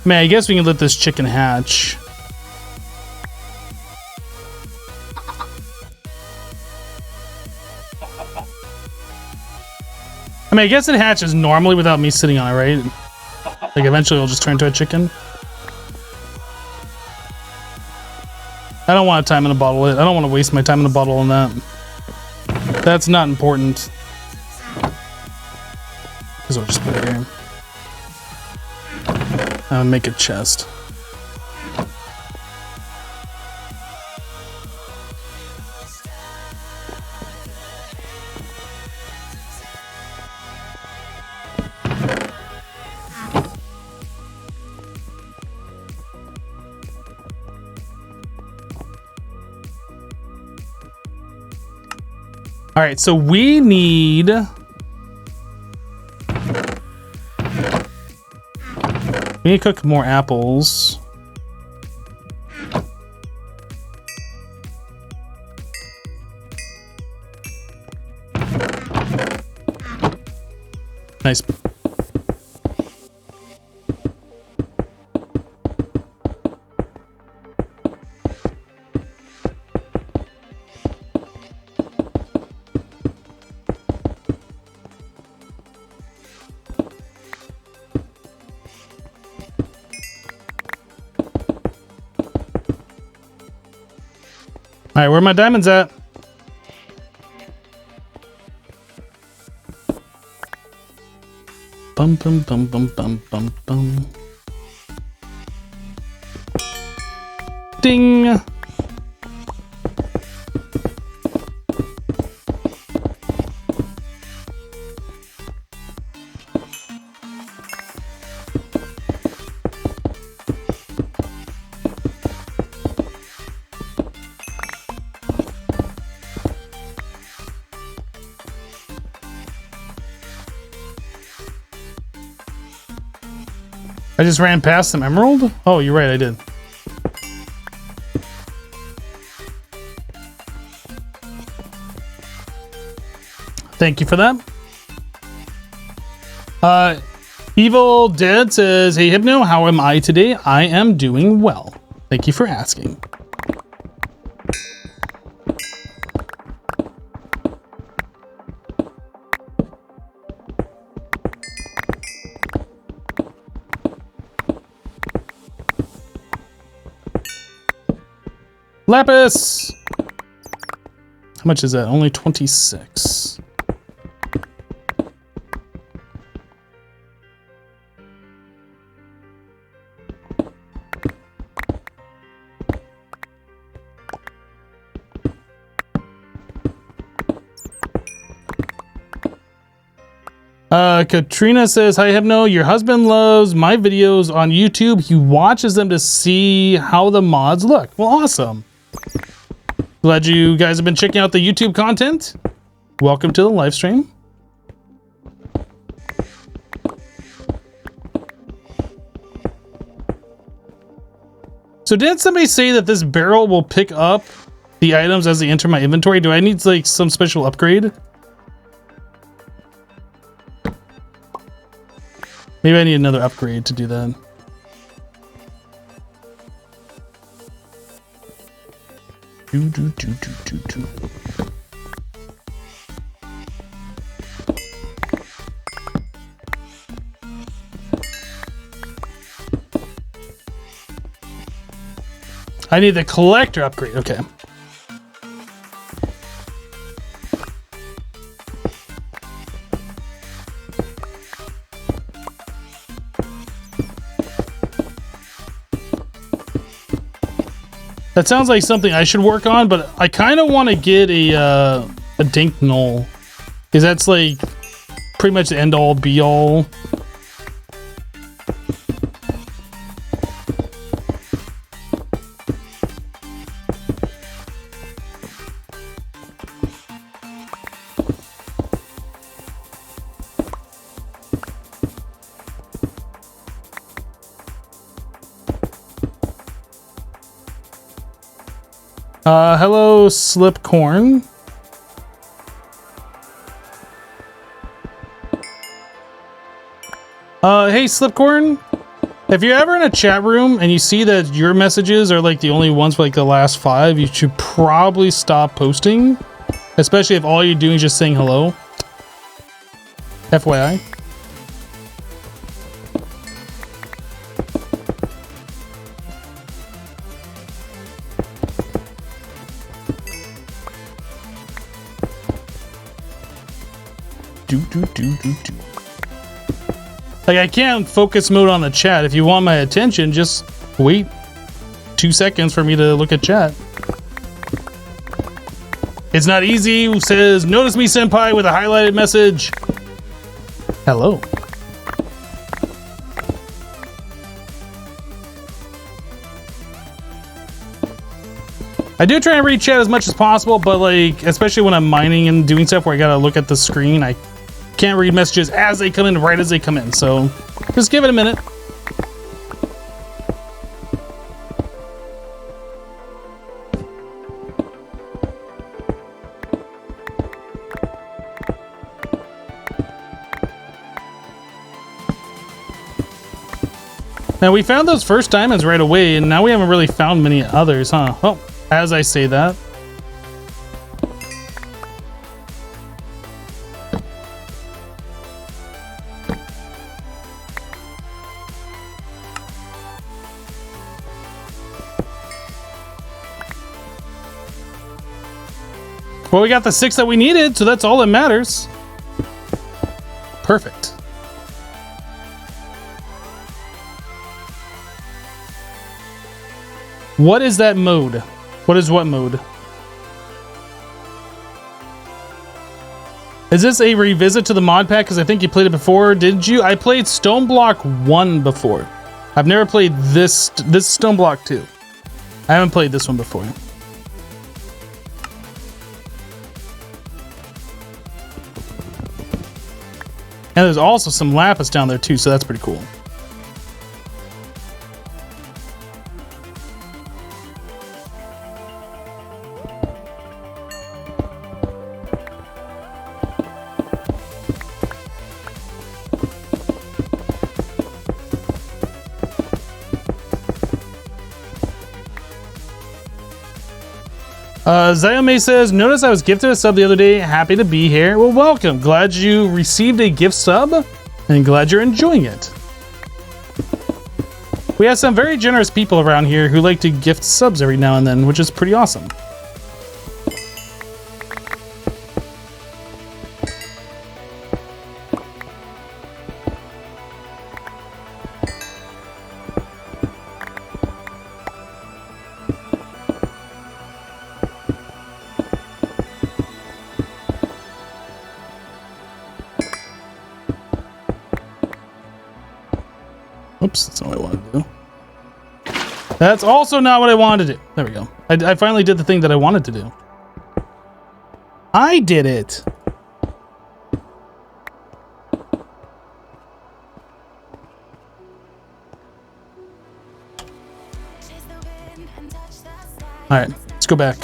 S1: Man, I guess we can let this chicken hatch. I mean, I guess it hatches normally without me sitting on it, right? Like, eventually it'll just turn into a chicken. I don't want to time in a bottle it. I don't want to waste my time in a bottle on that. That's not important. Because I'll just put it here. I'll make a chest. All right, so we need... We need to cook more apples. Nice. All right, where are my diamonds at? Bum bum bum bum bum bum bum. Ding. I just ran past some emerald? Oh, you're right, I did. Thank you for that. Evil Dead says, hey Hypno, how am I today? I am doing well. Thank you for asking. Lapis! How much is that? Only 26. Katrina says, hi Hypno, your husband loves my videos on YouTube. He watches them to see how the mods look. Well, awesome. Glad you guys have been checking out the YouTube content. Welcome to the live stream. So didn't somebody say that this barrel will pick up the items as they enter my inventory? Do I need like some special upgrade? Maybe I need another upgrade to do that. I need the collector upgrade. Okay. That sounds like something I should work on, but I kind of want to get a dink knoll, because that's like pretty much the end all be all. Hello, Slipcorn. Hey, Slipcorn. If you're ever in a chat room and you see that your messages are like the only ones for like the last 5, you should probably stop posting. Especially if all you're doing is just saying hello. FYI. Like, I can't focus mode on the chat. If you want my attention, just wait 2 seconds for me to look at chat. It's not easy, says, notice me senpai with a highlighted message. Hello. I do try and read chat as much as possible, but like, especially when I'm mining and doing stuff where I gotta look at the screen, I can't read messages as they come in, right as they come in. So just give it a minute. Now we found those first diamonds right away, and now we haven't really found many others, huh? Well, as I say that. Well, we got the 6 that we needed, so that's all that matters. Perfect. What is that mode? What is what mode? Is this a revisit to the mod pack? Because I think you played it before, didn't you? I played Stoneblock 1 before. I've never played this Stoneblock 2. I haven't played this one before. And there's also some lapis down there too, so that's pretty cool. Xiaomei says, notice I was gifted a sub the other day. Happy to be here. Well, welcome. Glad you received a gift sub and glad you're enjoying it. We have some very generous people around here who like to gift subs every now and then, which is pretty awesome. Oops, that's not what I wanted to do. That's also not what I wanted to do. There we go. I finally did the thing that I wanted to do. I did it. All right, let's go back.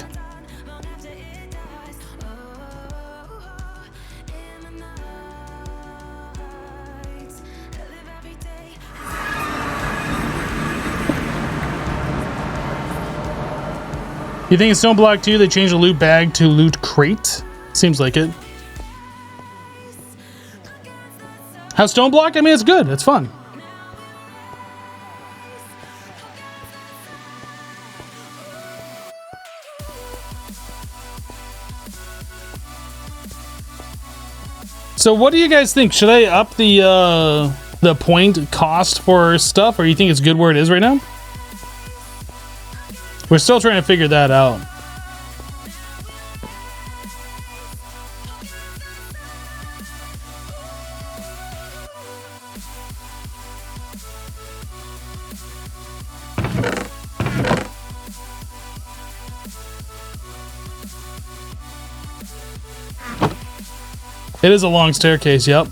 S1: You think in Stoneblock 2 they changed the loot bag to loot crate? Seems like it. How's Stoneblock? I mean, it's good. It's fun. So what do you guys think? Should I up the point cost for stuff, or you think it's good where it is right now? We're still trying to figure that out. It is a long staircase, yep.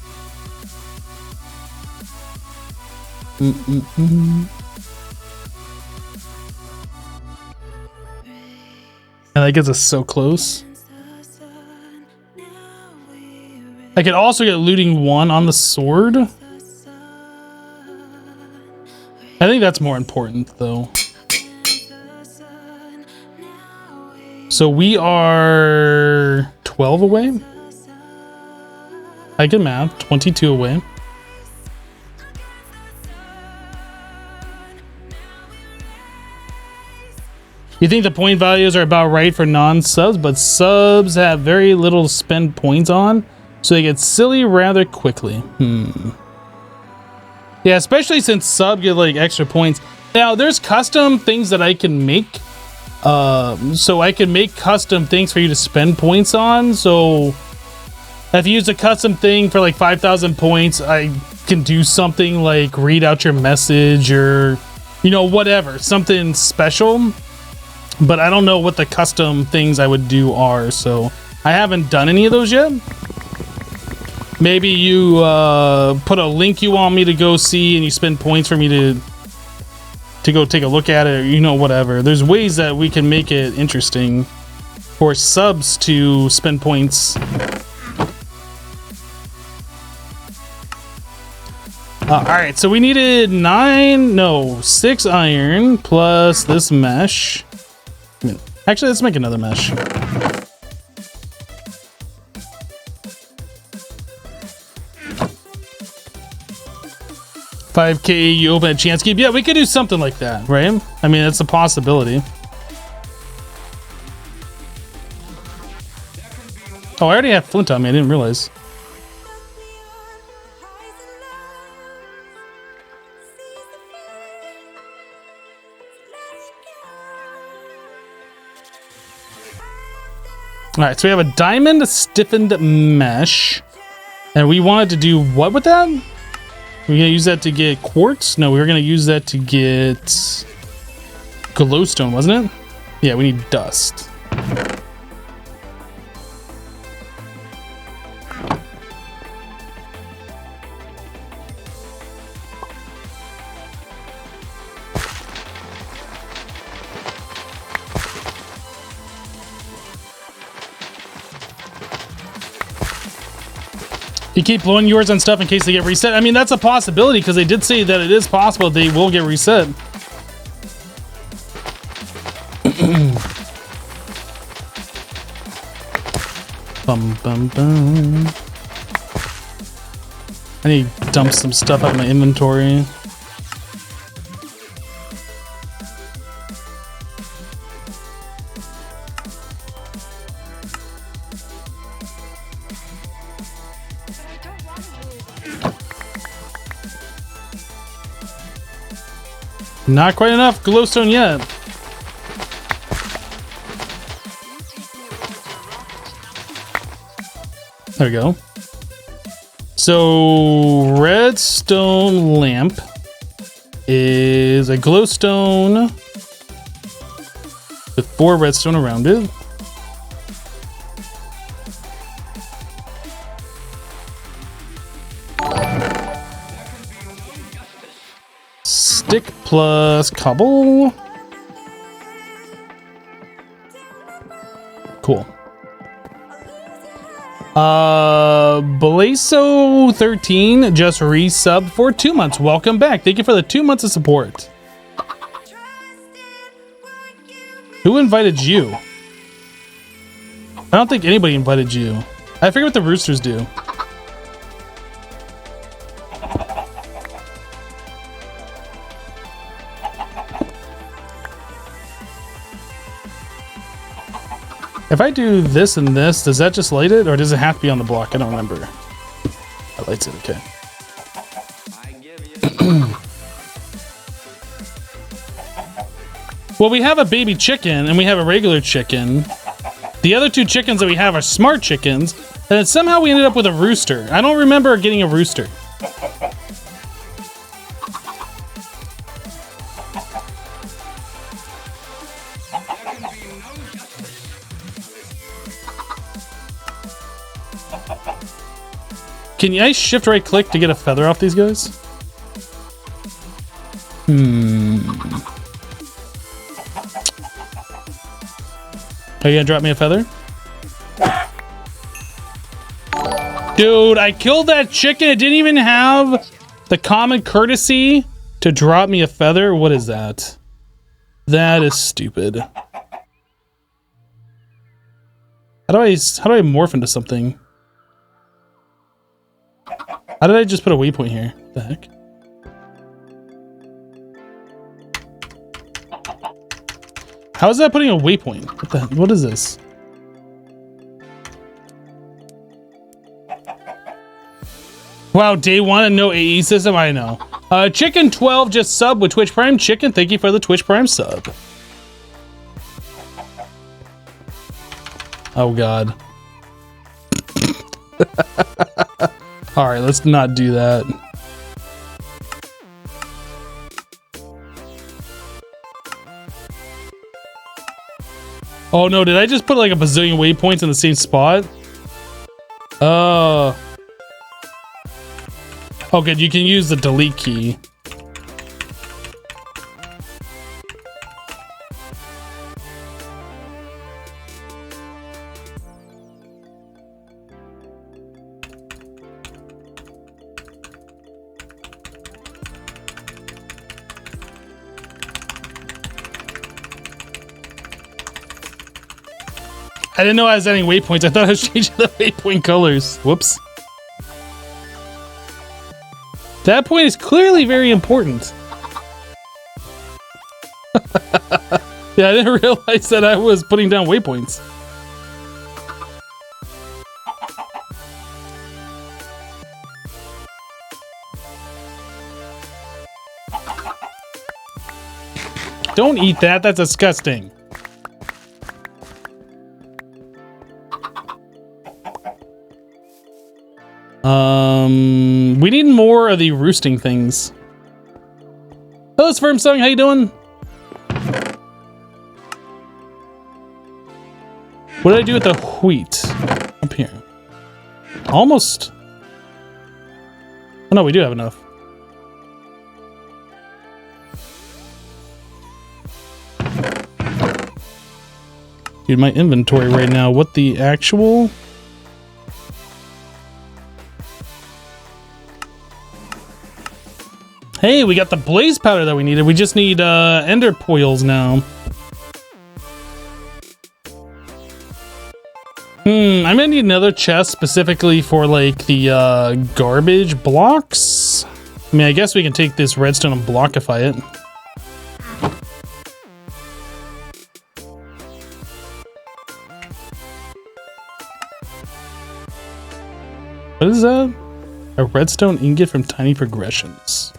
S1: And that gets us so close. I could also get looting 1 on the sword. I think that's more important, though. So we are 12 away. I can math. 22 away. You think the point values are about right for non-subs, but subs have very little to spend points on, so they get silly rather quickly. Yeah, especially since sub get like extra points. Now, there's custom things that I can make. So I can make custom things for you to spend points on. So if you use a custom thing for like 5,000 points, I can do something like read out your message or, you know, whatever, something special. But I don't know what the custom things I would do are, so I haven't done any of those yet. Maybe you put a link you want me to go see and you spend points for me to go take a look at it, or, you know, whatever. There's ways that we can make it interesting for subs to spend points. Alright, so we needed 6 iron plus this mesh. Actually, let's make another mesh. 5K, you open a chance keep. Yeah, we could do something like that, right? I mean, it's a possibility. Oh, I already have flint on me. I didn't realize. All right, so we have a diamond stiffened mesh, and we wanted to do what with that? We're gonna use that to get quartz? No, we were gonna use that to get glowstone, wasn't it? Yeah, we need dust. You keep blowing yours on stuff in case they get reset. I mean, that's a possibility because they did say that it is possible they will get reset. Bum bum bum. I need to dump some stuff out of my inventory. Not quite enough glowstone yet. There we go. So redstone lamp is a glowstone with 4 redstone around it. Stick plus cobble. Cool. Blazo13 just resubbed for 2 months. Welcome back. Thank you for the 2 months of support. Who invited you? I don't think anybody invited you. I forget what the roosters do. If I do this and this, does that just light it, or does it have to be on the block? I don't remember. That lights it, okay. Well, we have a baby chicken, and we have a regular chicken. The other 2 chickens that we have are smart chickens, and then somehow we ended up with a rooster. I don't remember getting a rooster. Can I shift right click to get a feather off these guys? Are you gonna drop me a feather? Dude, I killed that chicken. It didn't even have the common courtesy to drop me a feather. What is that? That is stupid. How do I morph into something? How did I just put a waypoint here? What the heck? How is that putting a waypoint? What is this? Wow, day 1 and no AE system? I know. Chicken12 just sub with Twitch Prime. Chicken, thank you for the Twitch Prime sub. Oh god. Alright, let's not do that. Oh no, did I just put like a bazillion waypoints in the same spot? Oh good, you can use the delete key. I didn't know I was adding waypoints. I thought I was changing the waypoint colors. Whoops. That point is clearly very important. Yeah, I didn't realize that I was putting down waypoints. Don't eat that. That's disgusting. We need more of the roosting things. Hello, Sperm Song, how you doing? What did I do with the wheat? Up here. Almost. Oh no, we do have enough. Dude, my inventory right now, what the actual? Hey, we got the blaze powder that we needed. We just need ender poils now. I'm gonna need another chest specifically for like the garbage blocks. I mean, I guess we can take this redstone and blockify it. What is that? A redstone ingot from tiny progressions.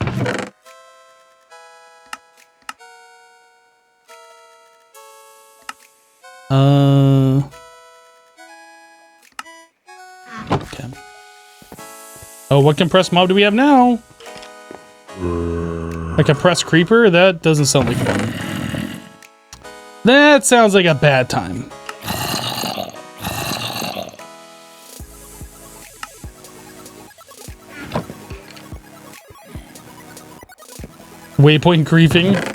S1: Okay. Oh, what compressed mob do we have now? A compressed creeper? That doesn't sound like fun. That sounds like a bad time. Waypoint griefing.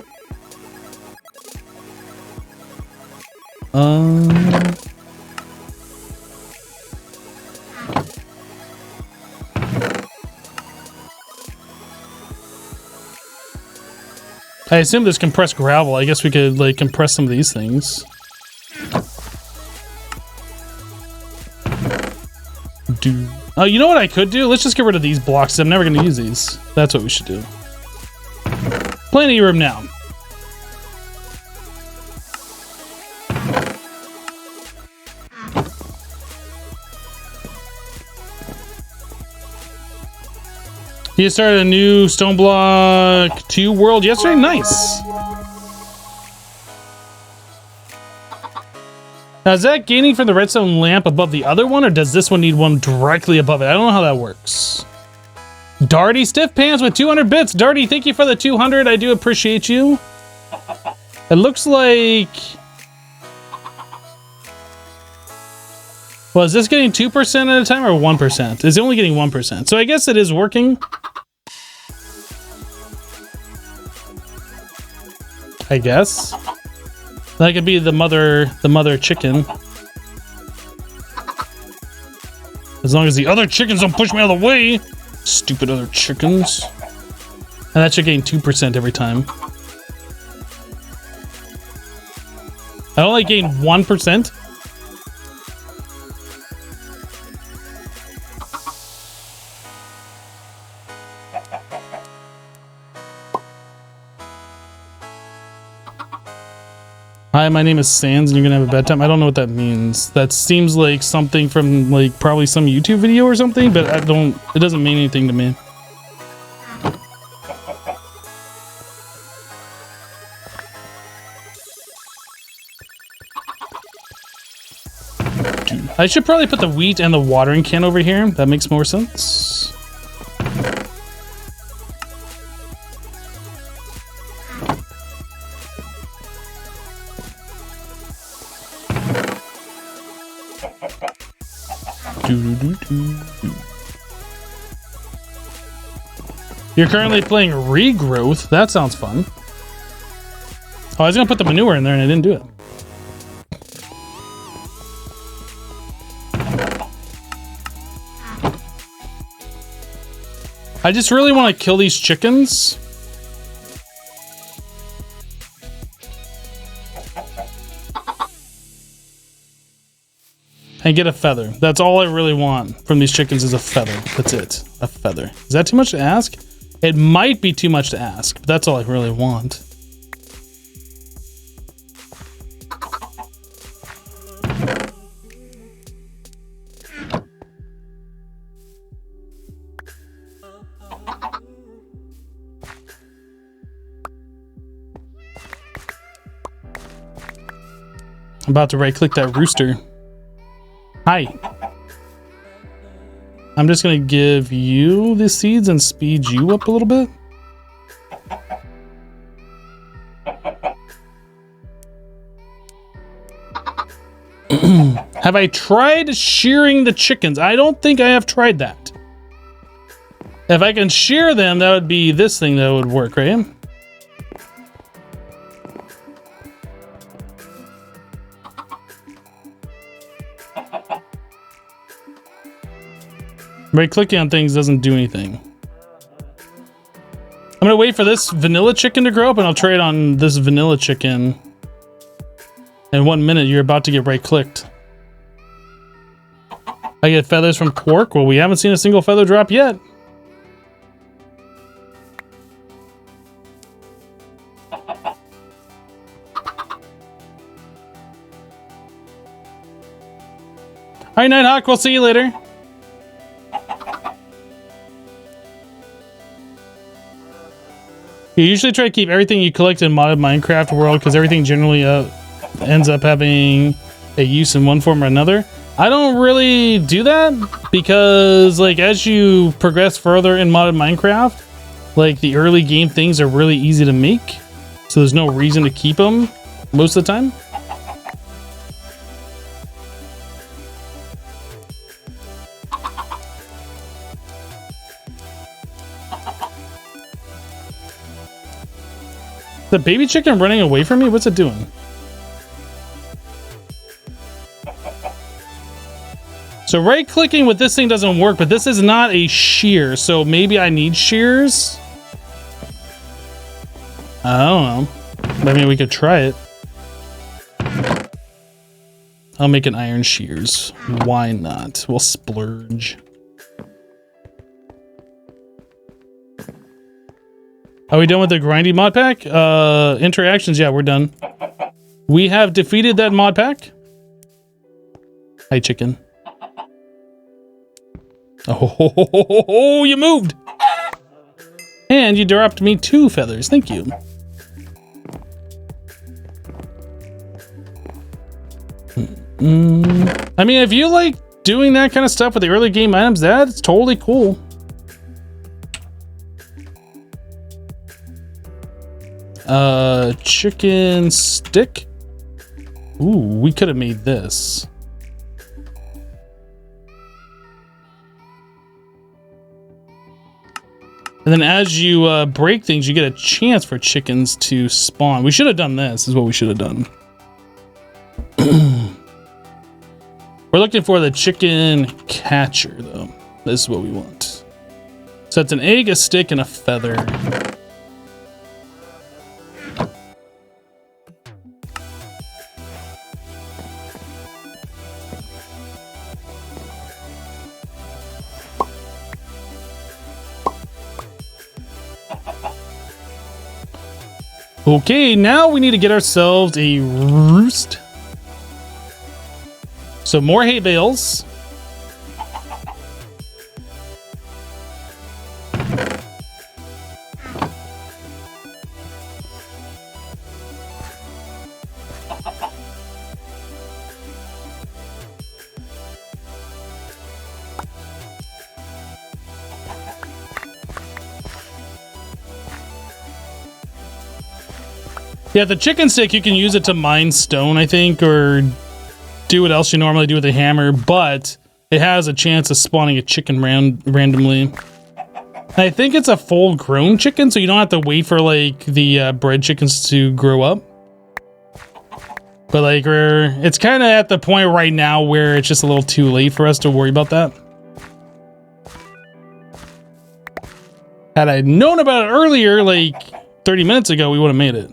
S1: I assume there's compressed gravel. I guess we could like compress some of these things. Oh, you know what I could do? Let's just get rid of these blocks. I'm never going to use these. That's what we should do. Plenty of room now. You started a new Stoneblock 2 world yesterday? Nice. Now, is that gaining from the redstone lamp above the other one, or does this one need one directly above it? I don't know how that works. Darty Stiff Pants with 200 bits. Darty, thank you for the 200. I do appreciate you. It looks like... Well, is this getting 2% at a time or 1%? It's only getting 1%. So I guess it is working. I guess. That could be the mother chicken. As long as the other chickens don't push me out of the way. Stupid other chickens. And that should gain 2% every time. I only gain 1%. Hi, my name is Sans and you're gonna have a bad time. I don't know what that means. That seems like something from like probably some YouTube video or something, but it doesn't mean anything to me. I should probably put the wheat and the watering can over here. That makes more sense. You're currently playing Regrowth. That sounds fun. Oh, I was gonna put the manure in there and I didn't do it. I just really want to kill these chickens. And get a feather. That's all I really want from these chickens is a feather. That's it. A feather. Is that too much to ask? It might be too much to ask, but that's all I really want. I'm about to right-click that rooster. Hi. I'm just gonna give you the seeds and speed you up a little bit. Have I tried shearing the chickens? I don't think I have tried that. If I can shear them, that would be this thing that would work, right? Right clicking on things doesn't do anything. I'm gonna wait for this vanilla chicken to grow up and I'll trade on this vanilla chicken. In 1 minute, you're about to get right clicked. I get feathers from Quark. Well, we haven't seen a single feather drop yet. All right, Nighthawk, we'll see you later. You usually try to keep everything you collect in modded Minecraft world because everything generally ends up having a use in one form or another. I don't really do that because, like, as you progress further in modded Minecraft, like, the early game things are really easy to make, so there's no reason to keep them most of the time. The baby chicken running away from me? What's it doing? So right clicking with this thing doesn't work, but this is not a shear, so maybe I need shears? I don't know. I mean, we could try it. I'll make an iron shears. Why not? We'll splurge. Are we done with the grindy mod pack? Interactions, yeah, we're done. We have defeated that mod pack. Hi, chicken. Oh, you moved! And you dropped me 2 feathers, thank you. I mean, if you like doing that kind of stuff with the early game items, that's totally cool. Chicken stick. Ooh, we could have made this. And then as you break things, you get a chance for chickens to spawn. We should have done this, is what we should have done. We're looking for the chicken catcher, though. This is what we want. So it's an egg, a stick, and a feather. Okay, now we need to get ourselves a roost. So more hay bales. Yeah, the chicken stick, you can use it to mine stone, I think, or do what else you normally do with a hammer, but it has a chance of spawning a chicken randomly. And I think it's a full-grown chicken, so you don't have to wait for, like, the bred chickens to grow up. But, like, it's kind of at the point right now where it's just a little too late for us to worry about that. Had I known about it earlier, like 30 minutes ago, we would have made it.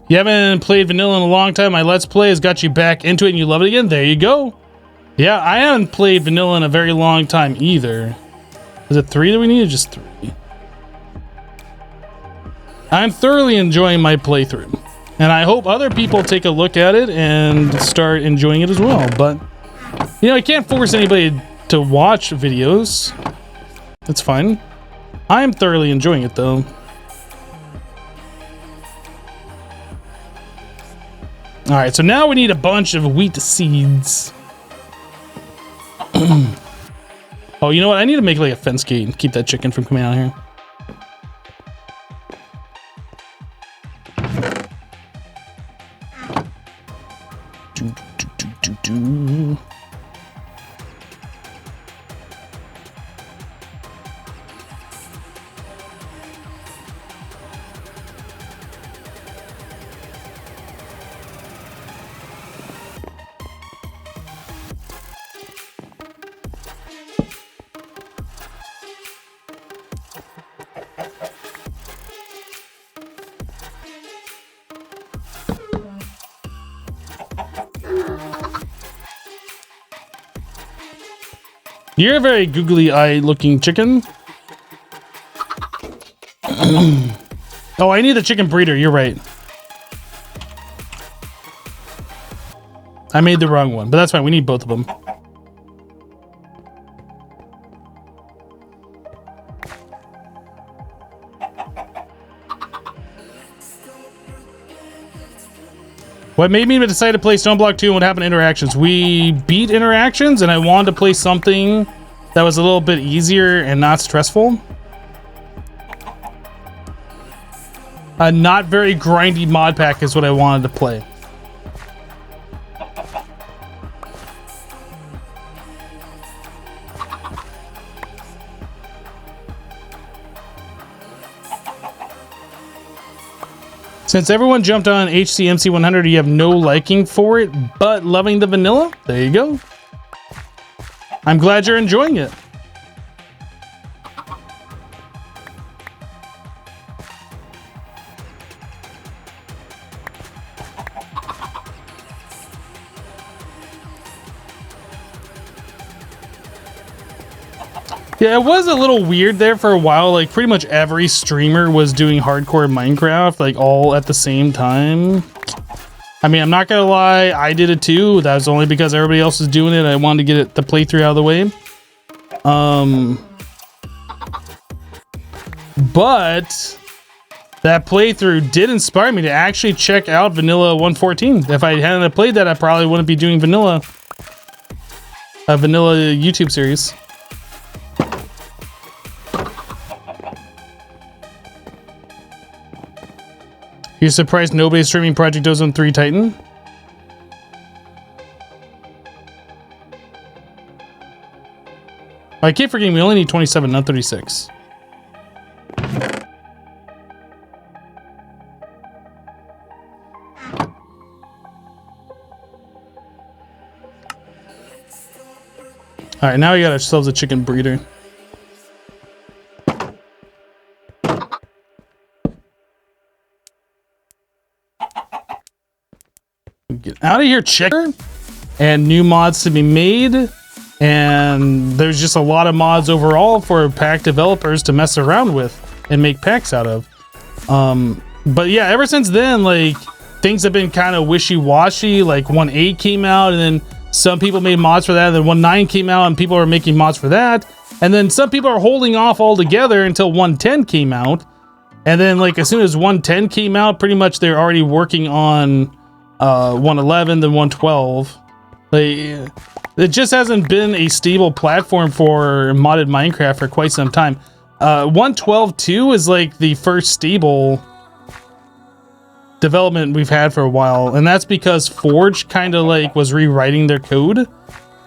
S1: You haven't played vanilla in a long time. My Let's Play has got you back into it and you love it again. There you go. Yeah, I haven't played vanilla in a very long time either. Is it 3 that we need or just 3? I'm thoroughly enjoying my playthrough. And I hope other people take a look at it and start enjoying it as well. But, you know, I can't force anybody to watch videos. That's fine. I'm thoroughly enjoying it though. All right, so now we need a bunch of wheat seeds. Oh, you know what? I need to make like a fence gate and keep that chicken from coming out here. You're a very googly-eyed looking chicken. Oh, I need the chicken breeder. You're right. I made the wrong one, but that's fine. We need both of them. What made me decide to play Stoneblock 2 and what happened to interactions? We beat interactions and I wanted to play something that was a little bit easier and not stressful. A not very grindy mod pack is what I wanted to play. Since everyone jumped on HCMC 100, you have no liking for it, but loving the vanilla? There you go. I'm glad you're enjoying it. Yeah, it was a little weird there for a while. Like, pretty much every streamer was doing hardcore Minecraft, like, all at the same time. I mean, I'm not gonna lie, I did it too. That was only because everybody else was doing it. I wanted to get the playthrough out of the way. But that playthrough did inspire me to actually check out Vanilla 114. If I hadn't played that, I probably wouldn't be doing a vanilla YouTube series. You're surprised nobody's streaming Project Ozone 3 Titan? I keep forgetting we only need 27, not 36. Alright, now we got ourselves a chicken breeder. Get out of here, checker. And new mods to be made. And there's just a lot of mods overall for pack developers to mess around with and make packs out of. But yeah, ever since then, like, things have been kind of wishy-washy. Like 1.8 came out and then some people made mods for that. And then 1.9 came out and people are making mods for that. And then some people are holding off altogether until 1.10 came out. And then, like, as soon as 1.10 came out, pretty much they're already working on 1.11, then 1.12. It just hasn't been a stable platform for modded Minecraft for quite some time. 1.12.2 is like the first stable development we've had for a while, and that's because Forge kind of like was rewriting their code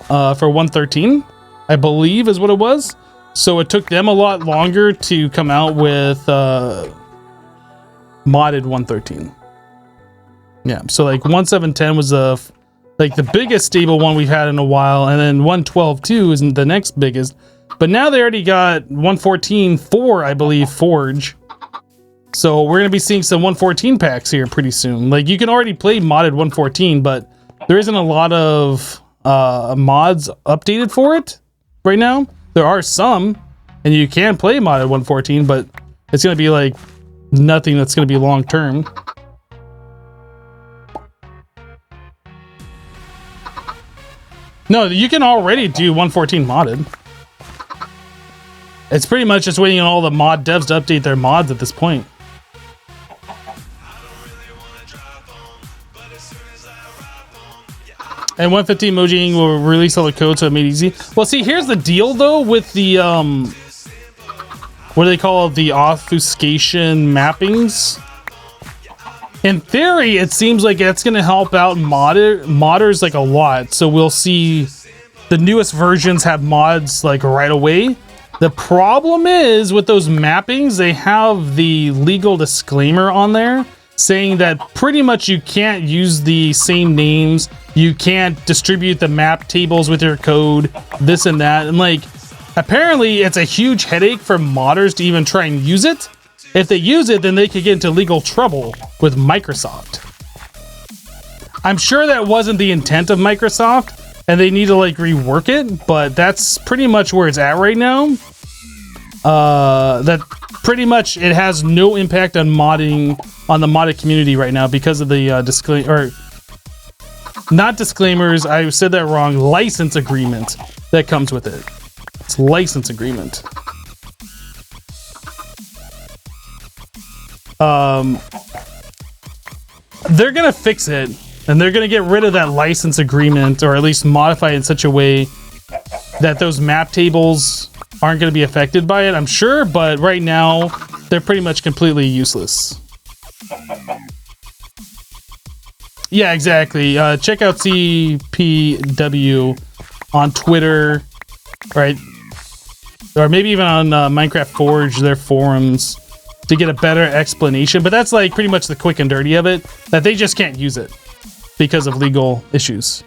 S1: for 1.13, I believe is what it was. So it took them a lot longer to come out with modded 1.13. Yeah, so like 1.7.10 was like the biggest stable one we've had in a while, and then 1.12.2 is the next biggest. But now they already got 1.14.4, I believe, Forge. So we're gonna be seeing some 1.14 packs here pretty soon. Like, you can already play modded 1.14, but there isn't a lot of mods updated for it right now. There are some, and you can play modded 1.14, but it's gonna be like nothing that's gonna be long term. No, you can already do 1.14 modded. It's pretty much just waiting on all the mod devs to update their mods at this point. And 1.15 Mojang will release all the code so it made easy. Well, see, here's the deal though with the what do they call it? The obfuscation mappings. In theory, it seems like that's going to help out modders like a lot. So we'll see the newest versions have mods like right away. The problem is with those mappings, they have the legal disclaimer on there saying that pretty much you can't use the same names. You can't distribute the map tables with your code, this and that. And like, apparently it's a huge headache for modders to even try and use it. If they use it, then they could get into legal trouble with Microsoft. I'm sure that wasn't the intent of Microsoft, and they need to like rework it, but that's pretty much where it's at right now. That pretty much it has no impact on modding on the modded community right now because of the disclaimer, or not disclaimers. I said that wrong. License agreement that comes with it. It's license agreement. They're gonna fix it, and they're gonna get rid of that license agreement, or at least modify it in such a way that those map tables aren't gonna be affected by it, I'm sure, but right now, they're pretty much completely useless. Yeah, exactly. Check out CPW on Twitter, right? Or maybe even on Minecraft Forge, their forums, to get a better explanation. But that's like pretty much the quick and dirty of it, that they just can't use it because of legal issues.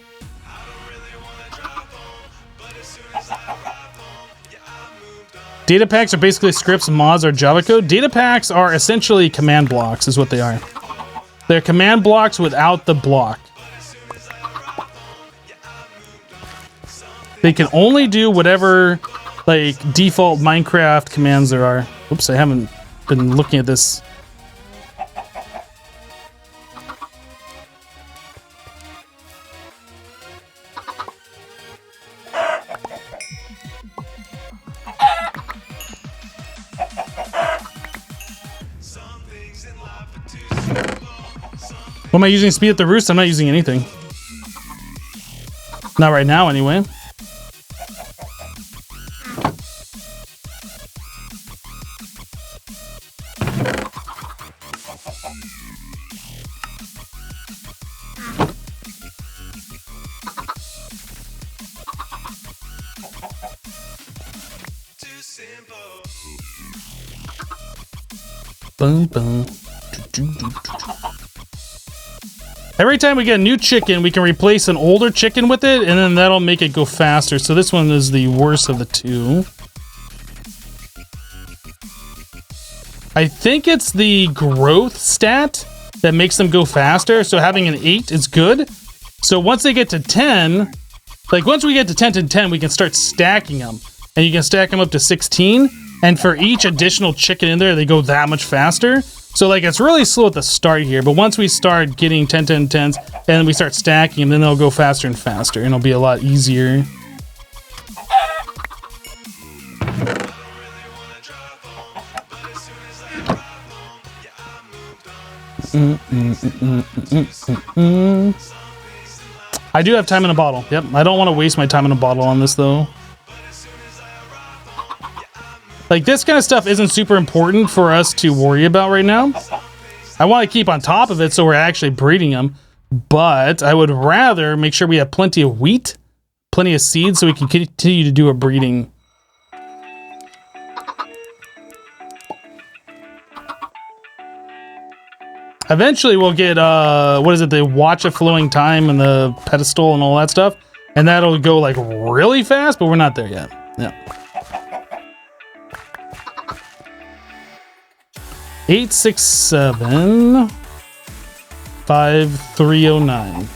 S1: Data packs are basically scripts, mods, or Java code. Data packs are essentially command blocks, is what they are. They're command blocks without the block. They can only do whatever like default Minecraft commands there are. Oops, I haven't been looking at this. What am I using speed at the roost? I'm not using anything. Not right now, anyway. Boom, boom. Every time we get a new chicken, we can replace an older chicken with it, and then that'll make it go faster. So this one is the worst of the two. I think it's the growth stat that makes them go faster. So having an 8 is good. So once they get to 10, like once we get to 10 to 10, we can start stacking them. And you can stack them up to 16. And for each additional chicken in there, they go that much faster. So like it's really slow at the start here, but once we start getting 10, 10, 10s, and then we start stacking them, then they'll go faster and faster, and it'll be a lot easier. I do have time in a bottle. Yep, I don't want to waste my time in a bottle on this though. Like, this kind of stuff isn't super important for us to worry about right now. I want to keep on top of it so we're actually breeding them. But I would rather make sure we have plenty of wheat, plenty of seeds, so we can continue to do a breeding. Eventually we'll get, what is it, the watch of flowing time and the pedestal and all that stuff. And that'll go, like, really fast, but we're not there yet. Yeah. 867 5309.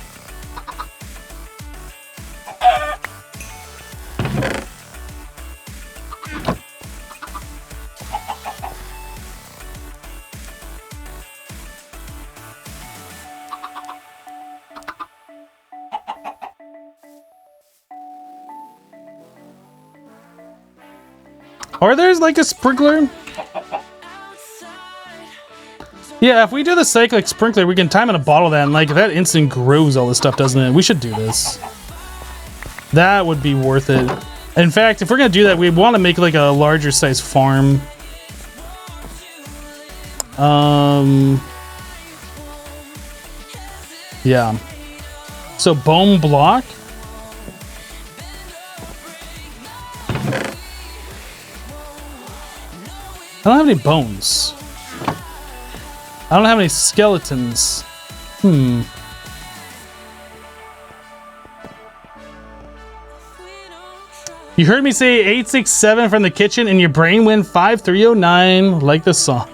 S1: Or there's like a sprinkler. Yeah, if we do the cyclic sprinkler, we can time in a bottle that, and like that instant grows all this stuff, doesn't it? We should do this. That would be worth it. In fact, if we're gonna do that, we want to make like a larger size farm. Yeah. So bone block. I don't have any bones. I don't have any skeletons. You heard me say 867 from the kitchen and your brain went 5309 like the song.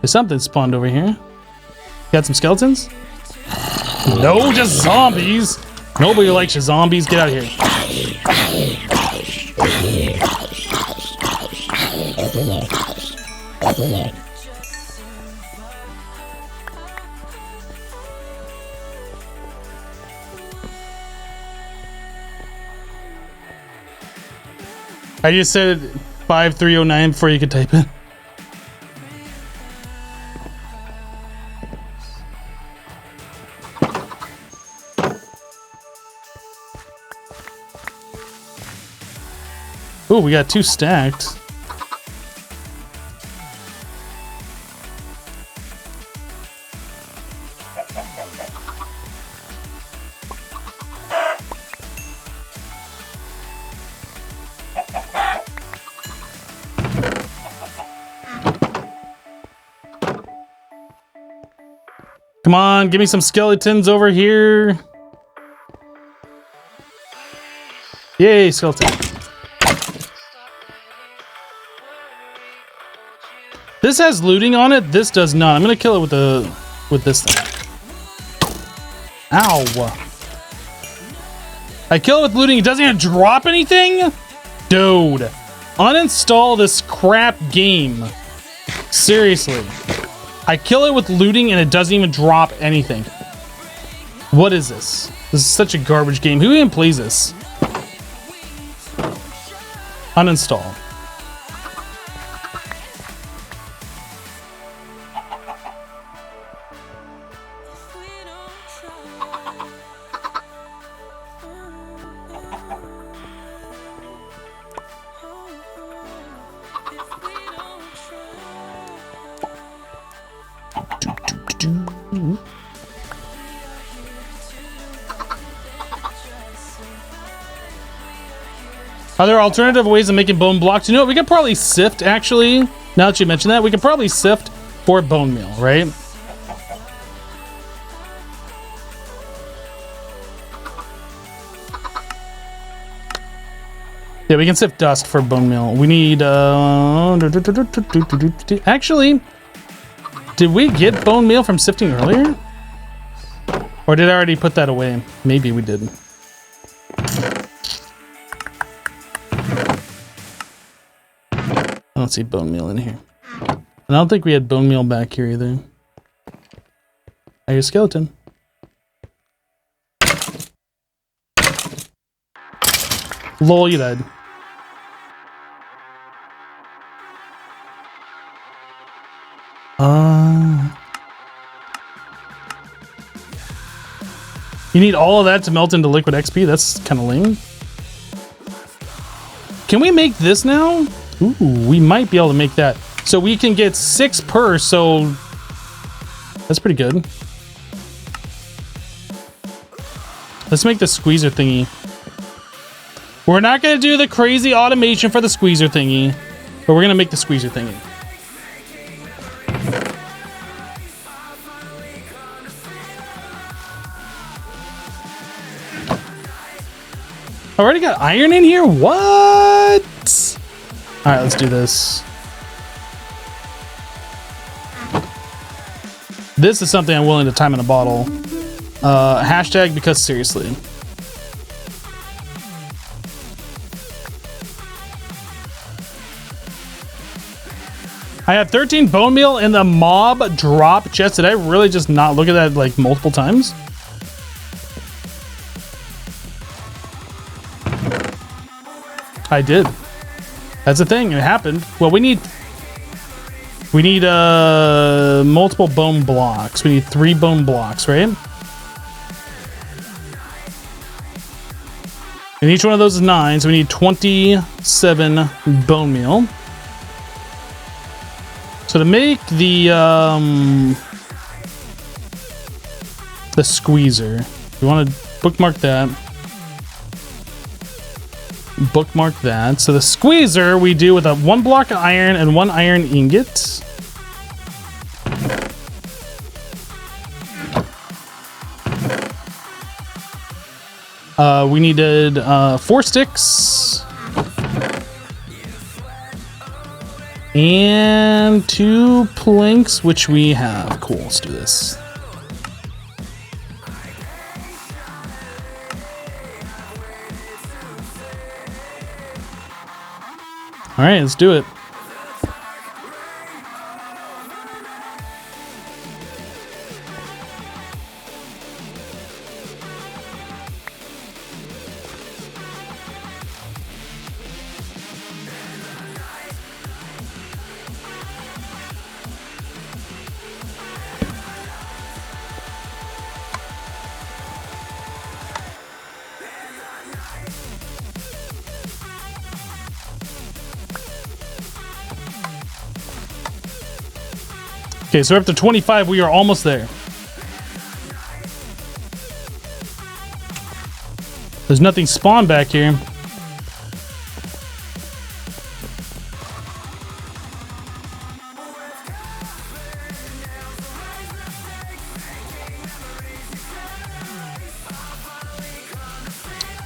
S1: There's something spawned over here. Got some skeletons? No, just zombies. Nobody likes your zombies. Get out of here. I just said 5309 before you could type it. Oh, we got 2 stacked. Come on, give me some skeletons over here. Yay, skeleton. This has looting on it. This does not. I'm gonna kill it with this thing. Ow. I kill it with looting. It doesn't even drop anything? Dude. Uninstall this crap game. Seriously. I kill it with looting and it doesn't even drop anything. What is this? This is such a garbage game. Who even plays this? Uninstall. Are there alternative ways of making bone blocks? You know what? We could probably sift, actually. Now that you mention that, we could probably sift for bone meal, right? Yeah, we can sift dust for bone meal. We need, actually, did we get bone meal from sifting earlier? Or did I already put that away? Maybe we did. I don't see bone meal in here. And I don't think we had bone meal back here either. I hear a skeleton. Lol, you died. You need all of that to melt into liquid XP? That's kind of lame. Can we make this now? Ooh, we might be able to make that. So we can get 6 per, so that's pretty good. Let's make the squeezer thingy. We're not gonna do the crazy automation for the squeezer thingy, but we're gonna make the squeezer thingy. Already got iron in here? What? All right, let's do this. This is something I'm willing to time in a bottle. Hashtag because seriously. I had 13 bone meal in the mob drop chest. Did I really just not look at that like multiple times? I did. That's the thing. It happened. Well, we need multiple bone blocks. We need 3 bone blocks, right? And each one of those is 9, so we need 27 bone meal. So to make the squeezer, we want to bookmark that. Bookmark that. So the squeezer we do with a 1 block of iron and 1 iron ingot. We needed 4 sticks. And 2 planks, which we have. Cool, let's do this. All right, let's do it. Okay, so after 25, we are almost there. There's nothing spawned back here.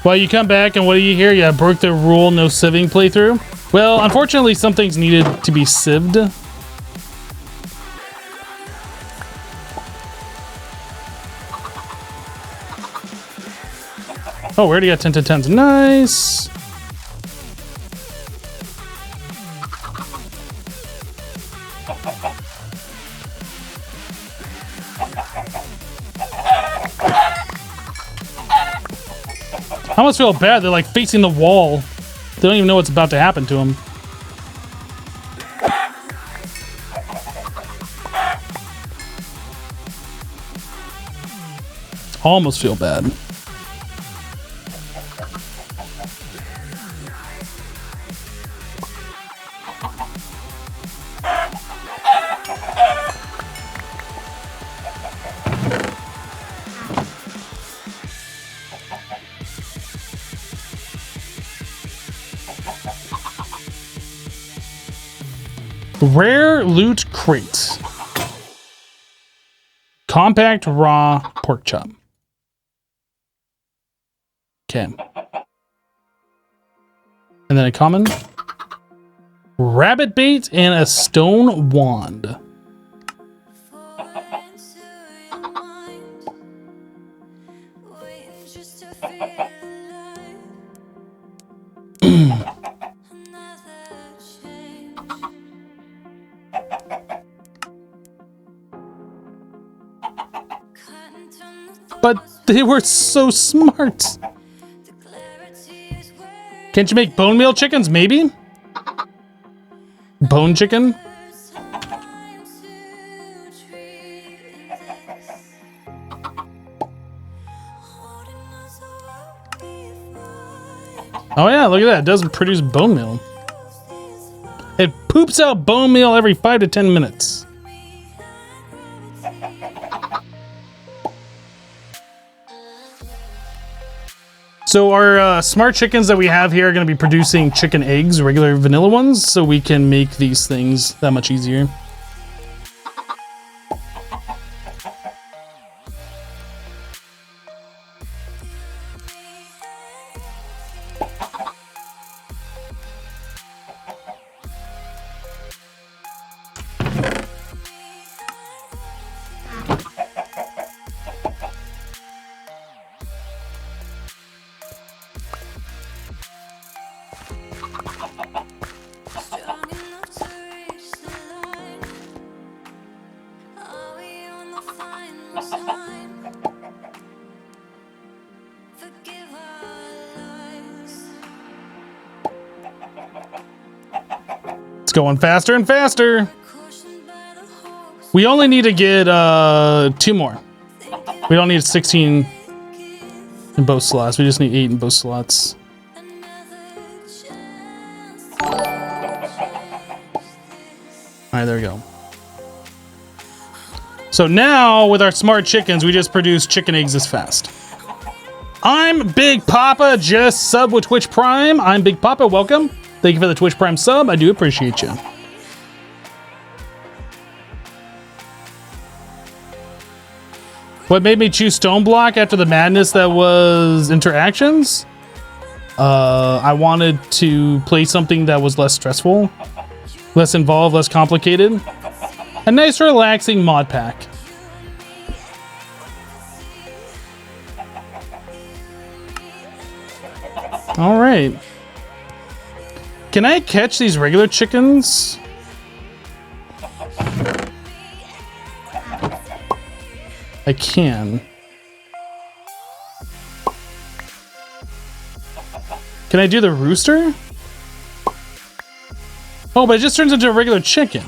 S1: Well, you come back and what do you hear? Yeah, broke the rule, no sieving playthrough. Well, unfortunately, some things needed to be sieved. Oh, we already got 10 to 10s. Nice. I almost feel bad. They're like facing the wall. They don't even know what's about to happen to them. Almost feel bad. Rare loot crate. Compact raw pork chop. Okay. And then a common. Rabbit bait and a stone wand. But they were so smart. Can't you make bone meal chickens, maybe? Bone chicken? Oh yeah, look at that. It doesn't produce bone meal. It poops out bone meal every 5 to 10 minutes. So our smart chickens that we have here are going to be producing chicken eggs, regular vanilla ones, so we can make these things that much easier. Going faster and faster. We only need to get 2 more. We don't need 16 in both slots. We just need 8 in both slots. Alright, there we go. So now with our smart chickens, we just produce chicken eggs as fast. I'm Big Papa, just sub with Twitch Prime. I'm Big Papa, welcome. Thank you for the Twitch Prime sub. I do appreciate you. What made me choose Stoneblock after the madness that was interactions? I wanted to play something that was less stressful. Less involved, less complicated. A nice relaxing mod pack. All right. Can I catch these regular chickens? I can. Can I do the rooster? Oh, but it just turns into a regular chicken.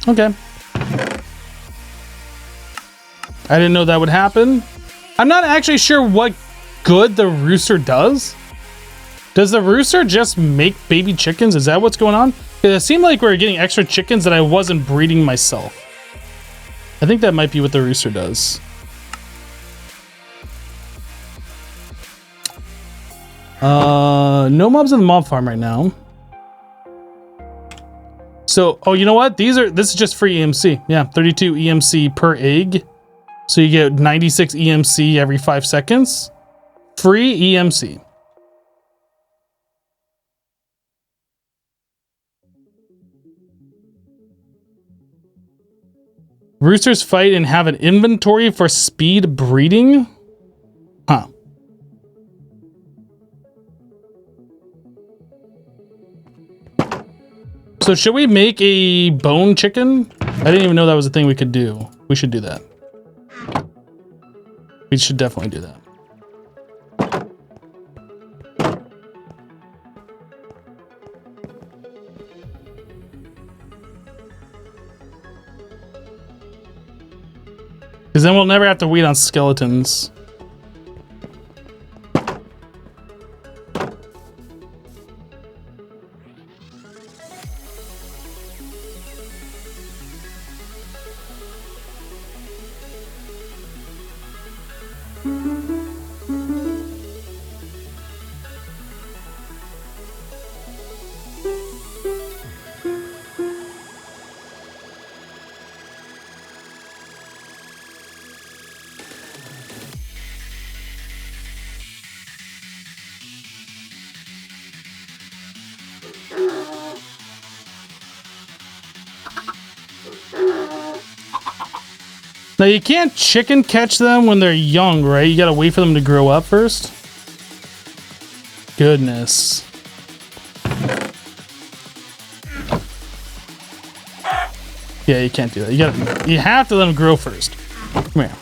S1: Okay. I didn't know that would happen. I'm not actually sure what good the rooster does. Does the rooster just make baby chickens? Is that what's going on? It seemed like we were getting extra chickens that I wasn't breeding myself. I think that might be what the rooster does. No mobs in the mob farm right now. So, oh, you know what? This is just free EMC. Yeah, 32 EMC per egg. So you get 96 EMC every 5 seconds. Free EMC. Roosters fight and have an inventory for speed breeding? Huh. So should we make a bone chicken? I didn't even know that was a thing we could do. We should do that. We should definitely do that. Because then we'll never have to wait on skeletons. Now you can't chicken catch them when they're young, right? You gotta wait for them to grow up first. Goodness. Yeah, you can't do that. You have to let them grow first. Come here.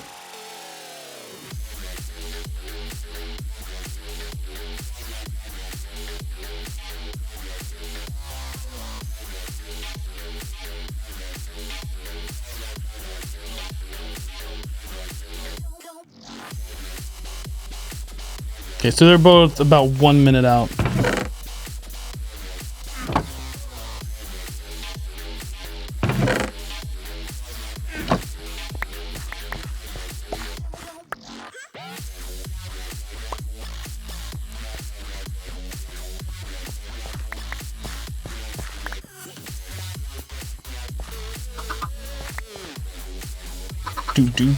S1: Okay, so they're both about 1 minute out. Do.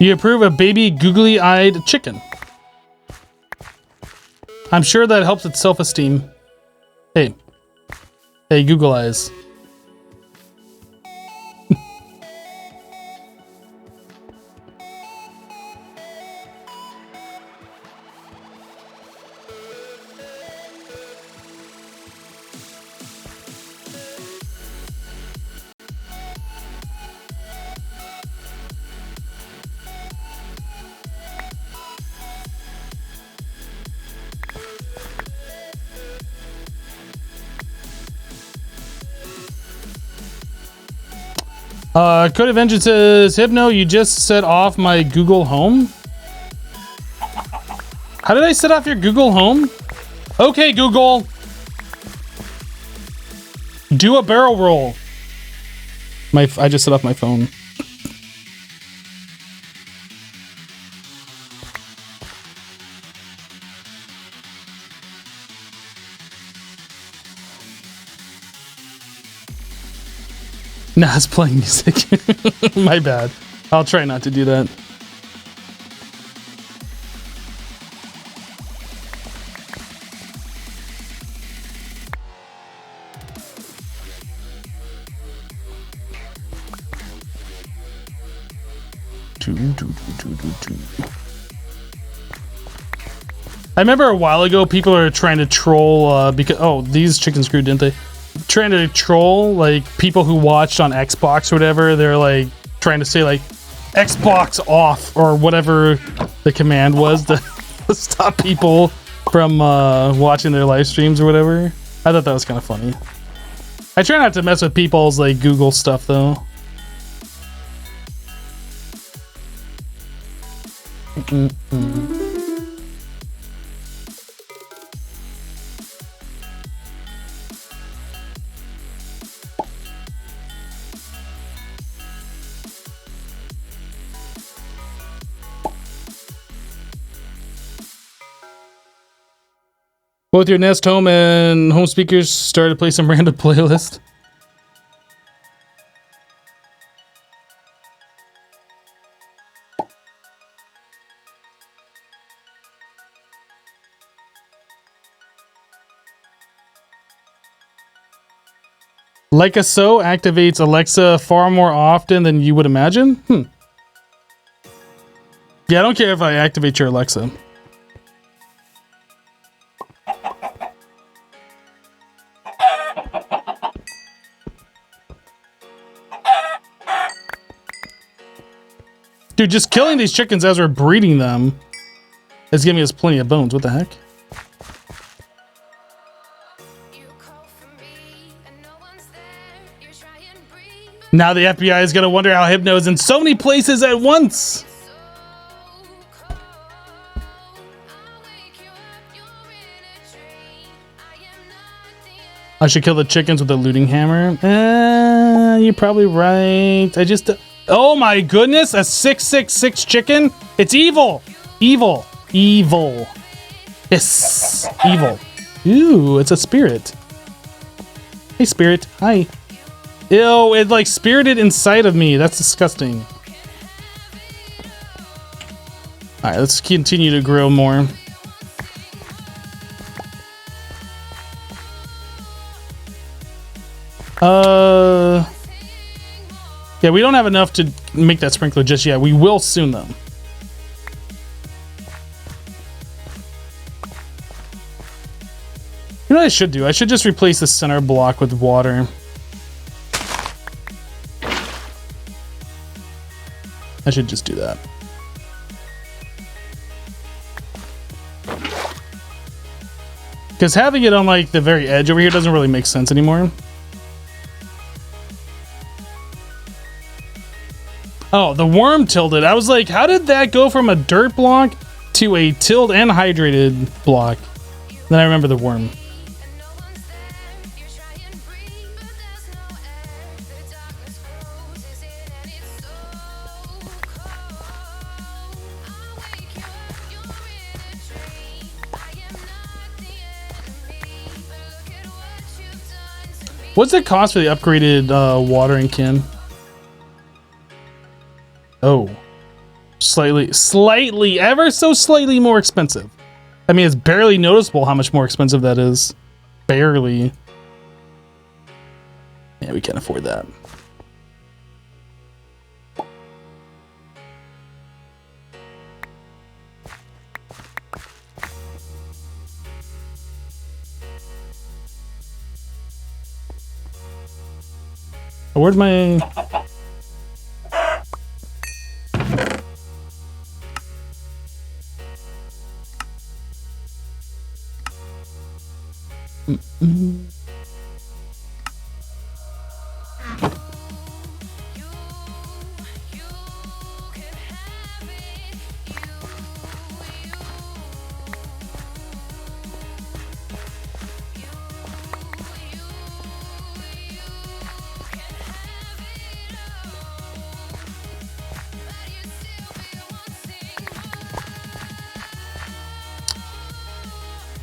S1: You approve a baby googly-eyed chicken. I'm sure that helps its self-esteem. Hey, Google Eyes. Code of Vengeance says, Hypno, you just set off my Google Home? How did I set off your Google Home? Okay, Google. Do a barrel roll. I just set off my phone. Nah, it's playing music. My bad. I'll try not to do that. I remember a while ago people are trying to troll because these chickens grew, didn't they? Trying to troll like people who watched on Xbox or whatever. They're like trying to say like Xbox off or whatever the command was to stop people from watching their live streams or whatever. I thought that was kind of funny. I try not to mess with people's like Google stuff though. Both your Nest Home and home speakers started to play some random playlist. Like a So activates Alexa far more often than you would imagine? Yeah, I don't care if I activate your Alexa. Dude, just killing these chickens as we're breeding them is giving us plenty of bones. What the heck? Now the FBI is gonna wonder how Hypno is in so many places at once. I should kill the chickens with a looting hammer. You're probably right. I just... Oh my goodness, a 666 chicken? It's evil! Evil. Evil. Yes. Evil. Ooh, it's a spirit. Hey, spirit. Hi. Ew, it like spirited inside of me. That's disgusting. Alright, let's continue to grow more. Yeah, we don't have enough to make that sprinkler just yet. We will soon, though. You know what I should do? I should just replace the center block with water. I should just do that. Because having it on like the very edge over here doesn't really make sense anymore. Oh, the worm tilted. I was like, how did that go from a dirt block to a tilled and hydrated block? Then I remember the worm. What's the cost for the upgraded watering can? Oh, slightly, ever so slightly more expensive. I mean, it's barely noticeable how much more expensive that is. Barely. Yeah, we can't afford that. Where'd my...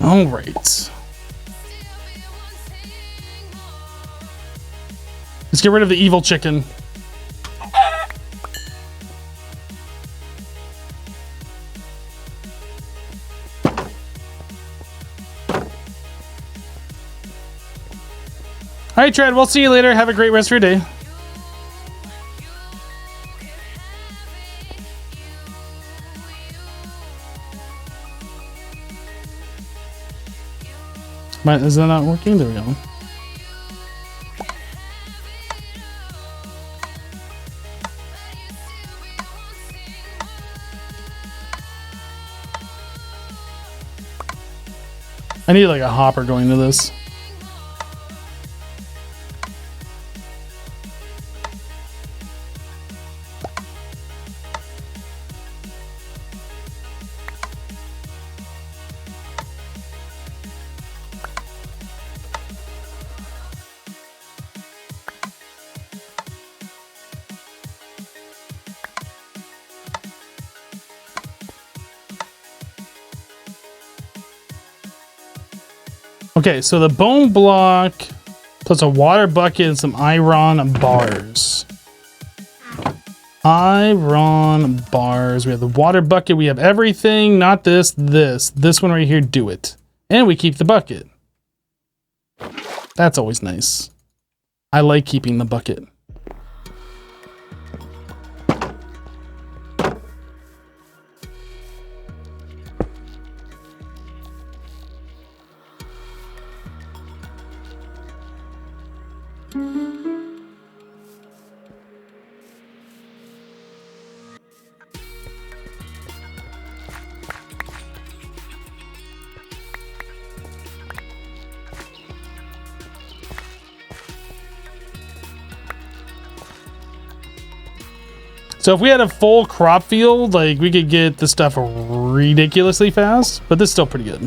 S1: All right. It's Let's get rid of the evil chicken. All right, Tread, we'll see you later. Have a great rest of your day. Is that not working? There we go. I need like a hopper going to this. Okay, so the bone block plus a water bucket and some iron bars. Iron bars. We have the water bucket. We have everything. Not this. This one right here. Do it. And we keep the bucket. That's always nice. I like keeping the bucket. So if we had a full crop field, like we could get the stuff ridiculously fast, but this is still pretty good.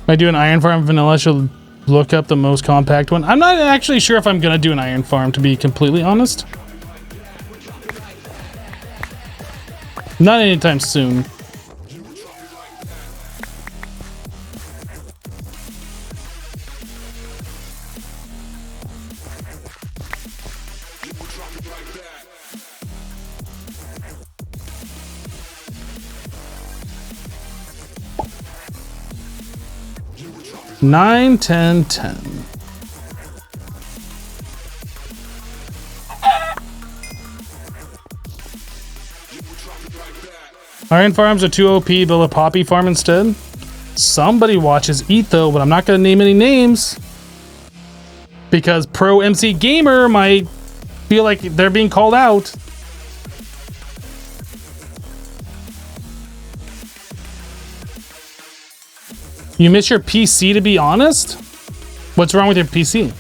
S1: If I do an iron farm vanilla, she'll look up the most compact one. I'm not actually sure if I'm gonna do an iron farm, to be completely honest. Not anytime soon. Nine, 10, 10. Iron farms are too OP, build a poppy farm instead. Somebody watches Etho, but I'm not going to name any names. Because Pro MC Gamer might feel like they're being called out. You miss your PC, to be honest? What's wrong with your PC?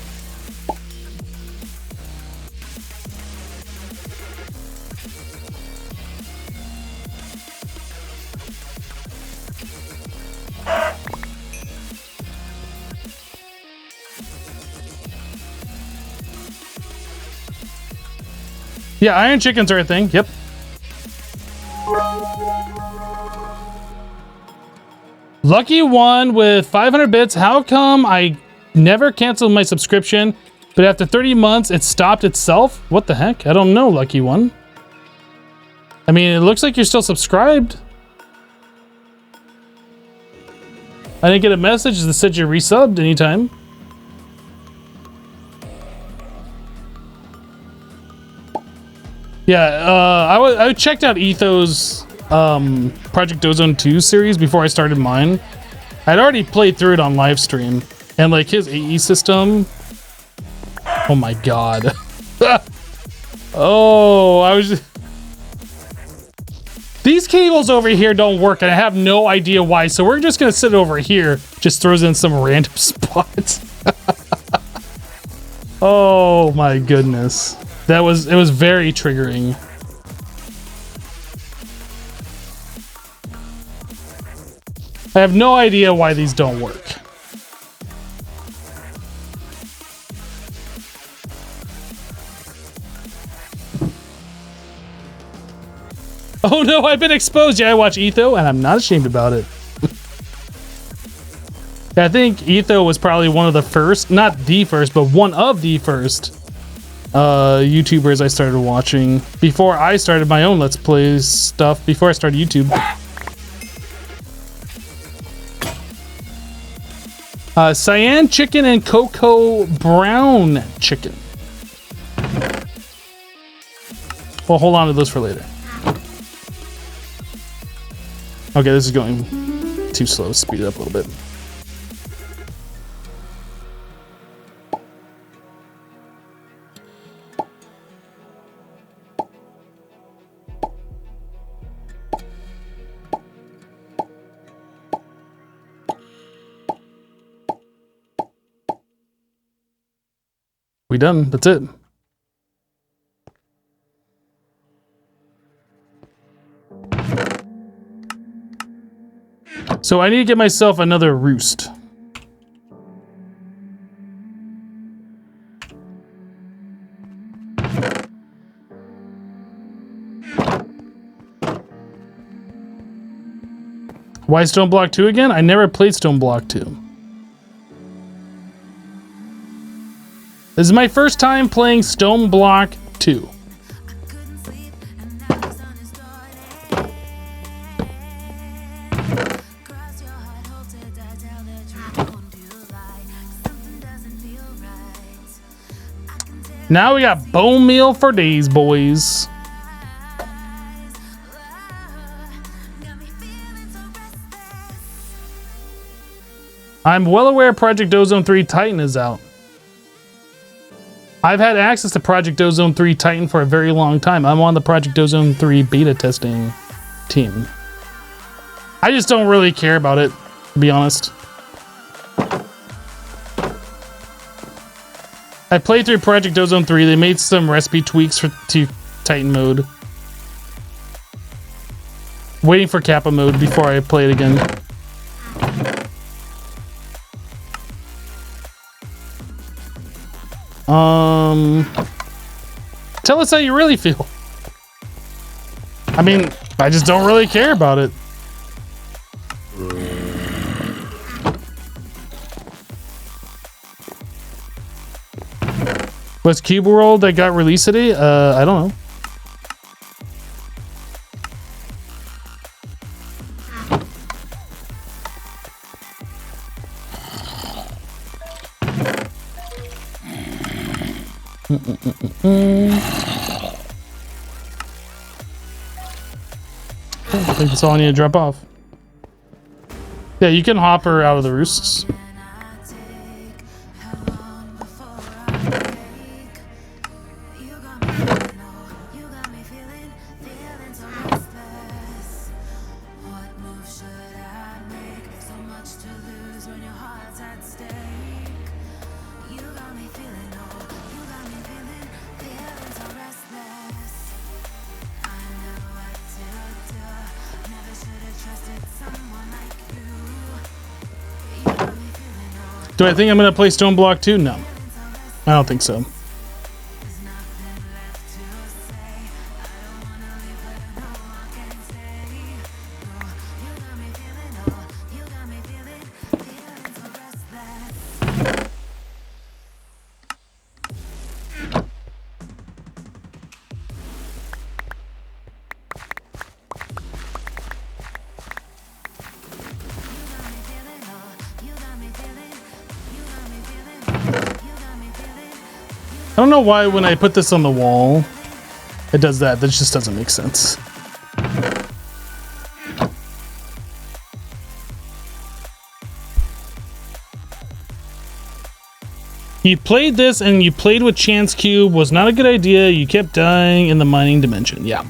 S1: Yeah, iron chickens are a thing. Yep. Lucky one with 500 bits. How come I never canceled my subscription, but after 30 months it stopped itself? What the heck? I don't know, Lucky one. I mean, it looks like you're still subscribed. I didn't get a message that said you resubbed anytime. Yeah, I checked out Etho's Project Ozone 2 series before I started mine. I'd already played through it on live stream, and like his AE system. Oh my god. Oh, I was. These cables over here don't work, and I have no idea why. So we're just gonna sit over here. Just throws in some random spots. Oh my goodness. It was very triggering. I have no idea why these don't work. Oh no, I've been exposed. Yeah, I watch Etho, and I'm not ashamed about it. I think Etho was probably one of the first, not the first, but one of the first YouTubers I started watching before I started my own Let's Play stuff, before I started YouTube. Cyan chicken and cocoa brown chicken. Well, hold on to those for later. Okay, this is going too slow. Speed it up a little bit. We done. That's it. So I need to get myself another roost. Why Stoneblock 2 again? I never played Stoneblock 2. This is my first time playing Stoneblock 2. Now we got bone meal for days, boys. I'm well aware Project Ozone 3 Titan is out. I've had access to Project Ozone 3 Titan for a very long time. I'm on the Project Ozone 3 beta testing team. I just don't really care about it, to be honest. I played through Project Ozone 3. They made some recipe tweaks to Titan mode. Waiting for Kappa mode before I play it again. Tell us how you really feel. I mean, I just don't really care about it. Was Cube World that got released today? I don't know. I think that's all I need to drop off. Yeah, you can hop her out of the roosts. Do I think I'm gonna play Stoneblock 2? No. I don't think so. I don't know why when I put this on the wall, it does that. That just doesn't make sense. You played this and you played with Chance Cube was not a good idea. You kept dying in the mining dimension. Yeah.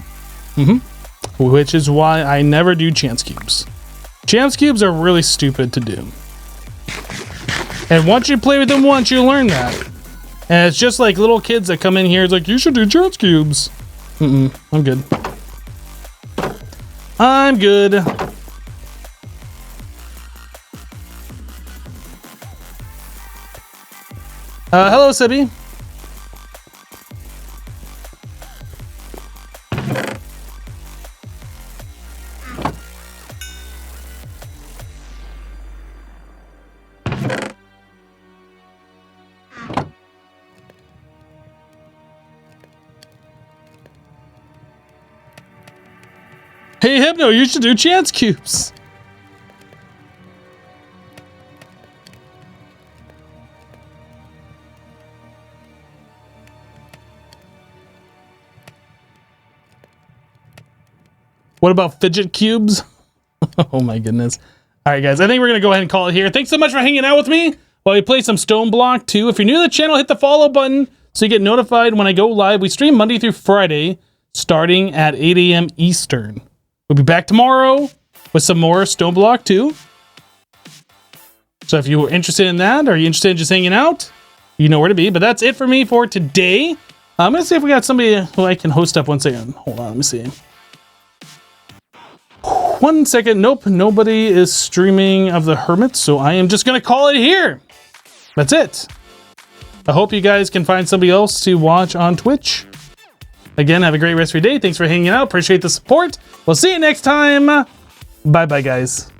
S1: Which is why I never do Chance Cubes. Chance Cubes are really stupid to do. And once you play with them once, you learn that. And it's just like little kids that come in here. It's like, you should do Chance Cubes. I'm good. I'm good. Hello, Sibby. Hey, Hypno, you should do chance cubes. What about fidget cubes? Oh my goodness. All right, guys, I think we're going to go ahead and call it here. Thanks so much for hanging out with me while we play some Stoneblock 2. If you're new to the channel, hit the follow button so you get notified when I go live. We stream Monday through Friday, starting at 8 a.m. Eastern. We'll be back tomorrow with some more Stoneblock 2. So if you were interested in that, or you're interested in just hanging out, you know where to be. But that's it for me for today. I'm going to see if we got somebody who I can host up. One second. Hold on, let me see. 1 second. Nope, nobody is streaming of the Hermit, so I am just going to call it here. That's it. I hope you guys can find somebody else to watch on Twitch. Again, have a great rest of your day. Thanks for hanging out. Appreciate the support. We'll see you next time. Bye-bye, guys.